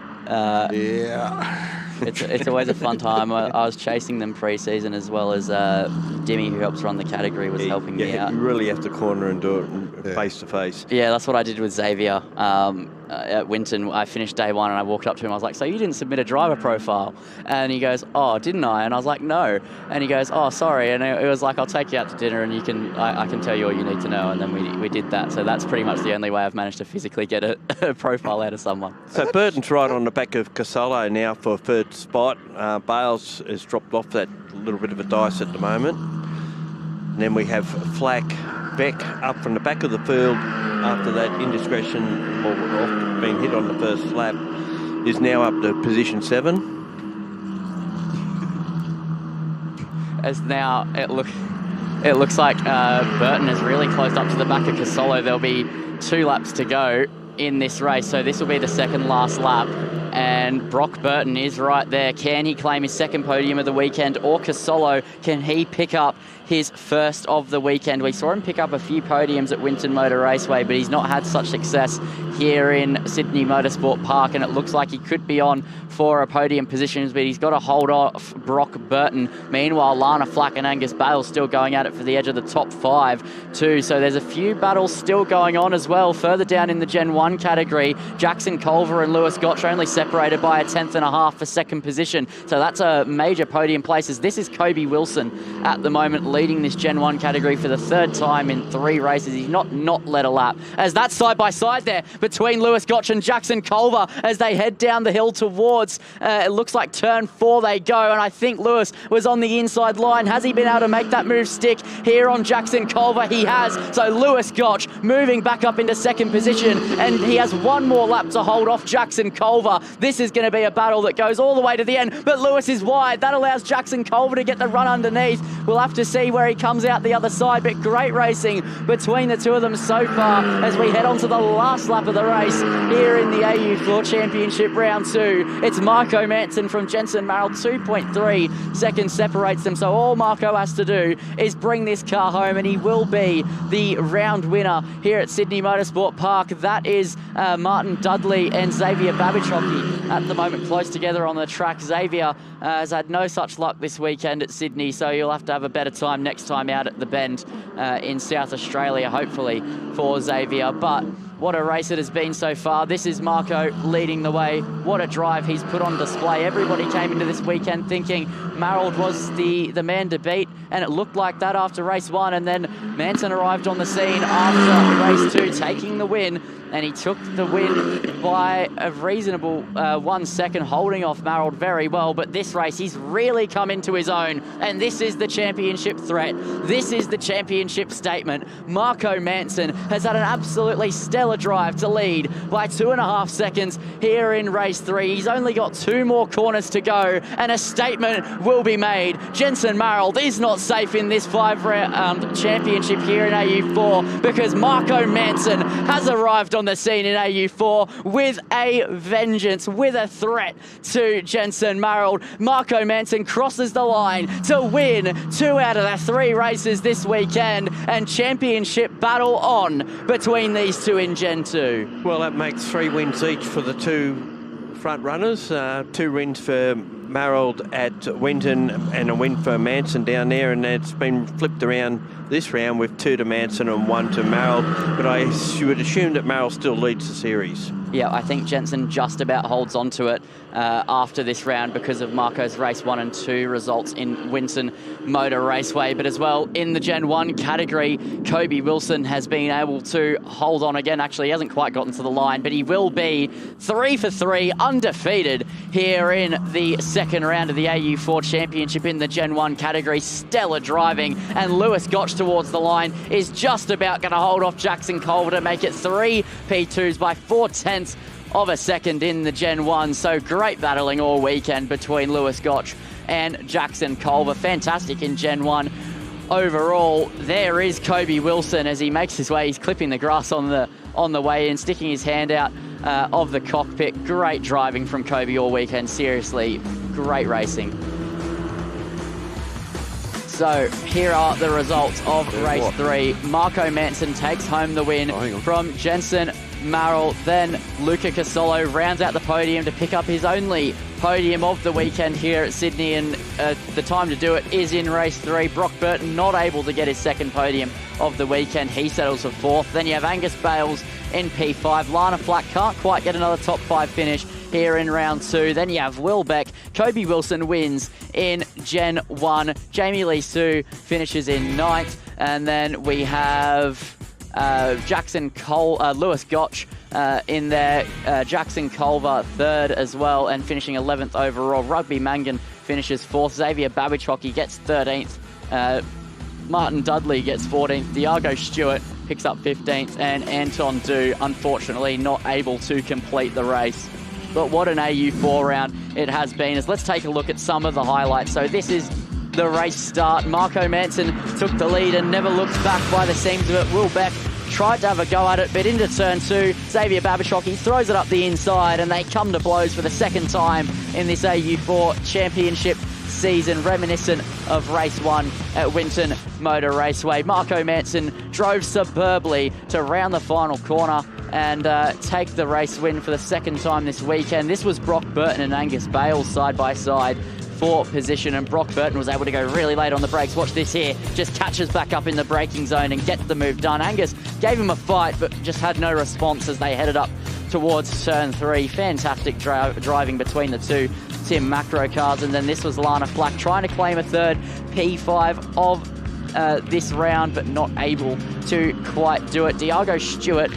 It's always a fun time. I was chasing them pre-season as well as Dimmy, who helps run the category, was helping me out. You really have to corner and do it face to face. Yeah, that's what I did with Xavier at Winton. I finished day 1 and I walked up to him. I was like, "So you didn't submit a driver profile?" And he goes, "Oh, didn't I?" And I was like, "No." And he goes, "Oh, sorry." And it was like, "I'll take you out to dinner and I can tell you all you need to know." And then we did that. So that's pretty much the only way I've managed to physically get a profile out of someone. So Burton's right on the back of Casolo now for 3rd spot. Bales has dropped off that little bit of a dice at the moment. And then we have Flack Beck up from the back of the field after that indiscretion or being hit on the first lap, is now up to position 7. As now it looks like Burton has really closed up to the back of Casolo. There'll be 2 laps to go in this race, so this will be the second last lap, and Brock Burton is right there. Can he claim his second podium of the weekend, or Casolo, can he pick up his first of the weekend? We saw him pick up a few podiums at Winton Motor Raceway, but he's not had such success here in Sydney Motorsport Park, and it looks like he could be on for a podium position, but he's got to hold off Brock Burton. Meanwhile, Lana Flack and Angus Bale still going at it for the edge of the top 5 too, so there's a few battles still going on as well. Further down in the Gen 1 category, Jackson Culver and Lewis Gotch only separated by a 1/10.5 for second position, so that's a major podium places. This is Kobe Wilson at the moment leading this Gen 1 category for the 3rd time in 3 races. He's not led a lap. As that's side by side there between Lewis Gotch and Jackson Culver as they head down the hill towards, it looks like turn 4 they go, and I think Lewis was on the inside line. Has he been able to make that move stick here on Jackson Culver? He has. So Lewis Gotch moving back up into second position, and he has 1 more lap to hold off Jackson Culver. This is going to be a battle that goes all the way to the end, but Lewis is wide. That allows Jackson Culver to get the run underneath. We'll have to see where he comes out the other side, but great racing between the 2 of them so far as we head on to the last lap of the race here in the AU4 Championship Round 2. It's Marco Manson from Jensen Marald. 2.3 seconds separates them, so all Marco has to do is bring this car home, and he will be the round winner here at Sydney Motorsport Park. That is Martin Dudley and Xavier Babichocki at the moment close together on the track. Xavier has had no such luck this weekend at Sydney, so you'll have to have a better time next time out at the Bend in South Australia, hopefully, for Xavier. But What a race it has been so far. This is Marco leading the way. What a drive he's put on display. Everybody came into this weekend thinking Marold was the man to beat, and it looked like that after race 1, and then Manson arrived on the scene after race 2, taking the win, and he took the win by a reasonable 1 second, holding off Marold very well. But this race, he's really come into his own, and this is the championship threat. This is the championship statement. Marco Manson has had an absolutely stellar drive to lead by 2.5 seconds here in race 3. He's only got 2 more corners to go, and a statement will be made. Jensen Marold is not safe in this 5-round championship here in AU4, because Marco Manson has arrived on the scene in AU4 with a vengeance, with a threat to Jensen Marold. Marco Manson crosses the line to win 2 out of the 3 races this weekend, and championship battle on between these two in Gen 2. Well, that makes 3 wins each for the 2 front runners. 2 wins for Marold at Winton and a win for Manson down there, and it's been flipped around this round with 2 to Manson and 1 to Marold, but I would assume that Marold still leads the series. Yeah, I think Jensen just about holds on to it after this round because of Marco's race 1 and 2 results in Winton Motor Raceway. But as well, in the Gen 1 category, Kobe Wilson has been able to hold on again. Actually, he hasn't quite gotten to the line, but he will be 3 for 3, undefeated here in the 2nd round of the AU4 Championship in the Gen 1 category. Stellar driving, and Lewis Gotch towards the line is just about going to hold off Jackson Culver to make it 3 P2s by 4/10 of a second in the Gen 1. So great battling all weekend between Lewis Gotch and Jackson Culver. Fantastic in Gen 1 overall. There is Kobe Wilson as he makes his way. He's clipping the grass on the way in, sticking his hand out of the cockpit. Great driving from Kobe all weekend. Seriously, great racing. So here are the results of race 3. Marco Manson takes home the win from Jensen Marold. Then Luca Casolo rounds out the podium to pick up his only podium of the weekend here at Sydney, and the time to do it is in race 3. Brock Burton not able to get his 2nd podium of the weekend. He settles for 4th. Then you have Angus Bales in P5. Lana Flack can't quite get another top 5 finish here in round 2. Then you have Will Beck. Kobe Wilson wins in Gen 1. Jamie Lee Sue finishes in 9th. And then we have Lewis Gotch in there. Jackson Culver 3rd as well, and finishing 11th overall. Rugby Mangan finishes 4th. Xavier Babichocki gets 13th. Martin Dudley gets 14th. Diago Stewart picks up 15th. And Anton Du, unfortunately, not able to complete the race. But what an AU4 round it has been. Let's take a look at some of the highlights. So this is the race start. Marco Manson took the lead and never looked back by the seams of it. Will Beck tried to have a go at it, but into turn 2, Xavier Babichocki throws it up the inside, and they come to blows for the 2nd time in this AU4 Championship season, reminiscent of race 1 at Winton Motor Raceway. Marco Manson drove superbly to round the final corner and take the race win for the 2nd time this weekend. This was Brock Burton and Angus Bales side by side for position, and Brock Burton was able to go really late on the brakes. Watch this here, just catches back up in the braking zone and gets the move done. Angus gave him a fight, but just had no response as they headed up towards turn 3. Fantastic driving between the 2 Tim Macro cars. And then this was Lana Flack trying to claim a 3rd P5 of this round, but not able to quite do it. Diago Stewart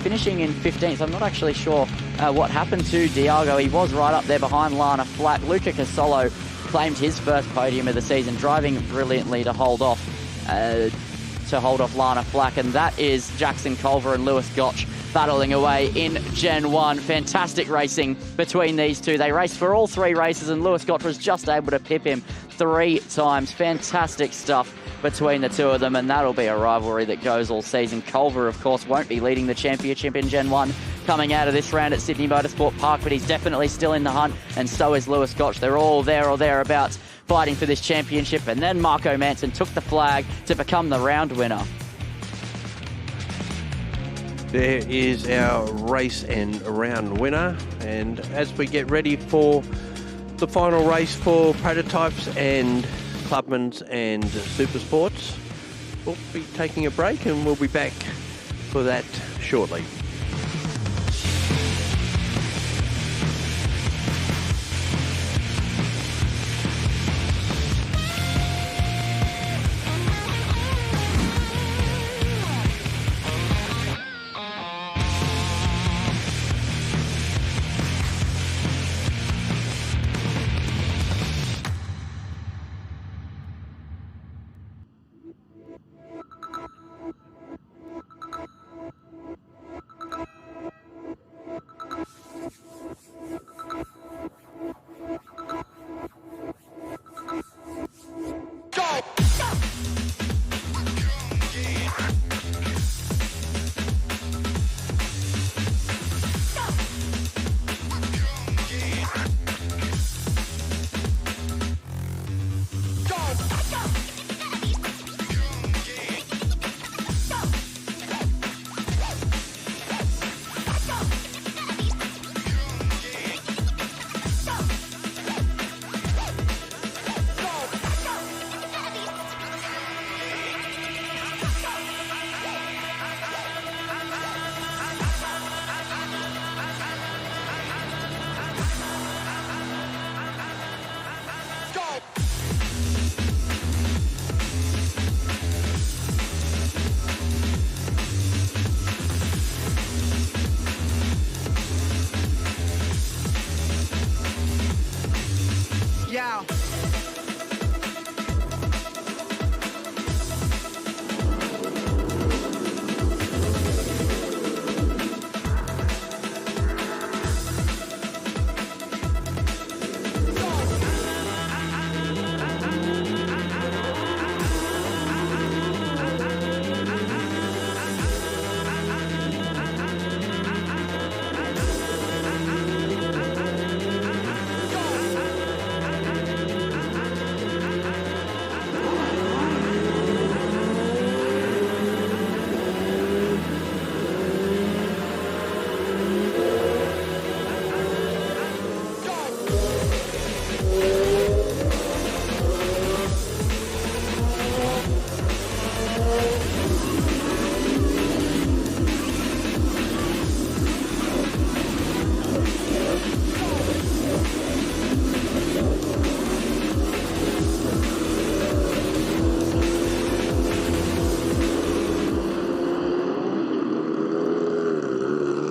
finishing in 15th. I'm not actually sure what happened to Diago. He was right up there behind Lana Flack. Luca Casolo claimed his 1st podium of the season, driving brilliantly to hold off Lana Flack. And that is Jackson Culver and Lewis Gotch battling away in Gen 1. Fantastic racing between these two. They raced for all 3 races, and Lewis Gotch was just able to pip him 3 times. Fantastic stuff between the 2 of them, and that'll be a rivalry that goes all season. Culver, of course, won't be leading the championship in Gen 1 coming out of this round at Sydney Motorsport Park, but he's definitely still in the hunt, and so is Lewis Gotch. They're all there or thereabouts fighting for this championship, and then Marco Manson took the flag to become the round winner. There is our race and round winner, and as we get ready for the final race for Prototypes and Clubmans and Supersports, we'll be taking a break, and we'll be back for that shortly.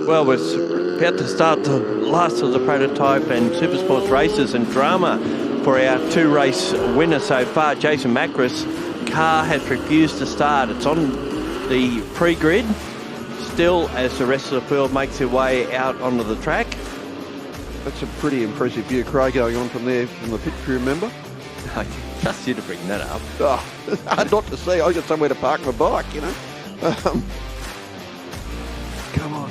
Well, we're about to start the last of the prototype and Supersports races, and drama for our 2-race winner so far, Jason Macris. Car has refused to start. It's on the pre-grid still as the rest of the field makes their way out onto the track. That's a pretty impressive view, Craig, going on from there from the pit crew member. I trust you to bring that up. Oh, hard not to see. I got somewhere to park my bike, you know. Come on.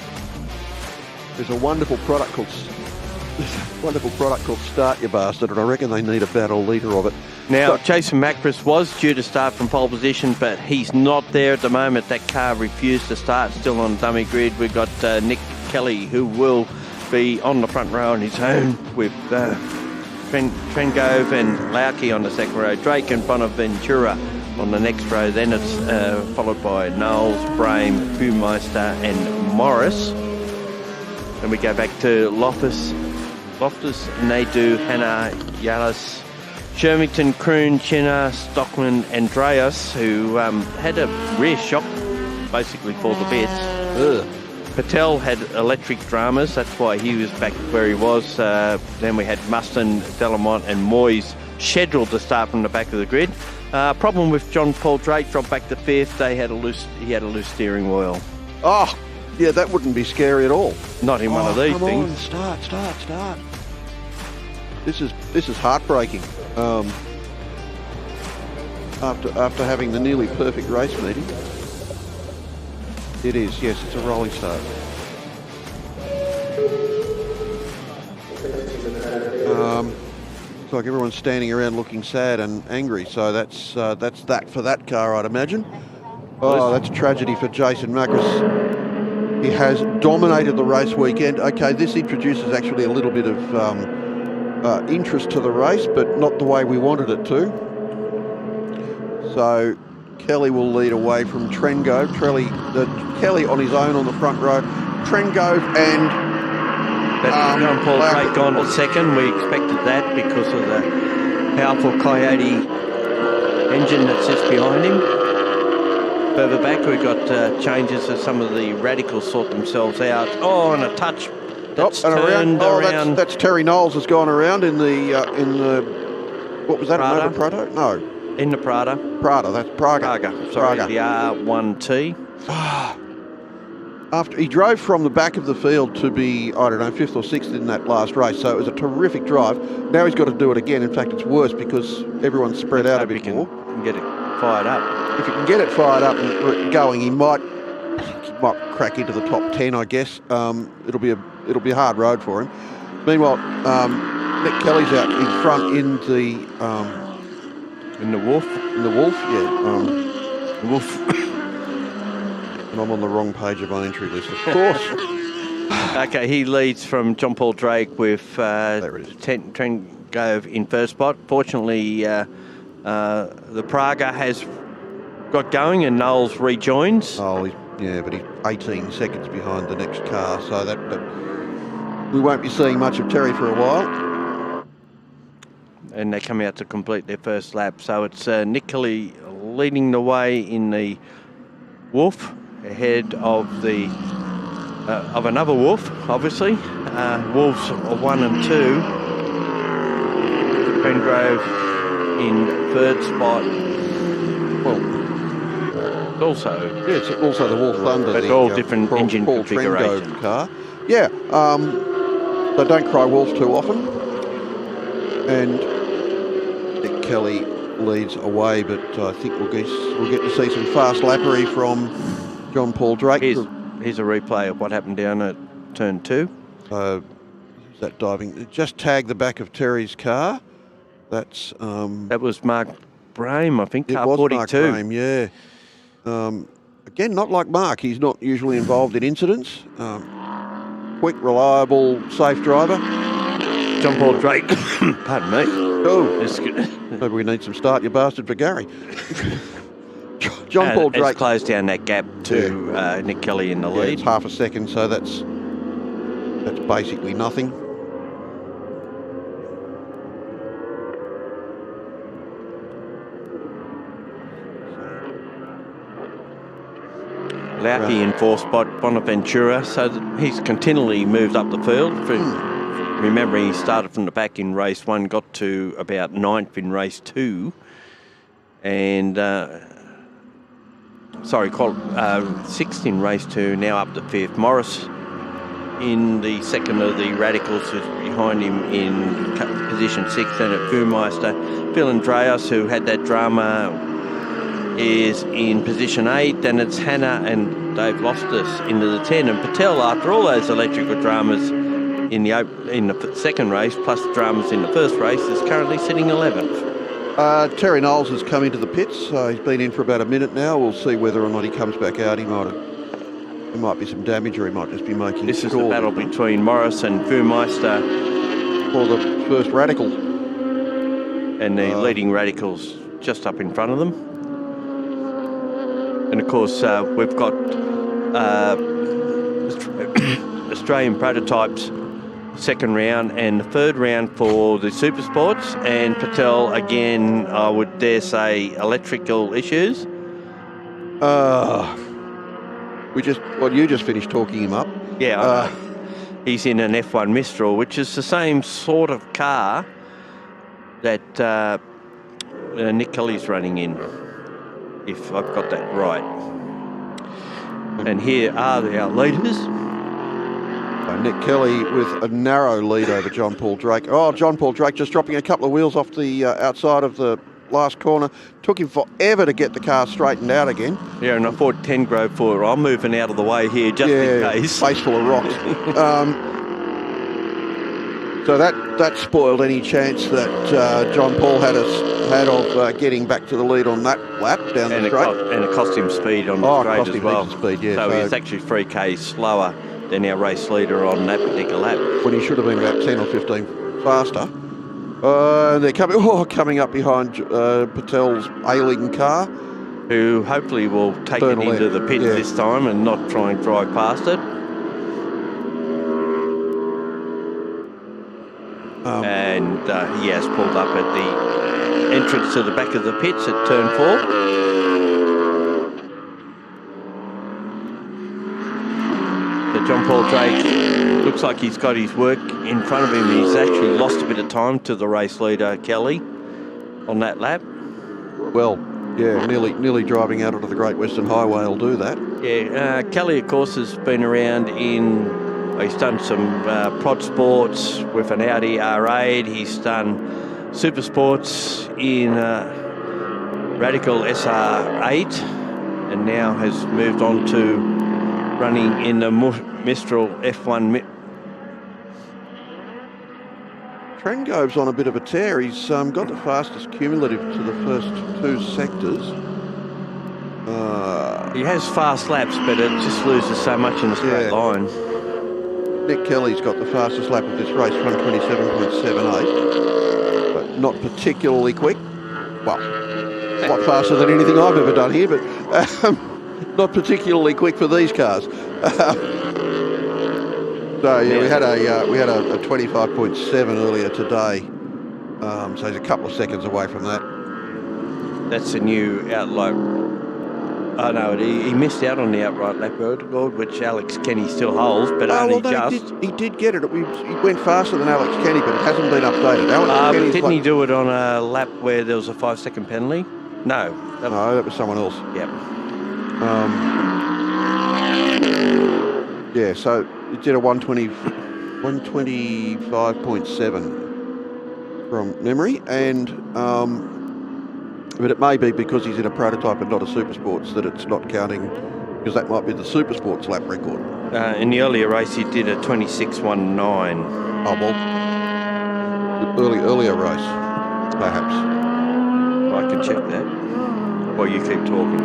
There's a wonderful product called Start You Bastard, and I reckon they need about a litre of it. Now, Jason Macris was due to start from pole position, but he's not there at the moment. That car refused to start, still on dummy grid. We've got Nick Kelly, who will be on the front row on his own with Trengove and Lauke on the second row, Drake and Bonaventura on the next row. Then it's followed by Knowles, Brame, Bumeister and Morris. Then we go back to Loftus, Nadu, Hannah, Yalis, Shermington, Kroon, Chinner, Stockman, Andreas, who had a rear shock basically for the bits. Patel had electric dramas, that's why he was back where he was. Then we had Mustin, Delamont and Moyes scheduled to start from the back of the grid. Problem with John Paul Drake, dropped back to 5th. He had a loose steering wheel. Oh, yeah, that wouldn't be scary at all. Not in one of these things. On, start. This is heartbreaking. After having the nearly perfect race meeting. It is, yes, it's a rolling start. Looks like everyone's standing around looking sad and angry, so that's that for that car, I'd imagine. Oh, that's a tragedy for Jason Macris. He has dominated the race weekend. Okay, this introduces actually a little bit of interest to the race, but not the way we wanted it to. So Kelly will lead away from Trengove. Kelly on his own on the front row. Trengove and John Paul Drake gone to second. We expected that because of the powerful Coyote engine that sits behind him. Further back, we've got changes as some of the radicals sort themselves out. Oh, and a touch. That's turned around. That's Terry Knowles has gone around in the what was that? Prada. Prado? No. In the Prada. That's Praga. Sorry, Praga. the R1T. After he drove from the back of the field to be, I don't know, 5th or 6th in that last race, so it was a terrific drive. Now he's got to do it again. In fact, it's worse because everyone's spread out a bit more. Can get it fired up. If he can get it fired up and going, he might crack into the top 10, I guess. It'll be a hard road for him. Meanwhile, Nick Kelly's out in front in the Wolf. In the Wolf, yeah. The Wolf. And I'm on the wrong page of my entry list, of course. Okay, he leads from John Paul Drake with Trengove in first spot. Fortunately, the Praga has got going and Knowles rejoins. Oh, but he's 18 seconds behind the next car, so that we won't be seeing much of Terry for a while. And they come out to complete their first lap. So it's Nick Kelly leading the way in the Wolf, ahead of the of another Wolf, obviously. Wolves 1 and 2. Trengove in third spot. Well, it's also the Wolf Thunder, but all different engine configuration car. Yeah, so don't cry wolf too often. And Nick Kelly leads away, but I think we'll get to see some fast lappery from John Paul Drake. Here's a replay of what happened down at turn 2. That diving just tagged the back of Terry's car. That's that was Mark Brame, I think. Car 42. Mark Brame, yeah. Again, not like Mark. He's not usually involved in incidents. Quick, reliable, safe driver. John Paul Drake. Pardon me. Oh, maybe we need some Start You Bastard for Gary. John Paul Drake. It's closed down that gap to Nick Kelly in the lead. It's half a second, so that's basically nothing. Laukie in fourth spot, Bonaventura. So he's continually moved up the field. Remember, he started from the back in race 1, got to about 9th in race 2. And, 6th in race 2, now up to 5th. Morris in the second of the Radicals is behind him in position 6. And at Fumeister, Phil Andreas, who had that drama, is in position 8. Then it's Hannah and Dave Loftus into the 10. And Patel, after all those electrical dramas in the second race, plus dramas in the first race, is currently sitting 11th. Terry Knowles has come into the pits, so he's been in for about a minute now. We'll see whether or not he comes back out. There might be some damage, or he might just be making. This is the battle between Morris and Fumeister for the first Radical, and the leading Radicals just up in front of them. And of course, we've got Australian Prototypes second round and the third round for the Supersports, and Patel again, I would dare say, electrical issues. You just finished talking him up. Yeah, he's in an F1 Mistral, which is the same sort of car that Nick Kelly's running in, if I've got that right. And here are our leaders. Nick Kelly with a narrow lead over John Paul Drake. Oh, John Paul Drake just dropping a couple of wheels off the outside of the last corner. Took him forever to get the car straightened out again. Yeah, and I thought 10 Grove 4, I'm moving out of the way here just in case. Face full of rocks. So that spoiled any chance that John Paul had of getting back to the lead on that lap down the straight. And it cost him speed on the straight as well. Speed, yeah. So he's actually 3K slower than our race leader on that particular lap. When he should have been about 10 or 15 faster. And they're coming up behind Patel's A-League car. Who hopefully will take it into the pit this time and not try and drive past it. And he has pulled up at the entrance to the back of the pits at turn 4. So John Paul Drake looks like he's got his work in front of him. He's actually lost a bit of time to the race leader, Kelly, on that lap. Well, yeah, nearly driving out onto the Great Western Highway will do that. Yeah, Kelly, of course, has been around he's done some prod sports with an Audi R8. He's done Supersports in Radical SR8, and now has moved on to running in the Mistral F1. Trengove's on a bit of a tear. He's got the fastest cumulative to the first 2 sectors. He has fast laps, but it just loses so much in the straight line. Nick Kelly's got the fastest lap of this race, 127.78, but not particularly quick. Well, a lot faster than anything I've ever done here, but not particularly quick for these cars. So yeah, we had a 25.7 earlier today. So he's a couple of seconds away from that. That's a new outright. Oh no, he missed out on the outright lap record, which Alex Kenny still holds, but He did get it. He went faster than Alex Kenny, but it hasn't been updated. But didn't he do it on a lap where there was a 5-second penalty? No. That was someone else. Yep. Yeah, so it did a 125.7 from memory, and but it may be because he's in a prototype and not a Supersports that it's not counting, because that might be the Supersports lap record. In the earlier race, he did a 26.19. Oh well, the earlier race, perhaps. I can check that. Well, you keep talking.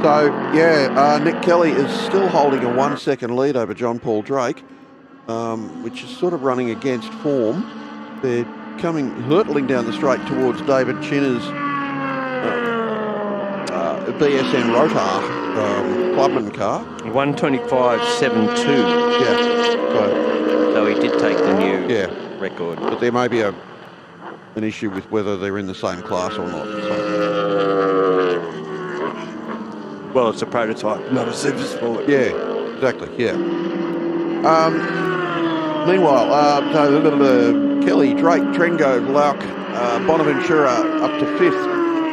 So, yeah, Nick Kelly is still holding a 1 second lead over John Paul Drake, which is sort of running against form. They're hurtling down the straight towards David Chinner's BSN Rotar Clubman car. 125.72. Yeah. So he did take the new record. But there may be an issue with whether they're in the same class or not. So. Well, it's a prototype, not a super sport. Yeah, exactly, yeah. Meanwhile, Kelly, Drake, Trengove, Lauk, Bonaventura up to 5th,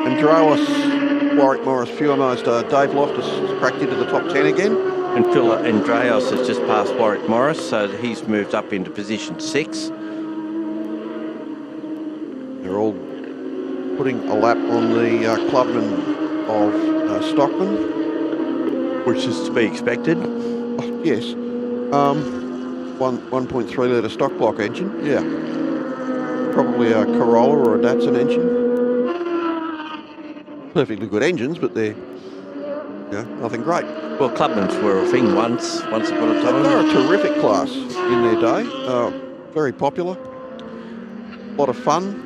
and Drowas, Warwick Morris, Furmeister, Dave Loftus has cracked into the top 10 again. And Phil Andreas has just passed Warwick Morris, so he's moved up into position 6. They're all putting a lap on the Clubman of Stockman. Which is to be expected. Oh, yes. 1.3 litre stock block engine, yeah. Probably a Corolla or a Datsun engine. Perfectly good engines, but they're nothing great. Well, Clubmans were a thing once upon a time. They're a terrific class in their day. Very popular. A lot of fun.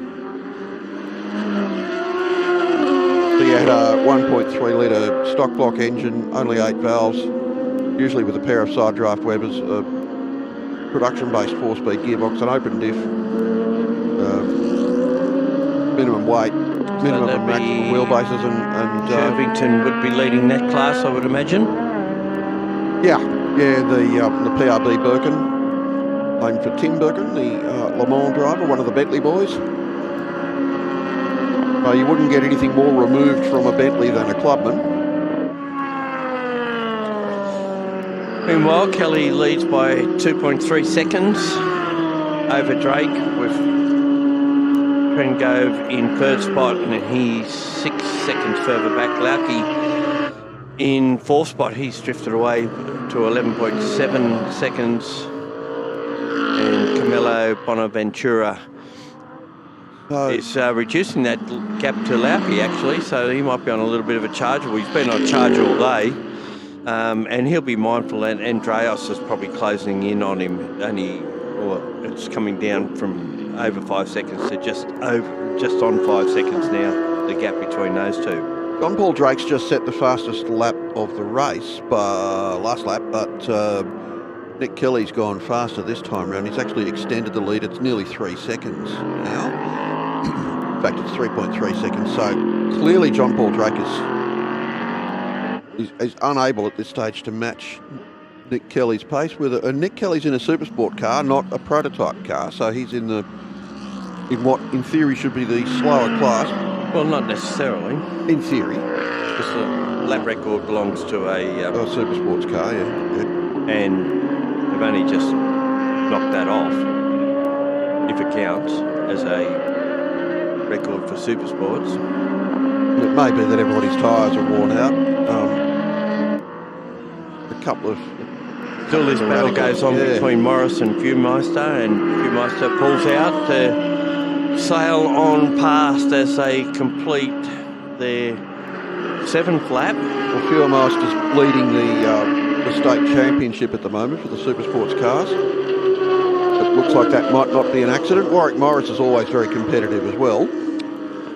So you had a 1.3 litre stock block engine, only 8 valves, usually with a pair of side draft Webers, a production-based 4-speed gearbox, an open diff, minimum weight, minimum and maximum wheelbases, and Irvington would be leading that class, I would imagine. Yeah, the PRB Birkin, named for Tim Birkin, the Le Mans driver, one of the Bentley boys. You wouldn't get anything more removed from a Bentley than a Clubman. Meanwhile, Kelly leads by 2.3 seconds over Drake, with Trengove in 3rd spot, and he's 6 seconds further back. Lauki in 4th spot, he's drifted away to 11.7 seconds, and Camilo Bonaventura is reducing that gap to Lauki, actually, so he might be on a little bit of a charge. Well, he's been on a charge all day, and he'll be mindful, and Andreas is probably closing in on him, it's coming down from over 5 seconds to just on 5 seconds now, the gap between those two. John Paul Drake's just set the fastest lap of the race, last lap, but Nick Kelly's gone faster this time round. He's actually extended the lead. It's nearly 3 seconds now. In fact, it's 3.3 seconds. So clearly John Paul Drake is unable at this stage to match Nick Kelly's pace. And Nick Kelly's in a Supersport car, not a prototype car. So he's in what in theory should be the slower class. Well, not necessarily. In theory. Because the lap record belongs to a Supersports car, yeah. And they've only just knocked that off, if it counts, as a record for Supersports. It may be that everybody's tyres are worn out. A couple of... Still this battle goes on between Morris and Fumeister pulls out to sail on past as they complete their 7th lap. Well, Fumeister's leading the state championship at the moment for the Supersports cars. It looks like that might not be an accident. Warwick Morris is always very competitive as well.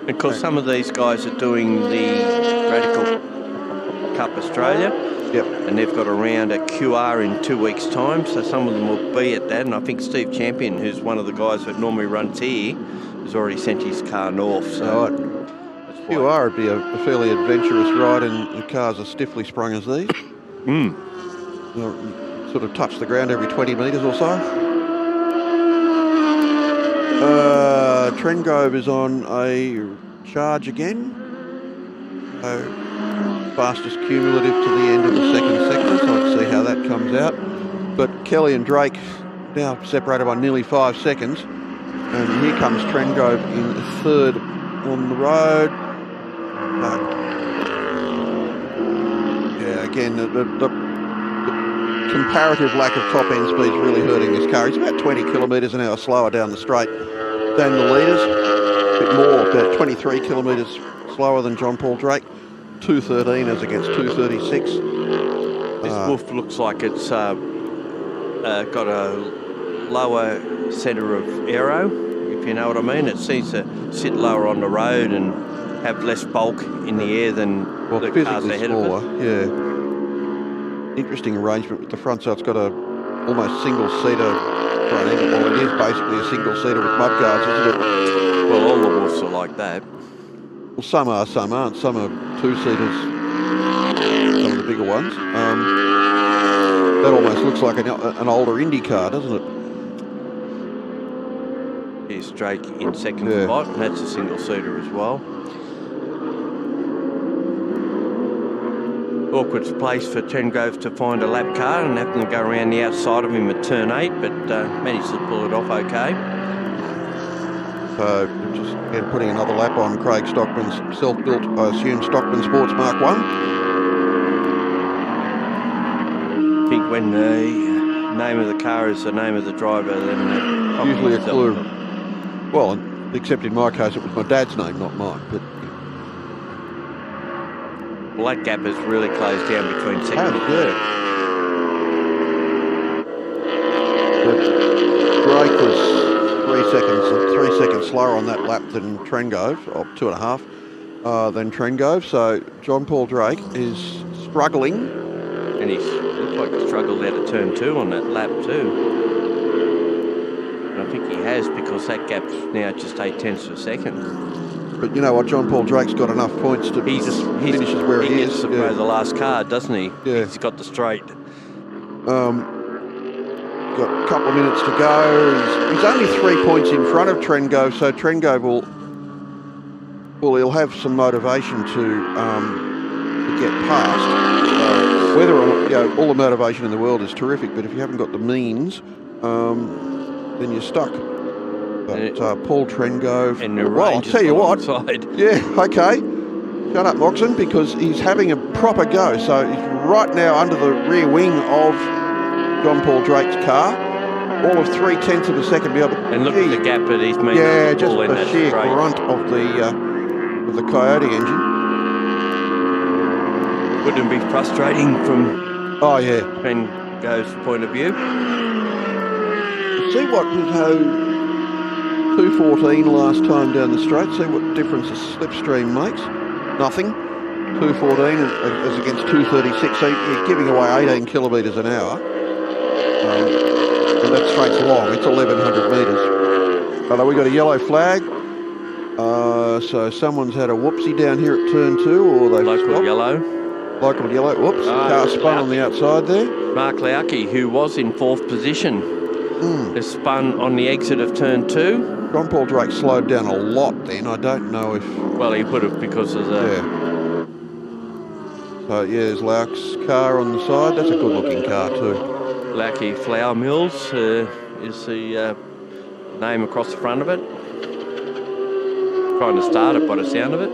Because some of these guys are doing the Radical Cup Australia. Yep. And they've got a round at QR in 2 weeks' time, so some of them will be at that. And I think Steve Champion, who's one of the guys that normally runs here, has already sent his car north. So QR would be a fairly adventurous ride, and the cars are stiffly sprung as these. They'll sort of touch the ground every 20 metres or so. Trengove is on a charge again. So fastest cumulative to the end of the 2nd sector, so let's see how that comes out. But Kelly and Drake now separated by nearly 5 seconds. And here comes Trengove in 3rd on the road. Yeah, again, the comparative lack of top end speed is really hurting this car. He's about 20 kilometres an hour slower down the straight than the leaders. A bit more, about 23 kilometres slower than John Paul Drake. 2:13 as against 2:36. This Wolf looks like it's got a lower centre of aero, if you know what I mean. It seems to sit lower on the road and have less bulk in the air than the cars ahead smaller, of it. Yeah. Interesting arrangement with the front, so it's got a almost single-seater front end. Well, it is basically a single-seater with mudguards, isn't it? Well, all the Wolves are like that. Well, some are, some aren't. Some are 2-seaters the bigger ones. That almost looks like an older Indy car, doesn't it? Here's Drake in second spot, and that's a single-seater as well. Awkward place for Trengove to find a lap car and having to go around the outside of him at turn 8, but managed to pull it off okay. So just again putting another lap on Craig Stockman's self-built, I assume, Stockman Sports Mark 1. I think when the name of the car is the name of the driver, then that usually a clue. Well, except in my case, it was my dad's name, not mine. But well, that gap has really closed down between second and third. Drake was 3 seconds slower on that lap than Trengove, or 2.5 than Trengove. So John Paul Drake is struggling. And he looks like he struggled out of turn 2 on that lap too. And I think he has, because that gap's now just 0.8 of a second. But you know what, John Paul Drake's got enough points to finishes where he is. He gets to throw the last card, doesn't he? Yeah. He's got the straight. Got a couple of minutes to go. He's only 3 points in front of Trengove, so Trengove he'll have some motivation to get past. Whether or not, all the motivation in the world is terrific, but if you haven't got the means, then you're stuck. But Paul Trengove, well, I'll tell you what. Yeah, okay. Shut up, Moxon, because he's having a proper go. So he's right now under the rear wing of John Paul Drake's car. All of 0.3 of a second behind. And look at the gap that he's made. Yeah, just the sheer grunt of the Coyote engine. Wouldn't it be frustrating from Trengove's point of view? See what was how 2.14 last time down the straight. See what difference the slipstream makes. Nothing. 2.14 as against 2.36. So you're giving away 18 kilometres an hour. And that straight's long. It's 1,100 metres. But we got a yellow flag. So someone's had a whoopsie down here at turn 2, or they've Local stopped. yellow. Local yellow. Whoops. Car spun on the outside there. Mark Lauke, who was in 4th position, has spun on the exit of turn 2. John Paul Drake slowed down a lot then. I don't know if... Well, he would have, because of the... So, there's Lauke's car on the side. That's a good-looking car too. Lauke Flour Mills is the name across the front of it. Trying to start it by the sound of it.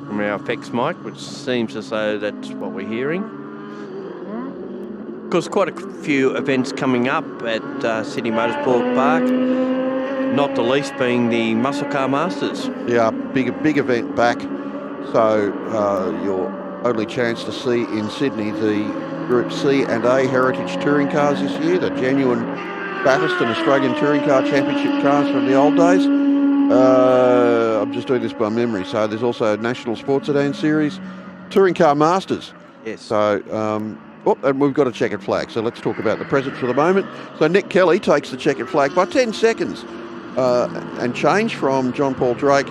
From our effects mic, which seems as though that's what we're hearing. Of course, quite a few events coming up at Sydney Motorsport Park, not the least being the Muscle Car Masters. Yeah, big event back. So your only chance to see in Sydney the Group C and A Heritage Touring cars this year, the genuine Bathurst and Australian Touring Car Championship cars from the old days. I'm just doing this by memory. So there's also National Sports Sedan Series, Touring Car Masters. Yes. So, and we've got a checkered flag. So let's talk about the present for the moment. So Nick Kelly takes the checkered flag by 10 seconds and change from John Paul Drake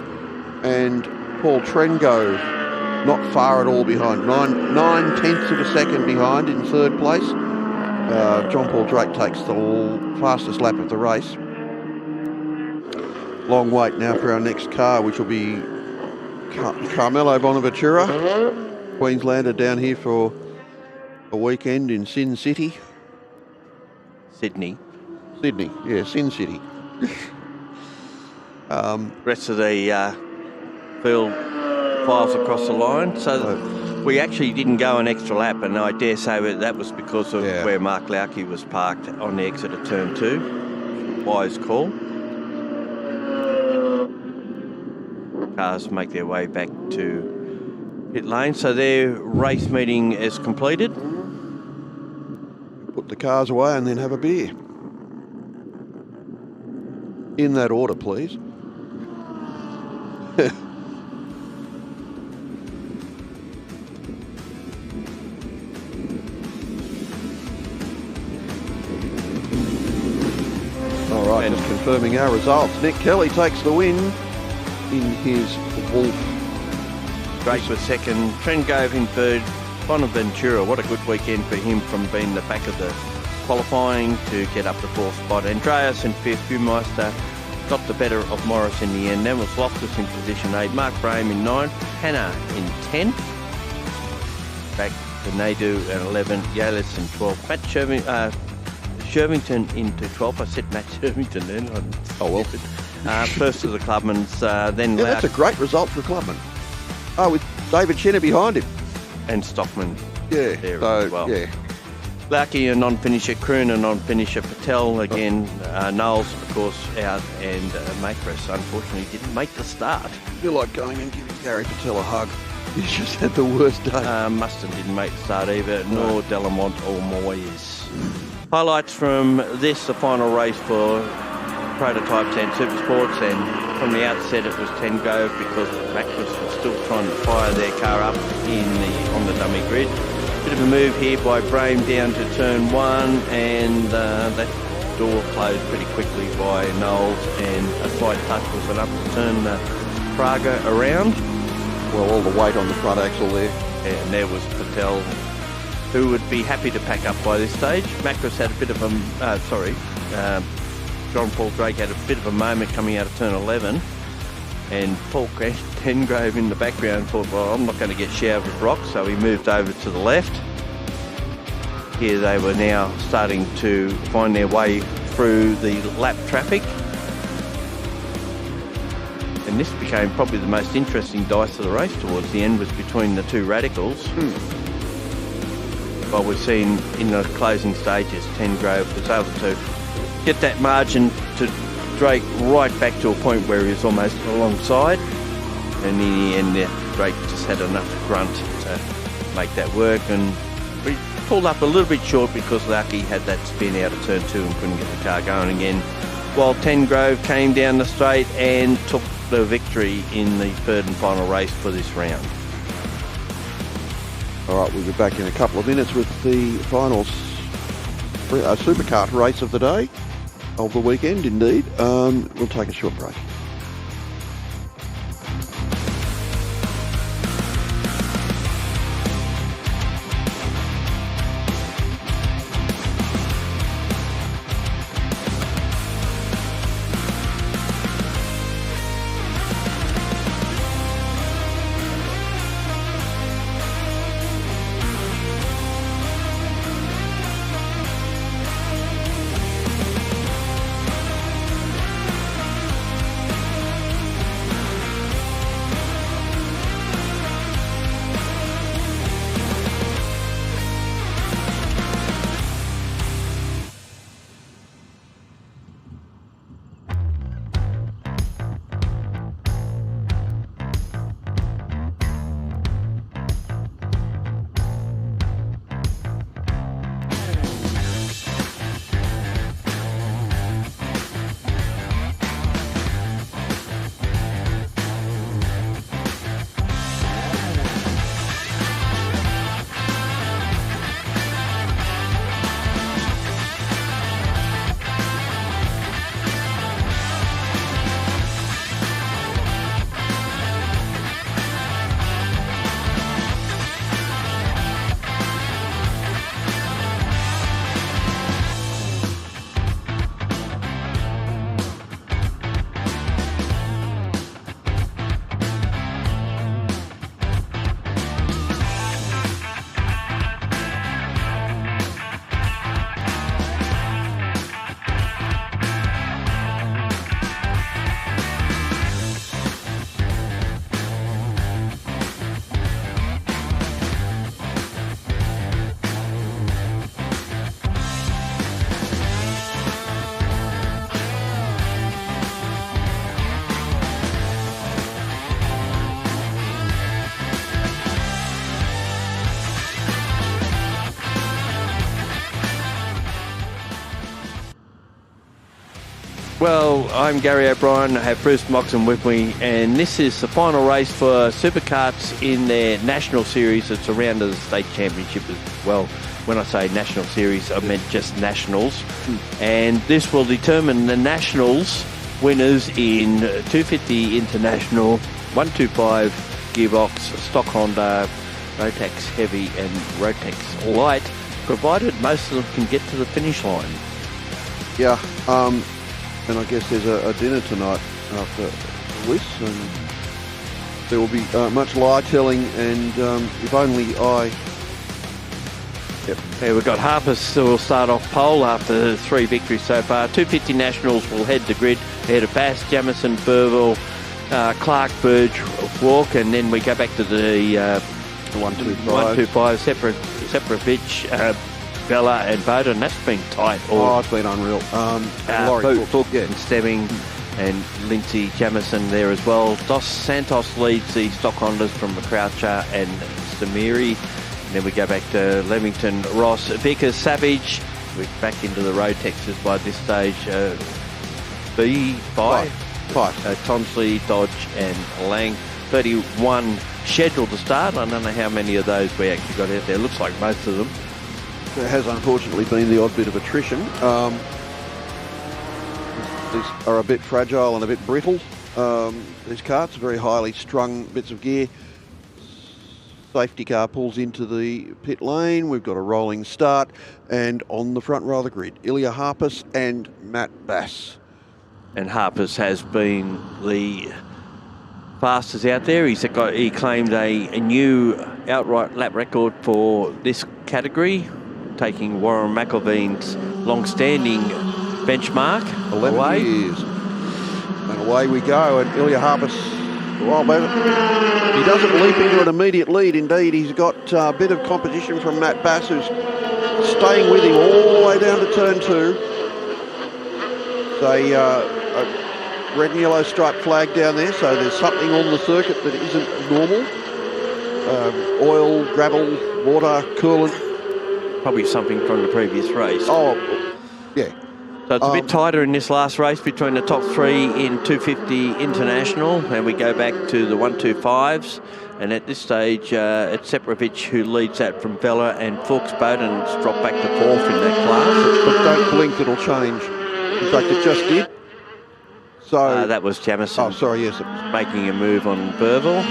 and Paul Trengove, not far at all behind. 9/10 of a second behind in 3rd place. John Paul Drake takes the fastest lap of the race. Long wait now for our next car, which will be Carmelo Bonaventura, Queenslander, down here for a weekend in Sin City. Sydney, yeah, Sin City. Rest of the field files across the line. So we actually didn't go an extra lap, and I dare say that was because of where Mark Lauke was parked on the exit of turn 2. Wise call. Cars make their way back to pit lane, so their race meeting is completed. Put the cars away and then have a beer. In that order, please. All right, just confirming our results. Nick Kelly takes the win in his Wolf. Drake was second, Trengove in third, Bonaventura, what a good weekend for him from being the back of the qualifying to get up the 4th spot. Andreas in 5th, Bumeister got the better of Morris in the end. Then was Loftus in position 8, Mark Braham in 9th, Hannah in 10th. Back to Nadu at 11, Yalis in 12th, Matt Shervington into 12th. I said Matt Shervington then. Oh, well. First of the Clubmans, then Yeah, that's a great result for Clubman. Oh, with David Chenna behind him. and Stockman Yeah, there so, as well. yeah. Lucky a non-finisher, Kroon a non-finisher, Patel again, Knowles of course out, and Makris unfortunately didn't make the start. I feel like going and giving Gary Patel a hug. He's just had the worst day. Mustin didn't make the start either, nor Delamont or Moyes. Highlights from this, the final race for Prototypes and Supersports, and from the outset it was 10 go because Makris was still trying to fire their car up on the dummy grid. Bit of a move here by Braham down to turn 1, and that door closed pretty quickly by Knowles, and a slight touch was enough to turn Praga around. Well, all the weight on the front axle there. And there was Patel, who would be happy to pack up by this stage. Makris had a bit of a, John Paul Drake had a bit of a moment coming out of turn 11, and Paul Tengrove in the background thought, well, I'm not going to get showered with rocks, so he moved over to the left. Here they were now starting to find their way through the lap traffic. And this became probably the most interesting dice of the race towards the end, was between the two radicals. But we've seen in the closing stages, Tengrove was able to get that margin to Drake right back to a point where he was almost alongside. And in the end, Drake just had enough grunt to make that work. And we pulled up a little bit short because Lucky had that spin out of turn 2 and couldn't get the car going again. While Tengrove came down the straight and took the victory in the third and final race for this round. All right, we'll be back in a couple of minutes with the final Superkart race of the day, of the weekend indeed. We'll take a short break. Well, I'm Gary O'Brien, I have Bruce Moxon with me, and this is the final race for Superkarts in their National Series. It's around the State Championship as well. When I say National Series, I meant just Nationals. And this will determine the Nationals winners in 250 International, 125 gearbox, stock Honda, Rotax heavy and Rotax light, provided most of them can get to the finish line. Yeah, and I guess there's a dinner tonight after this, and there will be much lie-telling, and if only I... Yep. Yeah, we've got Harpers who will start off pole after 3 victories so far. 250 Nationals will head the grid ahead of Bass, Jamison, Burville, Clark, Burge, Walk, and then we go back to the 125, Separovich, Bella and Bowden. That's been tight. It's been unreal. Book and Stebbing and Lindsay Jamison there as well. Dos Santos leads the stock Hondas from Croucher and Samiri. And then we go back to Leamington, Ross, Vickers, Savage. We're back into the road Texas by this stage. B5, Tonsley, Dodge and Lang. 31 scheduled to start. I don't know how many of those we actually got out there. Looks like most of them. There has unfortunately been the odd bit of attrition. These are a bit fragile and a bit brittle. These carts are very highly strung bits of gear. Safety car pulls into the pit lane. We've got a rolling start, and on the front row of the grid, Ilya Harpus and Matt Bass. And Harpus has been the fastest out there. He claimed a new outright lap record for this category, taking Warren McElveen's long-standing benchmark 11 years. And away we go, and Ilya Harpus, well, he doesn't leap into an immediate lead. Indeed, he's got a bit of competition from Matt Bass, who's staying with him all the way down to turn 2. A red and yellow striped flag down there, so there's something on the circuit that isn't normal. Oil, gravel, water, coolant. Probably something from the previous race. Oh, yeah. So it's a bit tighter in this last race between the top 3 in 250 International, and we go back to the 125s. And at this stage, it's Separovich who leads that from Vella, and Fuchs Bowden's dropped back to 4th in that class. But don't blink, it'll change. In fact, it just did. So that was Jamison. Oh, sorry, yes. Making a move on Burville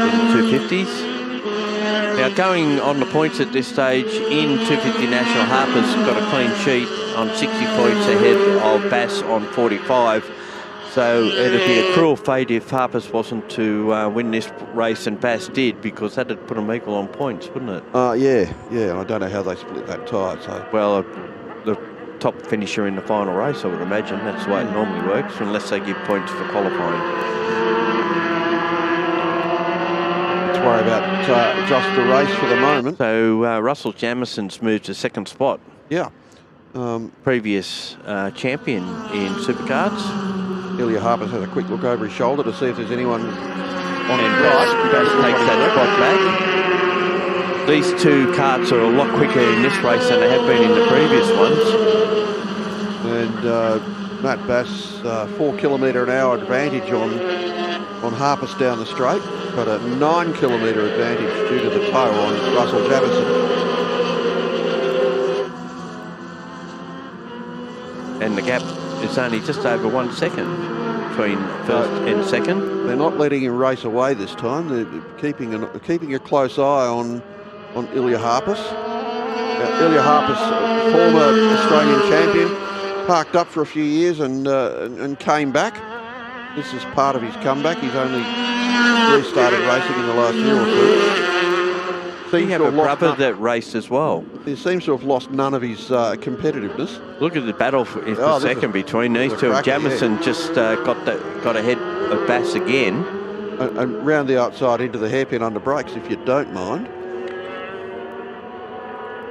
in the 250s. Now, going on the points at this stage, in 250 National, Harper's got a clean sheet on 60 points ahead of Bass on 45. So it'd be a cruel fate if Harper's wasn't to win this race and Bass did, because that'd put them equal on points, wouldn't it? Yeah. I don't know how they split that tie. So. Well, the top finisher in the final race, I would imagine. That's the way it normally works, unless they give points for qualifying. Worry about just the race for the moment. So Russell Jamison's moved to 2nd spot. Yeah. Previous champion in Superkarts. Ilya Harpus has a quick look over his shoulder to see if there's anyone on his right. Bass takes that spot back. These two karts are a lot quicker in this race than they have been in the previous ones. And Matt Bass, 4 km/h advantage on Harpus down the straight, but a 9 km advantage due to the toe on Russell Jamison. And the gap is only just over 1 second between first and second. They're not letting him race away this time. They're keeping a close eye on Ilya Harpus. Ilya Harpus, former Australian champion, parked up for a few years and came back. This is part of his comeback. He's only restarted racing in the last year or two. He had a brother that raced as well. He seems to have lost none of his competitiveness. Look at the battle for second between these two. Jamison just got ahead of Bass again. And round the outside into the hairpin under brakes, if you don't mind.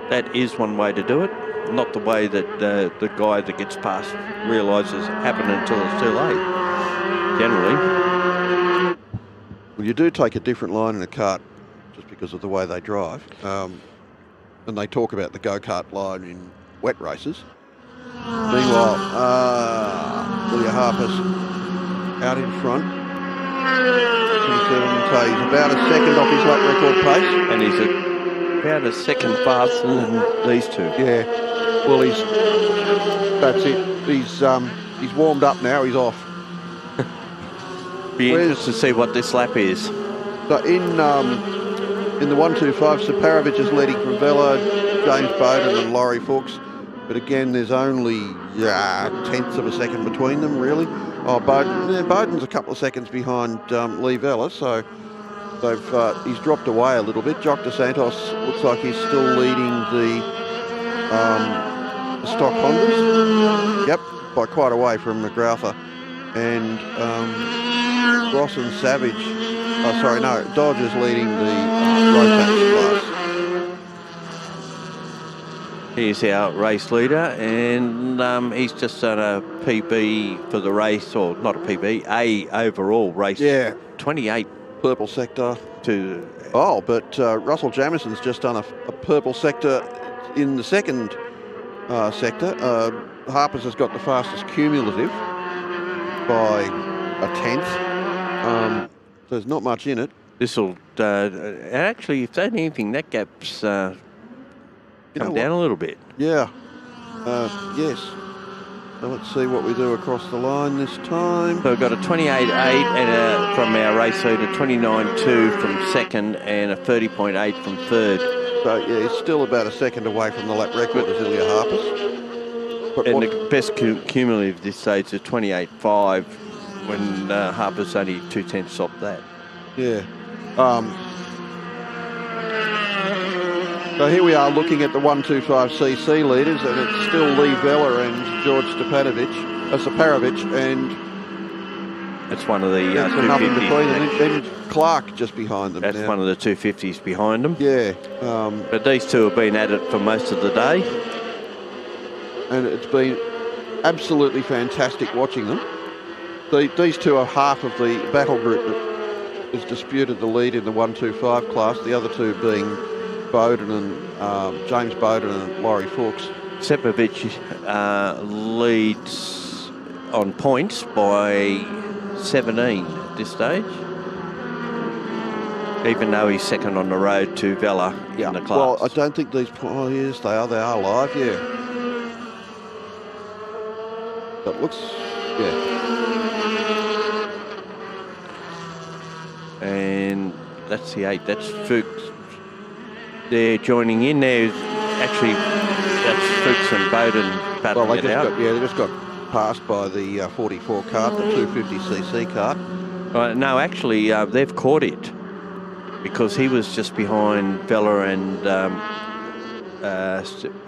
That is one way to do it. Not the way that the guy that gets past realises happened until it's too late. Generally. Well, you do take a different line in a kart just because of the way they drive. And they talk about the go-kart line in wet races. Meanwhile, Ilya Harpus out in front. He's about a second off his lap record pace. And he's about a second faster than these two. Yeah. Well, that's it. He's warmed up now. He's off. Be interested to see what this lap is. So in In the 125, Superkarts is leading from Vela, James Bowden and Laurie Fuchs. But again, there's only tenths of a second between them, really. Oh, Bowden's a couple of seconds behind Lee Vela, so he's dropped away a little bit. Jock DeSantos looks like he's still leading the stock Hondas. Yep, by quite a way from McGrauther. And Ross and Savage, Dodge is leading the Rotax class. Here's our race leader, and he's just done a PB for the race, or not a PB, A overall race. Yeah. 28 purple sector. To... Oh, but Russell Jamison's just done a purple sector in the second sector. Harper's has got the fastest cumulative by a tenth. There's not much in it. This will, actually, if there's anything, that gap's come down a little bit. Yeah. Yes. So let's see what we do across the line this time. So we've got a 28.8 and from our race leader, 29.2 from second, and a 30.8 from third. So yeah, he's still about a second away from the lap record as Ilya Harper's. But the best cumulative this stage is 28.5 when Harper's only 2/10 off that. Yeah. So here we are looking at the 125cc leaders, and it's still Lee Vela and George Stepanovich, Saparovich, and it's one of the 250s. Between them. Then Clark just behind them. That's now. One of the 250s behind them. Yeah. But these two have been at it for most of the day. And it's been absolutely fantastic watching them. These two are half of the battle group that has disputed the lead in the 125 class, the other two being Bowden and James Bowden and Laurie Fuchs. Sepovich leads on points by 17 at this stage, even though he's second on the road to Vela in the class. Well, I don't think these... Oh, yes, they are live, yeah. That looks... Yeah. And that's the 8. That's Fuchs. They're joining in there. Actually, that's Fuchs and Bowden battling it out. They just got passed by the 44 kart, the 250cc kart. No, actually, they've caught it because he was just behind Vela and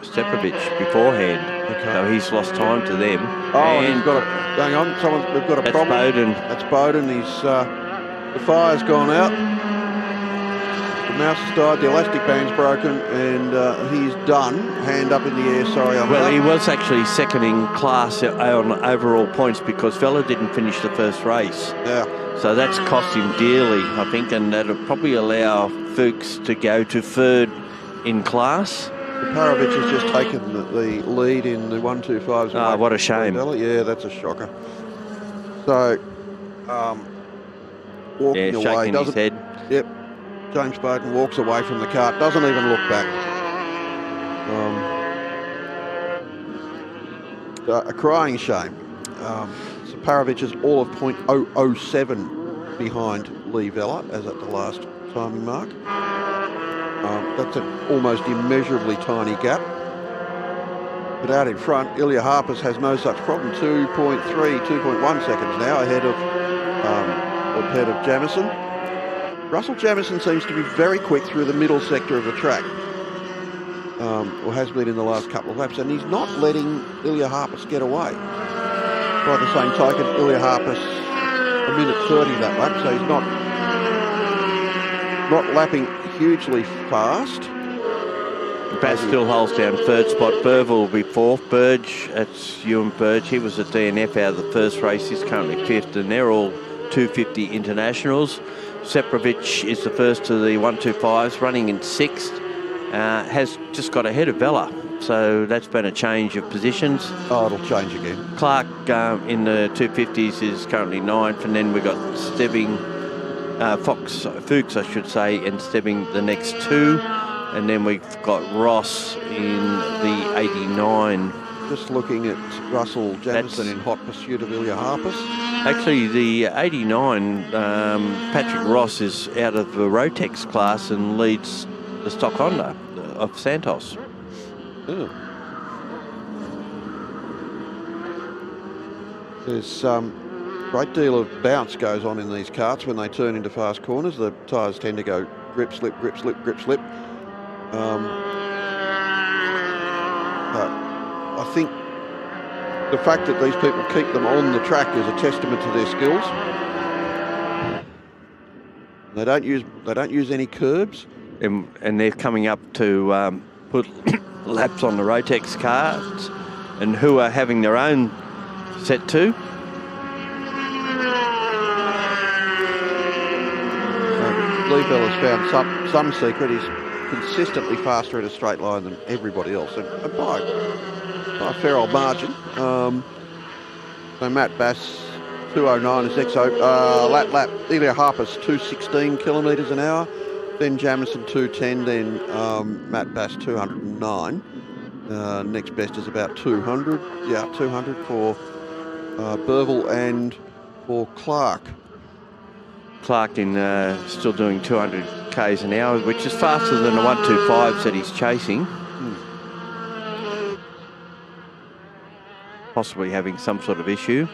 Stepovich beforehand. Okay. So he's lost time to them. Oh, and he's got a... Hang on, we've got a problem. Bowden. That's Bowden. He's... the fire's gone out. The mouse has died, the elastic band's broken, and he's done. Hand up in the air, sorry. He was actually second in class on overall points because Vela didn't finish the first race. Yeah. So that's cost him dearly, I think, and that'll probably allow Fuchs to go to third in class. Parovich has just taken the lead in the 125s. Oh, what a shame. Yeah, that's a shocker. So, walking away. Shaking his head. Yep. James Bowden walks away from the kart, doesn't even look back. A crying shame. Saparovich is all of .007 behind Lee Vela, as at the last timing mark. That's an almost immeasurably tiny gap. But out in front, Ilya Harpers has no such problem. 2.3, 2.1 seconds now ahead of Jamison. Russell Jamison seems to be very quick through the middle sector of the track, or has been in the last couple of laps, and he's not letting Ilya Harpers get away. By the same token, Ilya Harpers a minute 30 that lap, so he's not lapping hugely fast. Bass still holds down third spot. Burville will be fourth. Burge, that's Ewan Burge. He was a DNF out of the first race. He's currently fifth, and they're all 250 internationals. Sepovich is the first to the 125s, running in sixth. Has just got ahead of Vela, so that's been a change of positions. Oh, it'll change again. Clark in the 250s is currently ninth, and then we've got Stebbing, Fuchs, I should say, and Stebbing the next two. And then we've got Ross in the 89. Just looking at Russell Jamison in hot pursuit of Ilya Harpers. Actually, the 89, Patrick Ross is out of the Rotex class and leads the stock Honda of Santos. Ooh. There's a great deal of bounce goes on in these karts when they turn into fast corners. The tyres tend to go grip, slip, grip, slip, grip, slip. But I think the fact that these people keep them on the track is a testament to their skills. They don't use any curbs, and they're coming up to put laps on the Rotex cars, and who are having their own set too. Lee Fella's found some secret. He's consistently faster at a straight line than everybody else, and by a fair old margin. So Matt Bass 209 is XO. Lap. Elio Harper's 216 kilometres an hour. Then Jamison 210. Then Matt Bass 209. Next best is about 200. Yeah, 200 for Burville and for Clark. Clark still doing 200 k's an hour, which is faster than the 125s that he's chasing. Possibly having some sort of issue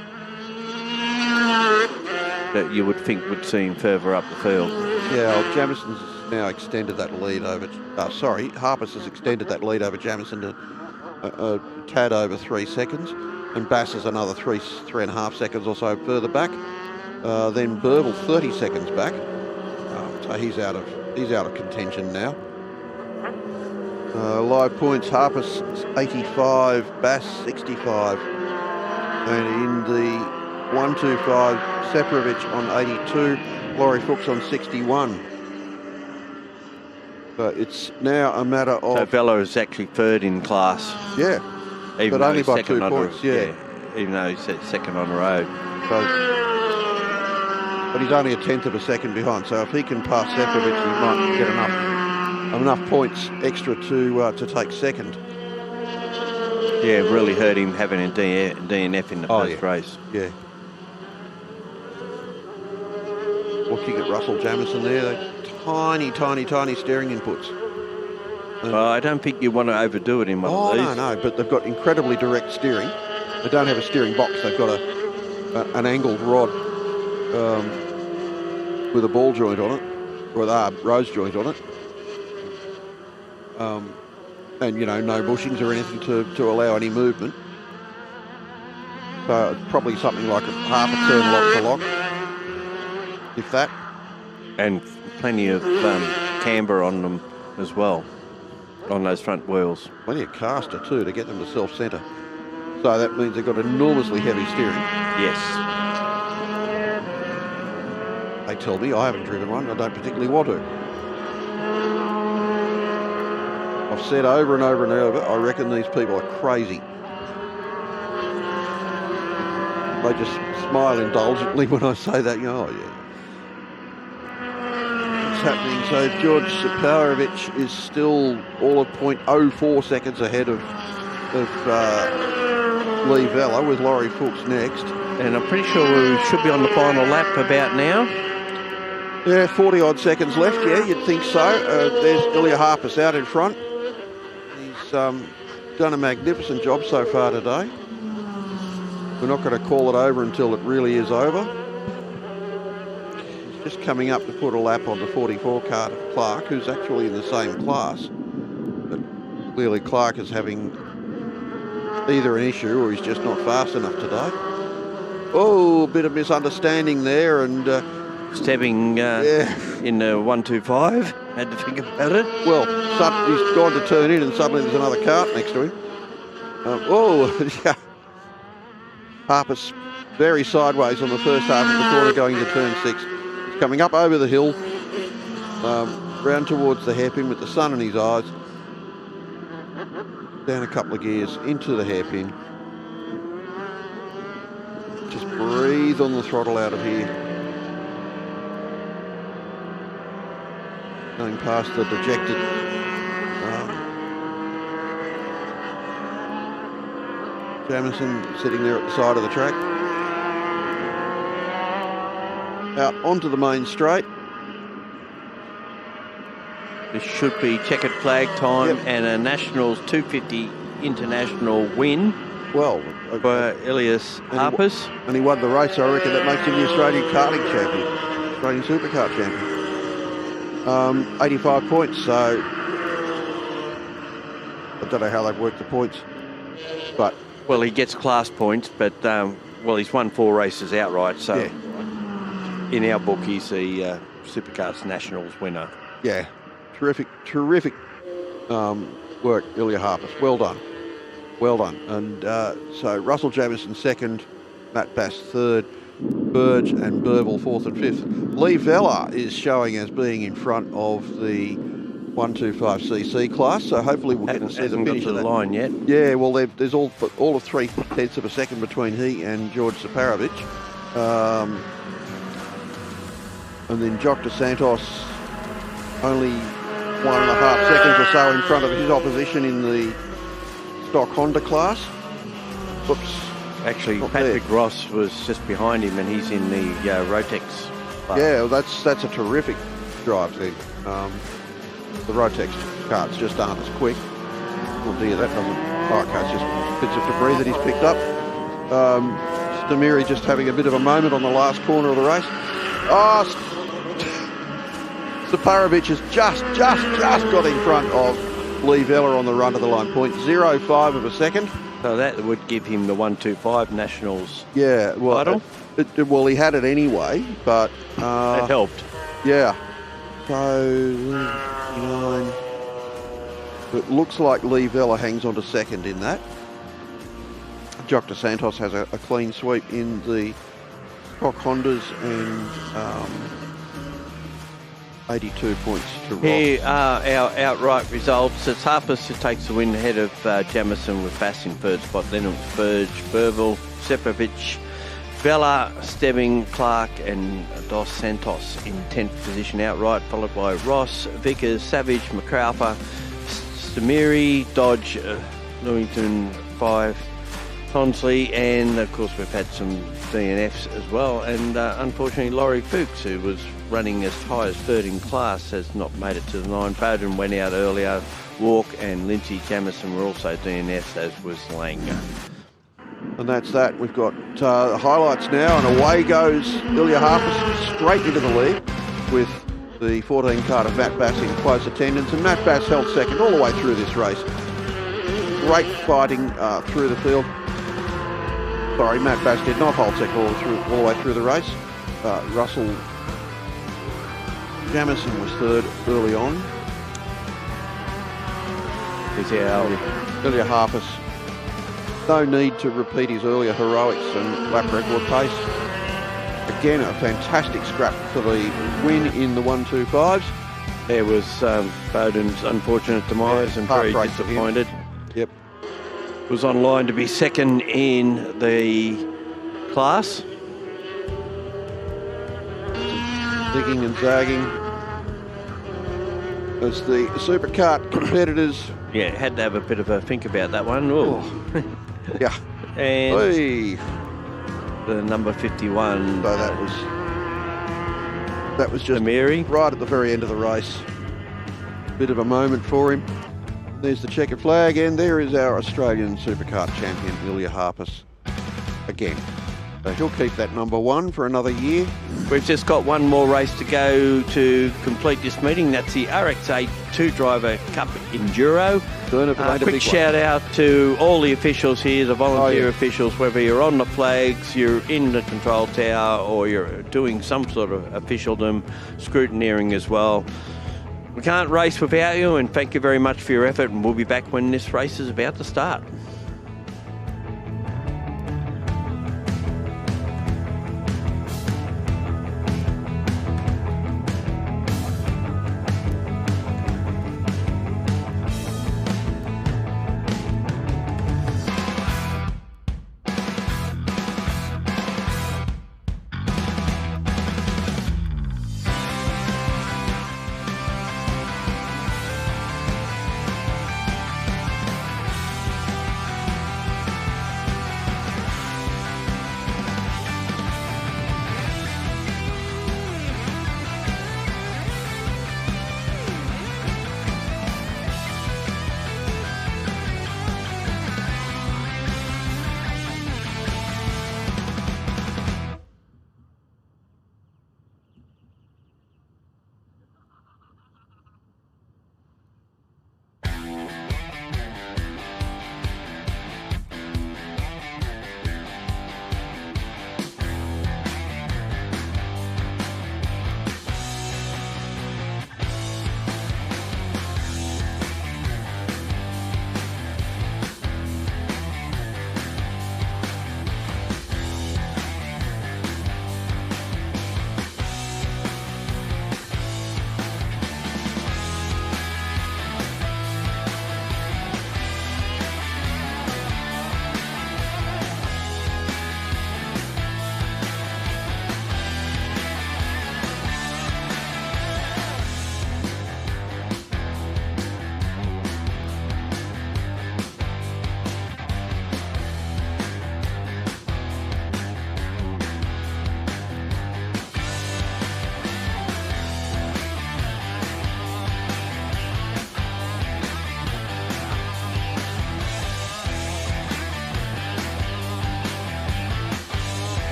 that you would think would see him further up the field. Yeah, well, Jamison's now extended that lead over. Harpers has extended that lead over Jamison to a tad over 3 seconds, and Bass is another 3.5 seconds or so further back. Then Burville 30 seconds back, so he's out of contention now. Live points: Harpers 85, Bass 65, and in the 125, Separovich on 82, Laurie Fuchs on 61. So it's now a matter of. So Vella is actually third in class. Yeah, even but only by 2 points. Yeah, even though he's second on the road. But he's only a 1/10 of a second behind. So if he can pass Separovich, he might get enough points extra to take second. Yeah, really hurt him having a DNF in the first race. Yeah. Looking at Russell Jamison there, they're tiny steering inputs. I don't think you want to overdo it in one of these. No, but they've got incredibly direct steering. They don't have a steering box. They've got an angled rod with a ball joint on it, or a rose joint on it. And, no bushings or anything to allow any movement. So it's probably something like a half a turn lock to lock, if that. And plenty of camber on them as well, on those front wheels. Plenty of caster too to get them to self-centre. So that means they've got enormously heavy steering. Yes. They tell me, I haven't driven one, I don't particularly want to. I've said over and over and over, I reckon these people are crazy. They just smile indulgently when I say that, oh yeah. What's happening? So George Separovich is still all of 0.04 seconds ahead of Lee Vella, with Laurie Fuchs next. And I'm pretty sure we should be on the final lap about now. Yeah, 40 odd seconds left, yeah, you'd think so. There's Ilya Harpus out in front. He's done a magnificent job so far today. We're not going to call it over until it really is over. He's just coming up to put a lap on the 44 car of Clark, who's actually in the same class. But clearly Clark is having either an issue or he's just not fast enough today. Oh, a bit of misunderstanding there, and stepping in the 125, had to think about it. Well, he's gone to turn in and suddenly there's another cart next to him. Yeah. Harpus very sideways on the first half of the corner going into turn 6. He's coming up over the hill, round towards the hairpin with the sun in his eyes. Down a couple of gears into the hairpin. Just breathe on the throttle out of here. Going past the dejected Jamison sitting there at the side of the track. out onto the main straight. This should be checkered flag time and a Nationals 250 international win Well, for Elias Harpers. And he won the race, so I reckon that makes him the Australian karting champion, Australian supercar champion. 85 points, so I don't know how they've worked the points, but... Well, he gets class points, but, well, he's won 4 races outright, so in our book, he's the SuperKarts Nationals winner. Yeah, terrific work, Ilya Harpers. Well done. Well done. And so Russell Jamieson second, Matt Bass third, Burge and Burville fourth and fifth. Lee Vella is showing as being in front of the 125cc class, so hopefully we'll get to see the finish of that. Line yet. Yeah, well, there's all of 3/10 of a second between he and George Saparovich. And then Jock DeSantos only 1.5 seconds or so in front of his opposition in the stock Honda class. Oops. Actually, Patrick Ross was just behind him, and he's in the Rotex class. Yeah, well, that's a terrific drive then. The Rotex carts just aren't as quick. Oh dear, that doesn't... Oh, okay, it's just bits of debris that he's picked up. Stamiri just having a bit of a moment on the last corner of the race. Oh, Saparovich has just got in front of Lee Vella on the run to the line. 0.05 of a second. So that would give him the 125 Nationals. Yeah, well, title. Well, he had it anyway, but it helped. Yeah. So 9. It looks like Lee Vella hangs on to second in that. Jock DeSantos has a clean sweep in the stock Hondas and 82 points to Ross. Here are our outright results. It's Harpers who takes the win ahead of Jamieson with Bass in third spot. Then it was Burge, Burville, Sepovich, Vella, Stebbing, Clark and Dos Santos in 10th position outright, followed by Ross, Vickers, Savage, McCrowfer, Stamiri, Dodge, Lewington 5, Tonsley, and of course we've had some DNFs as well, and unfortunately Laurie Fuchs, who was running as high as third in class, has not made it to the 9. Bowden went out earlier. Walk and Lindsay Jamieson were also DNFs, as was Langer. And that's that. We've got the highlights now, and away goes Ilya Harpers straight into the lead with the 14 car of Matt Bass in close attendance, and Matt Bass held second all the way through this race. Great fighting through the field. Sorry, Matt Bass did not hold second all the way through the race. Russell Jamieson was third early on. Ilya Harpers. No need to repeat his earlier heroics and lap record pace. Again, a fantastic scrap for the win in the 125s. There was Bowden's unfortunate demise, and very disappointed. Yep. Was on line to be second in the class. Digging and zagging as the superkart competitors. Yeah, had to have a bit of a think about that one. Oh. Yeah. And hey. The number 51. So that was just Amiri. Right at the very end of the race. Bit of a moment for him. There's the checkered flag, and there is our Australian superkart champion, Ilya Harpers, again. So he'll keep that number 1 for another year. We've just got one more race to go to complete this meeting. That's the RX-8 2-driver Cup Enduro. Quick shout out to all the officials here, the volunteer officials, whether you're on the flags, you're in the control tower, or you're doing some sort of officialdom, scrutineering as well. We can't race without you, and thank you very much for your effort, and we'll be back when this race is about to start.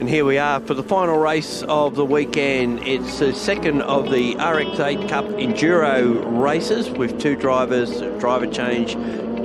And here we are for the final race of the weekend. It's the second of the RX-8 Cup Enduro races with two drivers, driver change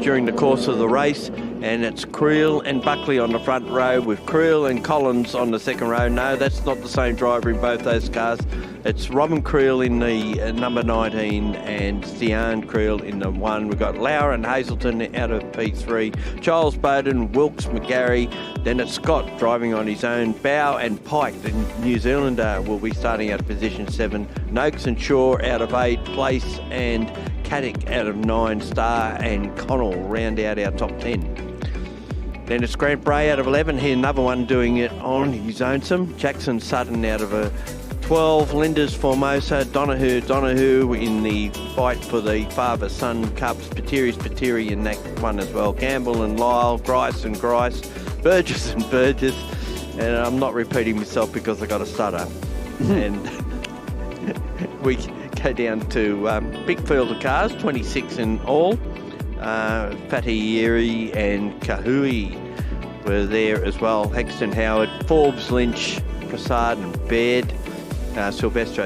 during the course of the race. And it's Creel and Buckley on the front row with Creel and Collins on the second row. No, that's not the same driver in both those cars. It's Robin Creel in the number 19 and Stian Creel in the 1. We've got Lauer and Hazelton out of P3, Charles Bowden, Wilkes, McGarry. Then it's Scott driving on his own. Bow and Pike, the New Zealander, will be starting out of position 7. Noakes and Shaw out of 8 place, and Caddick out of 9. Starr and Connell round out our top 10. Then it's Grant Bray out of 11. Here another one doing it on his own. Jackson Sutton out of a 12. Linders Formosa. Donahue in the fight for the father-son cups. Patiri in that one as well. Campbell and Lyle. Grice and Grice. Burgess and Burgess. And I'm not repeating myself because I got a stutter. And we go down to big field of cars, 26 in all. Fatty and Kahui were there as well. Hexton, Howard, Forbes, Lynch, Prasad and Baird, Silvestro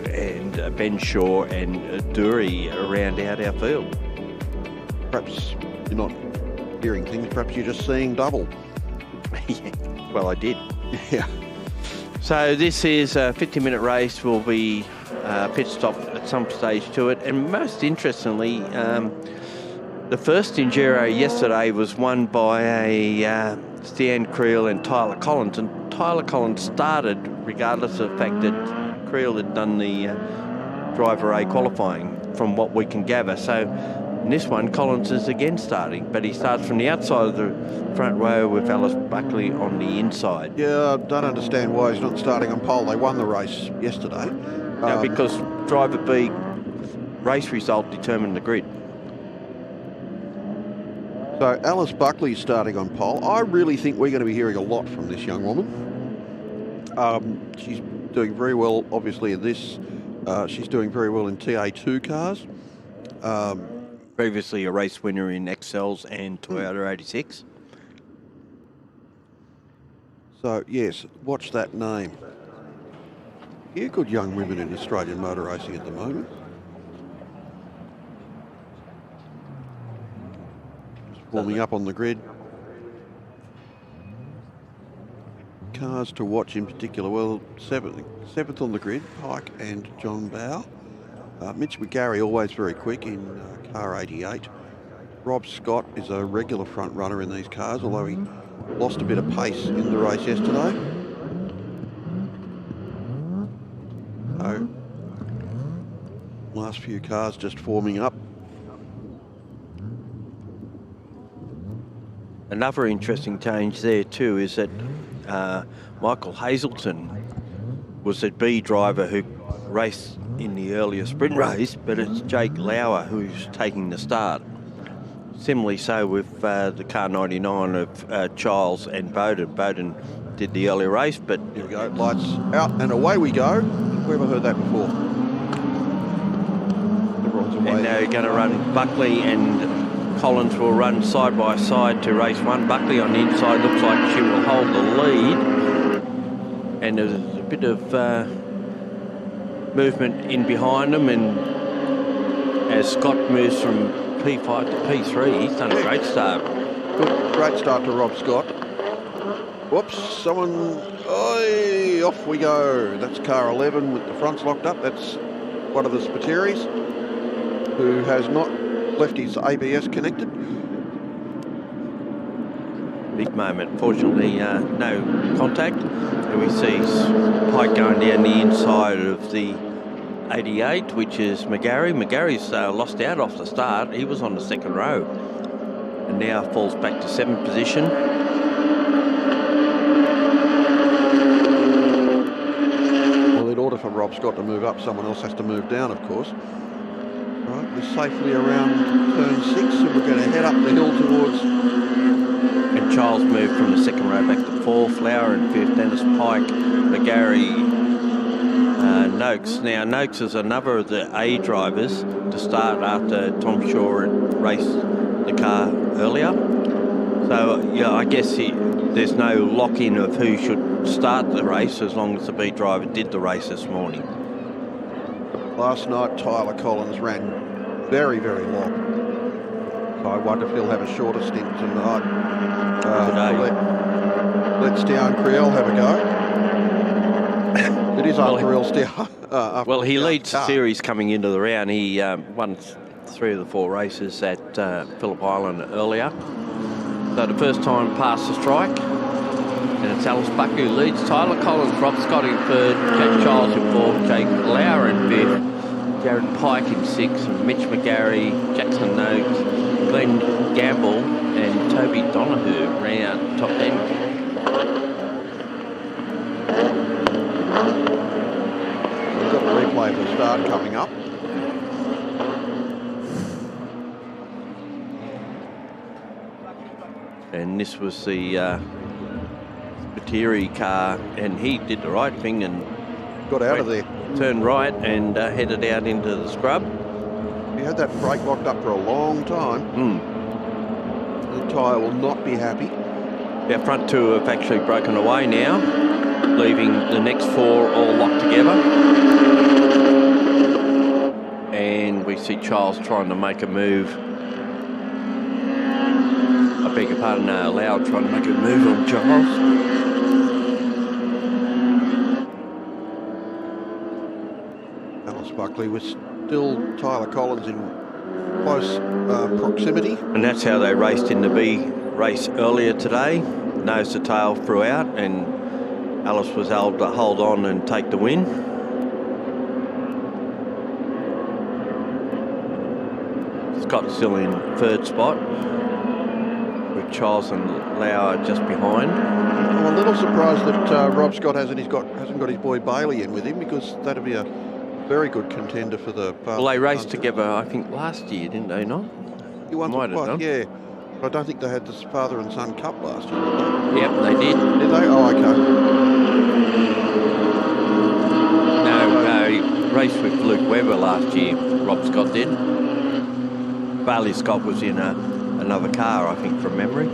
and Ben Shaw and Dury round out our field. Perhaps you're not hearing things, perhaps you're just seeing double. Yeah, well, I did. Yeah. So this is a 50-minute race. Will be pit stop at some stage to it. And most interestingly, the first Enduro yesterday was won by a Stan Creel and Tyler Collins. And Tyler Collins started regardless of the fact that Creel had done the Driver A qualifying, from what we can gather. So in this one, Collins is again starting, but he starts from the outside of the front row with Alice Buckley on the inside. Yeah, I don't understand why he's not starting on pole. They won the race yesterday. Because Driver B race result determined the grid. So Alice Buckley's starting on pole. I really think we're going to be hearing a lot from this young woman. She's doing very well, obviously, in this. She's doing very well in TA2 cars. Previously a race winner in XLs and Toyota 86. So, yes, watch that name. Yeah, good young women in Australian motor racing at the moment. Warming up on the grid. Cars to watch in particular, well, seventh on the grid, Pike and John Bow. Mitch McGarry always very quick in car 88. Rob Scott is a regular front runner in these cars, although he lost a bit of pace in the race yesterday. So, last few cars just forming up. Another interesting change there too is that Michael Hazelton was a B driver who raced in the earlier sprint race, but it's Jake Lauer who's taking the start. Similarly so with the car 99 of Charles and Bowden. Bowden did the earlier race, but... Here we go, lights out and away we go. We've never heard that before. Everyone's away. And now you're going to run Buckley and Collins will run side by side to race 1. Buckley on the inside looks like she will hold the lead. And there's a bit of movement in behind them. And as Scott moves from P5 to P3, he's done a great start. Good, great start to Rob Scott. Whoops, someone, off we go. That's car 11 with the fronts locked up. That's one of the Spatiris who has not left his ABS connected. Big moment. Fortunately, no contact. And we see Pike going down the inside of the 88, which is McGarry. McGarry's lost out off the start. He was on the second row and now falls back to 7th position. Well, in order for Rob Scott to move up, someone else has to move down, of course. Right, we're safely around turn 6, and we're going to head up the hill towards... And Charles moved from the second row back to 4th, Lauer in 5th, Dennis Pike, McGarry, Noakes. Now, Noakes is another of the A drivers to start after Tom Shaw had raced the car earlier. So, yeah, I guess there's no lock-in of who should start the race as long as the B driver did the race this morning. Last night, Tyler Collins ran very, very long. So I wonder if he'll have a shorter stint tonight. Today. Let Stian Creel have a go. It is after all Stian. Well, he leads the series coming into the round. He won 3 of the 4 races at Phillip Island earlier. So the first time past the strike. And it's Alice Buck who leads. Tyler Collins, Rob Scott in 3rd, Jack Giles in 4th, Jake Lauer in 5th, Jared Pike in 6th, Mitch McGarry, Jackson Noakes, Glenn Gamble and Toby Donahue round top 10. We've got the replay of the start coming up. And this was the Spiteri car, and he did the right thing and got out of there. Turned right and headed out into the scrub. He had that brake locked up for a long time. The tyre will not be happy. Our front 2 have actually broken away now, leaving the next 4 all locked together. And we see Charles trying to make a move. I beg your pardon, Lau trying to make a move on Charles. Alice Buckley was still Tyler Collins in close proximity. And that's how they raced in the B race earlier today. Nose to tail throughout, and Alice was able to hold on and take the win. Scott's still in 3rd spot, with Charles and Lauer just behind. I'm a little surprised that Rob Scott hasn't got his boy Bailey in with him, because that'd be a very good contender for the. Well, they raced together, I think, last year, didn't they not? You won Might have done. Yeah. I don't think they had this father and son cup last year, did they? Yep, they did. Did they? Oh, okay. No, he raced with Luke Webber last year. Rob Scott did. Bailey Scott was in another car, I think, from memory.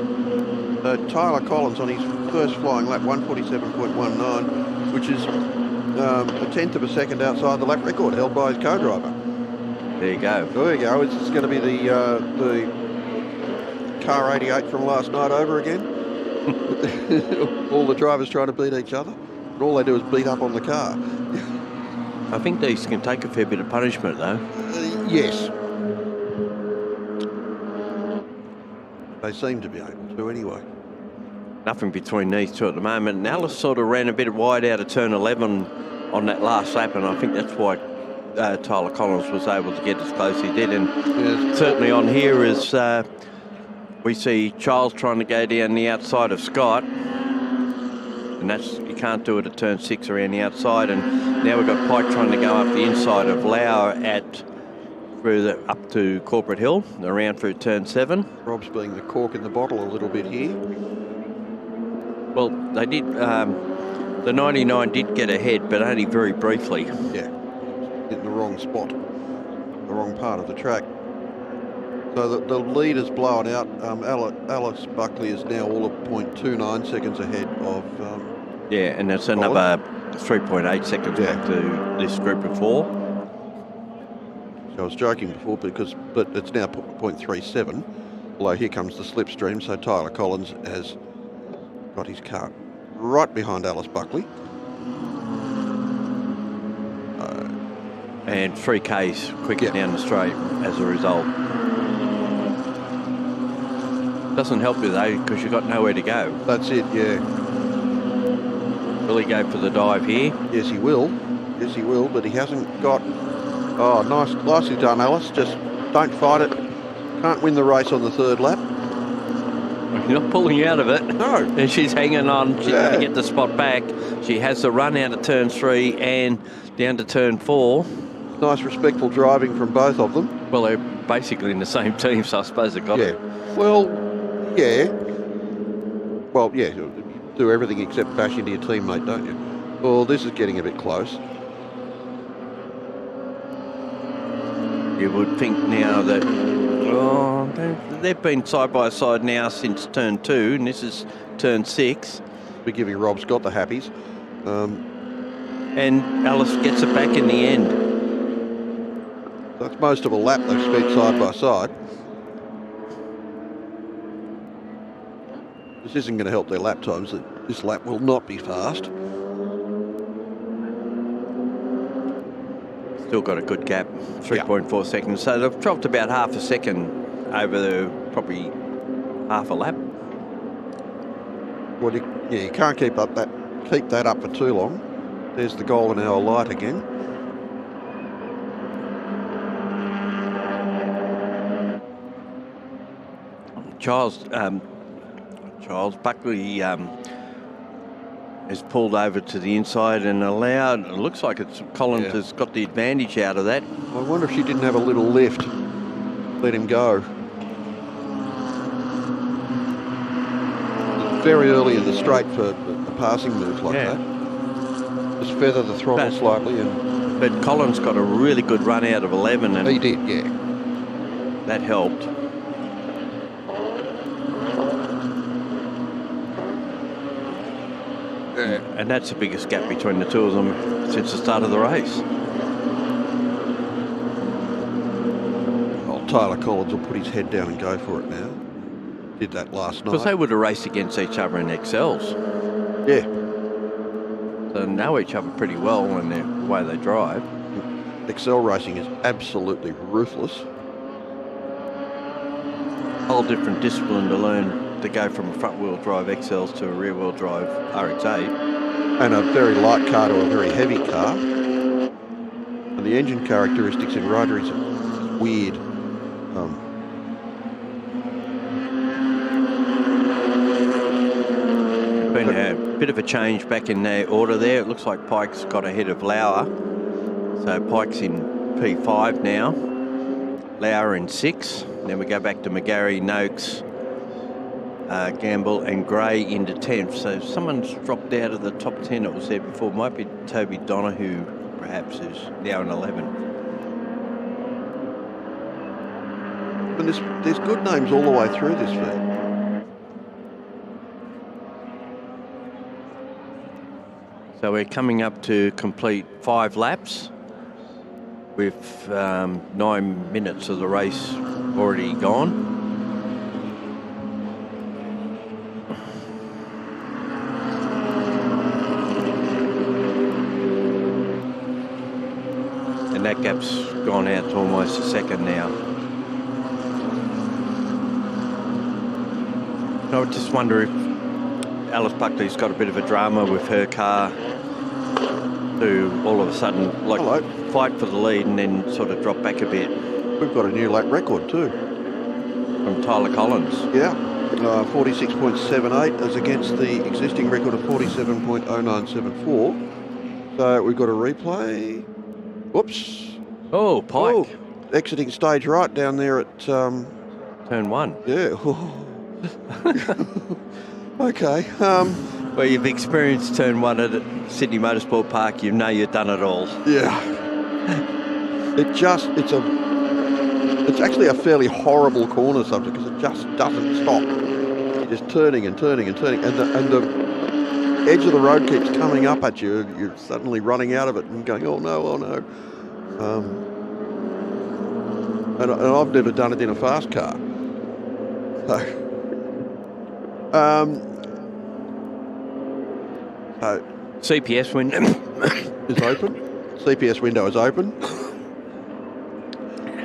So Tyler Collins on his first flying lap, 147.19, which is a 1/10 of a second outside the lap record held by his co-driver. There you go. There you go. It's going to be the car 88 from last night over again. All the drivers trying to beat each other, and all they do is beat up on the car. I think these can take a fair bit of punishment, though. Yes. They seem to be able to anyway. Nothing between these 2 at the moment. And Alice sort of ran a bit wide out of turn 11 on that last lap, and I think that's why Tyler Collins was able to get as close as he did. And certainly on here is we see Charles trying to go down the outside of Scott, and that's, you can't do it at turn 6 around the outside. And now we've got Pike trying to go up the inside of Lauer up to Corporate Hill, around through turn 7. Rob's being the cork in the bottle a little bit here. Well, they did, the 99 did get ahead, but only very briefly. Yeah, in the wrong spot, the wrong part of the track. So the lead is blown out. Alice Buckley is now all of 0.29 seconds ahead of... yeah, and that's another 3.8 seconds back to this group of 4. I was joking before, but it's now 0.37. Although here comes the slipstream, so Tyler Collins has got his car right behind Alice Buckley. And 3Ks quicker down the straight as a result. Doesn't help you though, because you've got nowhere to go. That's it, yeah. Will he go for the dive here? Yes, he will. Yes, he will, but he hasn't got... Oh, nicely done, Alice. Just don't fight it. Can't win the race on the 3rd lap. You're not pulling out of it. No. And she's hanging on. She's going to get the spot back. She has the run out of turn 3 and down to turn 4. Nice, respectful driving from both of them. Well, they're basically in the same team, so I suppose they've got it. Well, yeah. Well, yeah, you do everything except bash into your teammate, don't you? Well, this is getting a bit close. You would think now that, oh, don't they've been side by side now since turn 2, and this is turn 6. We're giving Rob Scott the happies. And Alice gets it back in the end. That's most of a lap they've spent side by side. This isn't going to help their lap times. This lap will not be fast. Still got a good gap, 3.4 seconds. So they've dropped about half a second over probably half a lap. Well, you can't keep that up for too long. There's the golden hour light again. Charles Buckley is pulled over to the inside and allowed. It looks like Collins has got the advantage out of that. I wonder if she didn't have a little lift. Let him go. Very early in the straight for a passing move like that. Just feather the throttle slightly. But Collins got a really good run out of 11. And he did, yeah. That helped. And that's the biggest gap between the two of them since the start of the race. Well, Tyler Collins will put his head down and go for it now. Did that last night. Because they would have raced against each other in XLs. Yeah. So they know each other pretty well in the way they drive. XL racing is absolutely ruthless. Whole different discipline to learn to go from front-wheel drive XLs to a rear-wheel drive RX-8. And a very light car to a very heavy car. And the engine characteristics in rotaries are weird. Been a bit of a change back in their order there. It looks like Pike's got ahead of Lauer. So Pike's in P5 now. Lauer in 6. Then we go back to McGarry, Noakes, Gamble and Gray into 10th. So someone's dropped out of the top 10 that was there before. Might be Toby Donahue, perhaps, who's now in 11. And there's good names all the way through this field. So we're coming up to complete 5 laps with 9 minutes of the race already gone. And that gap's gone out to almost a second now. I just wonder if Alice Buckley's got a bit of a drama with her car to all of a sudden fight for the lead and then sort of drop back a bit. We've got a new lap record too. From Tyler Collins. Yeah, 46.78 as against the existing record of 47.0974. So we've got a replay. Whoops. Oh, Pike. Oh, exiting stage right down there at... Turn 1. Yeah. Okay. Well, you've experienced turn 1 at Sydney Motorsport Park. You know you've done it all. Yeah. It's actually a fairly horrible corner subject because it just doesn't stop. You're just turning and turning and turning, and the edge of the road keeps coming up at you. You're suddenly running out of it and going, oh no, oh no. And I've never done it in a fast car. So, CPS window is open. CPS window is open.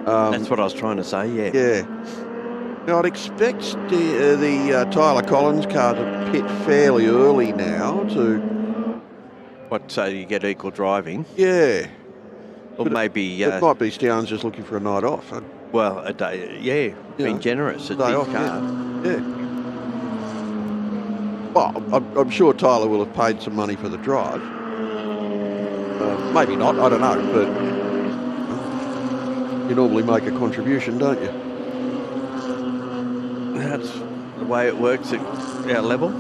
That's what I was trying to say, yeah. Yeah. Now, I'd expect the Tyler Collins car to pit fairly early now to... What, so you get equal driving? Yeah. Or but maybe... it might be Stian's just looking for a night off. Well, a day, yeah. Being generous at day his off, car. Yeah. Well, I'm sure Tyler will have paid some money for the drive. Maybe not, I don't know, but you normally make a contribution, don't you? That's the way it works at our level,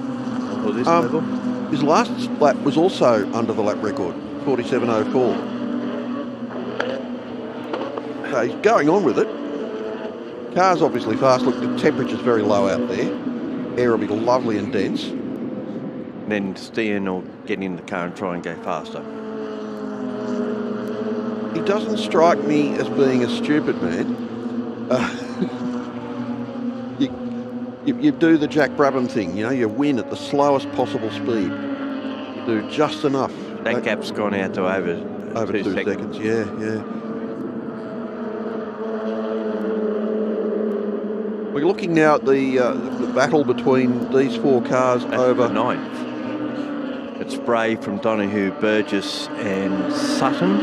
or this level. His last lap was also under the lap record, 47.04. So he's going on with it. Car's obviously fast. Look, the temperature's very low out there. Air will be lovely and dense. Then Stian will get in the car and try and go faster. He doesn't strike me as being a stupid man. You do the Jack Brabham thing, you know, you win at the slowest possible speed. You do just enough. That gap's gone out to over 2 seconds. Yeah. We're looking now at the battle between these 4 cars over the 9th. It's Bray from Donahue, Burgess and Sutton.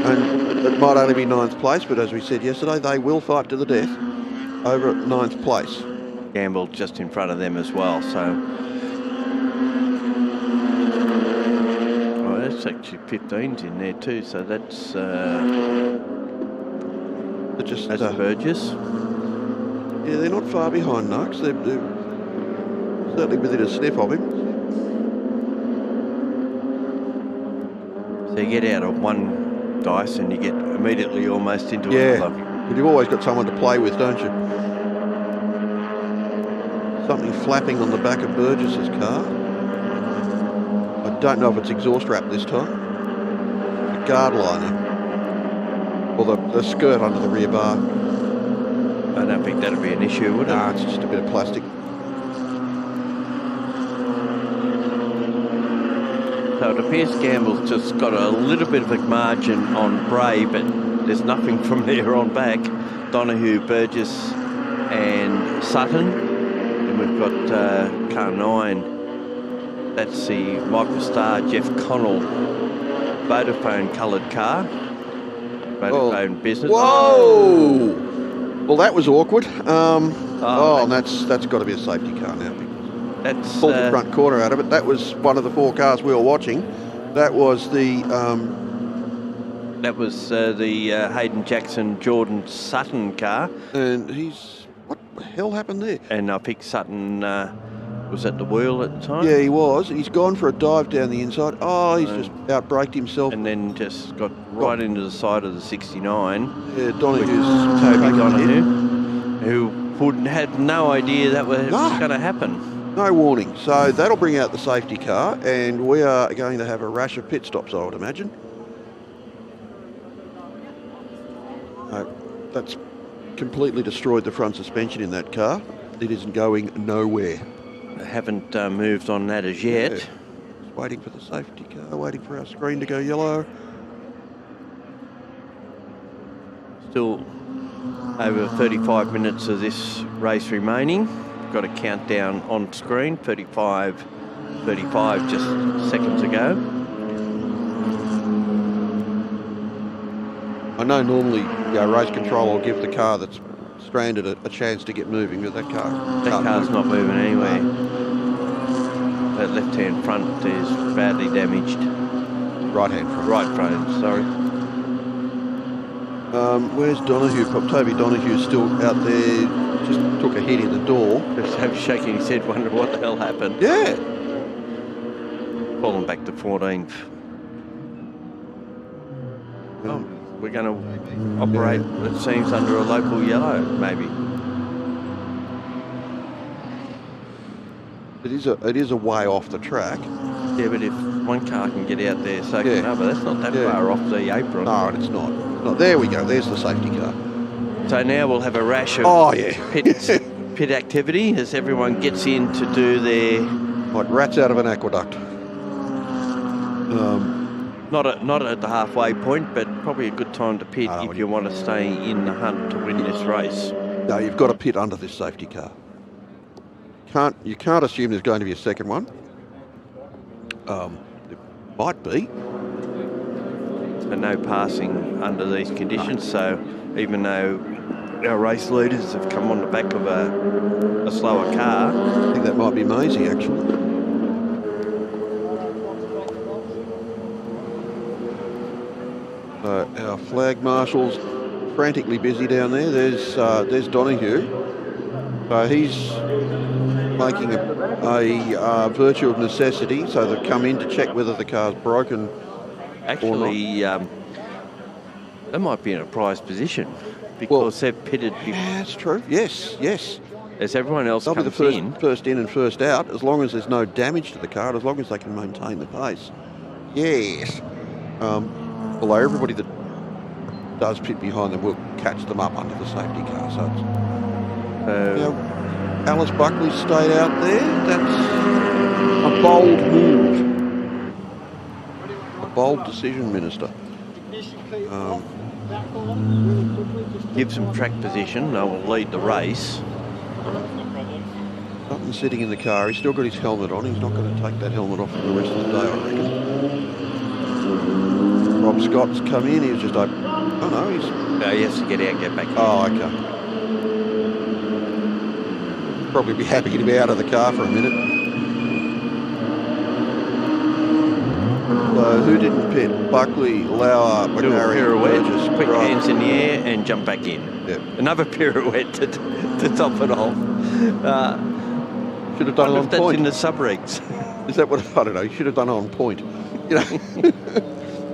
And it might only be 9th place, but as we said yesterday, they will fight to the death over at 9th place. Gamble just in front of them as well, so... Oh, that's actually 15's in there too, so that's... that's Burgess. Yeah, they're not far behind Knox. They're certainly within a sniff of him. So you get out of one dice and you get immediately almost into another. But you've always got someone to play with, don't you? Something flapping on the back of Burgess's car. I don't know if it's exhaust wrap this time. The guard liner. Or the skirt under the rear bar. I don't think that'd be an issue, would it? No, it's just a bit of plastic. So it appears Gamble's just got a little bit of a margin on Bray, but there's nothing from there on back. Donahue, Burgess and Sutton. And we've got car 9. That's the Microstar Jeff Connell Vodafone coloured car. Vodafone business. Whoa! Well, that was awkward. And that's got to be a safety car now. That's pulled the front corner out of it. That was one of the 4 cars we were watching. That was the Hayden Jackson Jordan Sutton car. And what the hell happened there? And I think Sutton was at the wheel at the time. Yeah, he was. He's gone for a dive down the inside. Oh, he's just outbraked himself. And then just got right into the side of the 69. Yeah, Donahue's Toby Donahue, who had no idea that was going to happen. No warning. So that'll bring out the safety car, and we are going to have a rash of pit stops, I would imagine. That's completely destroyed the front suspension in that car. It isn't going nowhere. They haven't moved on that as yet. Yeah. Just waiting for the safety car, waiting for our screen to go yellow. Still over 35 minutes of this race remaining. Got a countdown on screen, 35 just seconds ago. I know normally race control will give the car that's stranded a chance to get moving, but that car's not moving anywhere. That left-hand front is badly damaged. Right-hand front. Right front, sorry. Where's Donahue? Toby Donahue's still out there. Just took a hit in the door. Just shaking his head, wondering what the hell happened. Yeah. Falling back to 14th. Oh, we're going to operate, it seems, under a local yellow, maybe. It is a way off the track. Yeah, but if one car can get out there, so can another. That's not that far off the apron. No, it's not. There we go. There's the safety car. So now we'll have a rash of pit activity as everyone gets in to do their... Like rats out of an aqueduct. Not at the halfway point, but probably a good time to pit if you want to stay in the hunt to win this race. No, you've got to pit under this safety car. You can't assume there's going to be a second one. It might be. So no passing under these conditions, so even though our race leaders have come on the back of a slower car. I think that might be Maisie, actually. Our flag marshal's frantically busy down there. There's Donahue. So he's making a virtue of necessity. So they've come in to check whether the car's broken. Actually, They might be in a prize position because they've pitted. Yeah, that's true. Yes, yes. As everyone else They'll be comes the in. first in and first out, as long as there's no damage to the car, and as long as they can maintain the pace. Yes. Although everybody that does pit behind them will catch them up under the safety car. So it's, Alice Buckley stayed out there. That's a bold move. A bold decision, Minister. Gives them track position. They will lead the race. Sutton's sitting in the car. He's still got his helmet on. He's not going to take that helmet off for the rest of the day, I reckon. Rob Scott's come in. He was just open. Oh, no, he's... No, he has to get out, get back in. Oh, okay. Probably be happy to be out of the car for a minute. So who didn't pit? Buckley, Lauer, Do a McGarry, pirouette, Burgess. put your Right. hands in the air and jump back in. Yep. Another pirouette to top it off. Should have done it on that's point. in the sub-regs. Is that what, I don't know, you should have done it on point. You know?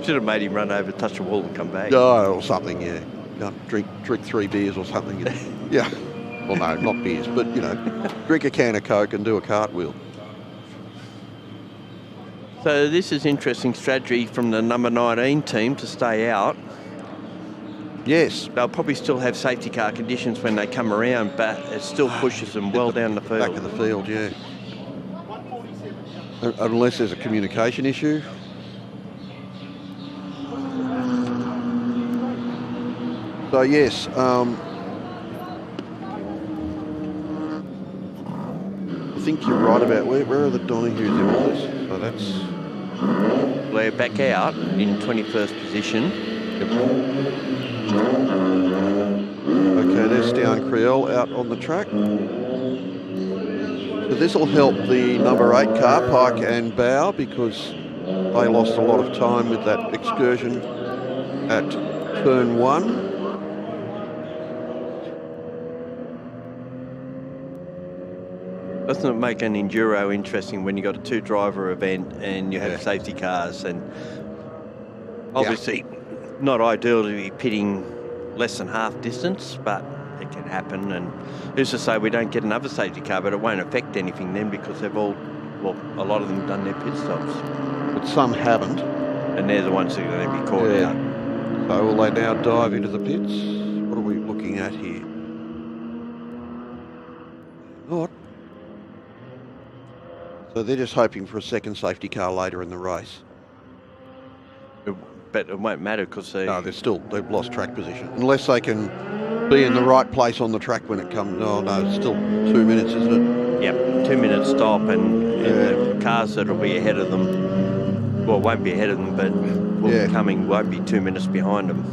Should have made him run over, touch the wall and come back. Oh, or something, yeah. Drink 3 beers or something. Yeah. Well, no, not beers, but, you know, drink a can of Coke and do a cartwheel. So this is interesting strategy from the number 19 team to stay out. Yes. They'll probably still have safety car conditions when they come around, but it still pushes them well down the field. Back of the field, yeah. Unless there's a communication issue. So yes, I think you're right about where are the Donahues in all this? So that's... They're back out in 21st position. Okay, there's Stian Creel out on the track. So this will help the number 8 car, Pike and Bow, because they lost a lot of time with that excursion at turn 1. Doesn't it make an enduro interesting when you've got a 2-driver event and you have safety cars? And obviously not ideal to be pitting less than half distance, but it can happen. And who's to say we don't get another safety car, but it won't affect anything then because they've all, well, a lot of them done their pit stops. But some haven't. And they're the ones that are going to be caught out. So will they now dive into the pits? What are we looking at here? Not. So they're just hoping for a second safety car later in the race. But it won't matter because they've lost track position. Unless they can be in the right place on the track when it comes. Oh no, it's still 2 minutes, isn't it? Yep, 2 minute stop and the cars that'll be ahead of them, well, won't be ahead of them, but will be coming, won't be 2 minutes behind them.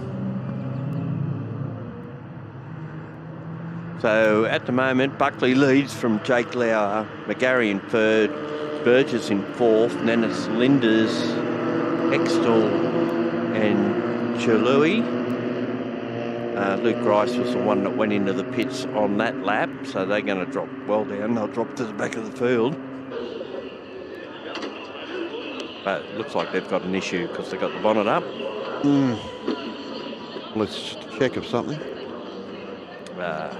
So at the moment, Buckley leads from Jake Lauer, McGarry in third, Burgess in fourth, and then it's Linders, Hextall and Chalui. Luke Grice was the one that went into the pits on that lap, so they're going to drop well down. They'll drop to the back of the field. But it looks like they've got an issue because they've got the bonnet up. Let's check of something.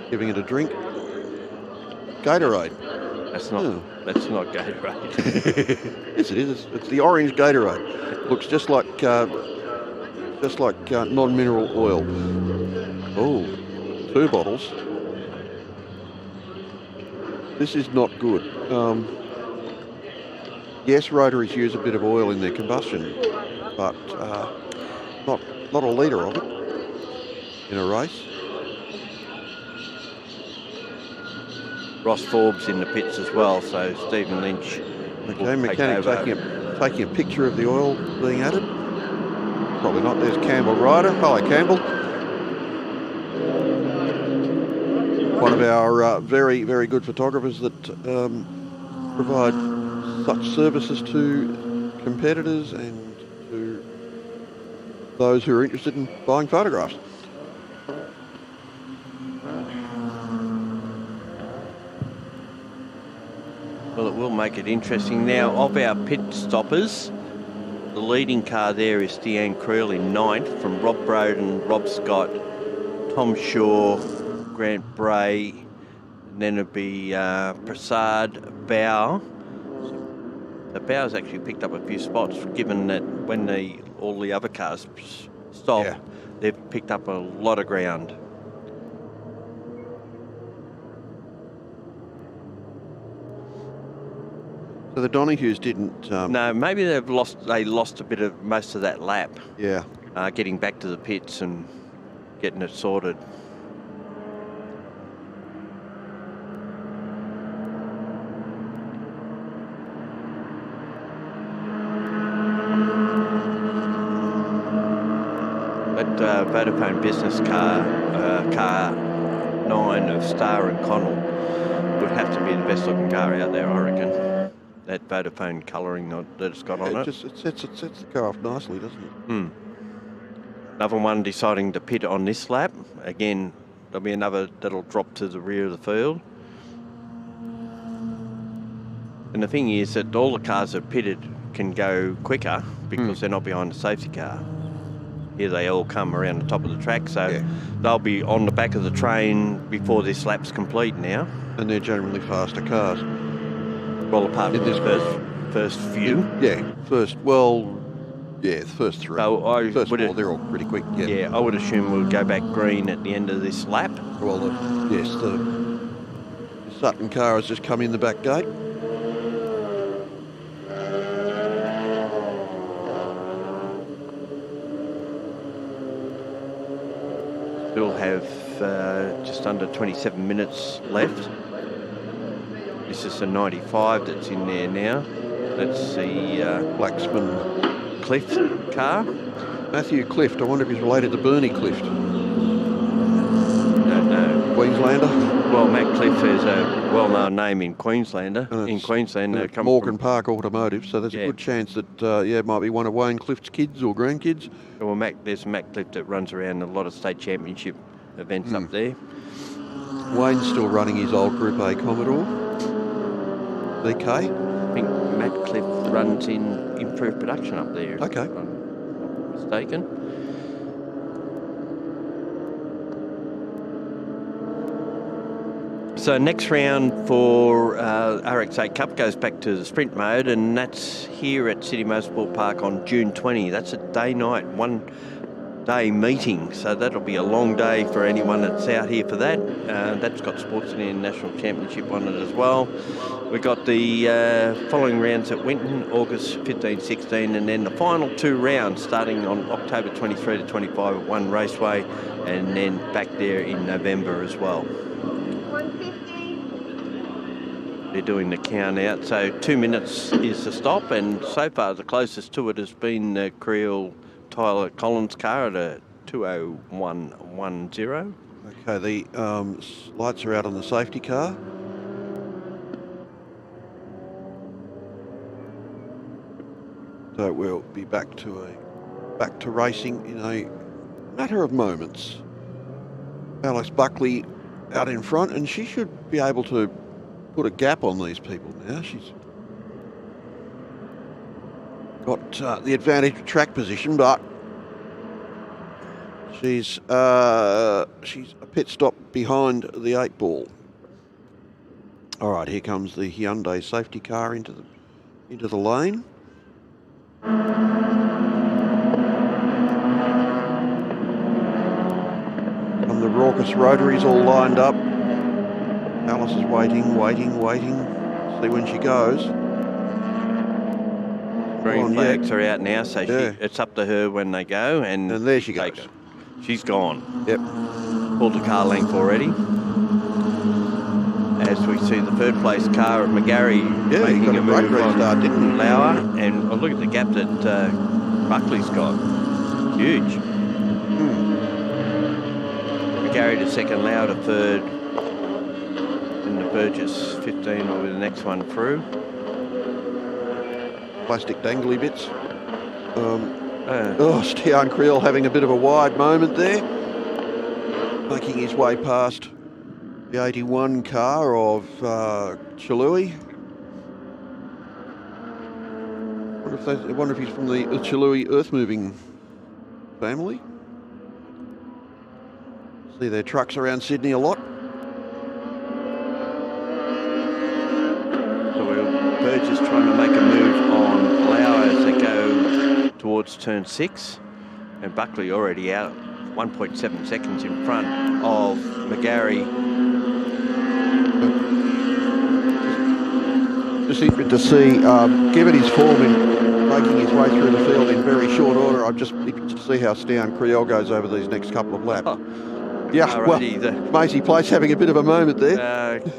Giving it a drink. Gatorade. That's not Gatorade. Yes, it is. It's the orange Gatorade. Looks just like non-mineral oil. Oh, 2 bottles. This is not good. Yes, rotaries use a bit of oil in their combustion, but not a litre of it in a race. Ross Forbes in the pits as well, so Stephen Lynch. Okay, mechanic taking a picture of the oil being added. Probably not. There's Campbell Ryder. Hello, Campbell. One of our very, very good photographers that provide such services to competitors and to those who are interested in buying photographs. Well, it will make it interesting. Now, of our pit stoppers, the leading car there is Deanne Creel in 9th, from Rob Broden, Rob Scott, Tom Shaw, Grant Bray, and then it'd be Prasad, Bow. So Bow's actually picked up a few spots, given that when all the other cars stop, they've picked up a lot of ground. So the Donahues didn't... No, maybe they lost a bit of most of that lap. Yeah. Getting back to the pits and getting it sorted. That Vodafone business car 9 of Starr and Connell would have to be the best looking car out there, I reckon. That Vodafone colouring that it's got on it. It sets the car off nicely, doesn't it? Another one deciding to pit on this lap. Again, there'll be another that'll drop to the rear of the field. And the thing is that all the cars that pitted can go quicker because they're not behind the safety car. Here they all come around the top of the track, so they'll be on the back of the train before this lap's complete now. And they're generally faster cars. Well, apart from this first few. The first three. So First four, they're all pretty quick. Yeah, I would assume we'll go back green at the end of this lap. Well, the Sutton car has just come in the back gate. Still have just under 27 minutes left. This is the 95 that's in there now. That's the Blacksman Clift car. Matthew Clift. I wonder if he's related to Bernie Clift. Don't know. Queenslander. Well, Matt Clift is a well-known name in Queensland. Morgan Park Automotive, so there's a good chance that it might be one of Wayne Clift's kids or grandkids. Well, there's Matt Clift that runs around a lot of state championship events up there. Wayne's still running his old Group A Commodore. BK. I think Matt Clift runs in improved production up there. Okay. If I'm not mistaken. So next round for RX-8 Cup goes back to the sprint mode, and that's here at City Motorsport Park on June 20. That's a day-night, one-day meeting, so that'll be a long day for anyone that's out here for that. That's got Sports International Championship on it as well. We've got the following rounds at Winton, August 15, 16, and then the final 2 rounds starting on October 23 to 25 at One Raceway, and then back there in November as well. They're doing the count out, so 2 minutes is the stop, and so far the closest to it has been the Creel Tyler Collins car at a 2:01.10. Okay, the lights are out on the safety car. So we'll be back to racing in a matter of moments. Alice Buckley out in front, and she should be able to put a gap on these people now. She's got the advantage of track position, but she's a pit stop behind the 8 ball. All right, here comes the Hyundai safety car into the lane. And the raucous rotaries all lined up. Alice is waiting. See when she goes. Green flags are out now, so it's up to her when they go. And there she goes. She's gone. Yep. Pulled a car length already. As we see the third place car of McGarry making a move on Lauer. And look at the gap that Buckley's got. Huge. McGarry to second, Lauer to third. And the Burgess 15 will be the next one through. Plastic dangly bits. Stian Creel having a bit of a wide moment there. Making his way past the 81 car of Chalui. I wonder if he's from the Uchilui earth-moving family. See their trucks around Sydney a lot. So Burgess trying to make a move on Lau as they go towards turn 6. And Buckley already out 1.7 seconds in front of McGarry. Just interested to see, given his form in making his way through the field in very short order, I'm just interested to see how Stian Creel goes over these next couple of laps. Oh, yeah, alrighty, well, Maisie Place having a bit of a moment there.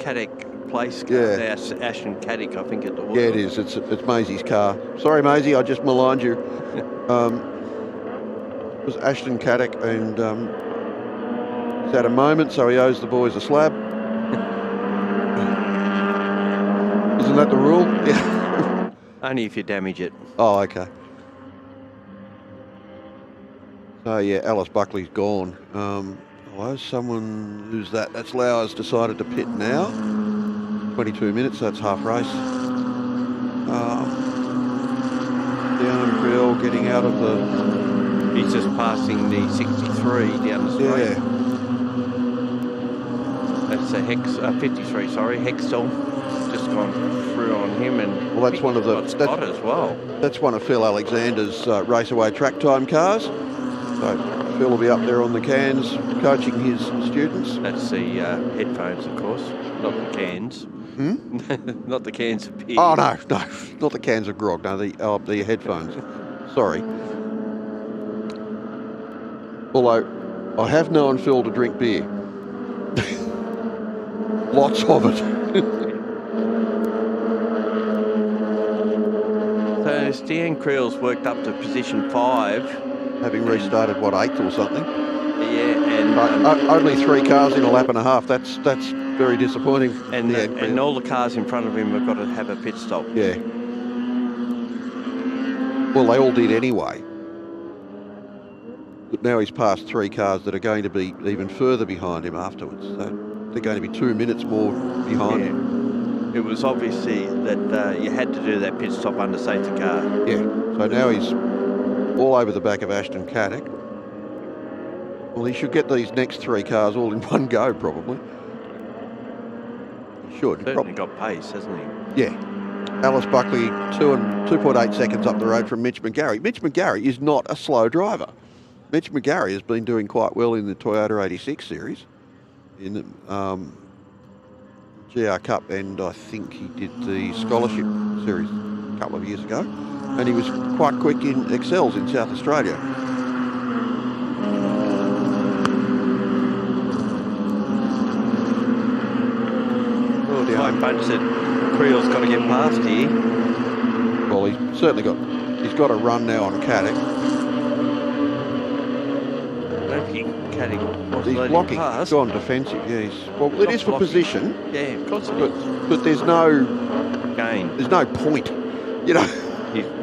Caddick Place, Yeah. Ashton Caddick, I think, at the Yeah, it is. It's Maisie's car. Sorry, Maisie, I just maligned you. It was Ashton Caddick, and he's had a moment, so he owes the boys a slab. Isn't that the rule? Yeah. Only if you damage it. Oh, okay. So yeah, Alice Buckley's gone. Hello, someone who's that? That's Lau has decided to pit now. 22 minutes, that's half race. Down Creel getting out of the... He's just passing the 63 down the straight. Yeah. That's a 53, sorry, Hextall. Just gone through on him, and Well, that's one of the... Scott as well. That's one of Phil Alexander's Raceaway track time cars. So Phil will be up there on the cans coaching his students. That's the headphones, of course, not the cans. Not the cans of beer. Oh, no, not the cans of grog, no, the headphones. Sorry. Although, I have known Phil to drink beer. Lots of it. So Stian Creel's worked up to position 5. Having restarted, 8th or something? Yeah, and... But only 3 cars in a lap and a half. That's very disappointing. And all the cars in front of him have got to have a pit stop. Yeah. Well, they all did anyway. But now he's passed 3 cars that are going to be even further behind him afterwards. So they're going to be 2 minutes more behind him. It was obviously that you had to do that pit stop under safety car. Yeah. So now he's all over the back of Ashton Caddick. Well, he should get these next 3 cars all in one go, probably. He should. Certainly got pace, hasn't he? Yeah. Alice Buckley 2.8 seconds up the road from Mitch McGarry. Mitch McGarry is not a slow driver. Mitch McGarry has been doing quite well in the Toyota 86 series, in the GR Cup, and I think he did the Scholarship series a couple of years ago, and he was quite quick in Excels in South Australia. Oh, the high bunch that Creel's got to get past here. Well, he's certainly got a run now on Caddick. He's blocking. He's gone defensive. Yeah, well, it is for position. Yeah, of course it is. But there's no gain. There's no point. You know.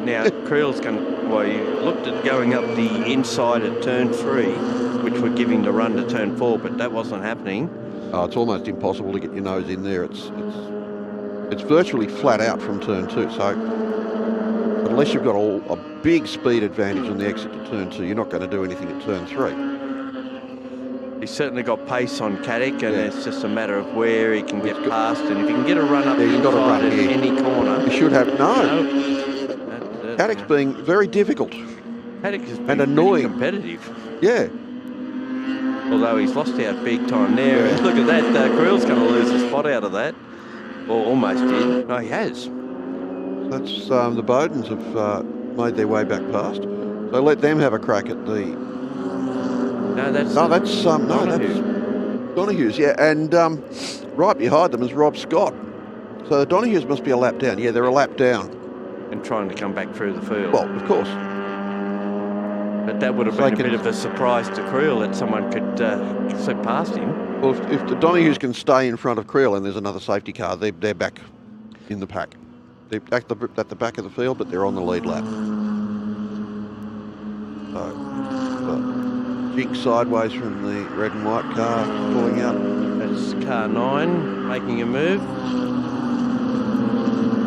Now Creel's going. Well, you looked at going up the inside at turn 3, which would give him the run to turn 4, but that wasn't happening. Oh, it's almost impossible to get your nose in there. It's virtually flat out from turn 2. So unless you've got a big speed advantage on the exit to turn 2, you're not going to do anything at turn 3. He's certainly got pace on Caddick, and it's just a matter of where he can get past. And if he can get a run up the inside at any corner, he should have Caddick's being very difficult. Caddick is and annoying, competitive. Yeah. Although he's lost out big time there. Yeah. Look at that. Creel's going to lose a spot out of that, or almost did. No, he has. That's the Bowdens have made their way back past. So let them have a crack at the. That's Donohue's, yeah, and right behind them is Rob Scott. So the Donohue's must be a lap down. Yeah, they're a lap down. And trying to come back through the field. Well, of course. But that would have been a bit of a surprise to Creel that someone could slip past him. Well, if the Donohue's can stay in front of Creel and there's another safety car, they're back in the pack. They're at the back of the field, but they're on the lead lap. So, Jink sideways from the red and white car, pulling out. That's car 9 making a move.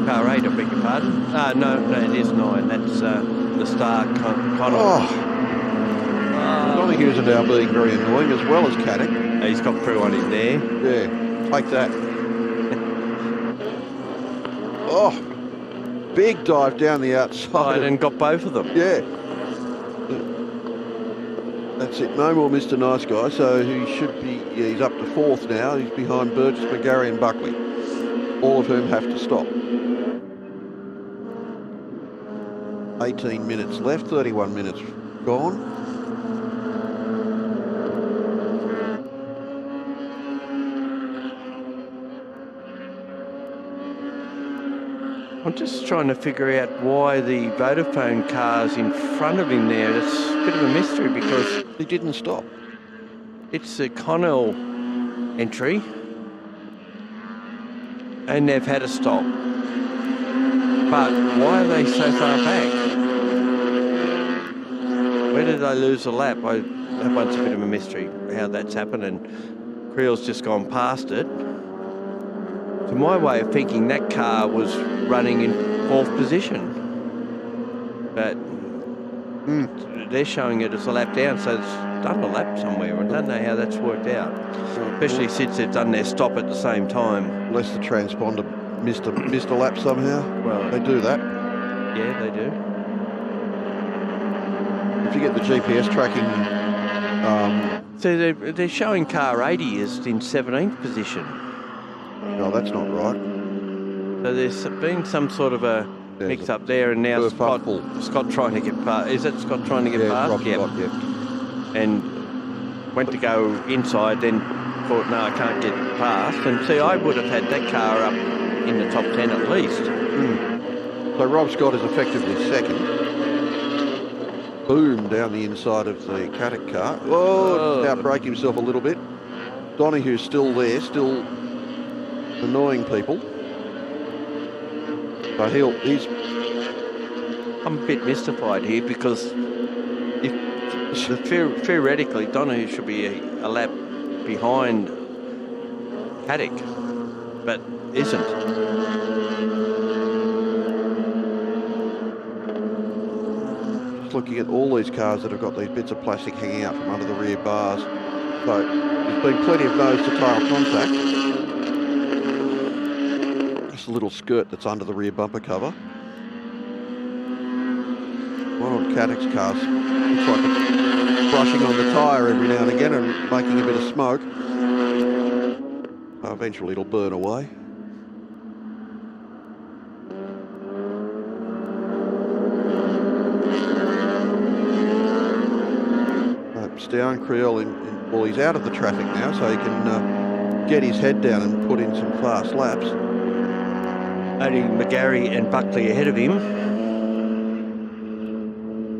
Car 8, I beg your pardon. No, it is 9. That's the star, Connell. Donohue's are now being very annoying, as well as Caddick. He's got crew on him there. Yeah, take that. Oh, big dive down the outside. And got both of them. Yeah. That's it. No more Mr. Nice Guy. So he should be, he's up to 4th now. He's behind Burgess, McGarry and Buckley, all of whom have to stop. 18 minutes left, 31 minutes gone. I'm just trying to figure out why the Vodafone car's in front of him there. It's a bit of a mystery because He didn't stop. it's a Connell entry and they've had a stop. But why are they so far back? Where did they lose the lap? That one's a bit of a mystery, how that's happened, and Creel's just gone past it. To my way of thinking, that car was running in 4th position. But they're showing it as a lap down, so it's done a lap somewhere. I don't know how that's worked out, especially since they've done their stop at the same time. Unless the transponder missed a lap somehow. Well, They do that. yeah, they do. If you get the GPS tracking, So they're showing car 80 is in 17th position. no, that's not right. So there's been some sort of a There's mix up there, and now Scott trying to get past. Is it Scott trying to get past? Rob Yep. Scott, yep. And went to go inside, then thought, no, I can't get past. And see, I would have had that car up in the top 10 at least. So Rob Scott is effectively 2nd. Boom, down the inside of the Caddick car. Oh, outbrake himself a little bit. Donohue's still there, still annoying people. So he's I'm a bit mystified here because theoretically Donohue should be a lap behind Caddick, but isn't. just looking at all these cars that have got these bits of plastic hanging out from under the rear bars. So there's been plenty of nose to tail contact. Just a little skirt that's under the rear bumper cover. One on Caddick's cars looks like it's brushing on the tyre every now and again and making a bit of smoke. Eventually it'll burn away. It's down, Creel, well, he's out of the traffic now, so he can get his head down and put in some fast laps. Only McGarry and Buckley ahead of him.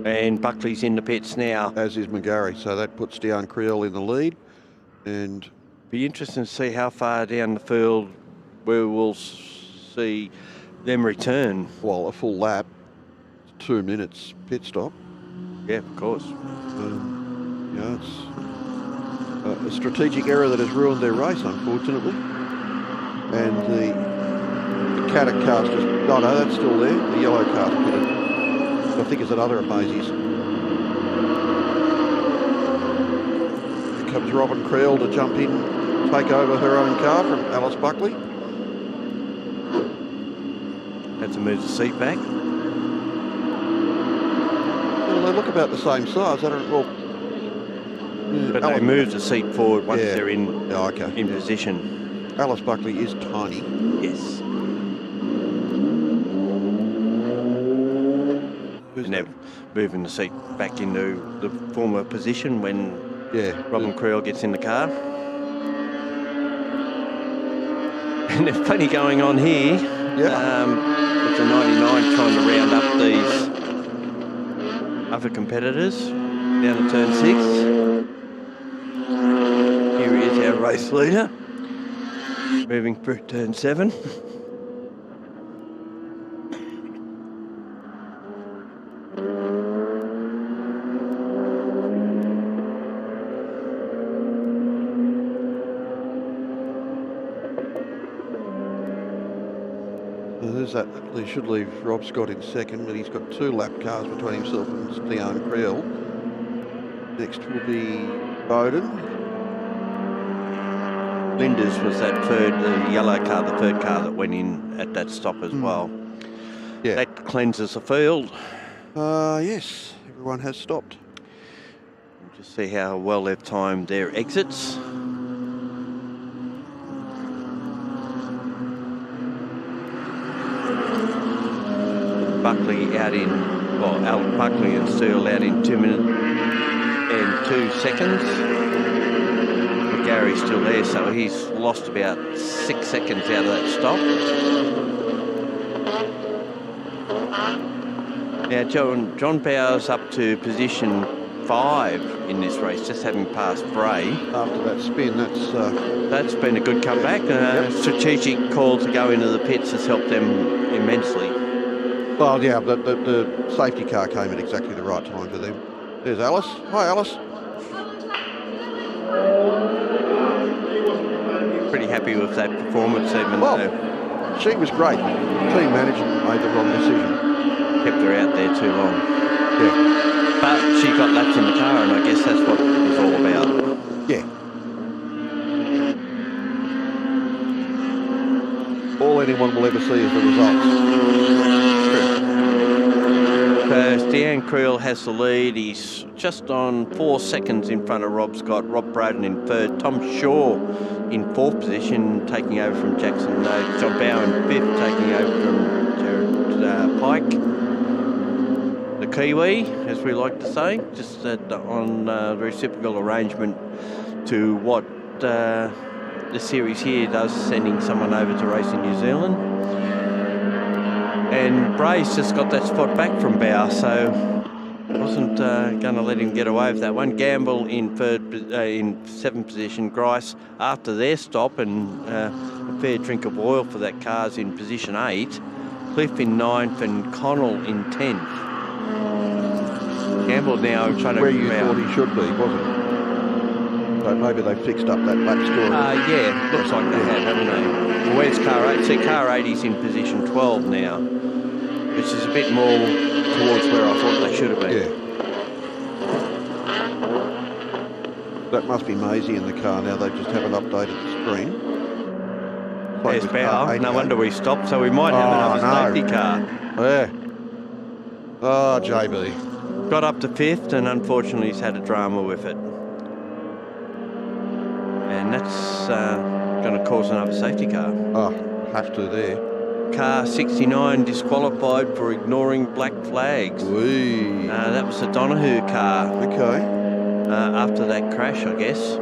And Buckley's in the pits now. As is McGarry, so that puts down Creel in the lead. And be interesting to see how far down the field where we'll see them return. Well, a full lap, 2 minutes pit stop. Yeah, of course. Yeah, it's a strategic error that has ruined their race, unfortunately. And the Caddick car's just, no, that's still there. The yellow car's pitted. I think it's another of Maisie's. Here comes Robin Creel to jump in, take over her own car from Alice Buckley. Had to move the seat back. Well, they look about the same size. I don't, well, but they move the seat forward once they're in in position. Alice Buckley is tiny. Yes. And they're moving the seat back into the former position when Robin Creel gets in the car. And there's plenty going on here. Yeah. With the 99 trying to round up these other competitors down to turn 6. Here he is, our race leader, moving through turn 7. There's that. He should leave Rob Scott in second, but he's got 2 lap cars between himself and Stian Creel. Next will be Bowden. Linders was that the yellow car, the third car that went in at that stop as well. Yeah. That cleanses the field. Yes, everyone has stopped. Just see how well they've timed their exits. Buckley out in, well, Alec Buckley and Searle out in 2 minutes and 2 seconds. Gary's still there, so he's lost about 6 seconds out of that stop. Now John Bowers up to position 5 in this race, just having passed Bray. After that spin, That's been a good comeback. Strategic call to go into the pits has helped them immensely. well, yeah, the safety car came at exactly the right time for them. There's Alice. Hi, Alice. Pretty happy with that performance, even Well, though she was great. Team management made the wrong decision. kept her out there too long. Yeah. But she got lapped in the car, and I guess that's what it was all about. Yeah. All anyone will ever see is the results. So Stian Creel has the lead. He's just on 4 seconds in front of Rob Scott. Rob Braden in third. Tom Shaw in 4th position, taking over from Jackson. John Bower in 5th, taking over from Jared Pike. The Kiwi, as we like to say, just on the reciprocal arrangement to what the series here does, sending someone over to race in New Zealand. And Bray's just got that spot back from Bauer, so wasn't going to let him get away with that one. Gamble in 7th position. Grice after their stop and a fair drink of oil for that car's in position 8. Cliff in 9th and Connell in 10th. Gamble now trying to... Where you thought he should be, wasn't it? So maybe they fixed up that lap story. Yeah, looks like they have, haven't they? Well, where's car 8? See, car 80's in position 12 now, which is a bit more towards where I thought they should have been. Yeah. That must be Maisie in the car now. They just haven't updated the screen. There's Bauer. No wonder we stopped, so we might have another safety car. Yeah. Oh, JB. Got up to 5th, and unfortunately he's had a drama with it. And that's going to cause another safety car. Oh, have to there. Car 69 disqualified for ignoring black flags. Wee. That was the Donahue car. Okay. After that crash, I guess.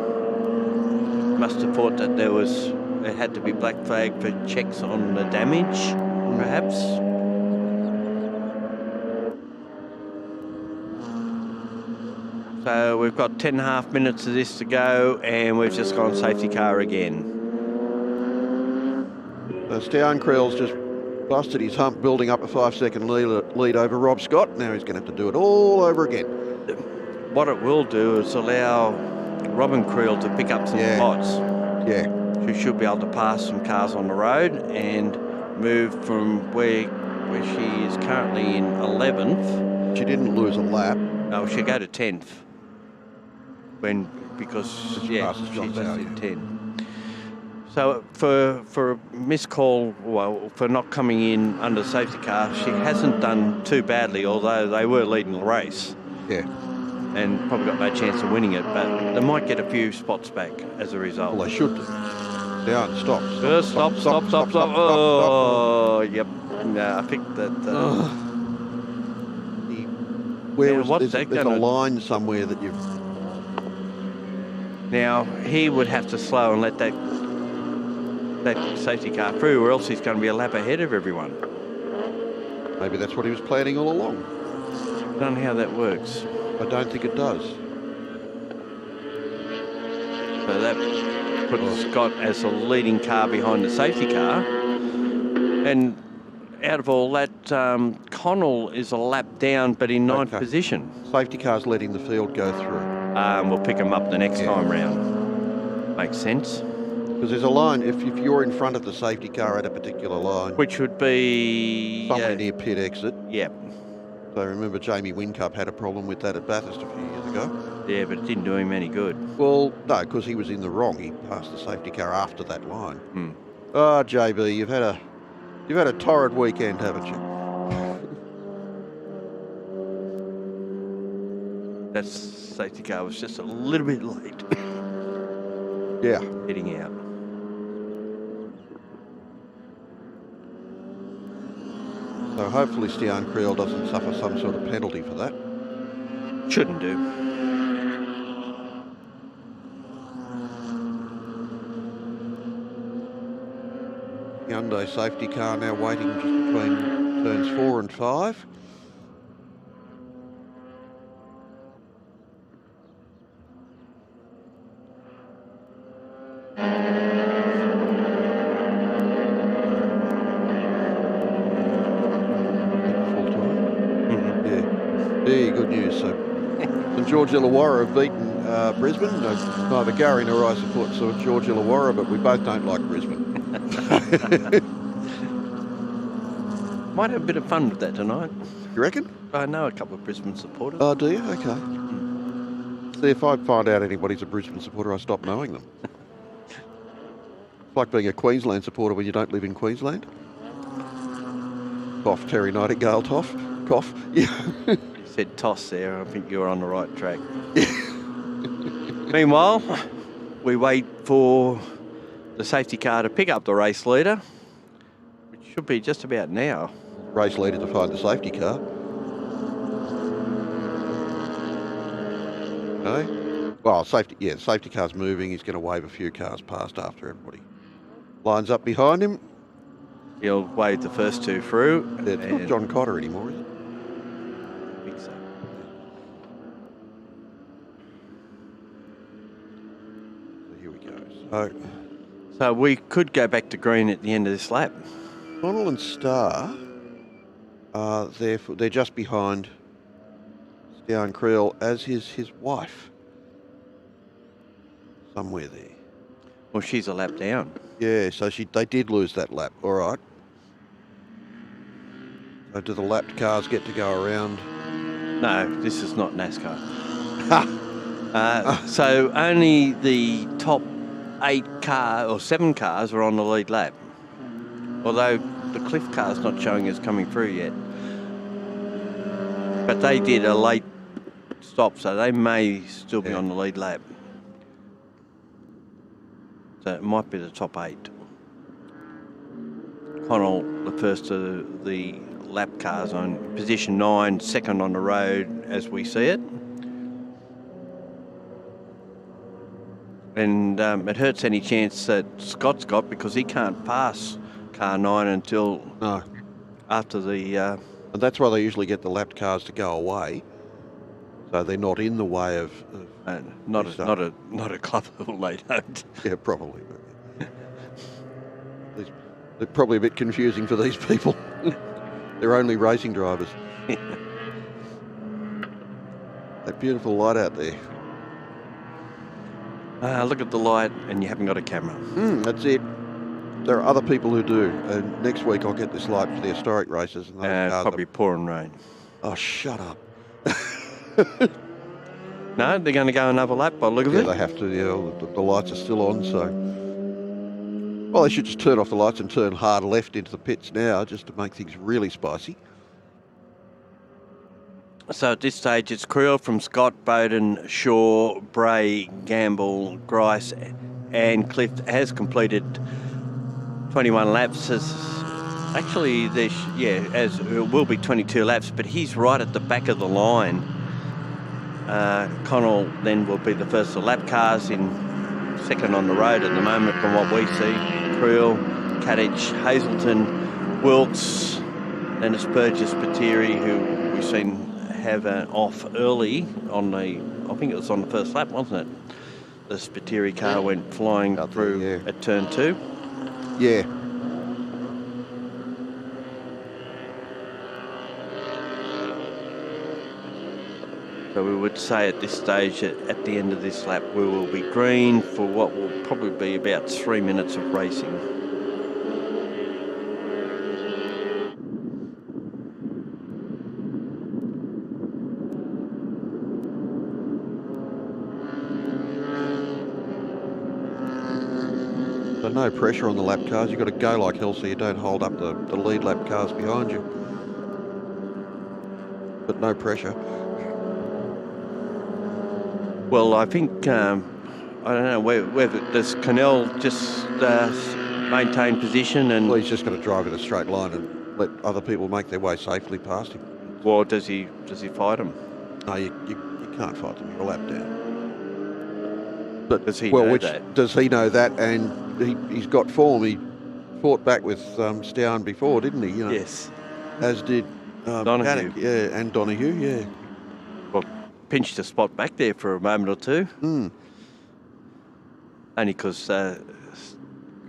Must have thought that it had to be black flag for checks on the damage, perhaps. So we've got 10.5 minutes of this to go, and we've just gone safety car again. Stian Creel's just busted his hump, building up a 5-second lead over Rob Scott. Now he's going to have to do it all over again. What it will do is allow Robin Creel to pick up some spots. Yeah. She should be able to pass some cars on the road and move from where she is currently in 11th. She didn't lose a lap. No, she'll go to 10th. Because she's just in 10. So for a miscall, well, for not coming in under the safety car, she hasn't done too badly, although they were leading the race. Yeah. And probably got no chance of winning it, but they might get a few spots back as a result. Well, they should do. Down, stop. Stop. Oh, yep. No, I think that... there's a line somewhere that you've... Now, he would have to slow and let that safety car through, or else he's going to be a lap ahead of everyone. Maybe that's what he was planning all along. I don't know how that works. I don't think it does. So that puts Scott as the leading car behind the safety car. And out of all that, Connell is a lap down, but in 9th position. Safety car's letting the field go through. We'll pick him up the next time round. Makes sense. Because there's a line, if you're in front of the safety car at a particular line, Which would be... somewhere near pit exit. Yeah. So remember Jamie Whincup had a problem with that at Bathurst a few years ago. Yeah, but it didn't do him any good. Well, no, because he was in the wrong. He passed the safety car after that line. Hmm. Oh, JB, you've had a torrid weekend, haven't you? That safety car was just a little bit late. Yeah. Heading out. So hopefully Stian Creel doesn't suffer some sort of penalty for that. Shouldn't do. Hyundai safety car now waiting just between turns 4 and 5. Good news. So St George Illawarra have beaten Brisbane. Neither Gary nor I support St George Illawarra, but we both don't like Brisbane. Might have a bit of fun with that tonight. You reckon? I know a couple of Brisbane supporters. Oh, do you? Okay. See, if I find out anybody's a Brisbane supporter, I stop knowing them. It's like being a Queensland supporter when you don't live in Queensland. Cough, Terry Nightingale, cough. Yeah. Said toss there. I think you're on the right track. Meanwhile, we wait for the safety car to pick up the race leader, which should be just about now. Race leader to find the safety car. Okay. Well, safety car's moving. He's going to wave a few cars past after everybody lines up behind him. He'll wave the first two through. It's not John Cotter anymore, is it? I think so. So here we go. So we could go back to green at the end of this lap. Connell and Starr, they're just behind Stian Creel, as is his wife. Somewhere there. Well, she's a lap down. Yeah, so they did lose that lap. All right. So do the lapped cars get to go around? No, this is not NASCAR. So only the top 7 cars are on the lead lap. Although the Cliff car's not showing us coming through yet. But they did a late stop, so they may still be on the lead lap. So it might be the top 8. Connell, the first of the lap cars on position 9, second on the road as we see it. And it hurts any chance that Scott's got, because he can't pass car 9 until after the... and that's why they usually get the lapped cars to go away, so they're not in the way of not a club level, they don't. Yeah, probably. They're probably a bit confusing for these people. They're only racing drivers. That beautiful light out there. Look at the light, and you haven't got a camera. That's it. There are other people who do. And next week I'll get this light for the historic races. And probably pouring rain. Oh, shut up. No, they're going to go another lap by the look of it. Yeah, they have to. Yeah, the lights are still on, so... Well, they should just turn off the lights and turn hard left into the pits now, just to make things really spicy. So at this stage, it's Creel from Scott, Bowden, Shaw, Bray, Gamble, Grice, and Cliff has completed 21 laps. As it will be 22 laps, but he's right at the back of the line. Connell then will be the first of the lap cars, in second on the road at the moment from what we see. Creel, Kadich, Hazelton, Wilkes, then it's Burgess, Patiri, who we've seen have an off early on I think it was on the first lap, wasn't it? The Spiteri car went flying through at turn 2. Yeah. So we would say at this stage, at the end of this lap, we will be green for what will probably be about 3 minutes of racing. So no pressure on the lap cars. You've got to go like hell so you don't hold up the lead lap cars behind you. But no pressure. Well, I think, I don't know, whether does Connell just maintain position and... Well, he's just going to drive in a straight line and let other people make their way safely past him. Or does he fight him? No, you can't fight them. You're a lap down. But does he know that? Does he know that? And he's got form. He fought back with Stown before, didn't he? You know, yes. As did Donahue. Paddock, yeah, and Donahue, yeah. Well, pinched a spot back there for a moment or two. Mm. Only because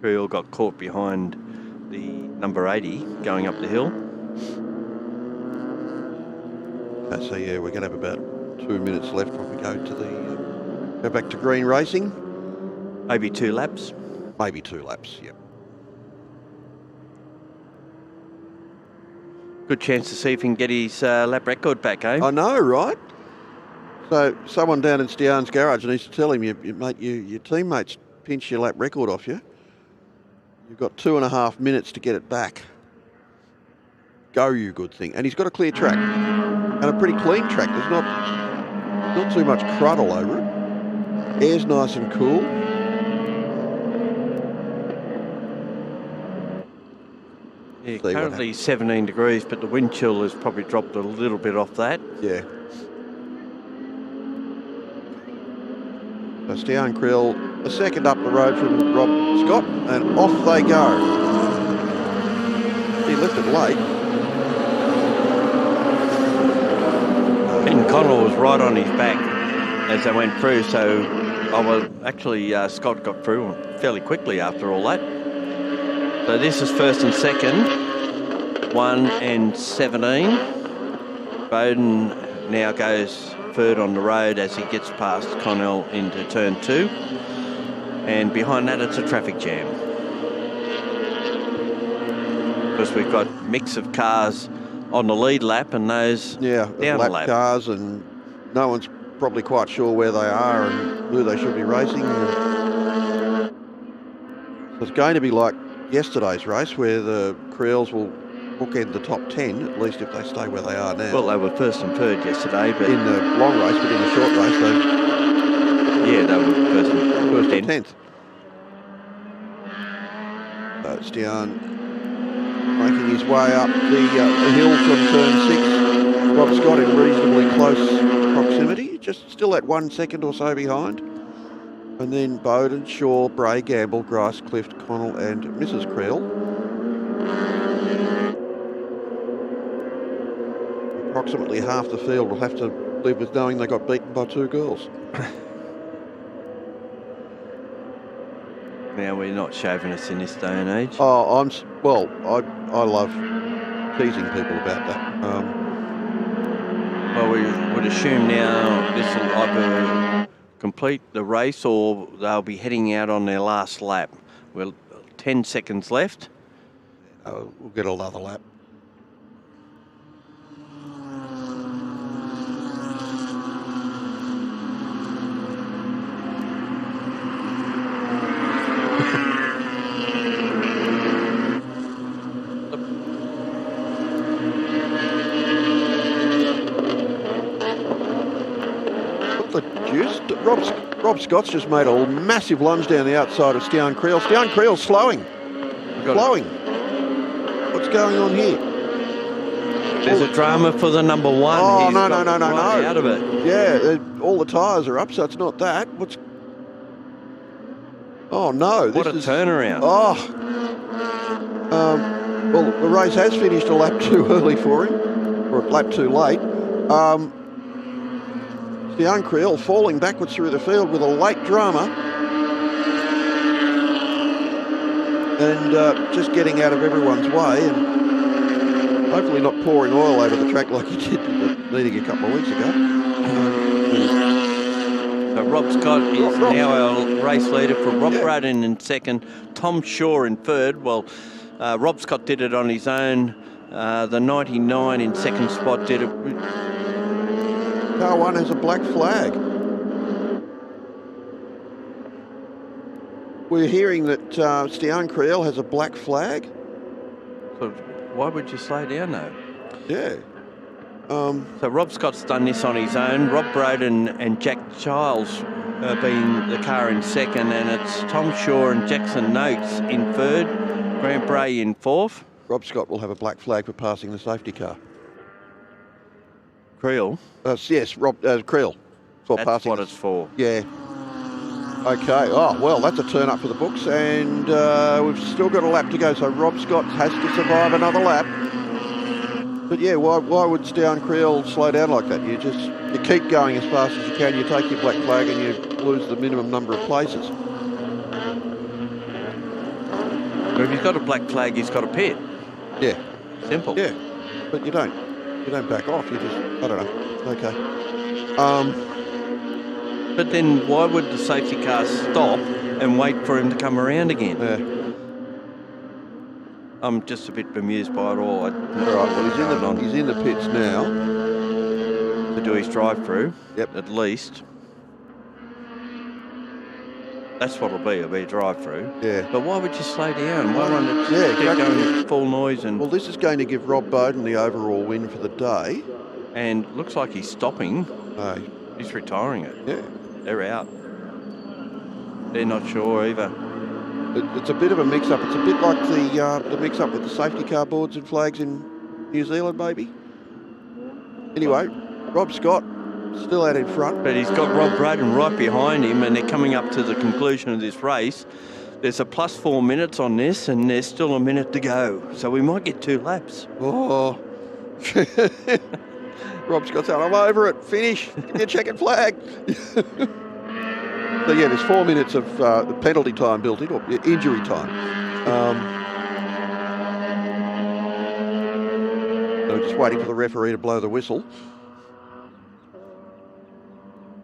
Creel got caught behind the number 80 going up the hill. So yeah, we're going to have about 2 minutes left when we go to go back to green racing. Maybe 2 laps. Maybe 2 laps, yep. Good chance to see if he can get his lap record back, eh? I know, right? So someone down in Stown's garage needs to tell him, your teammates pinch your lap record off you. You've got 2.5 minutes to get it back. Go, you good thing. And he's got a clear track. And a pretty clean track. There's not too much crud all over it. Air's nice and cool. Yeah, currently 17 degrees, but the wind chill has probably dropped a little bit off that. Yeah. So Stown Creel, a second up the road from Rob Scott, and off they go. He left it late. Ben Connell was right on his back as they went through, so Scott got through fairly quickly after all that. So this is first and second, 1 and 17. Bowden now goes third on the road as he gets past Connell into turn 2. And behind that, it's a traffic jam. Because we've got a mix of cars on the lead lap and those down the lap. Cars, and no one's probably quite sure where they are and who they should be racing. So it's going to be like yesterday's race where the Creels will bookend the top 10, at least if they stay where they are now. Well, they were first and third yesterday, but in the long race, but in the short race, they were first and 10th. So Stown making his way up the hill from turn 6. Rob Scott in reasonably close proximity, just still at 1 second or so behind. And then Bowden, Shaw, Bray, Gamble, Grice, Clift, Connell and Mrs. Creel. Approximately half the field will have to live with knowing they got beaten by 2 girls. Now, we're not chauvinists in this day and age. Oh, I love teasing people about that. Well, we would assume now this will either complete the race or they'll be heading out on their last lap. Well, 10 seconds left. We'll get another lap. Rob Scott's just made a massive lunge down the outside of Stown Creel. Stown Creel's slowing. What's going on here? There's a drama for the number 1. Oh, no. Out of it. Yeah, all the tyres are up, so it's not that. Oh, no. What a turnaround. Oh. Well, the race has finished a lap too early for him, or a lap too late. Stown Creel falling backwards through the field with a late drama and just getting out of everyone's way and hopefully not pouring oil over the track like he did at the meeting a couple of weeks ago. So Rob Scott is now our race leader from Rob Braden in second, Tom Shaw in third. Well, Rob Scott did it on his own. The 99 in second spot did it. Car 1 has a black flag. We're hearing that Stian Creel has a black flag. So why would you slow down though? Yeah. So Rob Scott's done this on his own. Rob Broden and Jack Childs being the car in second, and it's Tom Shaw and Jackson Noakes in third, Grant Bray in fourth. Rob Scott will have a black flag for passing the safety car. Creel. Yes, Creel. For That's passing. what it's for. Yeah. Okay. Oh, well, that's a turn up for the books, and we've still got a lap to go, so Rob Scott has to survive another lap. But yeah, why would Stian Creel slow down like that? You keep going as fast as you can, you take your black flag and you lose the minimum number of places. But if he's got a black flag, he's got a pit. Yeah. Simple. Yeah. But you don't back off, you just, I don't know. Okay. But then why would the safety car stop and wait for him to come around again? Yeah. I'm just a bit bemused by it all. All right, well, he's in the pits now. To do his drive-through, yep. At least. That's what it'll be a drive-through. Yeah. But why would you slow down? Why run it exactly. going full noise? And well, this is going to give Rob Bowden the overall win for the day. And looks like he's stopping. No. He's retiring it. Yeah. They're out. They're not sure either. It's a bit of a mix-up. It's a bit like the mix-up with the safety car boards and flags in New Zealand, maybe. Anyway, Rob Scott still out in front. But he's got Rob Braden right behind him, and they're coming up to the conclusion of this race. There's a plus 4 minutes on this, and there's still a minute to go. So we might get 2 laps. Oh. Rob Scott saying, I'm over it. Finish. Give me a checkered flag. So yeah, there's 4 minutes of penalty time built in, or injury time. So we're just waiting for the referee to blow the whistle.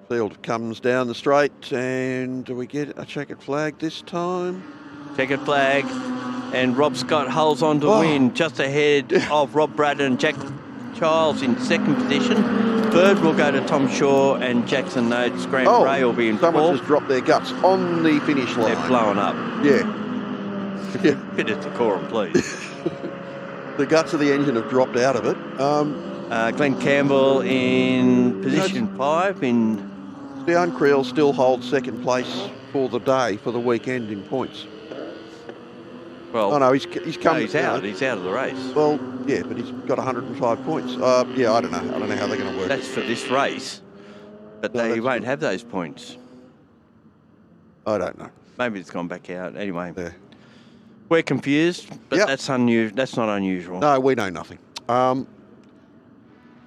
Field comes down the straight, and do we get a checkered flag this time? Checkered flag, and Rob Scott holds on to win just ahead of Rob Braden and Jack Childs in second position. Third will go to Tom Shaw and Jackson Noakes. Grant Bray will be in fourth. Someone just dropped their guts on the finish line. They're blowing up. Yeah. Bit of decorum, please. The guts of the engine have dropped out of it. Glenn Campbell in position 5. Stian Creel still holds second place for the day, for the weekend in points. Well, oh no, he's come. No, he's out. He's out of the race. Well, yeah, but he's got 105 points. Yeah, I don't know. I don't know how they're going to work. That's for this race, but they won't have those points. I don't know. Maybe it's gone back out. Anyway, yeah. We're confused, but that's unusual. That's not unusual. No, we know nothing.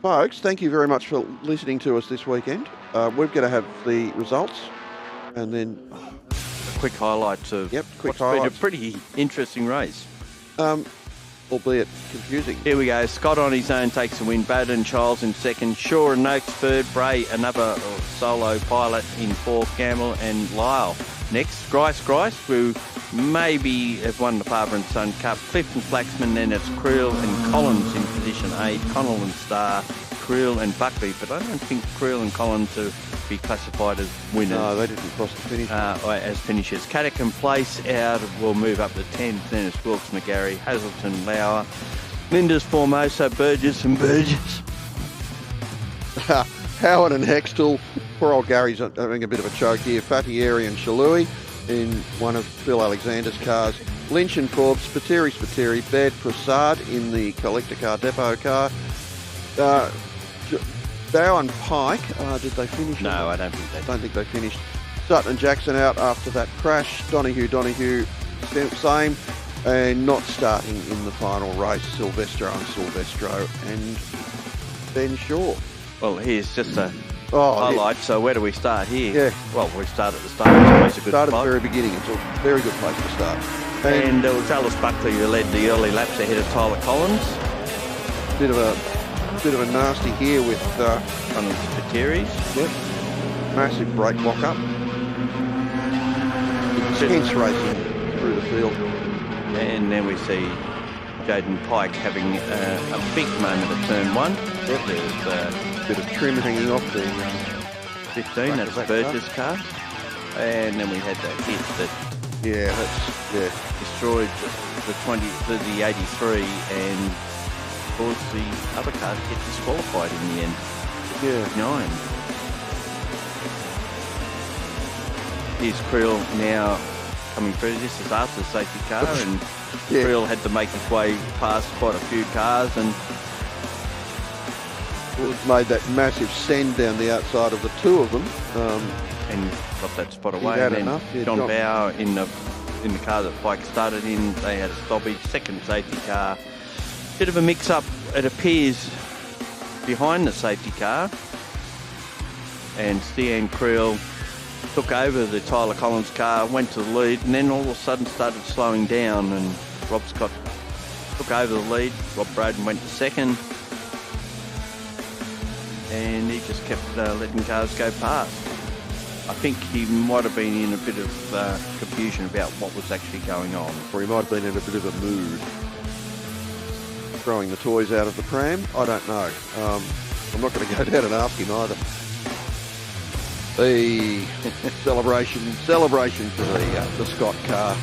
Folks, thank you very much for listening to us this weekend. We're going to have the results, and then quick highlights of what's been a pretty interesting race. Albeit confusing. Here we go. Scott on his own takes the win. Bowden, Childs in second. Shaw and Noakes third. Bray, another solo pilot in fourth. Gamble and Lyle next. Grice, who maybe have won the Father and Son Cup. Clifton Flaxman, then it's Creel and Collins in position 8. Connell and Starr, Creel and Buckley. But I don't think Creel and Collins to be classified as winners. No, they didn't cross the finish. As finishers. Caddick and Place out will move up to 10th. Then it's Wilkes, McGarry, Hazelton, Lauer, Linders, Formosa, Burgess and Burgess. Howard and Hextall. Poor old Gary's having a bit of a choke here. Fattieri and Shalui in one of Phil Alexander's cars. Lynch and Forbes, Spiteri, Baird Prasad in the collector car, depot car. Dow and Pike, did they finish? No, I don't think they did. Don't think they finished. Sutton and Jackson out after that crash. Donahue, same. And not starting in the final race, Silvestro and Ben Shaw. Well, here's just a highlight. Yeah. So where do we start here? Yeah. Well, we start at the start. It's always a good Start at spot. the very beginning. It's a very good place to start. And it was Alice Buckley who led the early laps ahead of Tyler Collins. Bit of a nasty here with one of the Spiteris. Yep. Massive brake lock-up. Intense racing through the field. And then we see Jaden Pike having a big moment at turn 1. Yep. There's a Bit of trim hanging off the 15, that's Burgess car. And then we had that hit that destroyed the 83 and caused the other car to get disqualified in the end. Yeah. 9. Here's Creel now coming through. This is after the safety car, and Creel had to make his way past quite a few cars and made that massive send down the outside of the two of them. And got that spot away. Had And then enough. Yeah, John Bauer in the car that Pike started in, they had a stoppage. Second safety car. Bit of a mix-up, it appears, behind the safety car. And Stian Creel took over the Tyler Collins car, went to the lead, and then all of a sudden started slowing down, and Rob Scott took over the lead. Rob Broden went to second, and he just kept letting cars go past. I think he might have been in a bit of confusion about what was actually going on. Or he might have been in a bit of a mood. Throwing the toys out of the pram, I don't know. I'm not going to go down and ask him either. The celebration for the Scott car,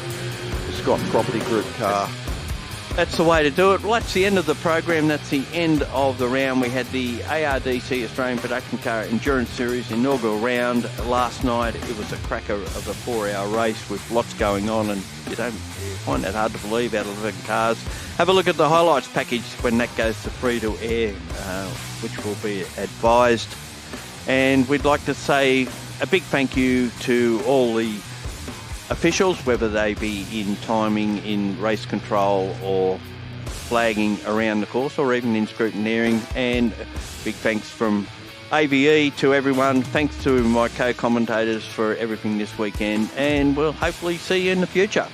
the Scott Property Group car. That's the way to do it. Well, that's the end of the program. That's the end of the round. We had the ARDC Australian Production Car Endurance Series inaugural round last night. It was a cracker of a 4-hour race with lots going on, and you don't find that hard to believe out of 11 cars. Have a look at the highlights package when that goes to free to air, which will be advised. And we'd like to say a big thank you to all the officials, whether they be in timing, in race control, or flagging around the course, or even in scrutineering. And big thanks from AVE to everyone. Thanks to my co-commentators for everything this weekend, and we'll hopefully see you in the future.